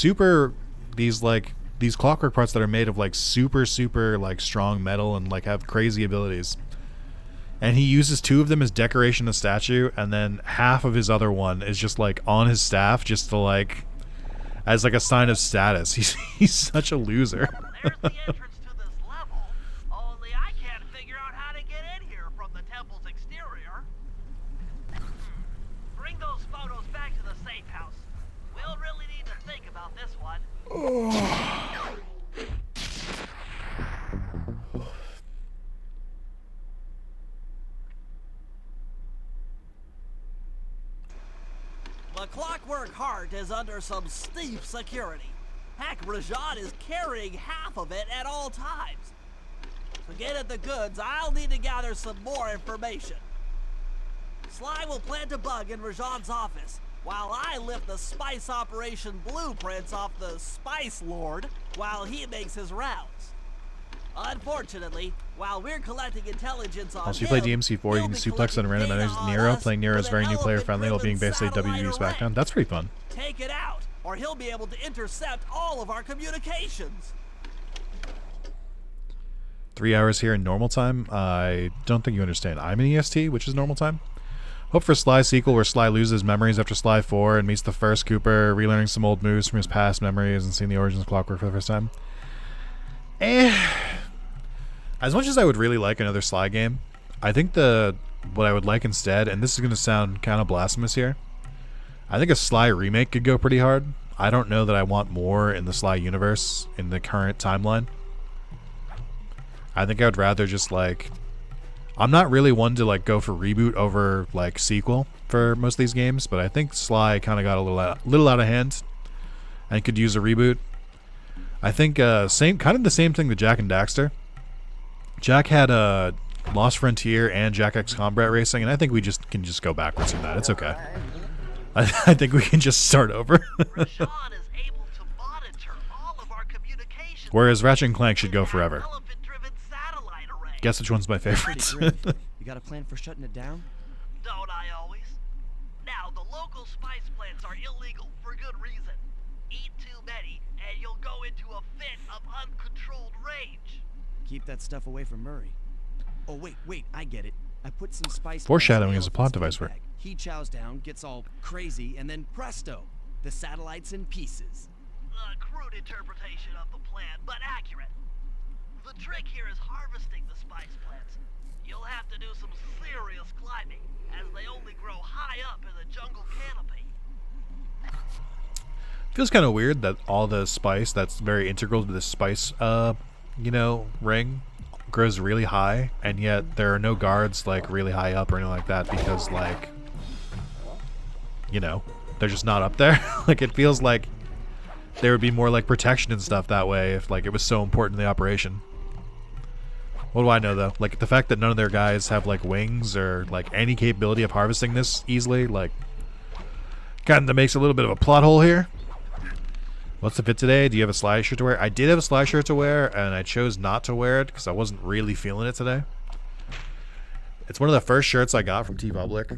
clockwork parts that are made of like super like strong metal and like have crazy abilities. And he uses 2 of them as decoration of the statue, and then half of his other one is just like on his staff just to like as like a sign of status. He's such a loser. There's the entrance to this level. Only I can't figure out how to get in here from the temple's exterior. Bring those photos back to the safe house. We'll really need to think about this one. The clockwork heart is under some steep security. Heck, Rajan is carrying half of it at all times. To get at the goods, I'll need to gather some more information. Sly will plant a bug in Rajan's office, while I lift the spice operation blueprints off the Spice Lord while he makes his rounds. Unfortunately, while we're collecting intelligence on Also, you play DMC4, you can suplex on random enemies with Nero. Playing Nero is very new player friendly while being basically WWE's background. That's pretty fun. Take it out, or he'll be able to intercept all of our communications. 3 hours here in normal time. I don't think you understand. I'm in EST, which is normal time. Hope for Sly sequel where Sly loses memories after Sly 4 and meets the first Cooper, relearning some old moves from his past memories and seeing the origins of Clockwork for the first time. As much as I would really like another Sly game, I think what I would like instead, and this is going to sound kind of blasphemous here, I think a Sly remake could go pretty hard. I don't know that I want more in the Sly universe in the current timeline. I think I would rather just like... I'm not really one to like go for reboot over like sequel for most of these games, but I think Sly kind of got a little out of hand and could use a reboot. I think kind of the same thing with Jak and Daxter. Jak had Lost Frontier and Jak X Combat Racing, and I think we can just go backwards from that. It's okay. I think we can just start over. Rajan is able to monitor all of our communications. Whereas Ratchet and Clank should go forever. Elephant-driven satellite array. Guess which one's my favorite? You got a plan for shutting it down? Don't I always? Now, the local spice plants are illegal for good reason. Eat too many, and you'll go into a fit of uncontrolled rage. Keep that stuff away from Murray. Oh, wait, I get it. I put some spice. Foreshadowing is a plot device for it. He chows down, gets all crazy, and then presto, the satellite's in pieces. A crude interpretation of the plan, but accurate. The trick here is harvesting the spice plants. You'll have to do some serious climbing, as they only grow high up in the jungle canopy. Feels kind of weird that all the spice that's very integral to this spice, ring grows really high, and yet there are no guards like really high up or anything like that because, like, they're just not up there. Like, it feels like there would be more like protection and stuff that way if like it was so important in the operation. What do I know though? Like, the fact that none of their guys have like wings or like any capability of harvesting this easily, like, kind of makes a little bit of a plot hole here. What's the fit today? Do you have a Sly shirt to wear? I did have a Sly shirt to wear, and I chose not to wear it because I wasn't really feeling it today. It's one of the first shirts I got from T-Public,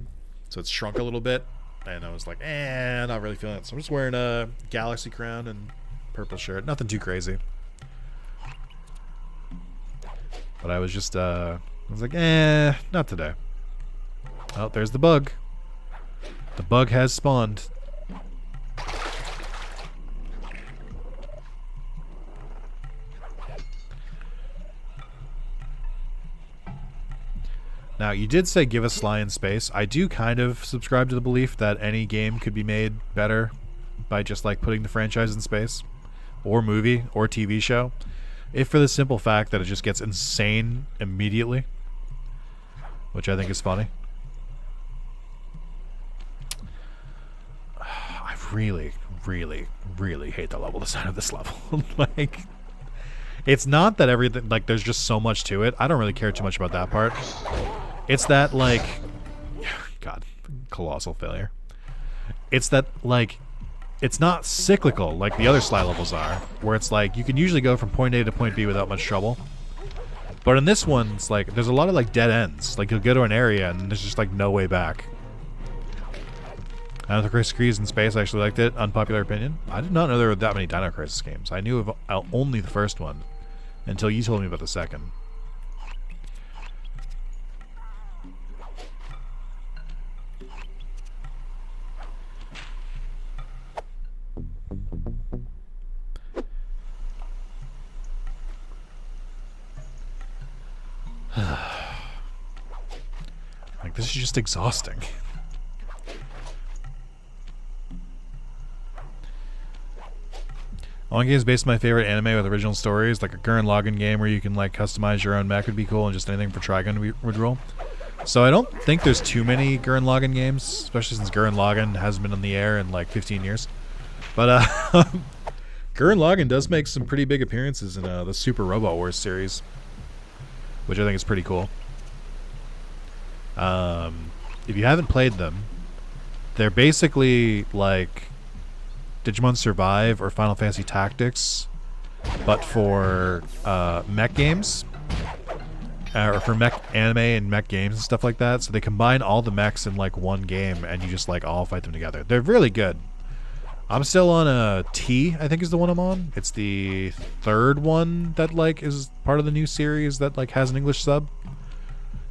so it's shrunk a little bit, and I was like, not really feeling it. So I'm just wearing a Galaxy crown and purple shirt. Nothing too crazy. But I was just, I was like, not today. Oh, there's the bug. The bug has spawned. Now, you did say give us Sly in space. I do kind of subscribe to the belief that any game could be made better by just like putting the franchise in space, or movie, or TV show, if for the simple fact that it just gets insane immediately, which I think is funny. I really, really, really hate the level design of this level. Like, it's not that everything, like, there's just so much to it. I don't really care too much about that part. It's that, like, God, colossal failure. It's that, like, it's not cyclical like the other Sly levels are, where it's like you can usually go from point A to point B without much trouble. But in this one, it's like there's a lot of like dead ends. Like, you'll go to an area and there's just like no way back. Dino Crisis in space, I actually liked it. Unpopular opinion. I did not know there were that many Dino Crisis games. I knew of only the first one until you told me about the second. Like, this is just exhausting. One game is based on my favorite anime with original stories, like a Gurren Lagann game where you can like customize your own mech would be cool, and just anything for Trigun would rule. So I don't think there's too many Gurren Lagann games, especially since Gurren Lagann hasn't been on the air in like 15 years. But Gurren Lagann does make some pretty big appearances in the Super Robot Wars series, which I think is pretty cool. If you haven't played them, they're basically like Digimon Survive or Final Fantasy Tactics, but for mech games, or for mech anime and mech games and stuff like that. So they combine all the mechs in like one game, and you just like all fight them together. They're really good. I'm still on a T, I think is the one I'm on. It's the third one that like is part of the new series that like has an English sub.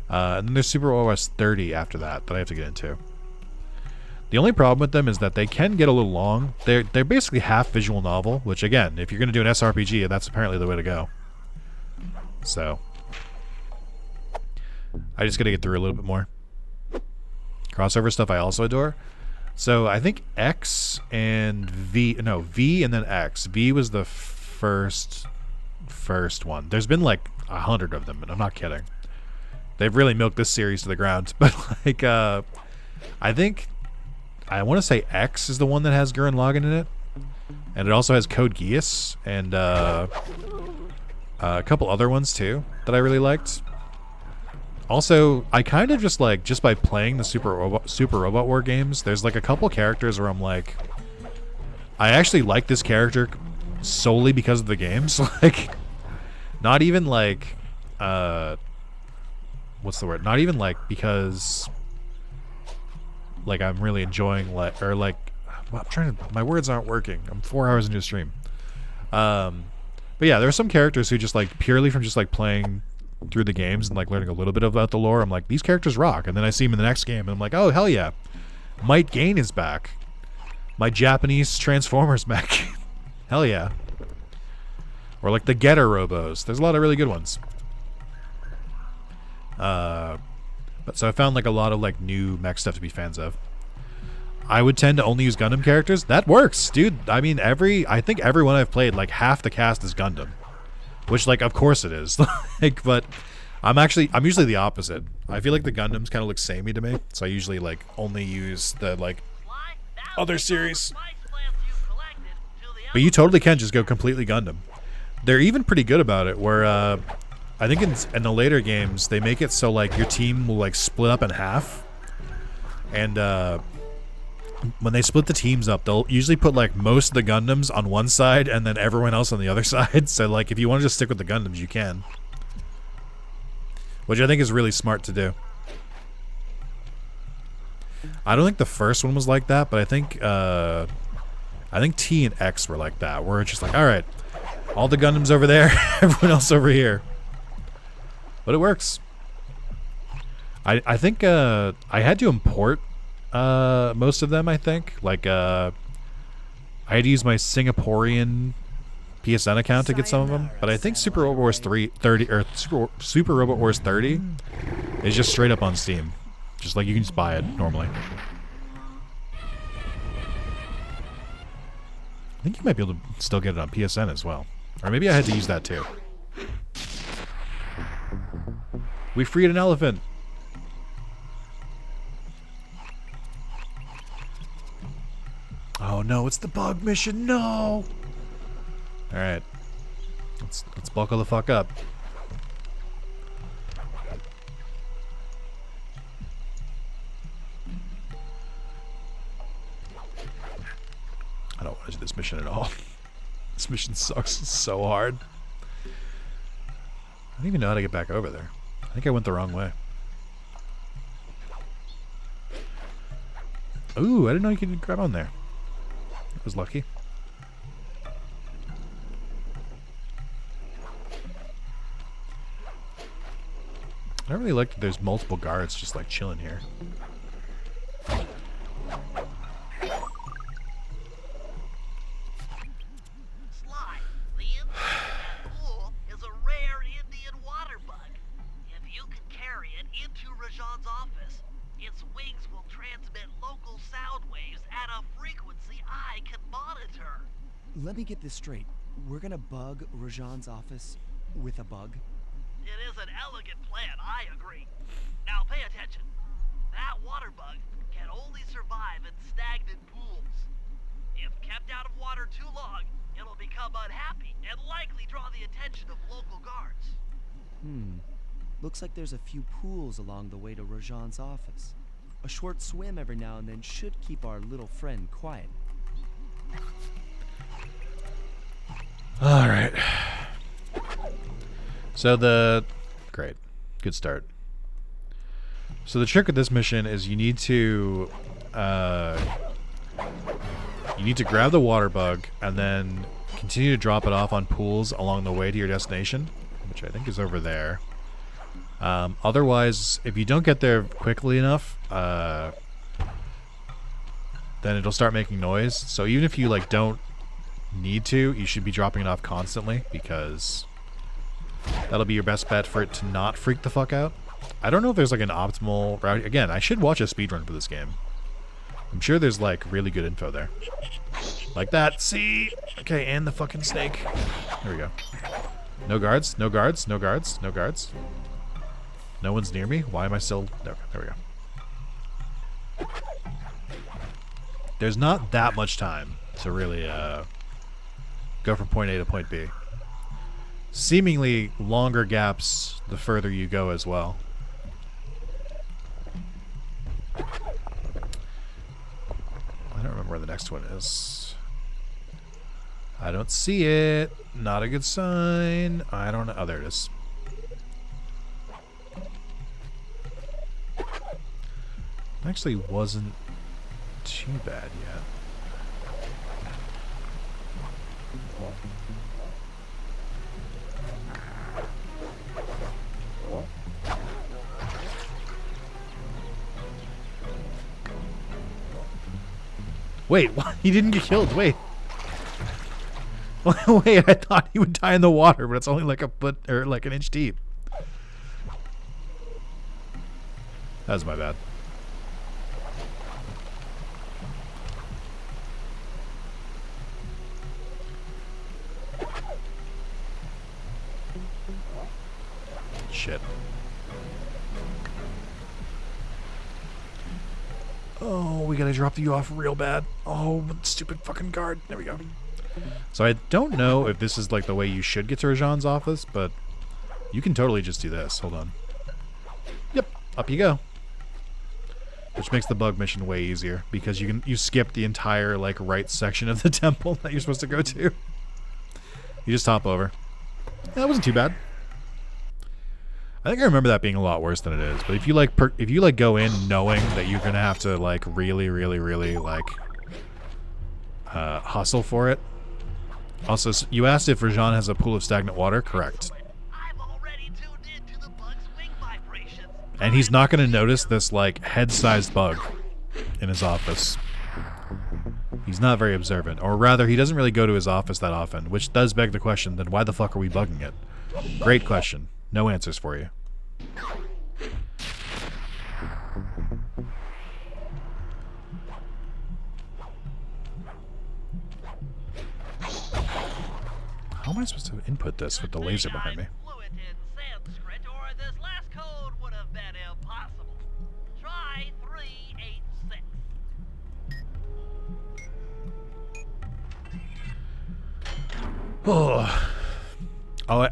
And then there's Super OS 30 after that I have to get into. The only problem with them is that they can get a little long. They're basically half visual novel, which again, if you're going to do an SRPG, that's apparently the way to go. So I just got to get through a little bit more. Crossover stuff I also adore. So I think X and V and then X. V was the first one. There's been like 100 of them, and I'm not kidding. They've really milked this series to the ground. But like, I think I want to say X is the one that has Gurren Lagann in it, and it also has Code Geass and a couple other ones too that I really liked. Also, I kind of just by playing the Super Robot War games, there's like a couple characters where I'm like, I actually like this character solely because of the games. Like, not even like, what's the word? Not even like because like I'm really enjoying I'm trying to, my words aren't working. I'm 4 hours into a stream. But yeah, there are some characters who just like purely from just like playing through the games and like learning a little bit about the lore, I'm like, these characters rock. And then I see them in the next game and I'm like, oh hell yeah, Might Gain is back. My Japanese Transformers back. Hell yeah. Or like the Getter Robos. There's a lot of really good ones. But so I found like a lot of like new mech stuff to be fans of. I would tend to only use Gundam characters. That works, dude. I mean, I think everyone I've played, like half the cast is Gundam, which like of course it is. Like, but I'm usually the opposite. I feel like the Gundams kind of look samey to me, so I usually like only use the like other series. But you totally can just go completely Gundam. They're even pretty good about it, where I think in the later games they make it so like your team will like split up in half, and when they split the teams up, they'll usually put like most of the Gundams on one side and then everyone else on the other side. So like if you want to just stick with the Gundams, you can, which I think is really smart to do. I don't think the first one was like that, but I think T and X were like that, where it's just like, all right, all the Gundams over there, everyone else over here. But it works. I think I had to import most of them, I think. Like, I had to use my Singaporean PSN account to get some of them. But I think Super Robot Wars 30 or Super Robot Wars 30 is just straight up on Steam. Just like you can just buy it normally. I think you might be able to still get it on PSN as well. Or maybe I had to use that too. We freed an elephant. Oh no, it's the bug mission. No. All right. Let's buckle the fuck up. I don't want to do this mission at all. This mission sucks so hard. I don't even know how to get back over there. I think I went the wrong way. Ooh, I didn't know you could grab on there. I was lucky. I don't really like that there's multiple guards just like chilling here. Let me get this straight. We're gonna bug Rajan's office with a bug? It is an elegant plan, I agree. Now pay attention. That water bug can only survive in stagnant pools. If kept out of water too long, it'll become unhappy and likely draw the attention of local guards. Looks like there's a few pools along the way to Rajan's office. A short swim every now and then should keep our little friend quiet. All right. So great, good start. So the trick with this mission is you need to grab the water bug and then continue to drop it off on pools along the way to your destination, which I think is over there. Otherwise, if you don't get there quickly enough, then it'll start making noise. So even if you like don't need to, you should be dropping it off constantly, because that'll be your best bet for it to not freak the fuck out. I don't know if there's like an optimal route. Again, I should watch a speedrun for this game. I'm sure there's like really good info there. Like that. See? Okay, and the fucking snake. There we go. No guards, no guards, no guards, no guards. No one's near me. Why am I still... Okay, there we go. There's not that much time to really go from point A to point B. Seemingly longer gaps the further you go as well. I don't remember where the next one is. I don't see it. Not a good sign. I don't know. Oh, there it is. Actually wasn't too bad yet. Wait, what? He didn't get killed. Wait. Wait, I thought he would die in the water, but it's only like a foot or like an inch deep. That was my bad. Shit. Oh, we gotta drop you off real bad. Oh, stupid fucking guard. There we go. So I don't know if this is like the way you should get to Rajan's office, but you can totally just do this. Hold on. Yep, up you go. Which makes the bug mission way easier because you skip the entire like right section of the temple that you're supposed to go to. You just hop over. That wasn't too bad. I think I remember that being a lot worse than it is. But if you like go in knowing that you're gonna have to like really like hustle for it. Also, you asked if Rajan has a pool of stagnant water. Correct. I've already tuned into the bug's wing vibrations. And he's not gonna notice this like head-sized bug in his office. He's not very observant, or rather, he doesn't really go to his office that often. Which does beg the question: then why the fuck are we bugging it? Great question. No answers for you. How am I supposed to input this with the laser behind me? Fluent in Sanskrit, or this last code would have been impossible. Try 386. Oh,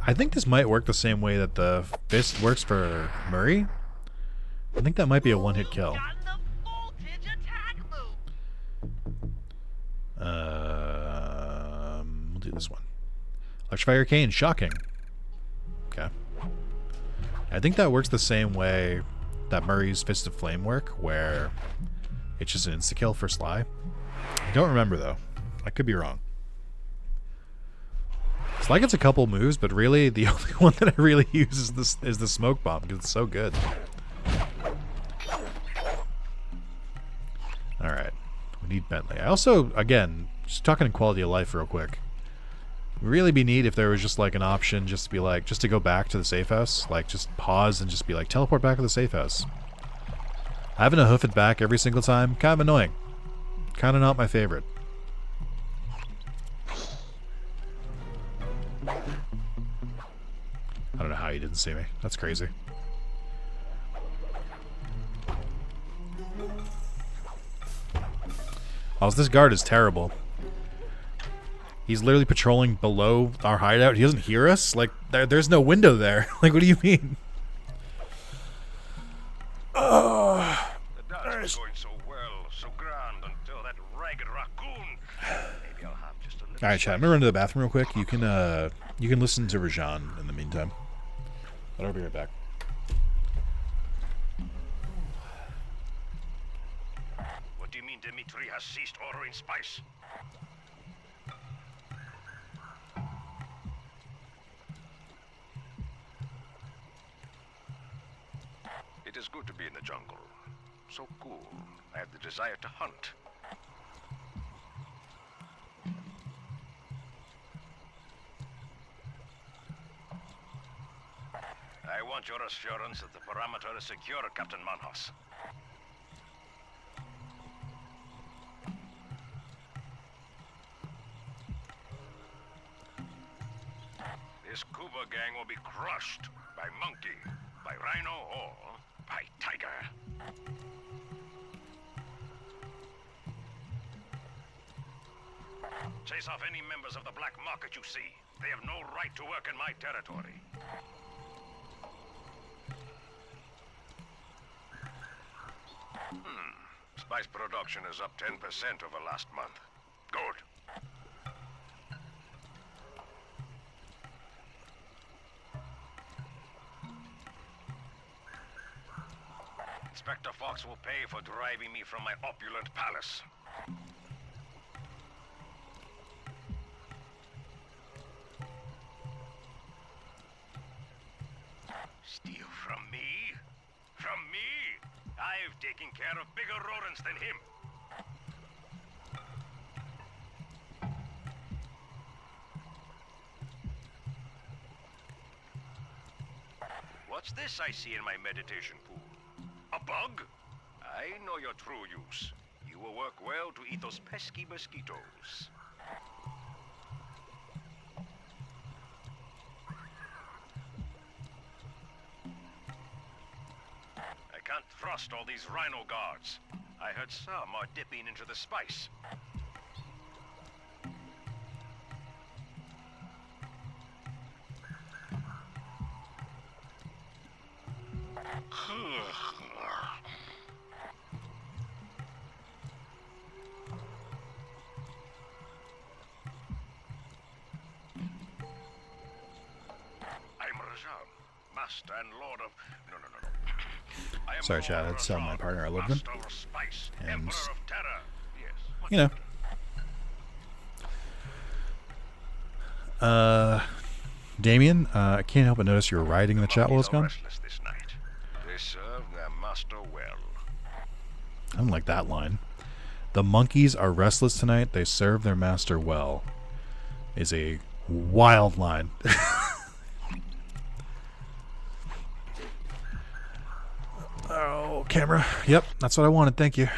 I think this might work the same way that the fist works for Murray. I think that might be a one-hit kill. We'll do this one. Electrify Arcane, shocking. Okay. I think that works the same way that Murray's Fist of Flame work, where it's just an insta-kill for Sly. I don't remember, though. I could be wrong. Sly gets a couple moves, but really the only one that I really use is the smoke bomb because it's so good. Alright. We need Bentley. I also, again, just talking quality of life real quick. Really be neat if there was just like an option just to be like, just to go back to the safe house. Like just pause and just be like, teleport back to the safe house. Having to hoof it back every single time, kind of annoying. Kind of not my favorite. I don't know how you didn't see me. That's crazy. Also, this guard is terrible. He's literally patrolling below our hideout. He doesn't hear us? Like, there's no window there. Like, what do you mean? The dance was going so well, so grand, until that ragged raccoon. Maybe I'll have just a little. Alright, chat. I'm gonna run to the bathroom real quick. You can listen to Rajan in the meantime. But I'll be right back. What do you mean Dimitri has ceased ordering spice? It is good to be in the jungle. So cool. I have the desire to hunt. I want your assurance that the parameter is secure, Captain Manhos. This Kuba gang will be crushed by monkey, by rhino, or by tiger. Chase off any members of the black market you see. They have no right to work in my territory. Spice production is up 10% over last month. Good. Inspector Fox will pay for driving me from my opulent palace. Steal from me? From me? I've taken care of bigger rodents than him. What's this I see in my meditation pool? A bug? I know your true use. You will work well to eat those pesky mosquitoes. I can't trust all these rhino guards. I heard some are dipping into the spice. I'm Rajan, master and lord of... No. I am Sorry, Chad. Lord That's Rajan, my partner. I love them. master of spice, And, emperor of terror. Yes. you know. Damien, I can't help but notice you were writing in the chat while it's gone. Restless this night. They serve their master well. I don't like that line. The monkeys are restless tonight. They serve their master well. Is a wild line. Oh, camera. Yep, that's what I wanted. Thank you.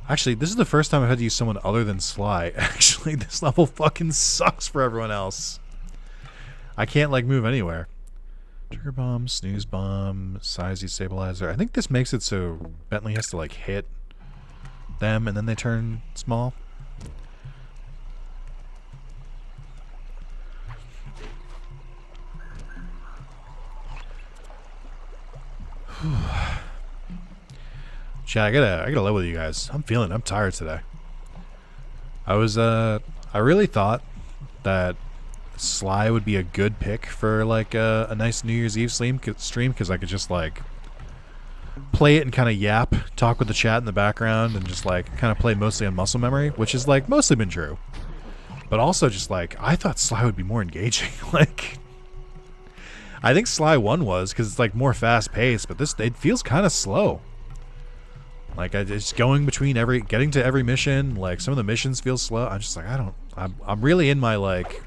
Actually, this is the first time I've had to use someone other than Sly. Actually, this level fucking sucks for everyone else. I can't, like, move anywhere. Trigger bomb, snooze bomb, size destabilizer. I think this makes it so Bentley has to, like, hit them and then they turn small. Chad, I gotta live with you guys. I'm tired today. I really thought that Sly would be a good pick for like a nice New Year's Eve stream because I could just like play it and kind of yap, talk with the chat in the background, and just like kind of play mostly on muscle memory, which is like mostly been true. But also just like I thought Sly would be more engaging. Like I think Sly 1 was because it's like more fast paced, but this it feels kind of slow. Like it's going between getting to every mission. Like some of the missions feel slow. I'm just like I'm really in my like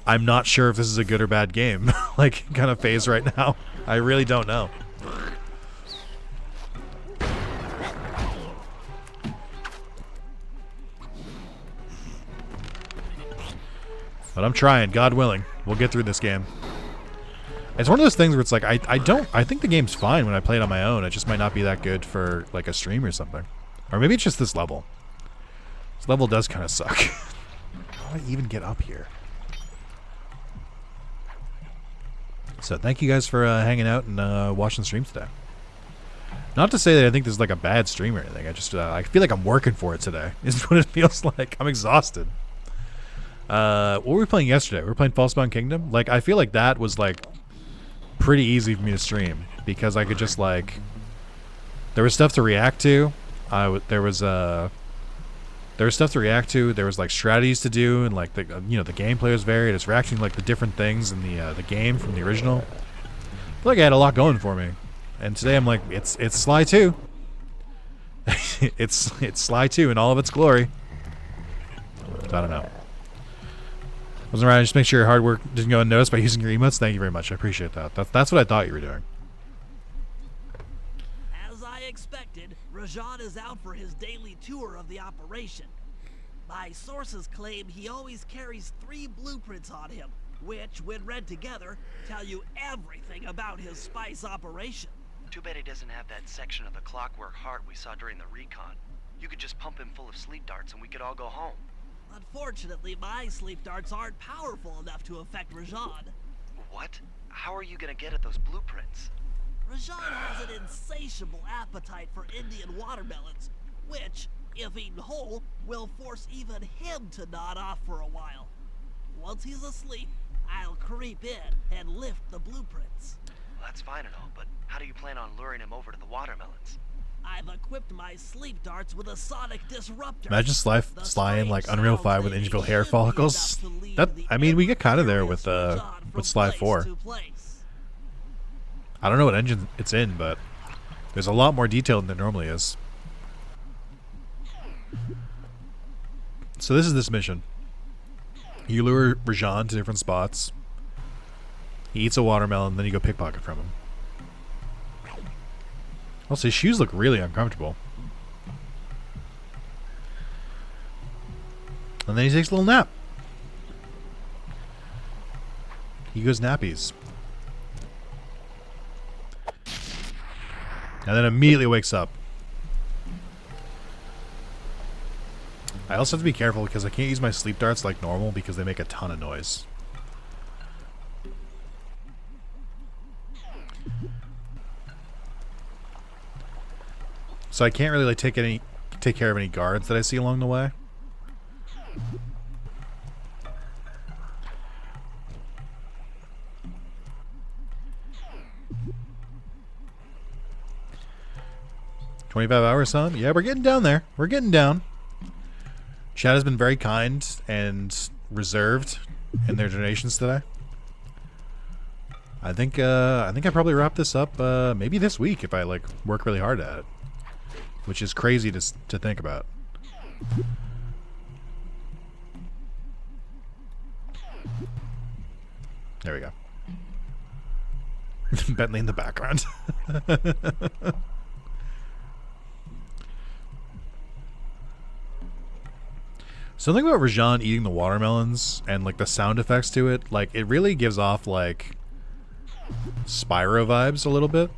I'm not sure if this is a good or bad game like kind of phase right now. I really don't know. But I'm trying, God willing. We'll get through this game. It's one of those things where it's like I think the game's fine when I play it on my own. It just might not be that good for like a stream or something. Or maybe it's just this level. This level does kind of suck. How do I even get up here? So thank you guys for hanging out and watching the stream today. Not to say that I think this is like a bad stream or anything. I just I feel like I'm working for it today. Is what it feels like. I'm exhausted. What were we playing yesterday? We were playing Falsebound Kingdom. Like I feel like that was like pretty easy for me to stream because I could just like there was stuff to react to. There was stuff to react to. There was like strategies to do, and like the the gameplay was varied. It's reacting to, like the different things in the game from the original. I feel like I had a lot going for me, and today I'm like it's Sly 2. it's Sly 2 in all of its glory. So I don't know. Wasn't right. Just make sure your hard work didn't go unnoticed by using your emotes. Thank you very much. I appreciate that. That's what I thought you were doing. As I expected, Rajan is out for his daily tour of the operation. My sources claim he always carries 3 blueprints on him, which, when read together, tell you everything about his spice operation. Too bad he doesn't have that section of the clockwork heart we saw during the recon. You could just pump him full of sleep darts and we could all go home. Unfortunately, my sleep darts aren't powerful enough to affect Rajan. What? How are you gonna get at those blueprints? Rajan has an insatiable appetite for Indian watermelons, which, if eaten whole, will force even him to nod off for a while. Once he's asleep, I'll creep in and lift the blueprints. Well, that's fine and all, but how do you plan on luring him over to the watermelons? I've equipped my sleep darts with a sonic disruptor. Imagine Sly in like Unreal 5 with integral hair follicles. I mean, we get kind of there with Sly 4. I don't know what engine it's in, but there's a lot more detail than there normally is. So this is this mission. You lure Rajan to different spots. He eats a watermelon, then you go pickpocket from him. Also, his shoes look really uncomfortable. And then he takes a little nap. He goes nappies. And then immediately wakes up. I also have to be careful because I can't use my sleep darts like normal because they make a ton of noise. So I can't really like take care of any guards that I see along the way. $25 hours, son? Yeah, we're getting down there. We're getting down. Chad has been very kind and reserved in their donations today. I think I probably wrap this up maybe this week if I like work really hard at it, which is crazy to think about. There we go. Bentley in the background. Something about Rajan eating the watermelons and like the sound effects to it, like it really gives off like Spyro vibes a little bit.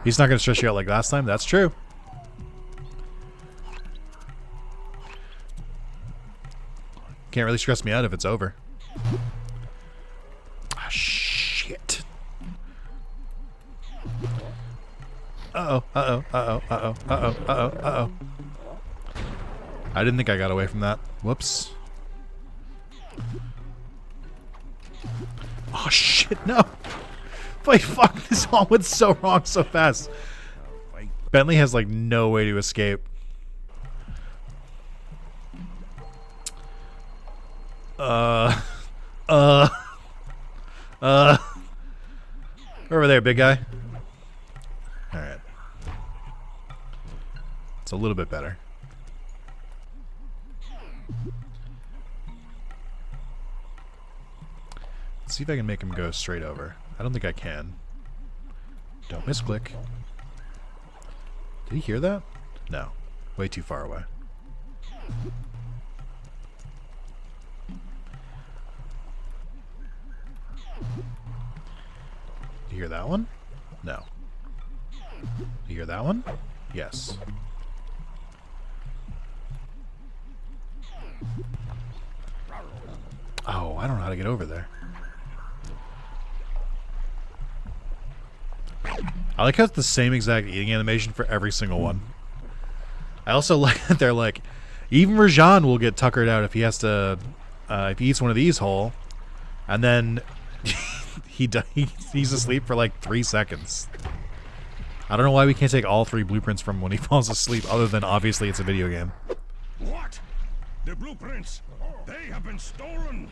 He's not going to stress you out like last time. That's true. Can't really stress me out if it's over. Ah, shit. Uh-oh, uh-oh, uh-oh, uh-oh, uh-oh, uh-oh, uh-oh. I didn't think I got away from that. Whoops. Oh, shit, no. Wait, fuck, this all went so wrong so fast. Bentley has, like, no way to escape. Over there, big guy. Alright. It's a little bit better. Let's see if I can make him go straight over. I don't think I can. Don't misclick. Did he hear that? No. Way too far away. You hear that one? No. You hear that one? Yes. Oh, I don't know how to get over there. I like how it's the same exact eating animation for every single one. I also like that they're like, even Rajan will get tuckered out if he has to, if he eats one of these whole, and then he's asleep for like 3 seconds. I don't know why we can't take all 3 blueprints from when he falls asleep, other than obviously it's a video game. What? The blueprints? They have been stolen.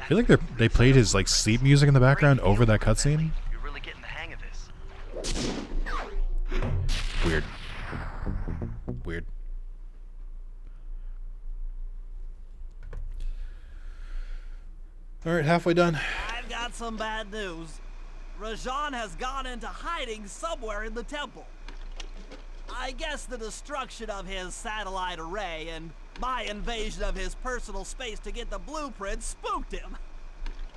I feel like they played his like sleep music in the background over that cutscene. You're really getting the hang of this. Weird. Weird. Alright, halfway done. I've got some bad news. Rajan has gone into hiding somewhere in the temple. I guess the destruction of his satellite array and my invasion of his personal space to get the blueprint spooked him.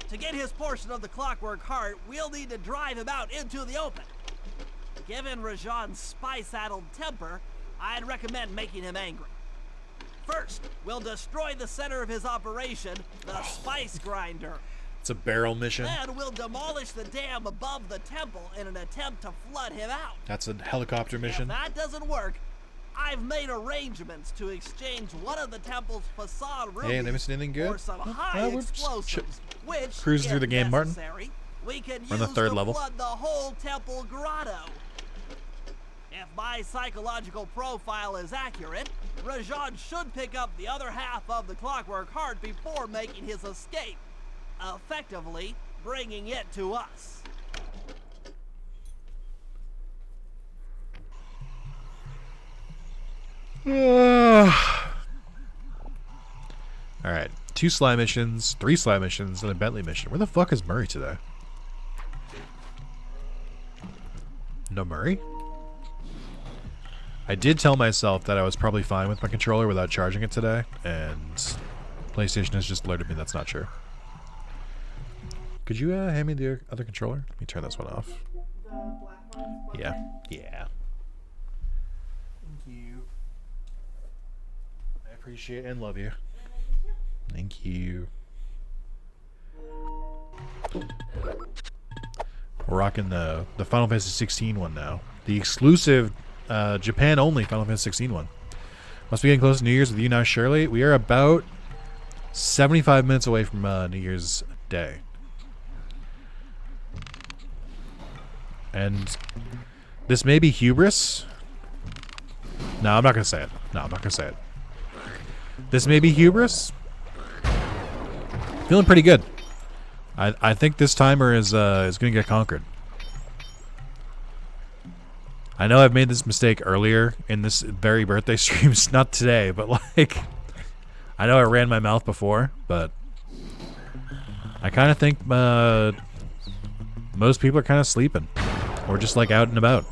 To get his portion of the Clockwork Heart, we'll need to drive him out into the open. Given Rajan's spy-saddled temper, I'd recommend making him angry. First, we'll destroy the center of his operation, the Spice Grinder. It's a barrel mission. Then we'll demolish the dam above the temple in an attempt to flood him out. That's a helicopter mission. If that doesn't work, I've made arrangements to exchange one of the temple's facade rubies Hey, they missed anything good? for some high we're explosives, which, cruising through the game, Martin. We can We're on the use 3rd to level. flood the whole temple grotto. If my psychological profile is accurate, Rajan should pick up the other half of the Clockwork Heart before making his escape, effectively bringing it to us. Alright. 2 Sly missions, 3 Sly missions, and a Bentley mission. Where the fuck is Murray today? No Murray? I did tell myself that I was probably fine with my controller without charging it today, and PlayStation has just alerted me that's not true. Could you hand me the other controller? Let me turn this one off. Yeah. Yeah. Thank you. I appreciate and love you. Thank you. We're rocking the Final Fantasy 16 one now. The exclusive Japan only Final Fantasy 16 one. Must be getting close to New Year's with you now, Shirley. We are about 75 minutes away from New Year's Day. And this may be hubris. No, I'm not going to say it. No, I'm not going to say it. This may be hubris. Feeling pretty good. I think this timer is going to get conquered. I know I've made this mistake earlier in this very birthday stream. Not today, but like... I know I ran my mouth before, but... I kind of think most people are kind of sleeping. Or just like out and about.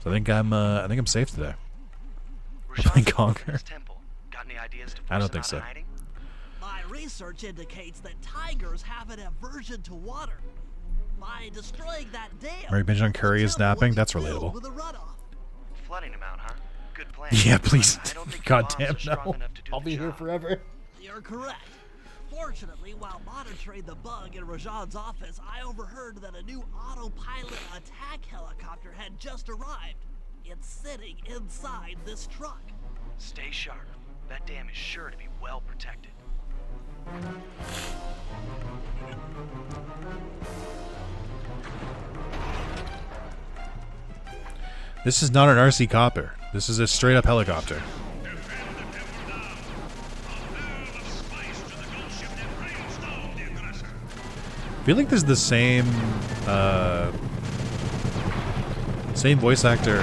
So I think I'm safe today. Playing Conquer. I don't think so. My research indicates that tigers have an aversion to water. By destroying that dam, Mary Binge on Curry is napping. That's relatable. Flooding him out, huh? Good plan. Yeah, please. Goddamn no. I'll be here forever. You're correct. Fortunately, while monitoring the bug in Rajan's office, I overheard that a new autopilot attack helicopter had just arrived. It's sitting inside this truck. Stay sharp. That dam is sure to be well protected. This is not an RC copter. This is a straight up helicopter. I feel like this is the same voice actor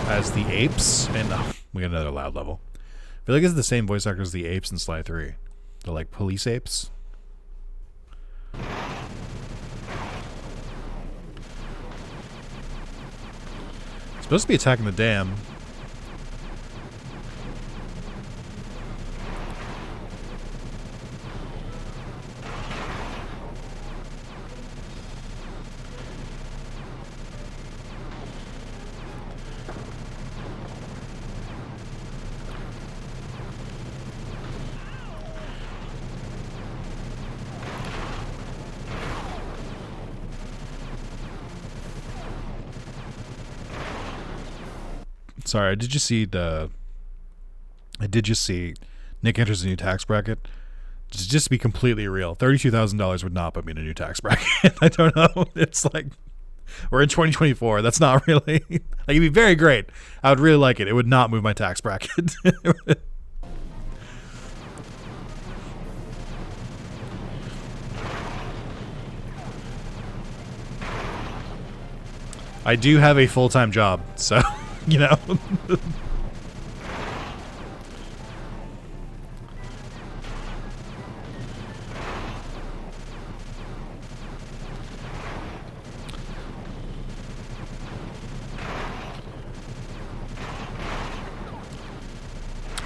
as the apes and we got another loud level. I feel like it's the same voice actor as the apes in Sly 3. The like police apes. It's supposed to be attacking the dam. Sorry, I did just see Nick enters a new tax bracket. Just to be completely real, $32,000 would not put me in a new tax bracket. I don't know. It's like we're in 2024. That's not really like it'd be very great. I would really like it. It would not move my tax bracket. I do have a full-time job, so you know.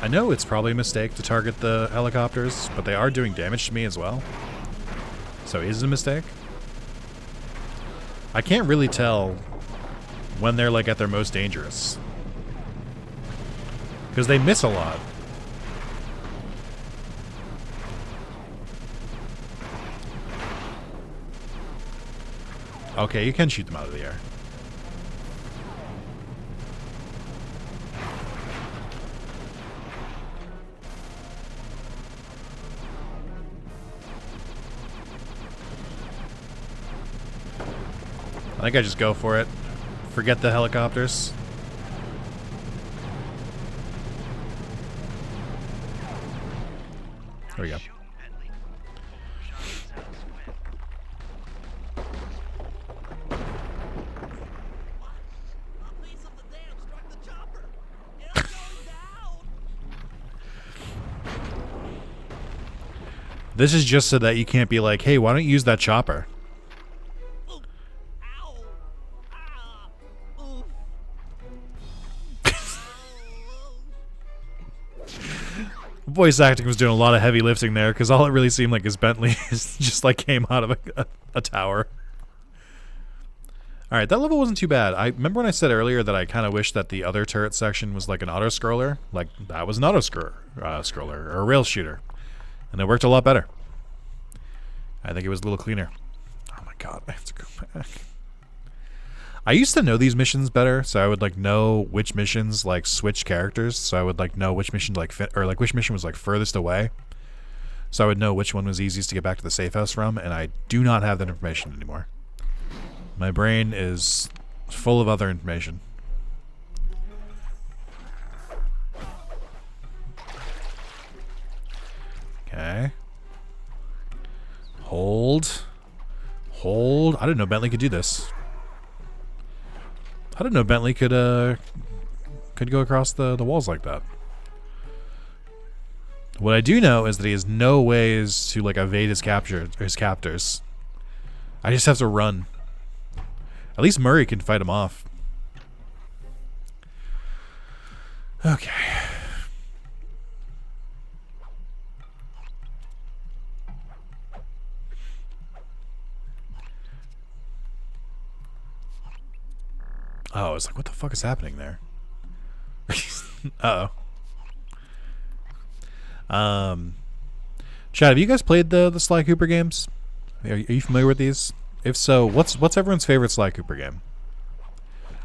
I know it's probably a mistake to target the helicopters, but they are doing damage to me as well. So is it a mistake? I can't really tell when they're like at their most dangerous. Because they miss a lot. Okay, you can shoot them out of the air. I think I just go for it. Forget the helicopters. There we go. This is just so that you can't be like, hey, why don't you use that chopper? Voice acting was doing a lot of heavy lifting there, because all it really seemed like is Bentley is just like came out of a tower. Alright, that level wasn't too bad. I remember when I said earlier that I kind of wish that the other turret section was like an auto-scroller. Like, that was an auto-scroller, or a rail shooter. And it worked a lot better. I think it was a little cleaner. Oh my god, I have to go back. I used to know these missions better, so I would like know which missions like switch characters. So I would like know which mission like which mission was like furthest away. So I would know which one was easiest to get back to the safe house from, and I do not have that information anymore. My brain is full of other information. Okay. Hold. Hold. I didn't know Bentley could do this. I didn't know Bentley could go across the walls like that. What I do know is that he has no ways to like evade his captors. I just have to run. At least Murray can fight him off. Okay. Oh, I was like, what the fuck is happening there? Uh-oh. Chad, have you guys played the Sly Cooper games? Are you familiar with these? If so, what's everyone's favorite Sly Cooper game?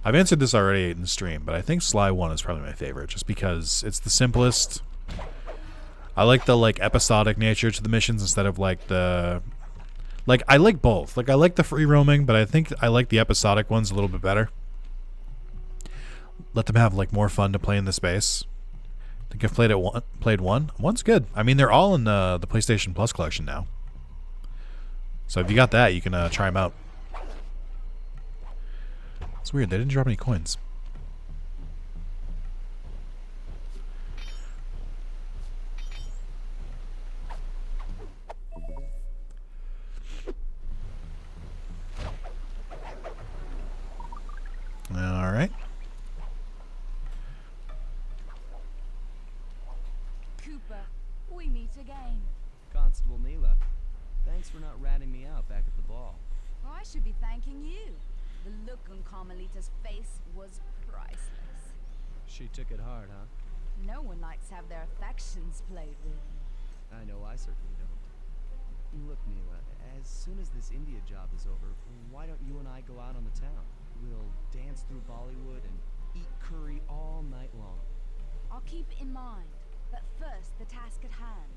I've answered this already in the stream, but I think Sly 1 is probably my favorite, just because it's the simplest. I like the like episodic nature to the missions instead of like the like I like both. Like I like the free roaming, but I think I like the episodic ones a little bit better. Let them have like more fun to play in the space. I think I've played one. One's good. I mean, they're all in the PlayStation Plus collection now. So if you got that, you can try them out. It's weird. They didn't drop any coins. All right. Cooper, we meet again. Constable Neela, thanks for not ratting me out back at the ball. Oh, I should be thanking you. The look on Carmelita's face was priceless. She took it hard, huh? No one likes to have their affections played with. I know I certainly don't. Look, Neela, as soon as this India job is over, why don't you and I go out on the town? We'll dance through Bollywood and eat curry all night long. I'll keep it in mind. But first, the task at hand.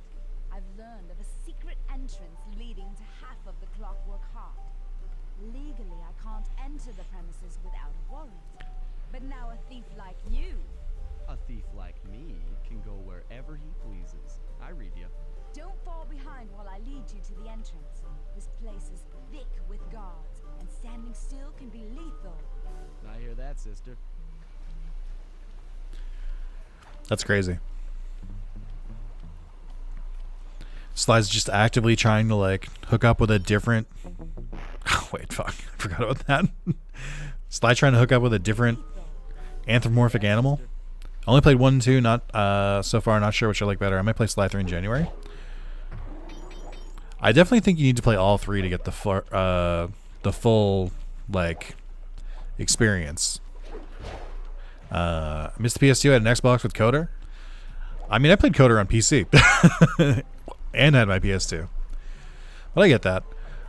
I've learned of a secret entrance leading to half of the Clockwork Heart. Legally, I can't enter the premises without a warrant. But now a thief like you... A thief like me can go wherever he pleases. I read you. Don't fall behind while I lead you to the entrance. This place is thick with guards, and standing still can be lethal. I hear that, sister. That's crazy. Sly's just actively trying to like hook up with a different... Oh, wait, fuck. I forgot about that. Sly trying to hook up with a different anthropomorphic animal. I only played 1 and 2, not so far. Not sure which I like better. I might play Sly 3 in January. I definitely think you need to play all 3 to get the full like experience. Missed the PS2. I had an Xbox with Coder. I mean, I played Coder on PC and had my PS2. But I get that.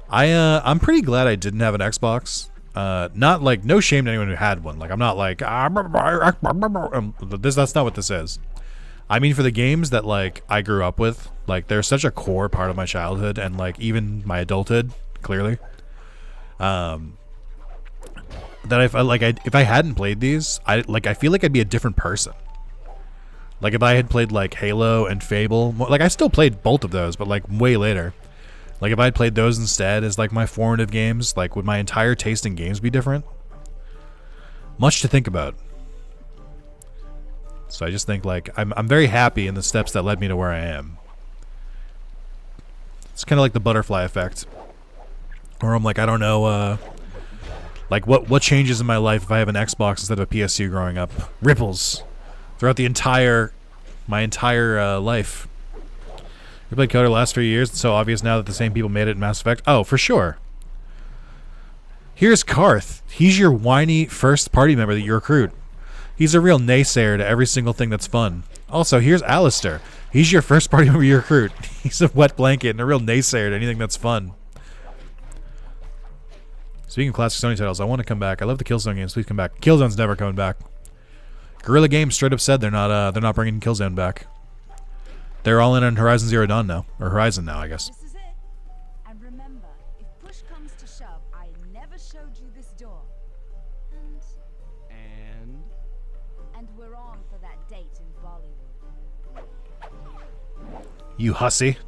I'm pretty glad I didn't have an Xbox. Not like, no shame to anyone who had one. Like, I'm not like, that's not what this is. I mean, for the games that like I grew up with, like they're such a core part of my childhood and like even my adulthood, clearly. That if I hadn't played these, I feel like I'd be a different person. Like if I had played like Halo and Fable, like I still played both of those, but like way later. Like if I'd played those instead as like my formative games, like would my entire taste in games be different? Much to think about. So I just think like I'm very happy in the steps that led me to where I am. kind of like the butterfly effect, where I'm like, I don't know, like what changes in my life if I have an Xbox instead of a PS2 growing up? Ripples throughout my entire life. You played Coder the last 3 years. It's so obvious now that the same people made it in Mass Effect. Oh, for sure. Here's Karth. He's your whiny first party member that you recruit. He's a real naysayer to every single thing that's fun. Also, here's Alistair. He's your first party member you recruit. He's a wet blanket and a real naysayer to anything that's fun. Speaking of classic Sony titles, I want to come back. I love the Killzone games. Please come back. Killzone's never coming back. Guerrilla Games straight up said they're not bringing Killzone back. They're all in on Horizon Zero Dawn now, or Horizon now, I guess. This is it. And remember, if push comes to shove, I never showed you this door. And we're on for that date in Bollywood. You hussy.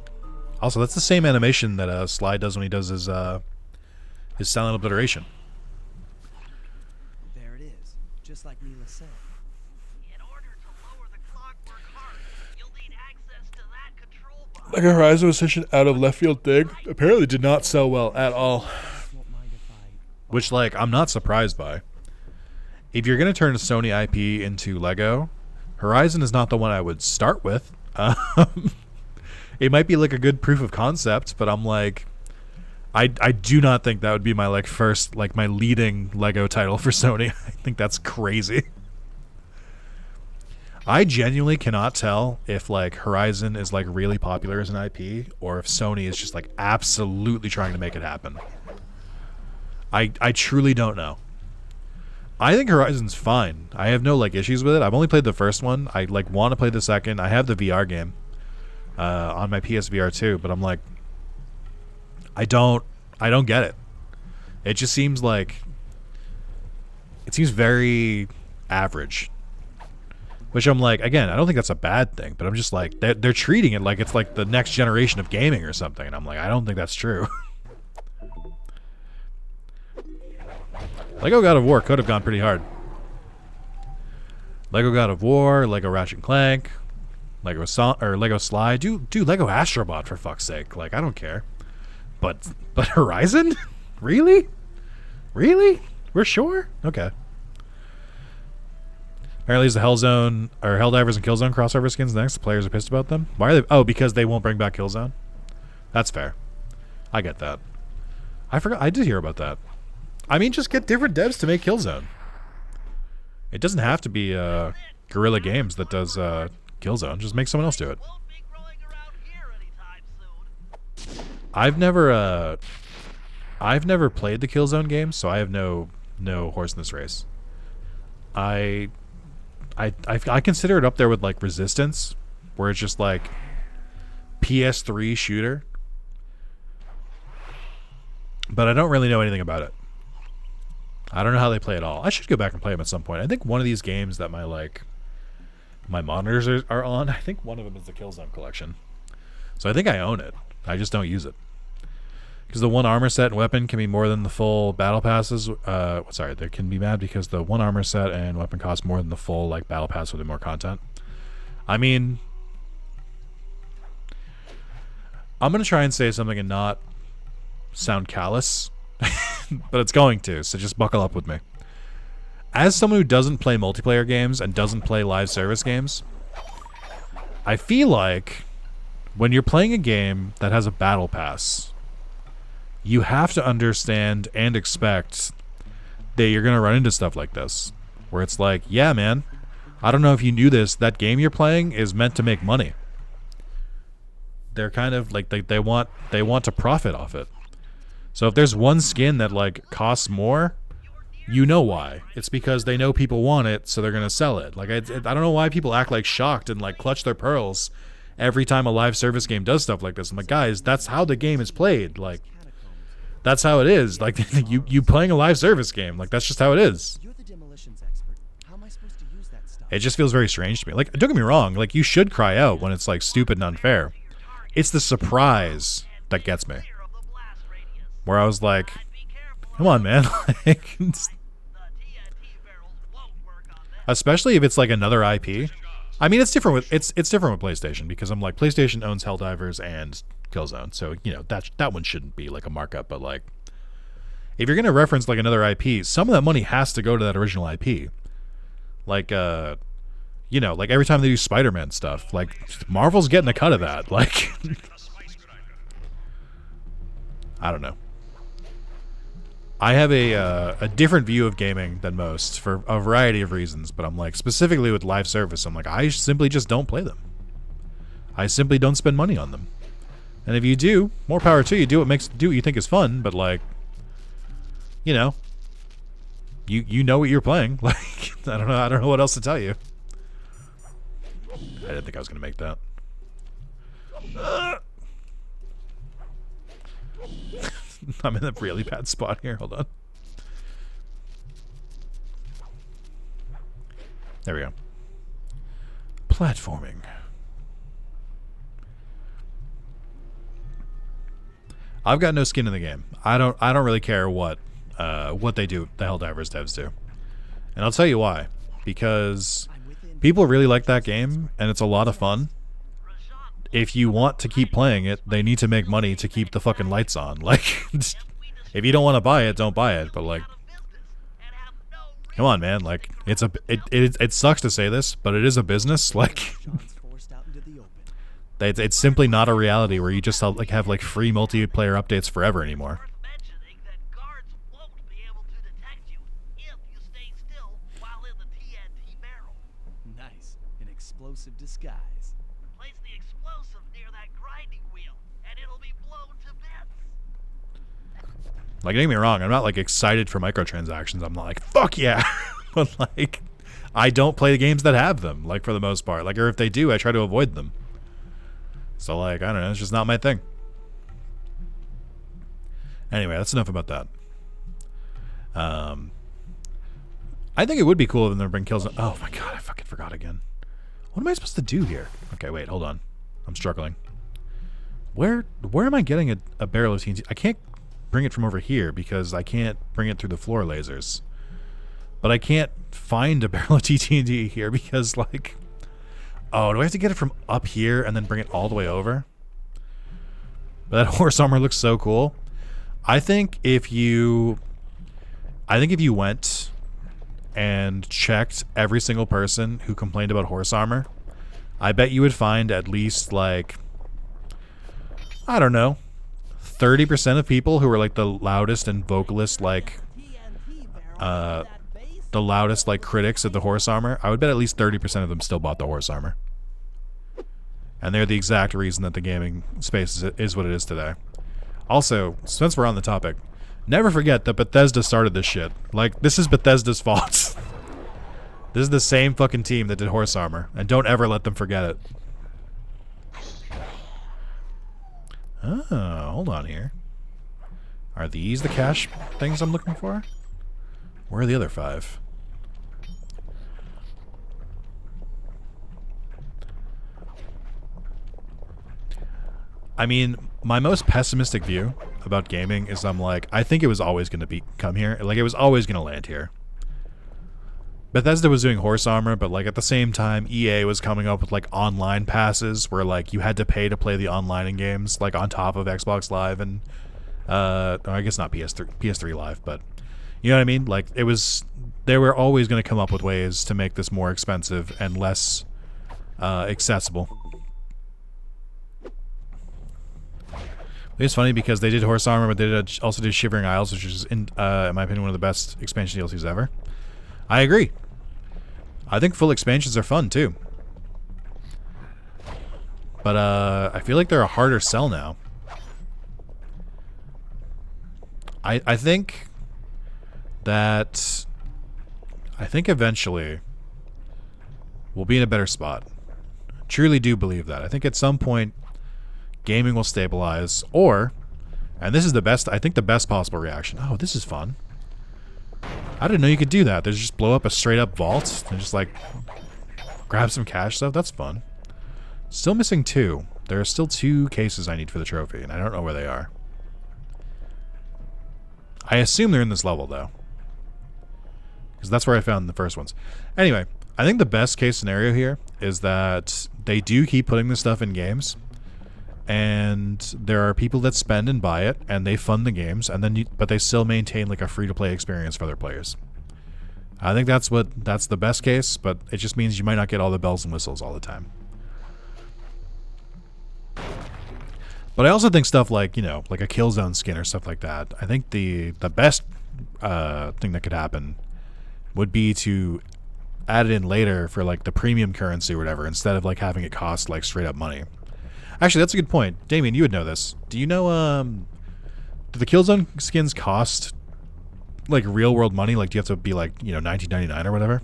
Also, that's the same animation that Sly does when he does his silent obliteration. There it is, just like Mila said. In order to lower the clockwork heart, you'll need access to that control box. Like a Horizon was such an out of left field thing. Apparently did not sell well at all. Which, like, I'm not surprised by. If you're going to turn a Sony IP into Lego, Horizon is not the one I would start with. It might be like a good proof of concept, but I'm like, I do not think that would be my my leading Lego title for Sony. I think that's crazy. I genuinely cannot tell if like Horizon is like really popular as an IP or if Sony is just like absolutely trying to make it happen. I truly don't know. I think Horizon's fine. I have no like issues with it. I've only played the first one. I like want to play the second. I have the VR game on my PSVR too, but I'm like, I don't get it. It just seems very average. Which I'm like, again, I don't think that's a bad thing, but I'm just like, they're treating it like it's like the next generation of gaming or something, and I'm like, I don't think that's true. Lego God of War could have gone pretty hard. Lego God of War, Lego Ratchet and Clank, Lego Sly, do Lego Astrobot for fuck's sake. Like, I don't care. But Horizon? Really? We're sure? Okay. Apparently it's the Hellzone or Helldivers and Killzone crossover skins next. The players are pissed about them. Why are they? Oh, because they won't bring back Killzone? That's fair. I get that. I forgot. I did hear about that. I mean, just get different devs to make Killzone. It doesn't have to be Guerrilla Games that does Killzone. Just make someone else do it. I've never played the Killzone games, so I have no horse in this race. I consider it up there with like Resistance, where it's just like PS3 shooter, but I don't really know anything about it. I don't know how they play at all. I should go back and play them at some point. I think one of these games that my monitors are on, I think one of them is the Killzone collection. So I think I own it. I just don't use it. Because the one armor set and weapon can be more than the full battle passes. They can be mad because the one armor set and weapon cost more than the full like battle pass with more content. I mean, I'm going to try and say something and not sound callous. But it's going to, so just buckle up with me. As someone who doesn't play multiplayer games and doesn't play live service games, I feel like when you're playing a game that has a battle pass, you have to understand and expect that you're going to run into stuff like this. Where it's like, yeah, man, I don't know if you knew this, that game you're playing is meant to make money. They're kind of like, they want to profit off it. So if there's one skin that like costs more, you know why. It's because they know people want it, so they're going to sell it. Like I don't know why people act like shocked and like clutch their pearls every time a live service game does stuff like this. I'm like, guys, that's how the game is played. Like, that's how it is. Like, you playing a live service game. Like, that's just how it is. You're the demolitions expert. How am I supposed to use that stuff? It just feels very strange to me. Like, don't get me wrong. Like, you should cry out when it's, like, stupid and unfair. It's the surprise that gets me. Where I was like, come on, man. Like, especially if it's, like, another IP. I mean, it's different with it's different with PlayStation because I'm like PlayStation owns Helldivers and Killzone, so you know that one shouldn't be like a markup. But like, if you're gonna reference like another IP, some of that money has to go to that original IP. Like, you know, like every time they do Spider-Man stuff, like Marvel's getting a cut of that. Like, I don't know. I have a different view of gaming than most for a variety of reasons, but I'm like, specifically with live service, I'm like, I simply just don't play them. I simply don't spend money on them. And if you do, more power to you. Do what you think is fun, but like, you know, you know what you're playing. Like, I don't know what else to tell you. I didn't think I was gonna make that. I'm in a really bad spot here. Hold on. There we go. Platforming. I've got no skin in the game. I don't really care what they do, the Helldivers devs do. And I'll tell you why. Because people really like that game and it's a lot of fun. If you want to keep playing it, they need to make money to keep the fucking lights on. Like, if you don't want to buy it, don't buy it. But like, come on, man. Like, it sucks to say this, but it is a business. Like, it's simply not a reality where you just have like free multiplayer updates forever anymore. Nice, an explosive disguise. Like, don't get me wrong, I'm not like excited for microtransactions. I'm not like, fuck yeah. But like, I don't play the games that have them, like, for the most part. Like, or if they do, I try to avoid them. So like, I don't know, it's just not my thing. Anyway, that's enough about that. I think it would be cool if they bring kills. Oh my god, I fucking forgot again. What am I supposed to do here? Okay, wait, hold on. I'm struggling. Where am I getting a barrel of TNT? I can't bring it from over here because I can't bring it through the floor lasers. But I can't find a barrel of TNT here because, like, oh, do I have to get it from up here and then bring it all the way over? But that horse armor looks so cool. I think if you went and checked every single person who complained about horse armor, I bet you would find at least, like, I don't know, 30% of people who were like the loudest and vocalist, like, the loudest, like, critics of the horse armor. I would bet at least 30% of them still bought the horse armor. And they're the exact reason that the gaming space is what it is today. Also, since we're on the topic, never forget that Bethesda started this shit. Like, this is Bethesda's fault. This is the same fucking team that did horse armor. And don't ever let them forget it. Oh, hold on here. Are these the cash things I'm looking for? Where are the other 5? I mean, my most pessimistic view about gaming is I'm like, I think it was always going to come here. Like, it was always going to land here. Bethesda was doing horse armor, but like at the same time, EA was coming up with like online passes where like you had to pay to play the online in games, like on top of Xbox Live and I guess not PS3 Live, but you know what I mean? Like, it was, they were always going to come up with ways to make this more expensive and less accessible. It's funny because they did horse armor, but they also did Shivering Isles, which is in my opinion one of the best expansion DLCs ever. I agree. I think full expansions are fun too. But I feel like they're a harder sell now. I think eventually we'll be in a better spot. Truly do believe that. I think at some point gaming will stabilize, and this is the best possible reaction. Oh, this is fun. I didn't know you could do that. There's just blow up a straight up vault and just like grab some cash stuff. That's fun. Still missing 2. There are still 2 cases I need for the trophy, and I don't know where they are. I assume they're in this level though, because that's where I found the first ones. Anyway, I think the best case scenario here is that they do keep putting this stuff in games, and there are people that spend and buy it, and they fund the games, and then but they still maintain like a free-to-play experience for their players. I think that's the best case, but it just means you might not get all the bells and whistles all the time. But I also think stuff like, you know, like a Killzone skin or stuff like that, I think the best thing that could happen would be to add it in later for like the premium currency or whatever, instead of like having it cost like straight up money. Actually, that's a good point. Damien, you would know this. Do you know, do the Killzone skins cost like real world money? Like, do you have to be like, you know, $19.99 or whatever?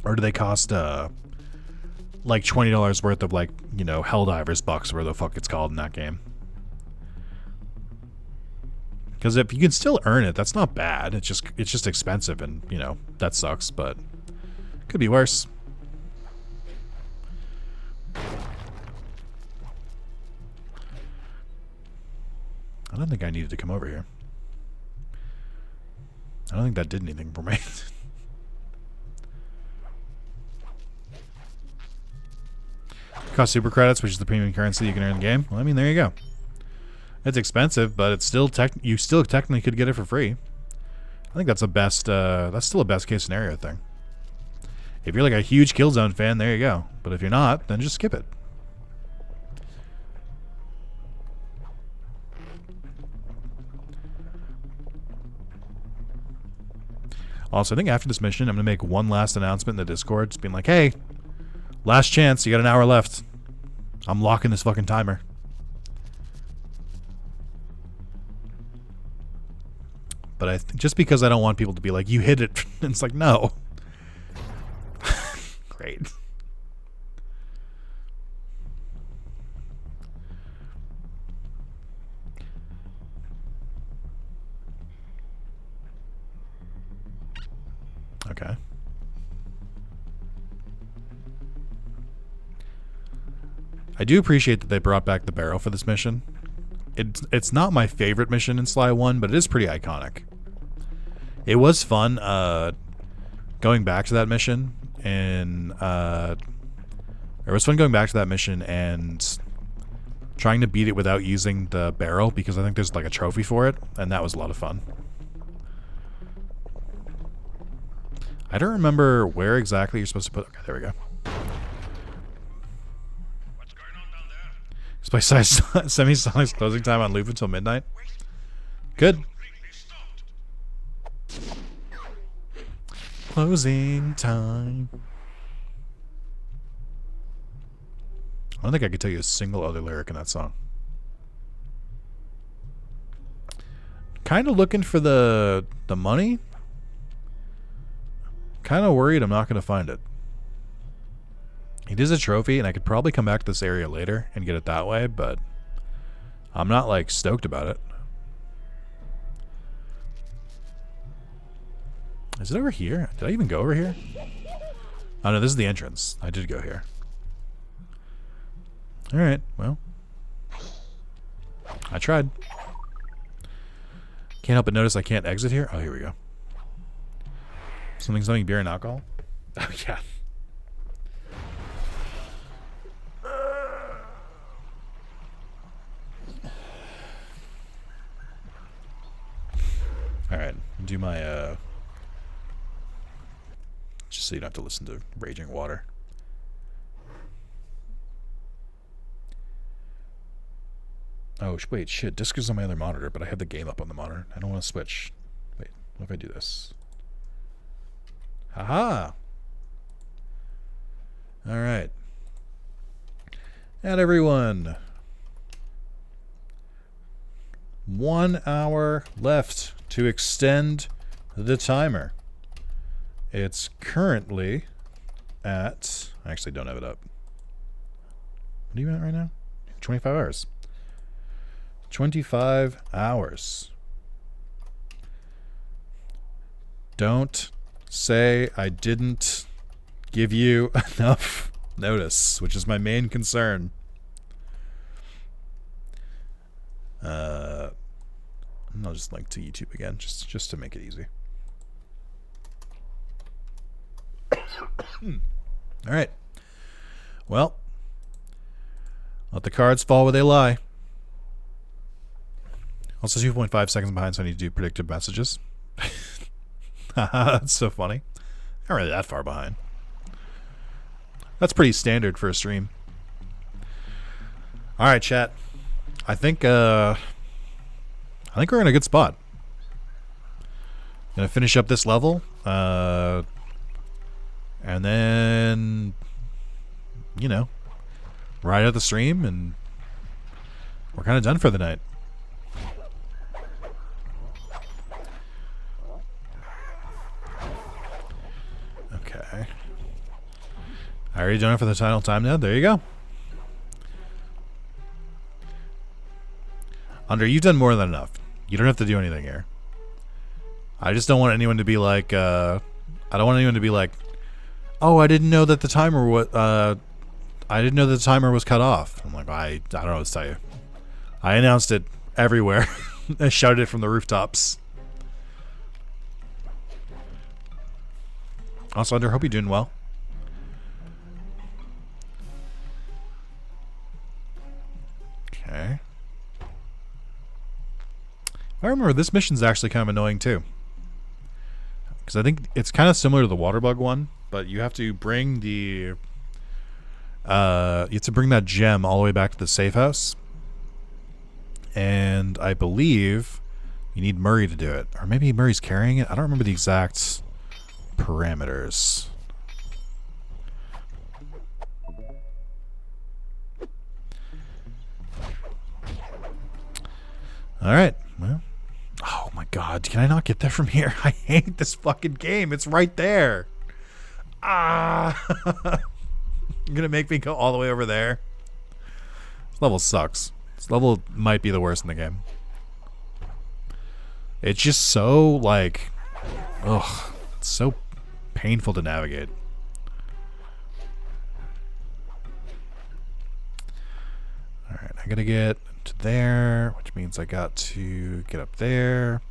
Or do they cost like $20 worth of like, you know, Helldivers bucks, where the fuck it's called in that game? Because if you can still earn it, that's not bad. It's just expensive, and you know that sucks. But could be worse. I don't think I needed to come over here. I don't think that did anything for me. Cost super credits, which is the premium currency you can earn in the game. Well, I mean, there you go. It's expensive, but it's still you still technically could get it for free. I think that's that's still a best case scenario thing. If you're like a huge Killzone fan, there you go. But if you're not, then just skip it. Also, I think after this mission, I'm going to make one last announcement in the Discord, just being like, hey, last chance, you got an hour left. I'm locking this fucking timer. But just because I don't want people to be like, you hit it. It's like, no. Great. Okay. I do appreciate that they brought back the barrel for this mission. It's not my favorite mission in Sly 1, but it is pretty iconic. It was fun going back to that mission, and it was fun going back to that mission and trying to beat it without using the barrel, because I think there's like a trophy for it, and that was a lot of fun. I don't remember where exactly you're supposed to put... Okay, there we go. What's going on down there? This place Semi-Sonic's closing time on loop until midnight. Good. Closing time. I don't think I could tell you a single other lyric in that song. Kind of looking for the money. Kind of worried I'm not going to find it. It is a trophy, and I could probably come back to this area later and get it that way, but I'm not, like, stoked about it. Is it over here? Did I even go over here? Oh, no, this is the entrance. I did go here. Alright, well. I tried. Can't help but notice I can't exit here. Oh, here we go. Something, beer and alcohol? Oh, yeah. Alright, do my, just so you don't have to listen to raging water. Oh, wait, shit. Disc is on my other monitor, but I have the game up on the monitor. I don't want to switch. Wait, what if I do this? Haha! Alright. And everyone. 1 hour left to extend the timer. It's currently at... I actually don't have it up. What are you at right now? 25 hours. 25 hours. Don't say I didn't give you enough notice, which is my main concern. I'll just link to YouTube again, just to make it easy. All right. Well, let the cards fall where they lie. Also 2.5 seconds behind, so I need to do predictive messages. That's so funny. Not really that far behind. That's pretty standard for a stream. All right, chat. I think we're in a good spot. Gonna finish up this level, and then, you know, ride out the stream, and we're kind of done for the night. Okay. I already done it for the final time now. There you go. Under, you've done more than enough. You don't have to do anything here. I just don't want anyone to be like, I don't want anyone to be like, oh, I didn't know that the timer was cut off. I'm like, I don't know what to tell you. I announced it everywhere. I shouted it from the rooftops. Also, Under, hope you're doing well. Okay. I remember this mission's actually kind of annoying too. Because I think it's kind of similar to the water bug one, but you have to bring the you have to bring that gem all the way back to the safe house. And I believe you need Murray to do it. Or maybe Murray's carrying it. I don't remember the exact parameters. Alright, well. Oh my god, can I not get there from here? I hate this fucking game. It's right there. Ah. You're gonna make me go all the way over there. This level sucks. This level might be the worst in the game. It's just so, like... Ugh. It's so painful to navigate. Alright, I gotta get to there, which means I got to get up there.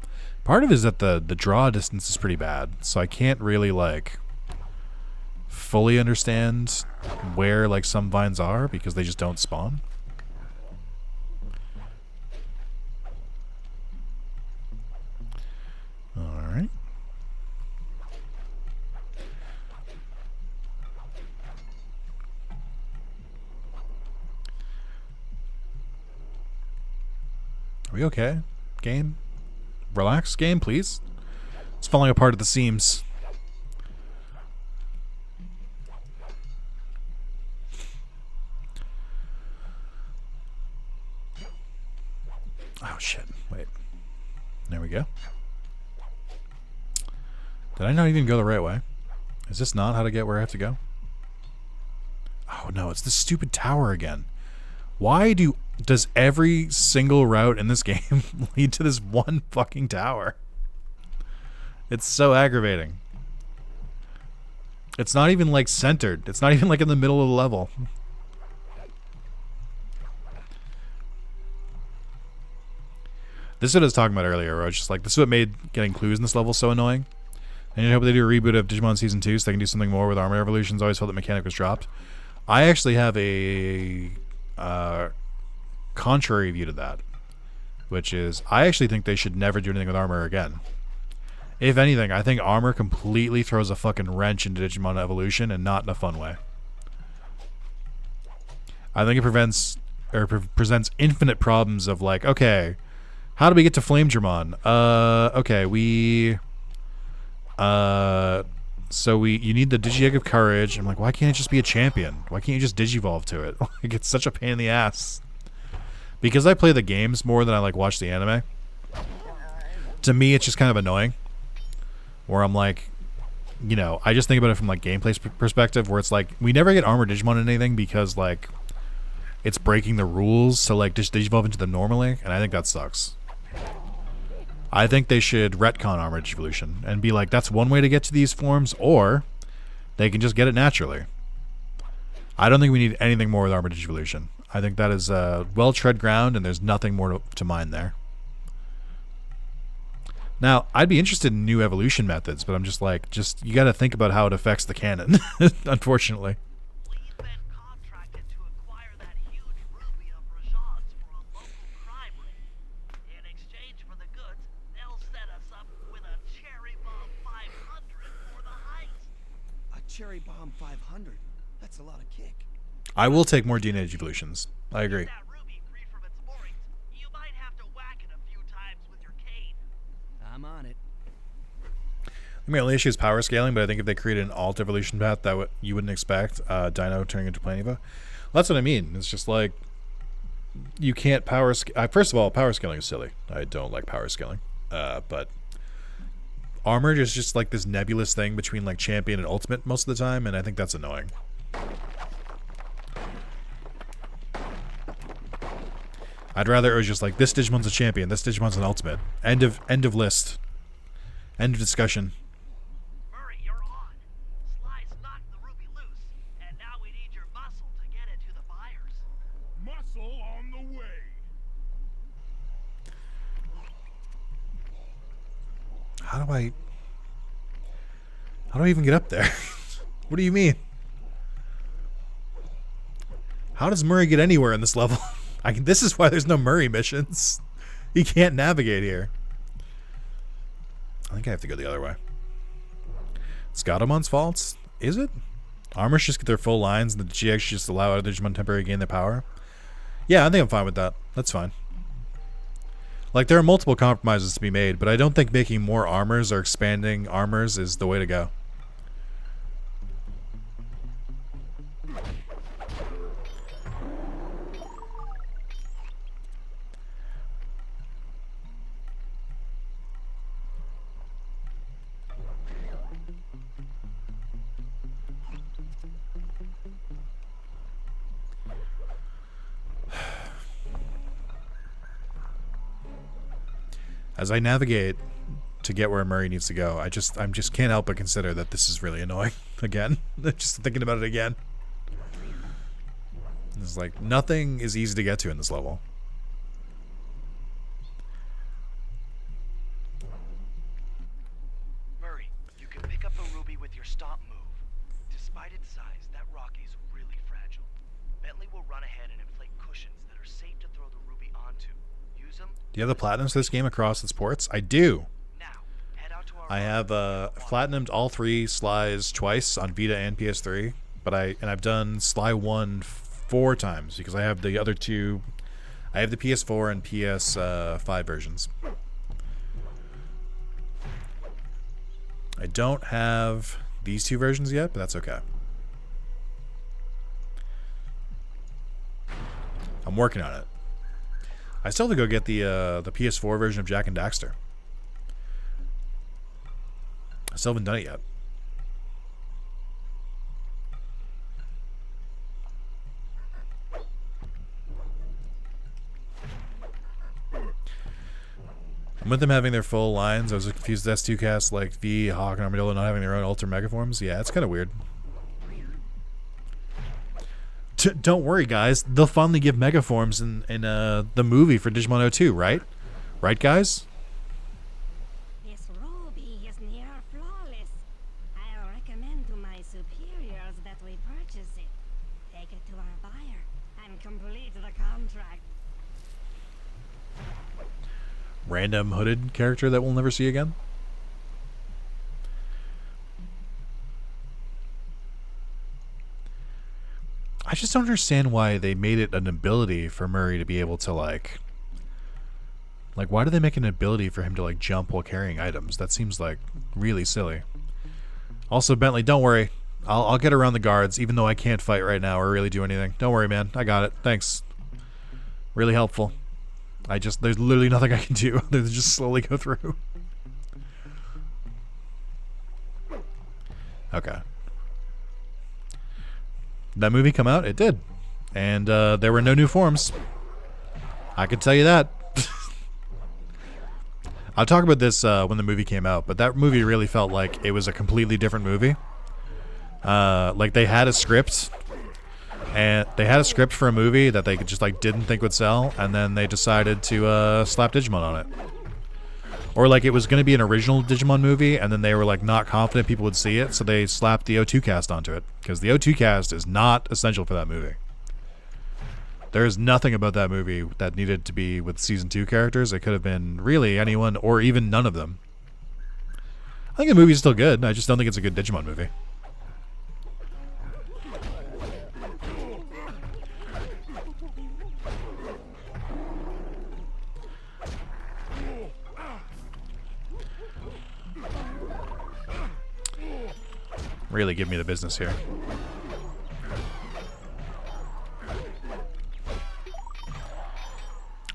Part of it is that the draw distance is pretty bad, so I can't really, like, fully understand where, like, some vines are because they just don't spawn. Alright. Are we okay? Game? Relax, game, please. It's falling apart at the seams. Oh, shit. Wait. There we go. Did I not even go the right way? Is this not how to get where I have to go? Oh, no. It's this stupid tower again. Why does every single route in this game lead to this one fucking tower? It's so aggravating. It's not even, like, centered. It's not even, like, in the middle of the level. This is what I was talking about earlier, where I was just like, this is what made getting clues in this level so annoying. And I hope they do a reboot of Digimon Season 2 so they can do something more with Armor Evolutions. I always felt the mechanic was dropped. I actually have a contrary view to that, which is I actually think they should never do anything with Armor again. If anything, I think Armor completely throws a fucking wrench into Digimon Evolution, and not in a fun way. I think it presents infinite problems of, like, okay, how do we get to Flamedramon? Okay, you need the Digi-Egg of Courage. I'm like, why can't it just be a champion? Why can't you just Digivolve to it? Like, it's such a pain in the ass. Because I play the games more than I, like, watch the anime, to me it's just kind of annoying. Where I'm like, you know, I just think about it from, like, gameplay perspective, where it's like, we never get Armor Digimon in anything because, like, it's breaking the rules to, like, just Digivolve into them normally, and I think that sucks. I think they should retcon Armor Digivolution and be like, that's one way to get to these forms, or they can just get it naturally. I don't think we need anything more with Armor Digivolution. I think that is well-tread ground, and there's nothing more to mine there. Now, I'd be interested in new evolution methods, but I'm just like, you got to think about how it affects the canon, unfortunately. We've been contracted to acquire that huge ruby of Rajan's for a local crime ring. In exchange for the goods, they'll set us up with a cherry bomb 500 for the heist. A cherry bomb 500. That's a lot of kick. I will take more DNA evolutions. I agree. That ruby free from its moorings, you might have to whack it a few times with your cane. I'm on it. I mean, only issue is power scaling, but I think if they created an alt evolution path that you wouldn't expect, Dino turning into Planiva, well, that's what I mean. It's just like, you can't power scale. First of all, power scaling is silly. I don't like power scaling. But armored is just like this nebulous thing between like champion and ultimate most of the time, and I think that's annoying. I'd rather it was just like, this Digimon's a champion, this Digimon's an ultimate. End of list. End of discussion. Murray, you're on. Sly's knocked the ruby loose, and now we need your muscle to get it to the buyers. Muscle on the way. How do I even get up there? What do you mean? How does Murray get anywhere in this level? This is why there's no Murray missions. He can't navigate here. I think I have to go the other way. Scotomon's faults? Is it? Armors just get their full lines and the GX just allow other Digimon temporarily gain their power? Yeah, I think I'm fine with that. That's fine. Like, there are multiple compromises to be made, but I don't think making more armors or expanding armors is the way to go. As I navigate to get where Murray needs to go, I just can't help but consider that this is really annoying. Again, just thinking about it again. It's like nothing is easy to get to in this level. Murray, you can pick up a ruby with your stomp move. Despite its size, that rock is really fragile. Bentley will run ahead and inflate cushions that are safe to throw the ruby onto. Use them. Do you have the platinums for this game across its ports? I do. Now, head out to our I have platinumed all three Slys twice on Vita and PS3, but I've done Sly 1 4 times because I have the other two. I have the PS4 and PS5 versions. I don't have these two versions yet, but that's okay. I'm working on it. I still have to go get the PS4 version of Jak and Daxter. I still haven't done it yet. And with them having their full lines, I was confused with S2 cast like V, Hawk, and Armadillo not having their own Ultra Megaforms. Yeah, it's kind of weird. Don't worry, guys. They'll finally give Megaforms in the movie for Digimon 02, right? Right, guys? This ruby is near flawless. I'll recommend to my superiors that we purchase it. Take it to our buyer and complete the contract. Random hooded character that we'll never see again? I just don't understand why they made it an ability for Murray to be able to like why do they make an ability for him to like jump while carrying items? That seems like really silly. Also, Bentley, don't worry. I'll get around the guards even though I can't fight right now or really do anything. Don't worry, man. I got it. Thanks. Really helpful. There's literally nothing I can do other than just slowly go through. Okay. Did that movie come out? It did. And there were no new forms. I can tell you that. I'll talk about this when the movie came out, but that movie really felt like it was a completely different movie. Like they had a script, and they had a script for a movie that they just like didn't think would sell, and then they decided to slap Digimon on it. Or like it was going to be an original Digimon movie, and then they were like not confident people would see it, so they slapped the O2 cast onto it. Because the O2 cast is not essential for that movie. There is nothing about that movie that needed to be with season 2 characters. It could have been really anyone, or even none of them. I think the movie's still good. I just don't think it's a good Digimon movie. Really give me the business here.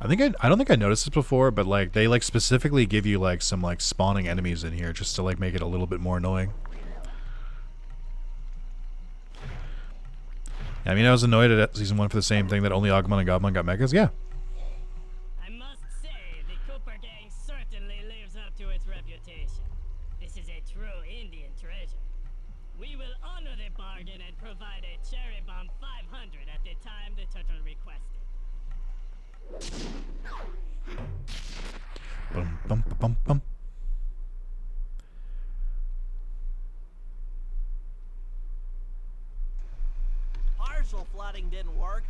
I don't think I noticed this before, but like they like specifically give you like some like spawning enemies in here just to like make it a little bit more annoying. I mean, I was annoyed at season 1 for the same thing, that only Agumon and Gabumon got megas. Yeah. I must say, the Cooper gang certainly lives up to its reputation. This is a true Indian treasure. We will honor the bargain and provide a cherry bomb 500 at the time the turtle requested. Bum, bum, bum, bum. Partial flooding didn't work,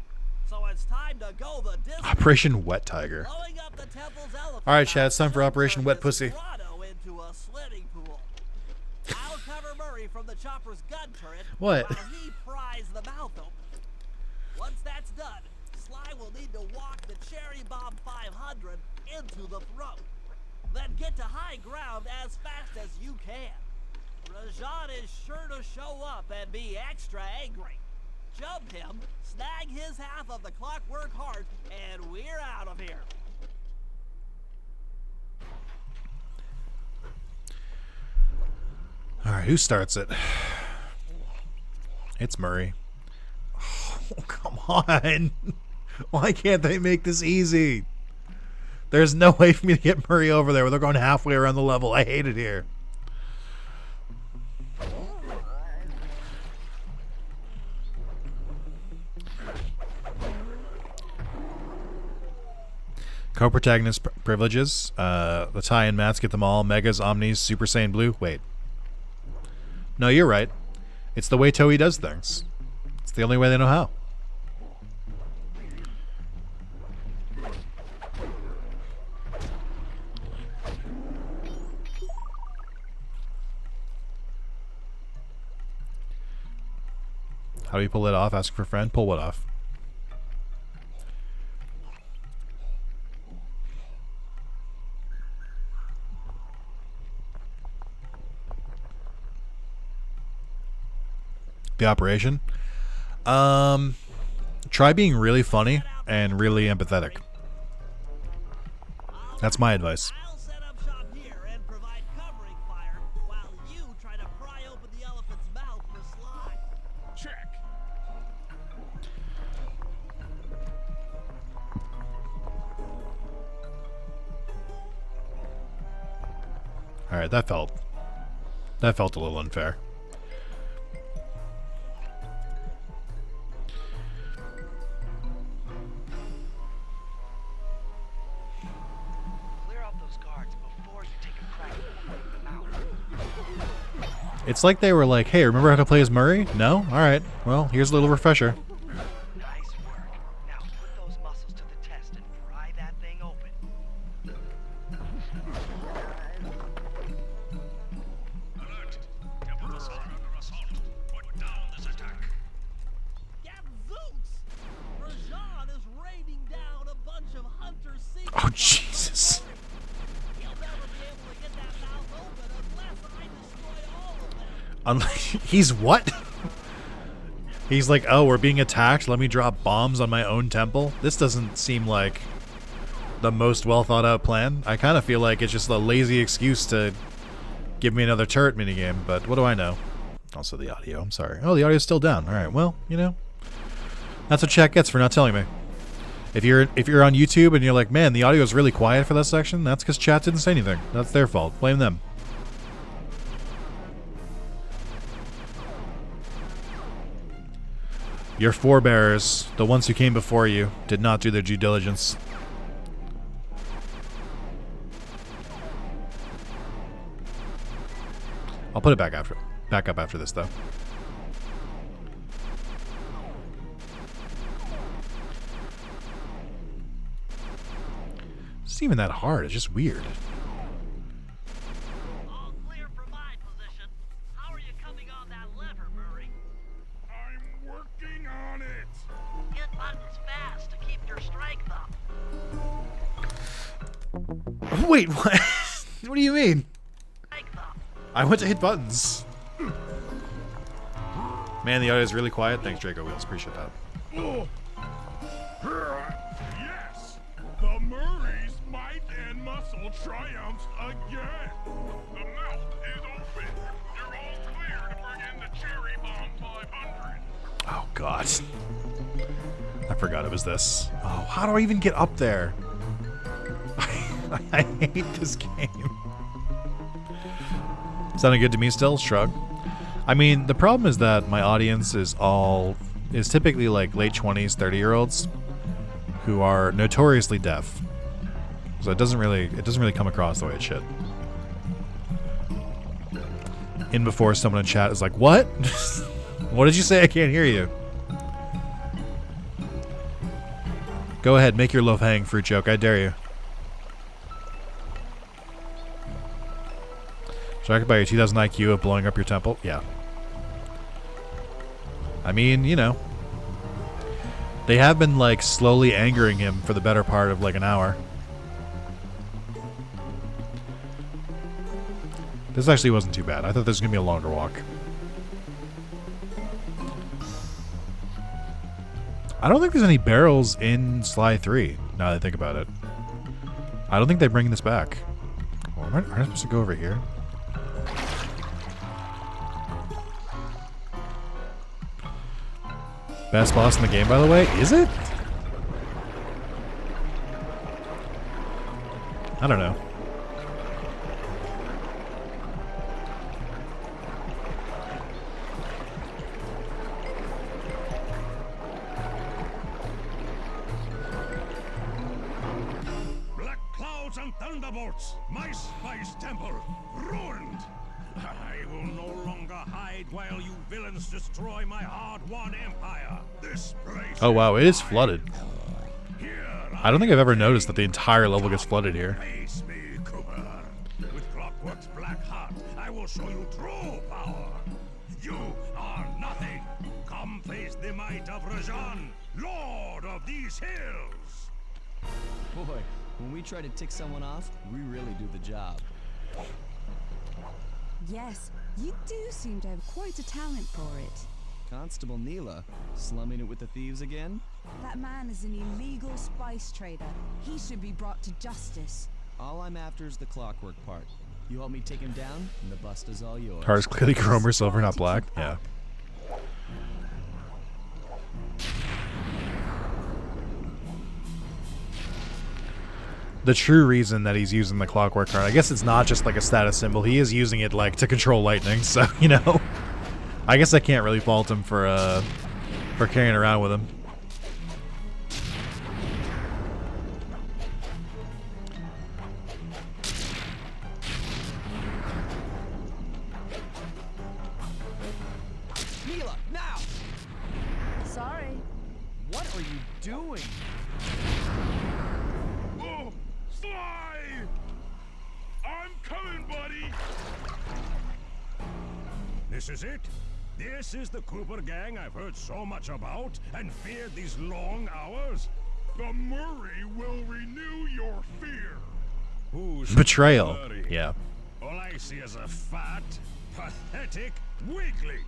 so it's time to go the distance. Operation Wet Tiger. Blowing up the temple's elephant Alright, Chad, it's time for house Operation turned Wet his Pussy. grotto into a swimming pool. I'll cover Murray from the chopper's gun turret What? while he pries the mouth open. Once that's done, Sly will need to walk the Cherry Bomb 500 into the throat. Then get to high ground as fast as you can. Rajan is sure to show up and be extra angry. Jump him, snag his half of the clockwork heart, and we're out of here. Alright, who starts it? It's Murray. Oh, come on. Why can't they make this easy? There's no way for me to get Murray over there where they're going halfway around the level. I hate it here. Co-protagonist privileges. The tie-in mats get them all. Megas, Omnis, Super Saiyan Blue. Wait. No, you're right. It's the way Toei does things. It's the only way they know how. How do you pull it off? Ask for a friend. Pull what off? The operation. Try being really funny and really empathetic. That's my advice. I'll set up shop here and provide covering fire while you try to pry open the elephant's mouth for Sly. Check. Alright, that felt a little unfair. Clear out those guards before you take a crack at pulling them out. It's like they were like, hey, remember how to play as Murray? No? Alright. Well, here's a little refresher. Nice work. Now put those muscles to the test and pry that thing open. Alert! Temperatures are under assault. Put down this attack. Gadzooks! Rajan is raining down a bunch of Hunter secrets. Oh, Jesus. He'll never be able to get that mouth open unless I destroy all of them. He's what? He's like, oh, we're being attacked. Let me drop bombs on my own temple. This doesn't seem like the most well thought out plan. I kind of feel like it's just a lazy excuse to give me another turret minigame, but what do I know? Also the audio, I'm sorry. Oh, the audio's still down. Alright, well, you know. That's what chat gets for not telling me. If you're on YouTube and you're like, man, the audio is really quiet for that section, that's because chat didn't say anything. That's their fault. Blame them. Your forebears, the ones who came before you, did not do their due diligence. I'll put it back up after this though. It's not even that hard. It's just weird. All clear from my position. How are you coming on that lever, Murray? I'm working on it. Hit buttons fast to keep your strength up. Wait, what? What do you mean? Strength up. I went to hit buttons. Man, the audio is really quiet. Thanks, Draco Wheels. Appreciate that. Oh. Yes, the Murray's might and muscle triumphs again. The mouth is open. You're all clear to bring in the Cherry Bomb 500. Oh, God. I forgot it was this. Oh, how do I even get up there? I hate this game. Sounding good to me still? Shrug. I mean, the problem is that my audience is typically like late 20s, 30-year-olds who are notoriously deaf. So it doesn't really come across the way it should. In before someone in chat is like, "What? What did you say? I can't hear you." Go ahead, make your low-hanging fruit joke. I dare you. Distracted by your 2000 IQ of blowing up your temple? Yeah. I mean, you know. They have been, like, slowly angering him for the better part of, like, an hour. This actually wasn't too bad. I thought this was going to be a longer walk. I don't think there's any barrels in Sly 3, now that I think about it. I don't think they bring this back. Well, aren't I supposed to go over here? Best boss in the game, by the way? Is it? I don't know. Black clouds and thunderbolts, my spice temple, ruined. I will no longer hide while you villains destroy my hard-won empire. This place. Oh wow, it is flooded. I don't think I've ever noticed that the entire level gets flooded here. Face me, Cooper. With Clockwork's black heart, I will show you true power. You are nothing. Come face the might of Rajan, Lord of these hills. Boy, when we try to tick someone off, we really do the job. Yes, you do seem to have quite a talent for it. Constable Neela, slumming it with the thieves again? That man is an illegal spice trader. He should be brought to justice. All I'm after is the clockwork part. You help me take him down, and the bust is all yours. Car is clearly chrome or silver, not black. Yeah. The true reason that he's using the clockwork card, I guess it's not just like a status symbol. He is using it like to control lightning, so you know. I guess I can't really fault him for carrying around with him. Neela, now! Sorry. What are you doing? Oh, Sly! I'm coming, buddy! This is it? This is the Cooper gang I've heard so much about and feared these long hours? The Murray will renew your fear. Who's Betrayal. Murray? Yeah. All I see is a fat, pathetic weakling.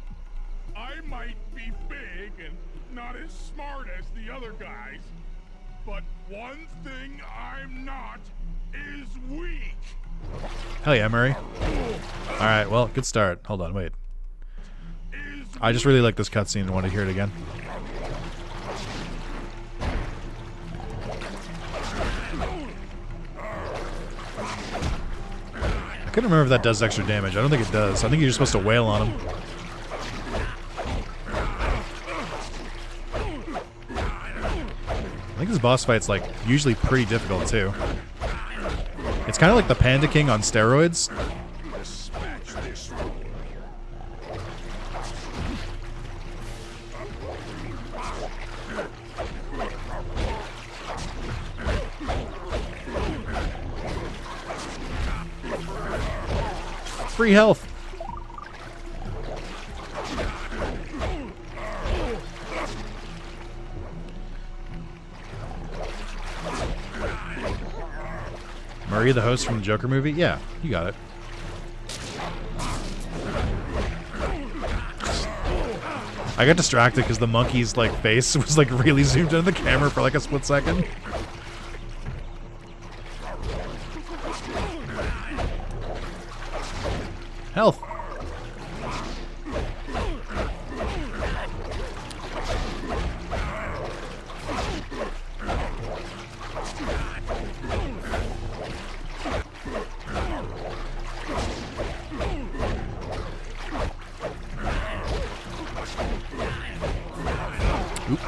I might be big and not as smart as the other guys, but one thing I'm not is weak. Hell yeah, Murray. Alright, well, good start. Hold on, wait. I just really like this cutscene and want to hear it again. I couldn't remember if that does extra damage. I don't think it does. I think you're just supposed to wail on him. I think this boss fight's like usually pretty difficult too. It's kind of like the Panda King on steroids. Free health. Murray, the host from the Joker movie? Yeah, you got it. I got distracted because the monkey's like face was like really zoomed into the camera for like a split second. Health. Oop.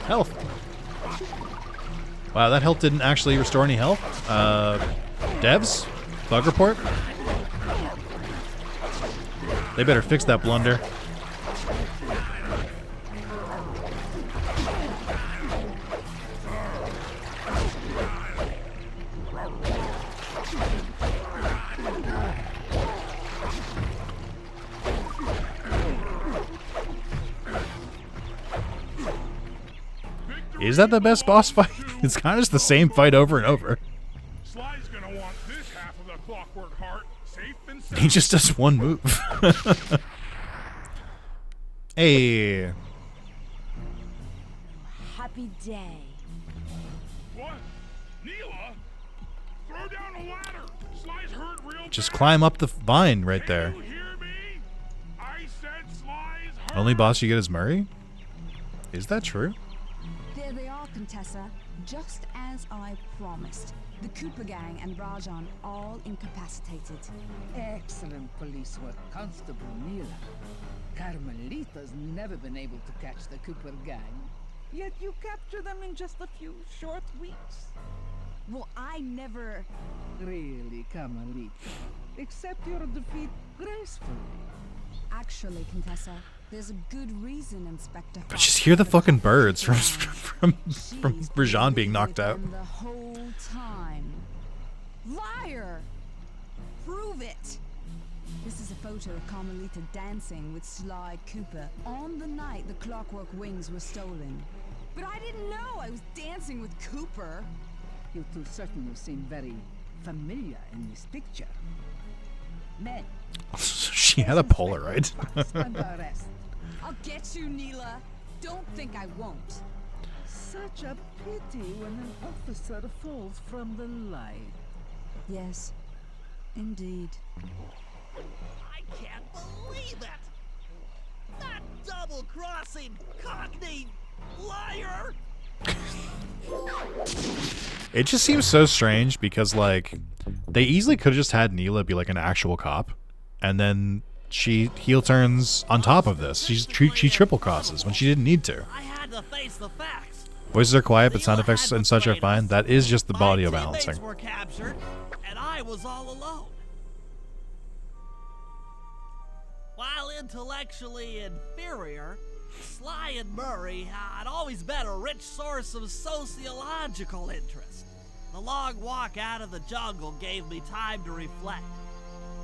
Health. Wow, that health didn't actually restore any health. Devs? Bug report? They better fix that blunder. Is that the best boss fight? It's kind of just the same fight over and over. Sly's gonna want this half of the clockwork heart safe and sound. He just does one move. Hey. Happy day. What? Neela? Throw down a ladder. Sly's hurt real Just bad. climb up the vine right there. You hear me? I said Sly's hurt. Only boss you get is Murray? Is that true? There they are, Contessa. Just as I promised. The Cooper gang and Rajan all incapacitated. Excellent police work, Constable Neela. Carmelita's never been able to catch the Cooper gang. Yet you captured them in just a few short weeks. Well, I never... Really, Carmelita. Accept your defeat gracefully. Actually, Contessa, there's a good reason, Inspector. But just hear the fucking birds from She's Rajan being been knocked with out. them the whole time. Liar! Prove it! This is a photo of Carmelita dancing with Sly Cooper on the night the Clockwork Wings were stolen. But I didn't know I was dancing with Cooper. You two certainly seem very familiar in this picture. Men. She had a Polaroid. Under arrest. I'll get you, Neela. Don't think I won't. Such a pity when an officer falls from the light. Yes, indeed. I can't believe it! That double-crossing cockney liar! It just seems so strange because, like, they easily could have just had Neela be, like, an actual cop. And then she heel turns on top of this. She triple crosses when she didn't need to. I had to face the facts. Voices are quiet, but sound effects and such are fine. That is just the audio My balancing. teammates were captured, and I was all alone. While intellectually inferior, Sly and Murray had always been a rich source of sociological interest. The long walk out of the jungle gave me time to reflect,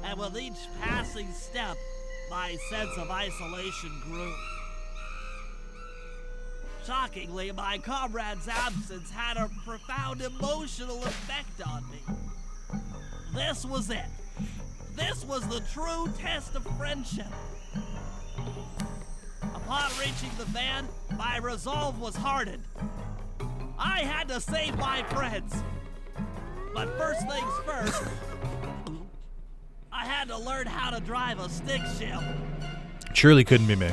and with each passing step, my sense of isolation grew. Shockingly, my comrade's absence had a profound emotional effect on me. This was it. This was the true test of friendship. Upon reaching the van, my resolve was hardened. I had to save my friends. But first things first, I had to learn how to drive a stick shift. Surely couldn't be me.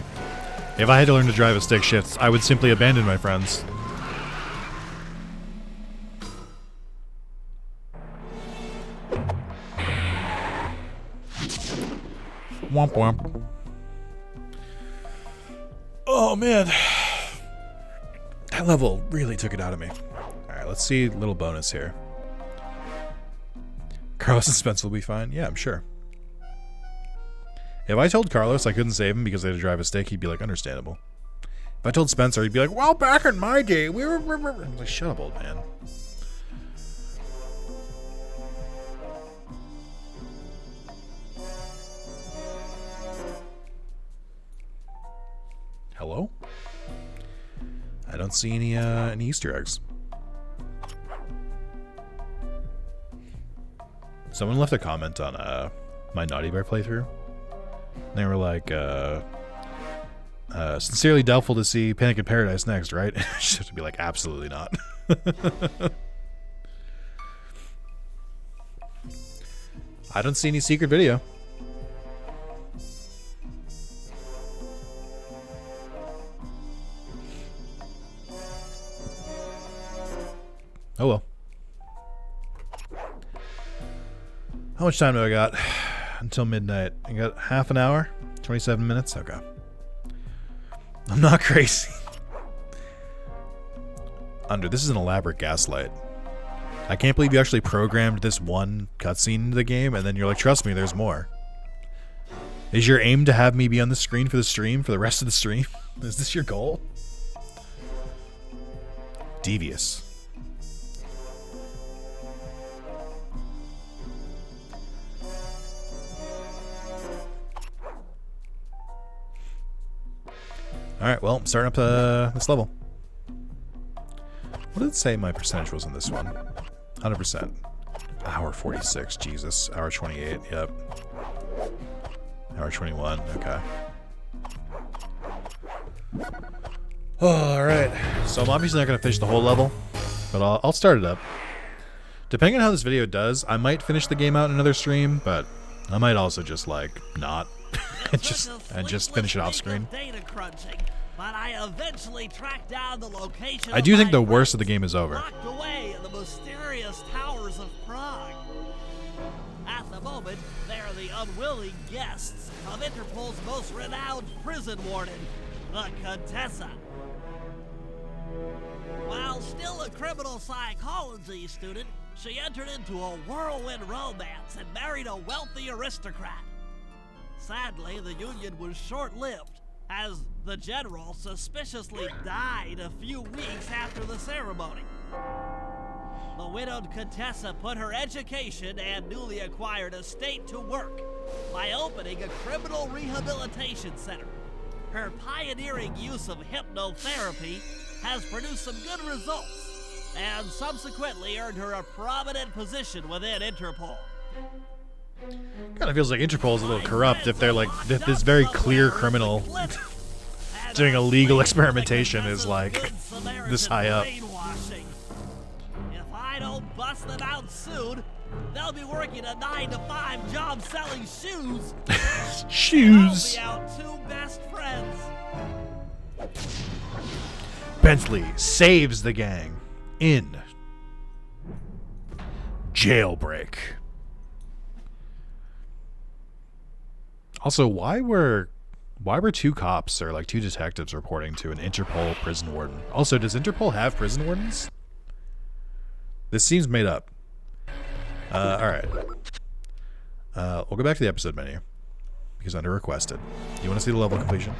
If I had to learn to drive a stick shift, I would simply abandon my friends. Womp womp. Oh man. That level really took it out of me. Alright, let's see a little bonus here. Carlos and Spence will be fine? Yeah, I'm sure. If I told Carlos I couldn't save him because I had to drive a stick, he'd be like, understandable. If I told Spencer, he'd be like, well, back in my day, we were... I'm like, shut up, old man. hello? I don't see any Easter eggs. Someone left a comment on my Naughty Bear playthrough. They were like, sincerely doubtful to see Panic in Paradise next, right? I just have to be like, absolutely not. I don't see any secret video. Oh well. How much time do I got? Until midnight. I got half an hour? 27 minutes? Okay. I'm not crazy. Under, this is an elaborate gaslight. I can't believe you actually programmed this one cutscene into the game, and then you're like, trust me, there's more. Is your aim to have me be on the screen for the stream, for the rest of the stream? Is this your goal? Devious. Alright, well, I'm starting up this level. What did it say my percentage was on this one? 100%. Hour 46, Jesus. Hour 28, yep. Hour 21, okay. Alright, so I'm obviously not going to finish the whole level, but I'll start it up. Depending on how this video does, I might finish the game out in another stream, but I might also just, like, not. and just finish it off screen. But I eventually tracked down the location. I do think the worst of the game is over. Locked away in the mysterious towers of Prague. At the moment, they are the unwilling guests of Interpol's most renowned prison warden, the Contessa. While still a criminal psychology student, she entered into a whirlwind romance and married a wealthy aristocrat. Sadly, the union was short-lived, as the general suspiciously died a few weeks after the ceremony. The widowed Contessa put her education and newly acquired estate to work by opening a criminal rehabilitation center. Her pioneering use of hypnotherapy has produced some good results, and subsequently earned her a prominent position within Interpol. Kind of feels like Interpol is a little corrupt if they're like, this very clear criminal doing illegal experimentation is like this high up. If I don't bust them out soon, they'll be working a 9-to-5 job selling shoes. Shoes. I'll be out two best friends. Bentley saves the gang in Jailbreak. Also, why were two cops or like two detectives reporting to an Interpol prison warden? Also, does Interpol have prison wardens? This seems made up. Alright. We'll go back to the episode menu because under requested. You want to see the level completion?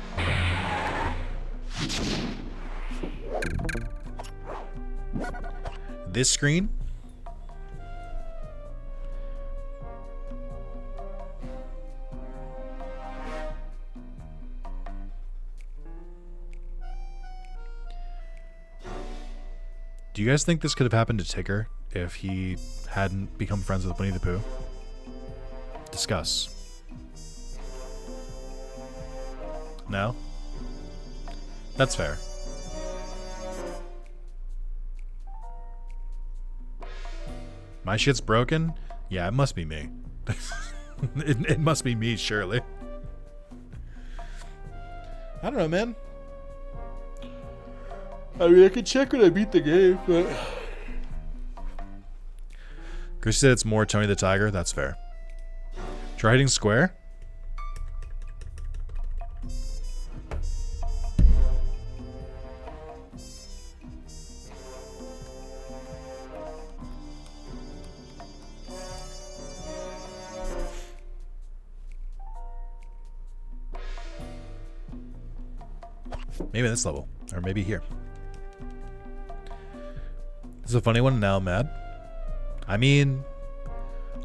This screen. Do you guys think this could have happened to Tigger if he hadn't become friends with Winnie the Pooh? Discuss. No? That's fair. My shit's broken? Yeah, it must be me. it must be me, surely. I don't know, man. I mean, I can check when I beat the game, but... Chris said it's more Tony the Tiger. That's fair. Try hitting square. Maybe this level, or maybe here. This is a funny one. Now I'm mad. I mean,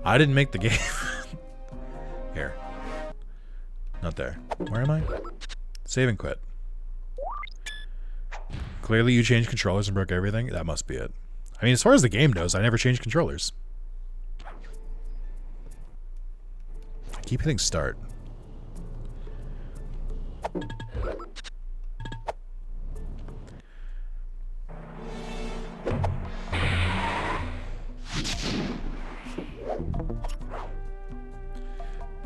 I didn't make the game. Here. Not there. Where am I? Save and quit. clearly you changed controllers and broke everything. That must be it. I mean, as far as the game knows, I never changed controllers. I keep hitting start.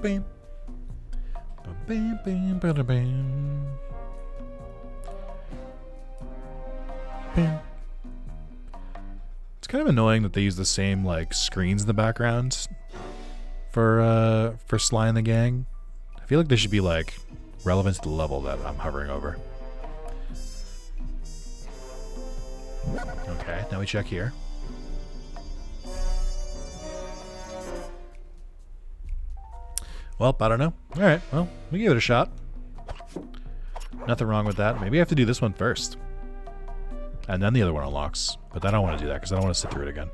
Bam. Bam, bam, bam, bam. Bam. It's kind of annoying that they use the same like screens in the background for Sly and the Gang. I feel like they should be like relevant to the level that I'm hovering over. Okay, now we check here. Well, I don't know. Alright, well, we give it a shot. Nothing wrong with that. Maybe I have to do this one first. And then the other one unlocks. But I don't want to do that because I don't want to sit through it again.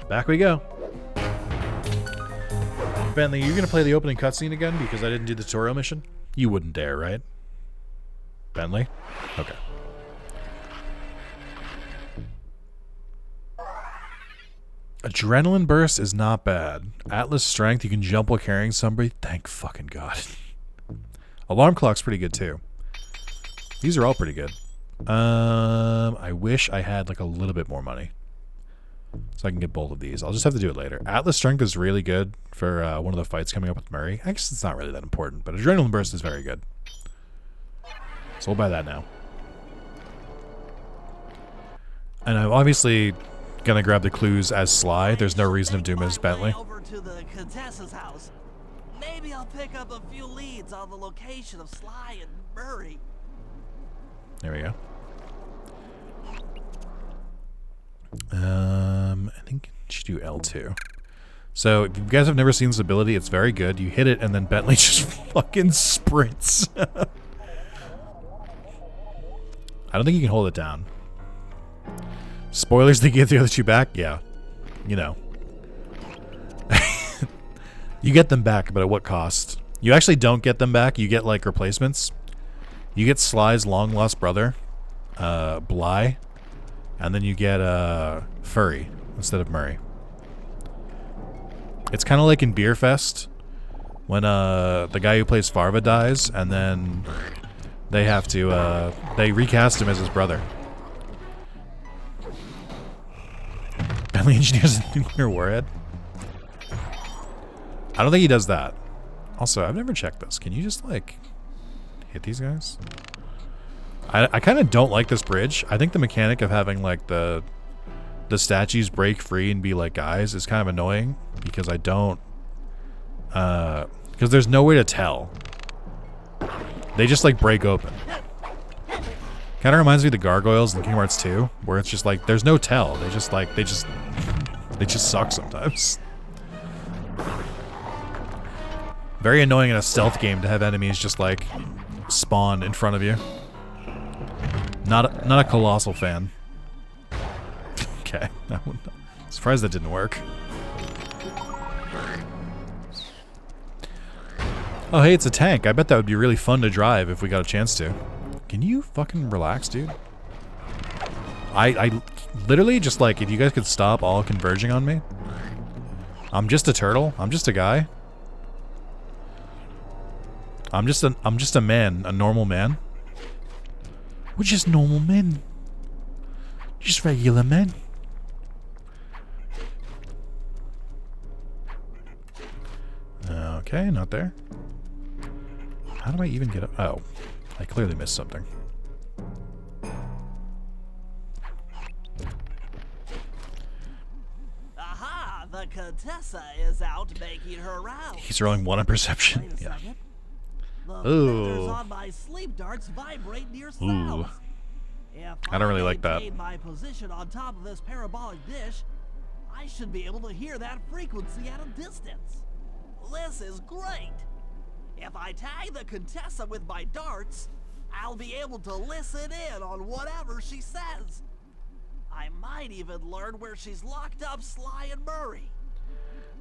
Back we go. Bentley, you're going to play the opening cutscene again because I didn't do the tutorial mission? You wouldn't dare, right? Bentley? Okay. Adrenaline burst is not bad. Atlas strength, you can jump while carrying somebody. Thank fucking God. Alarm clock's pretty good too. These are all pretty good. I wish I had like a little bit more money so I can get both of these. I'll just have to do it later. Atlas strength is really good for one of the fights coming up with Murray. I guess it's not really that important, but adrenaline burst is very good. So we'll buy that now. And I'm obviously gonna grab the clues as Sly. There's no reason to do him as Bentley. Over to the Contessa's house. Maybe I'll pick up a few leads on the location of Sly and Murray. There we go. I think you should do L2. So if you guys have never seen this ability, it's very good. You hit it and then Bentley just fucking sprints. I don't think you can hold it down. Spoilers, they get the other two back? Yeah. You know. You get them back, but at what cost? You actually don't get them back. You get, like, replacements. You get Sly's long-lost brother, Bly, and then you get Furry instead of Murray. It's kind of like in Beer Fest when the guy who plays Farva dies, and then they have to, they recast him as his brother. Bentley engineers a nuclear warhead. I don't think he does that. Also, I've never checked this. Can you just, like, hit these guys? I kind of don't like this bridge. I think the mechanic of having, like, the statues break free and be like guys is kind of annoying because I don't... because there's no way to tell. They just, like, break open. Kind of reminds me of the gargoyles in Kingdom Hearts 2, where it's just like there's no tell. They just like they just suck sometimes. Very annoying in a stealth game to have enemies just like spawn in front of you. Not a Colossal fan. Okay, I'm surprised that didn't work. Oh hey, it's a tank. I bet that would be really fun to drive if we got a chance to. Can you fucking relax, dude? I literally just like, if you guys could stop all converging on me. I'm just a turtle. I'm just a guy. I'm just a man, a normal man. We're just normal men. Just regular men. Okay, not there. How do I even get up? Oh. I clearly missed something. Aha! The Contessa is out making her rounds. He's rolling 1 on perception. Wait a Yeah. second. The Ooh. feathers on my sleep darts vibrate near sounds. If I don't really like that. maintain my position on top of this parabolic dish, I should be able to hear that frequency at a distance. This is great. If I tag the Contessa with my darts, I'll be able to listen in on whatever she says. I might even learn where she's locked up Sly and Murray.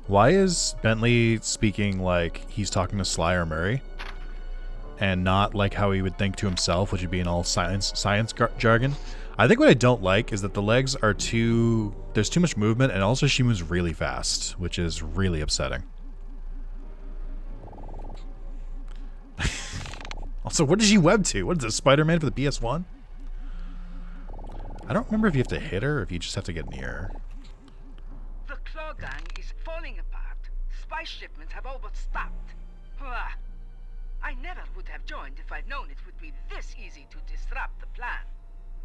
Why is Bentley speaking like he's talking to Sly or Murray? and not like how he would think to himself, which would be in all science jargon. I think what I don't like is that the legs are there's too much movement, and also she moves really fast, which is really upsetting. Also, what did she web to? What is this, Spider-Man for the PS1? I don't remember if you have to hit her or if you just have to get near her. The Claw Gang is falling apart. Spice shipments have all but stopped. I never would have joined if I'd known it would be this easy to disrupt the plan.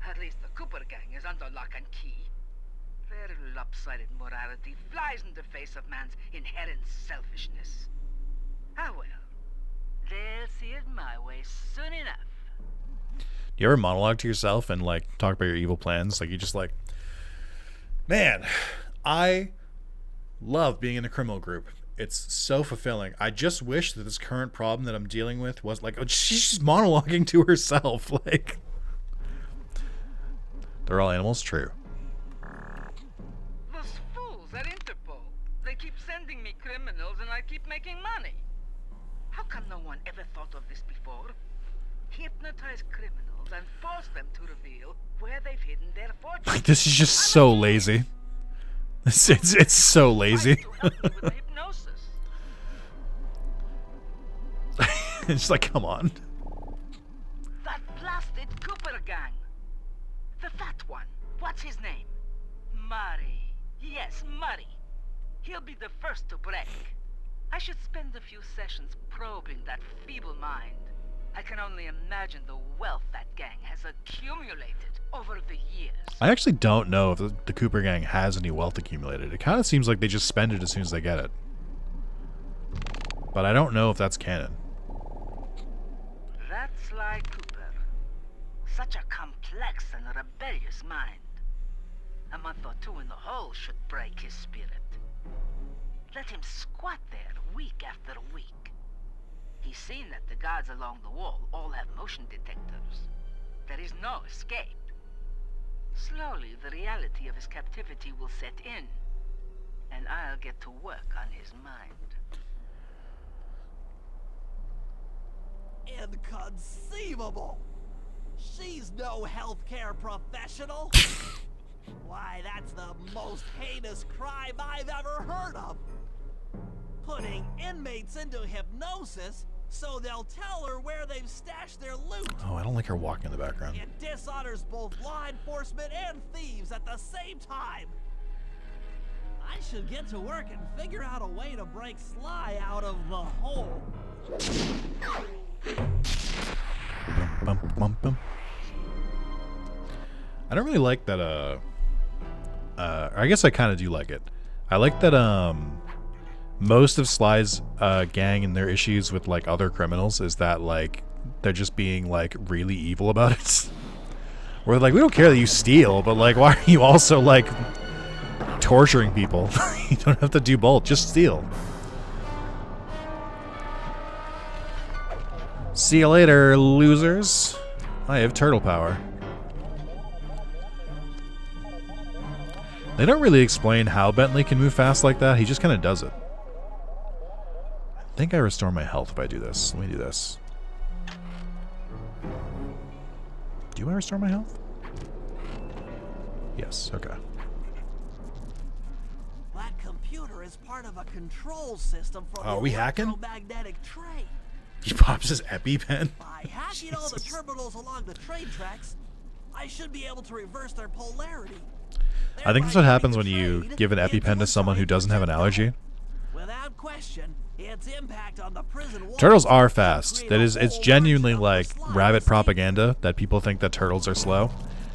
At least the Cooper Gang is under lock and key. Their lopsided morality flies in the face of man's inherent selfishness. Ah well. They'll see it my way soon enough. You ever monologue to yourself and like talk about your evil plans? Like you just like, man, I love being in a criminal group. It's so fulfilling. I just wish that this current problem that I'm dealing with was like, oh, she's just monologuing to herself. Like, they're all animals, true. Those fools at Interpol. They keep sending me criminals and I keep making money. How come no one ever thought of this before? Hypnotize criminals and force them to reveal where they've hidden their fortune. This is just so lazy. It's so lazy. It's like, come on. That blasted Cooper Gang. The fat one. What's his name? Murray. Yes, Murray. He'll be the first to break. I should spend a few sessions probing that feeble mind. I can only imagine the wealth that gang has accumulated over the years. I actually don't know if the Cooper Gang has any wealth accumulated. It kind of seems like they just spend it as soon as they get it. But I don't know if that's canon. That's Sly Cooper. Such a complex and rebellious mind. A month or two in the hole should break his spirit. Let him squat there week after week. He's seen that the guards along the wall all have motion detectors. There is no escape. Slowly, the reality of his captivity will set in, and I'll get to work on his mind. Inconceivable! She's no healthcare professional! Why, that's the most heinous crime I've ever heard of! Putting inmates into hypnosis so they'll tell her where they've stashed their loot. Oh, I don't like her walking in the background. It dishonors both law enforcement and thieves at the same time. I should get to work and figure out a way to break Sly out of the hole. Bum, bum, bum. I don't really like that, I guess I kind of do like it. I like that, most of Sly's gang and their issues with like other criminals is that like they're just being like really evil about it. We're like, we don't care that you steal, but like why are you also like torturing people? You don't have to do both, just steal. See you later, losers. I have turtle power. They don't really explain how Bentley can move fast like that. He just kind of does it. I think I restore my health if I do this. Let me do this. Do I restore my health? Yes, okay. That computer is part of a control system for Oh, the we hacking? electromagnetic trade. He pops his EpiPen. By hacking all the terminals along the train tracks, I should be able to reverse their polarity. I think that's what happens when you give an EpiPen to someone who doesn't have an allergy. Without question, its impact on the prison walls. Turtles are fast. That is, it's genuinely like rabbit propaganda that people think that turtles are slow.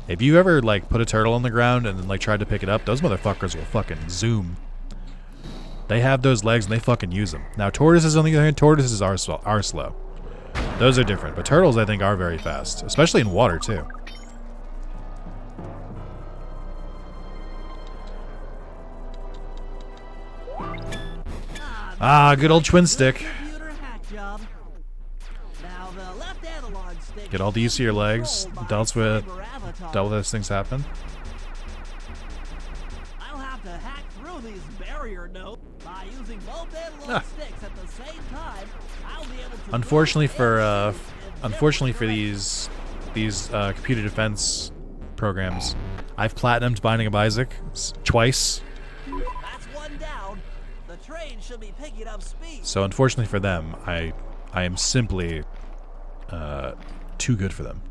If you ever like put a turtle on the ground and then like tried to pick it up, those motherfuckers will fucking zoom. They have those legs and they fucking use them. Now tortoises on the other hand, tortoises are slow. Those are different, but turtles I think are very fast, especially in water too. Ah, good old twin stick. Get all the use of your legs. Dealt with as things happen. I'll have to hack through these barrier nodes. By using both analog sticks at the same time, I'll be able to... Unfortunately for these computer defense programs, I've platinumed Binding of Isaac twice. That's one down. The train should be picking up speed. So unfortunately for them, I am simply too good for them.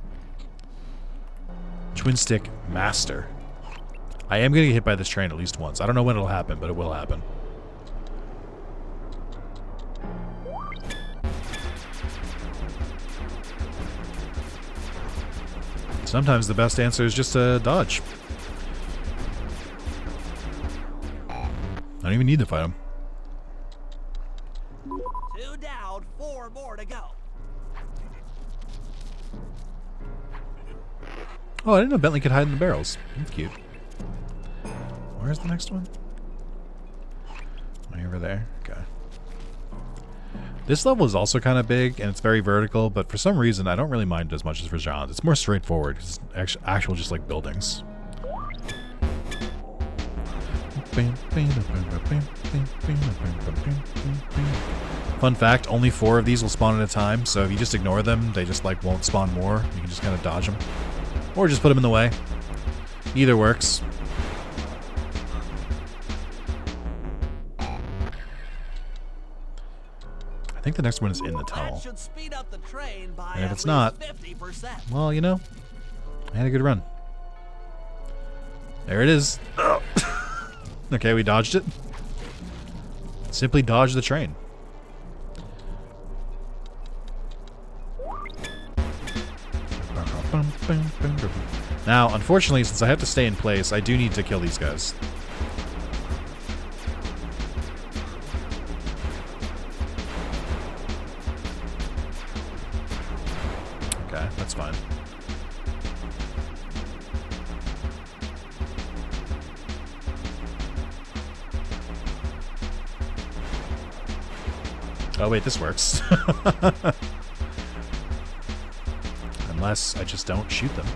Twin stick master. I am gonna get hit by this train at least once. I don't know when it'll happen, but it will happen. Sometimes the best answer is just to dodge. I don't even need to fight him. 2 down, 4 more to go. Oh, I didn't know Bentley could hide in the barrels. That's cute. Where's the next one? Way over there. Okay. This level is also kind of big, and it's very vertical, but for some reason, I don't really mind it as much as Rajan's. It's more straightforward. It's actual just like buildings. Fun fact, only 4 of these will spawn at a time, so if you just ignore them, they just like won't spawn more. You can just kind of dodge them. Or just put them in the way. Either works. I think the next one is in the tunnel. That should speed up the train by And if it's not, 50%. well, you know, I had a good run. There it is. Okay, we dodged it. Simply dodge the train. Now, unfortunately, since I have to stay in place, I do need to kill these guys. Okay, that's fine. Oh wait, this works. Unless I just don't shoot them.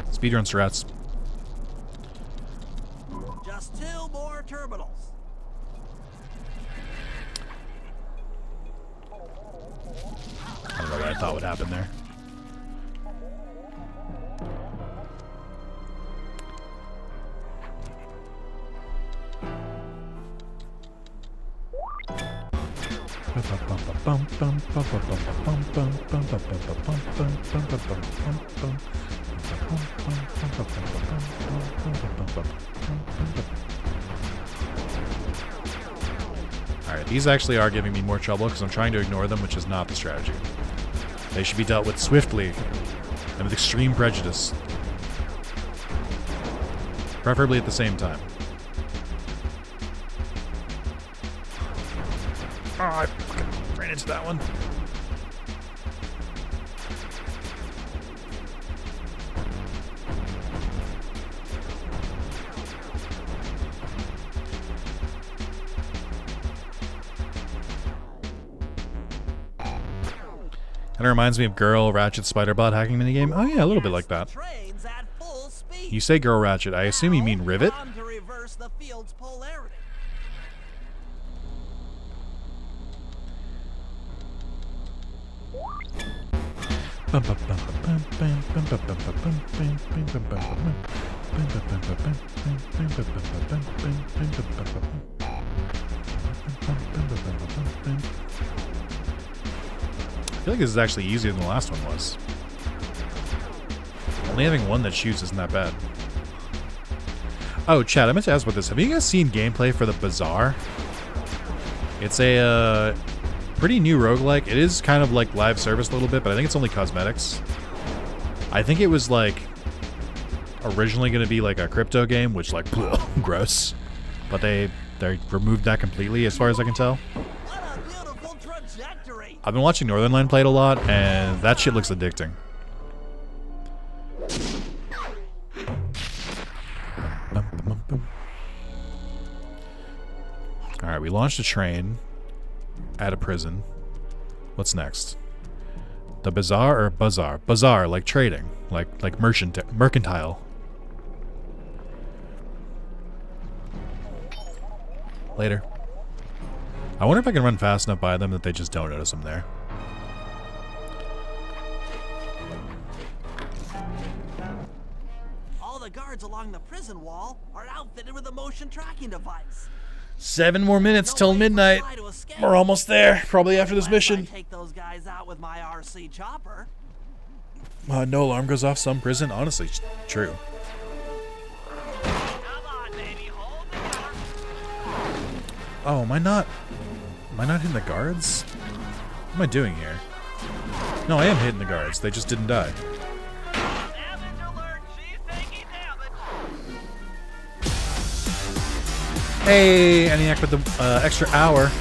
Speedrun strats. Just 2 more terminals. I don't know what I thought would happen there. Alright, these actually are giving me more trouble because I'm trying to ignore them, which is not the strategy. They should be dealt with swiftly and with extreme prejudice. Preferably at the same time. Oh, I fucking ran into that one. Kind of reminds me of Girl Ratchet Spider-Bot hacking minigame. Oh yeah, a little bit like that. You say Girl Ratchet, I assume you mean Rivet? To reverse the field's polarity. I feel like this is actually easier than the last one was. Only having one that shoots isn't that bad. Oh, Chad, I meant to ask about this. Have you guys seen gameplay for the Bazaar? It's a pretty new roguelike. It is kind of like live service a little bit, but I think it's only cosmetics. I think it was like originally going to be like a crypto game, which like gross. But they removed that completely as far as I can tell. I've been watching Northernlion play it a lot, and that shit looks addicting. Alright, we launched a train at a prison. What's next? The bazaar or bazaar? Bazaar, like trading, like mercantile. Later. I wonder if I can run fast enough by them that they just don't notice I'm there. All the guards along the prison wall are outfitted with a motion tracking device. 7 more minutes till midnight. We're almost there. Probably after this mission. Take those guys out with my RC chopper. No alarm goes off some prison. Honestly, true. Oh, am I not hitting the guards? What am I doing here? No, I am hitting the guards. They just didn't die. Hey, ENIAC with the extra hour.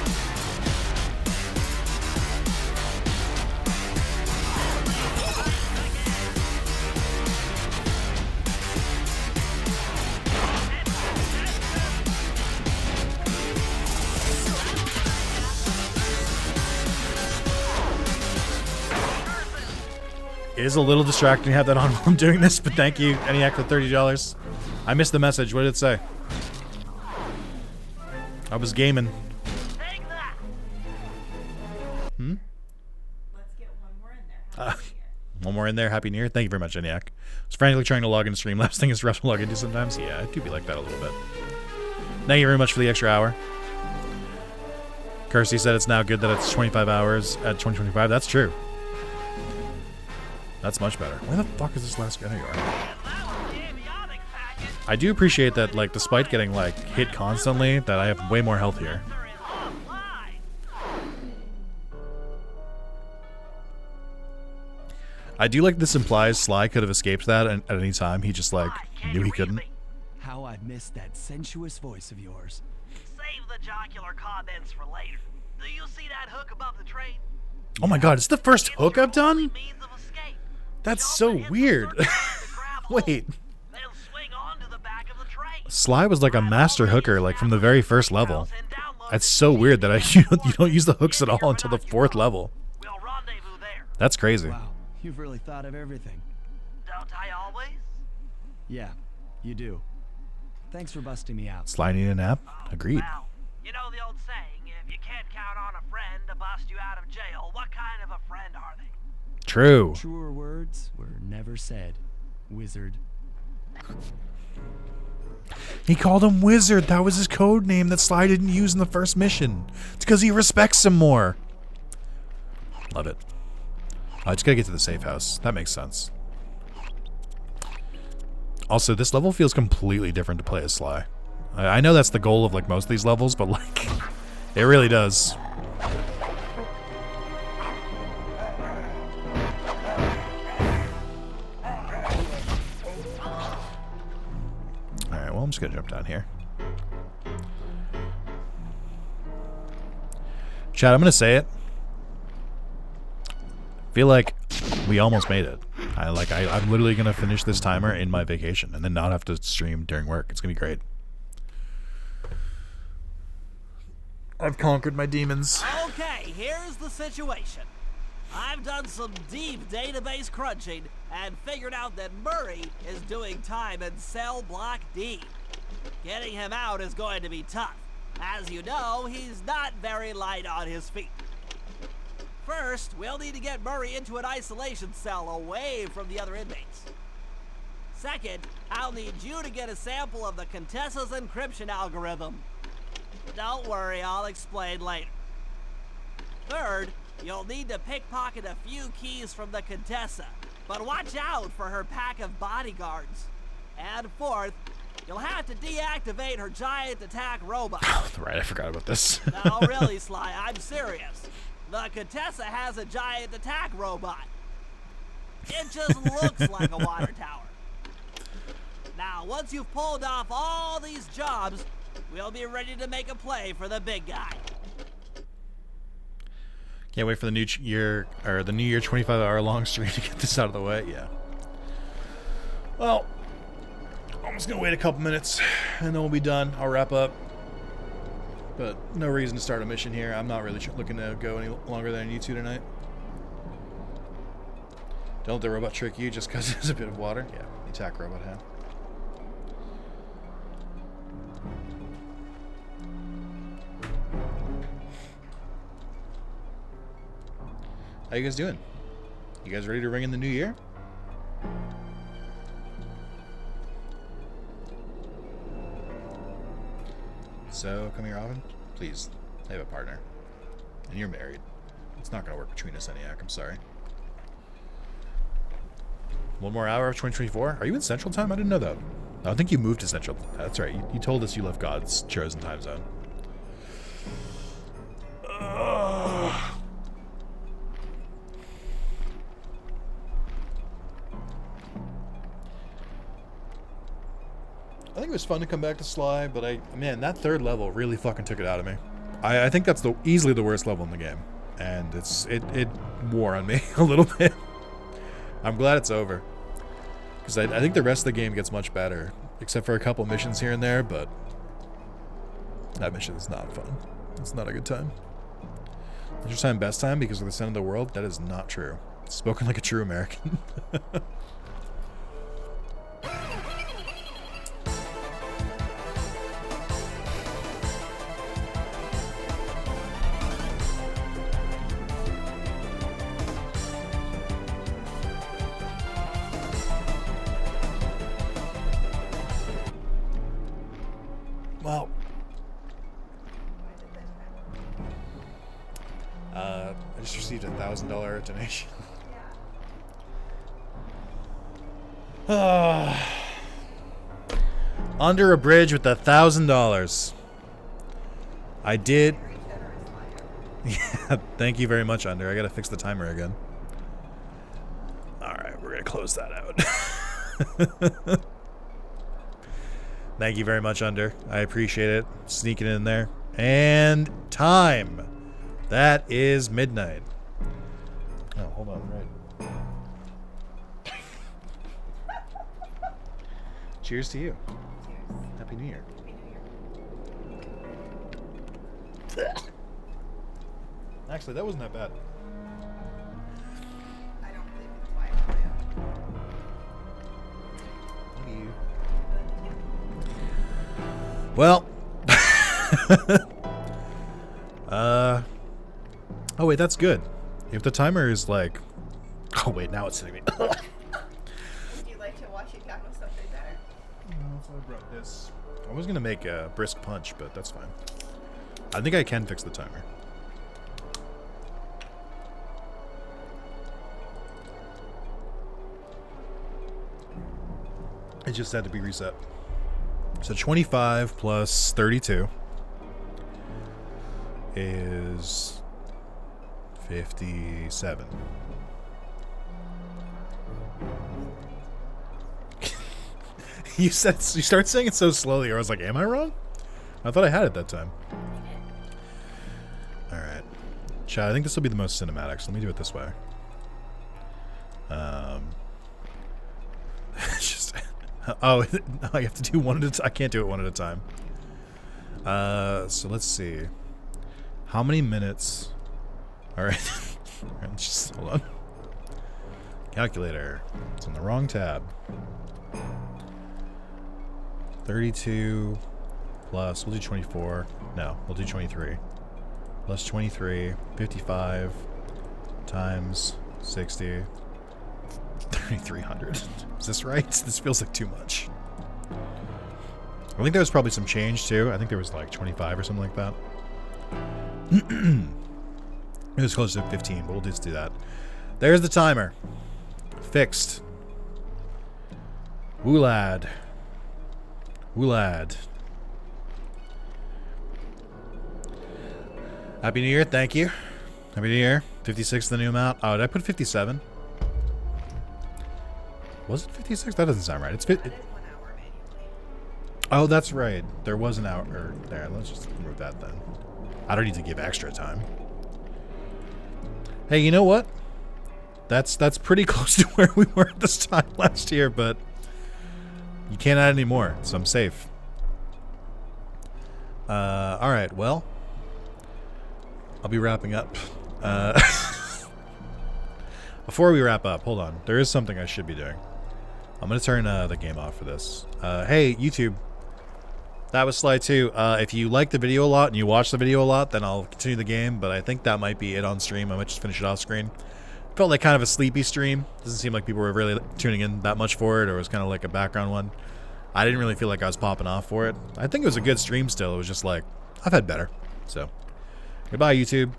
It is a little distracting to have that on while I'm doing this, but thank you, ENIAC, for $30. I missed the message. What did it say? I was gaming. Hmm? Let's get one more in there. One more in there. Happy New Year. Thank you very much, ENIAC. I was frantically trying to log into Streamlabs. Thing is rough to log into sometimes. Yeah, it do be like that a little bit. Thank you very much for the extra hour. Kirsty said it's now good that it's 25 hours at 2025. That's true. That's much better. Where the fuck is this last guy? There you are. I do appreciate that, like, despite getting, like, hit constantly, that I have way more health here. I do like this implies Sly could have escaped that at any time. He just, like, knew he couldn't. How I missed that sensuous voice of yours. Save the jocular comments for later. Do you see that hook above the train? Oh my god, it's the first hook I've done? That's so weird. Wait. Sly was like a master hooker, like from the very first level. It's so weird that you don't use the hooks at all until the 4th level. That's crazy. Wow, you've really thought of everything. Don't I always? Yeah, you do. Thanks for busting me out. Sly need a nap? Agreed. Well, you know the old saying, if you can't count on a friend to bust you out of jail, what kind of a friend are they? True. Truer words were never said, wizard. He called him Wizard. That was his code name that Sly didn't use in the first mission. It's because he respects him more. Love it. I just gotta get to the safe house. That makes sense. Also, this level feels completely different to play as Sly. I know that's the goal of like most of these levels, but like, it really does. Alright, well, I'm just gonna jump down here. Chat, I'm gonna say it. Feel like we almost made it. I'm literally gonna finish this timer in my vacation and then not have to stream during work. It's gonna be great. I've conquered my demons. Okay, here's the situation. I've done some deep database crunching and figured out that Murray is doing time in cell block D. Getting him out is going to be tough. As you know, he's not very light on his feet. First, we'll need to get Murray into an isolation cell away from the other inmates. Second, I'll need you to get a sample of the Contessa's encryption algorithm. Don't worry, I'll explain later. Third, you'll need to pickpocket a few keys from the Contessa, but watch out for her pack of bodyguards. And fourth, you'll have to deactivate her giant attack robot. Right, I forgot about this. No, really, Sly, I'm serious. The Contessa has a giant attack robot. It just looks like a water tower. Now, once you've pulled off all these jobs, we'll be ready to make a play for the big guy. Can't wait for the new year, or the New Year 25-hour long stream to get this out of the way. Yeah. Well, I'm just gonna wait a couple minutes, and then we'll be done. I'll wrap up. But no reason to start a mission here. I'm not really looking to go any longer than I need to tonight. Don't let the robot trick you just because there's a bit of water. Yeah, the attack robot hand. How you guys doing? You guys ready to ring in the new year? So, come here often? Please, I have a partner. And you're married. It's not gonna work between us, ENIAC, I'm sorry. One more hour of 2024? Are you in Central Time? I didn't know that. I think you moved to Central. That's right. You told us you left God's chosen time zone. I think it was fun to come back to Sly, but man, that third level really fucking took it out of me. I think that's easily the worst level in the game, and it wore on me a little bit. I'm glad it's over, because I think the rest of the game gets much better, except for a couple missions here and there, but that mission is not fun. It's not a good time. Is your time best time because of the center of the world? That is not true. Spoken like a true American. Well, I just received a $1,000 donation. Under a bridge with $1,000. I did. Yeah, thank you very much, Under. I gotta fix the timer again. Alright, we're gonna close that out. Thank you very much, Under. I appreciate it. Sneaking in there. And time. That is midnight. Oh, hold on. Right. Cheers to you. Cheers. Happy New Year. Happy New Year. Actually, that wasn't that bad. I don't believe it's why Thank you. Well. Oh wait, that's good. If the timer is like, oh wait, now it's hitting me. Would you like to wash it down with something better? No, so I brought this. I was gonna make a brisk punch, but that's fine. I think I can fix the timer. It just had to be reset. So 25 plus 32 is 57. You start saying it so slowly. I was like, am I wrong? I thought I had it that time. All right, chat. I think this will be the most cinematic. So let me do it this way. Just oh, I have to do one at a time. I can't do it one at a time. So let's see. How many minutes? All right. Just hold on. Calculator. It's on the wrong tab. 32 plus, we'll do 24. No, we'll do 23. Plus 23, 55 times 60. 3,300. Is this right? This feels like too much. I think there was probably some change too. I think there was like 25 or something like that. It was close to 15, but we'll just do that. There's the timer. Fixed. Woo lad. Woo lad. Happy New Year, thank you. Happy New Year. 56 is the new amount. Oh, did I put 57? Was it 56? That doesn't sound right. It's 50. Oh, that's right. There was an hour there. Let's just remove that then. I don't need to give extra time. Hey, you know what? That's pretty close to where we were at this time last year, but you can't add any more, so I'm safe. All right. Well, I'll be wrapping up. Before we wrap up, hold on. There is something I should be doing. I'm going to turn the game off for this. Hey, YouTube. That was Sly 2. If you like the video a lot and you watch the video a lot, then I'll continue the game, but I think that might be it on stream. I might just finish it off screen. Felt like kind of a sleepy stream. Doesn't seem like people were really tuning in that much for it, or it was kind of like a background one. I didn't really feel like I was popping off for it. I think it was a good stream still. It was just like, I've had better. So, goodbye, YouTube.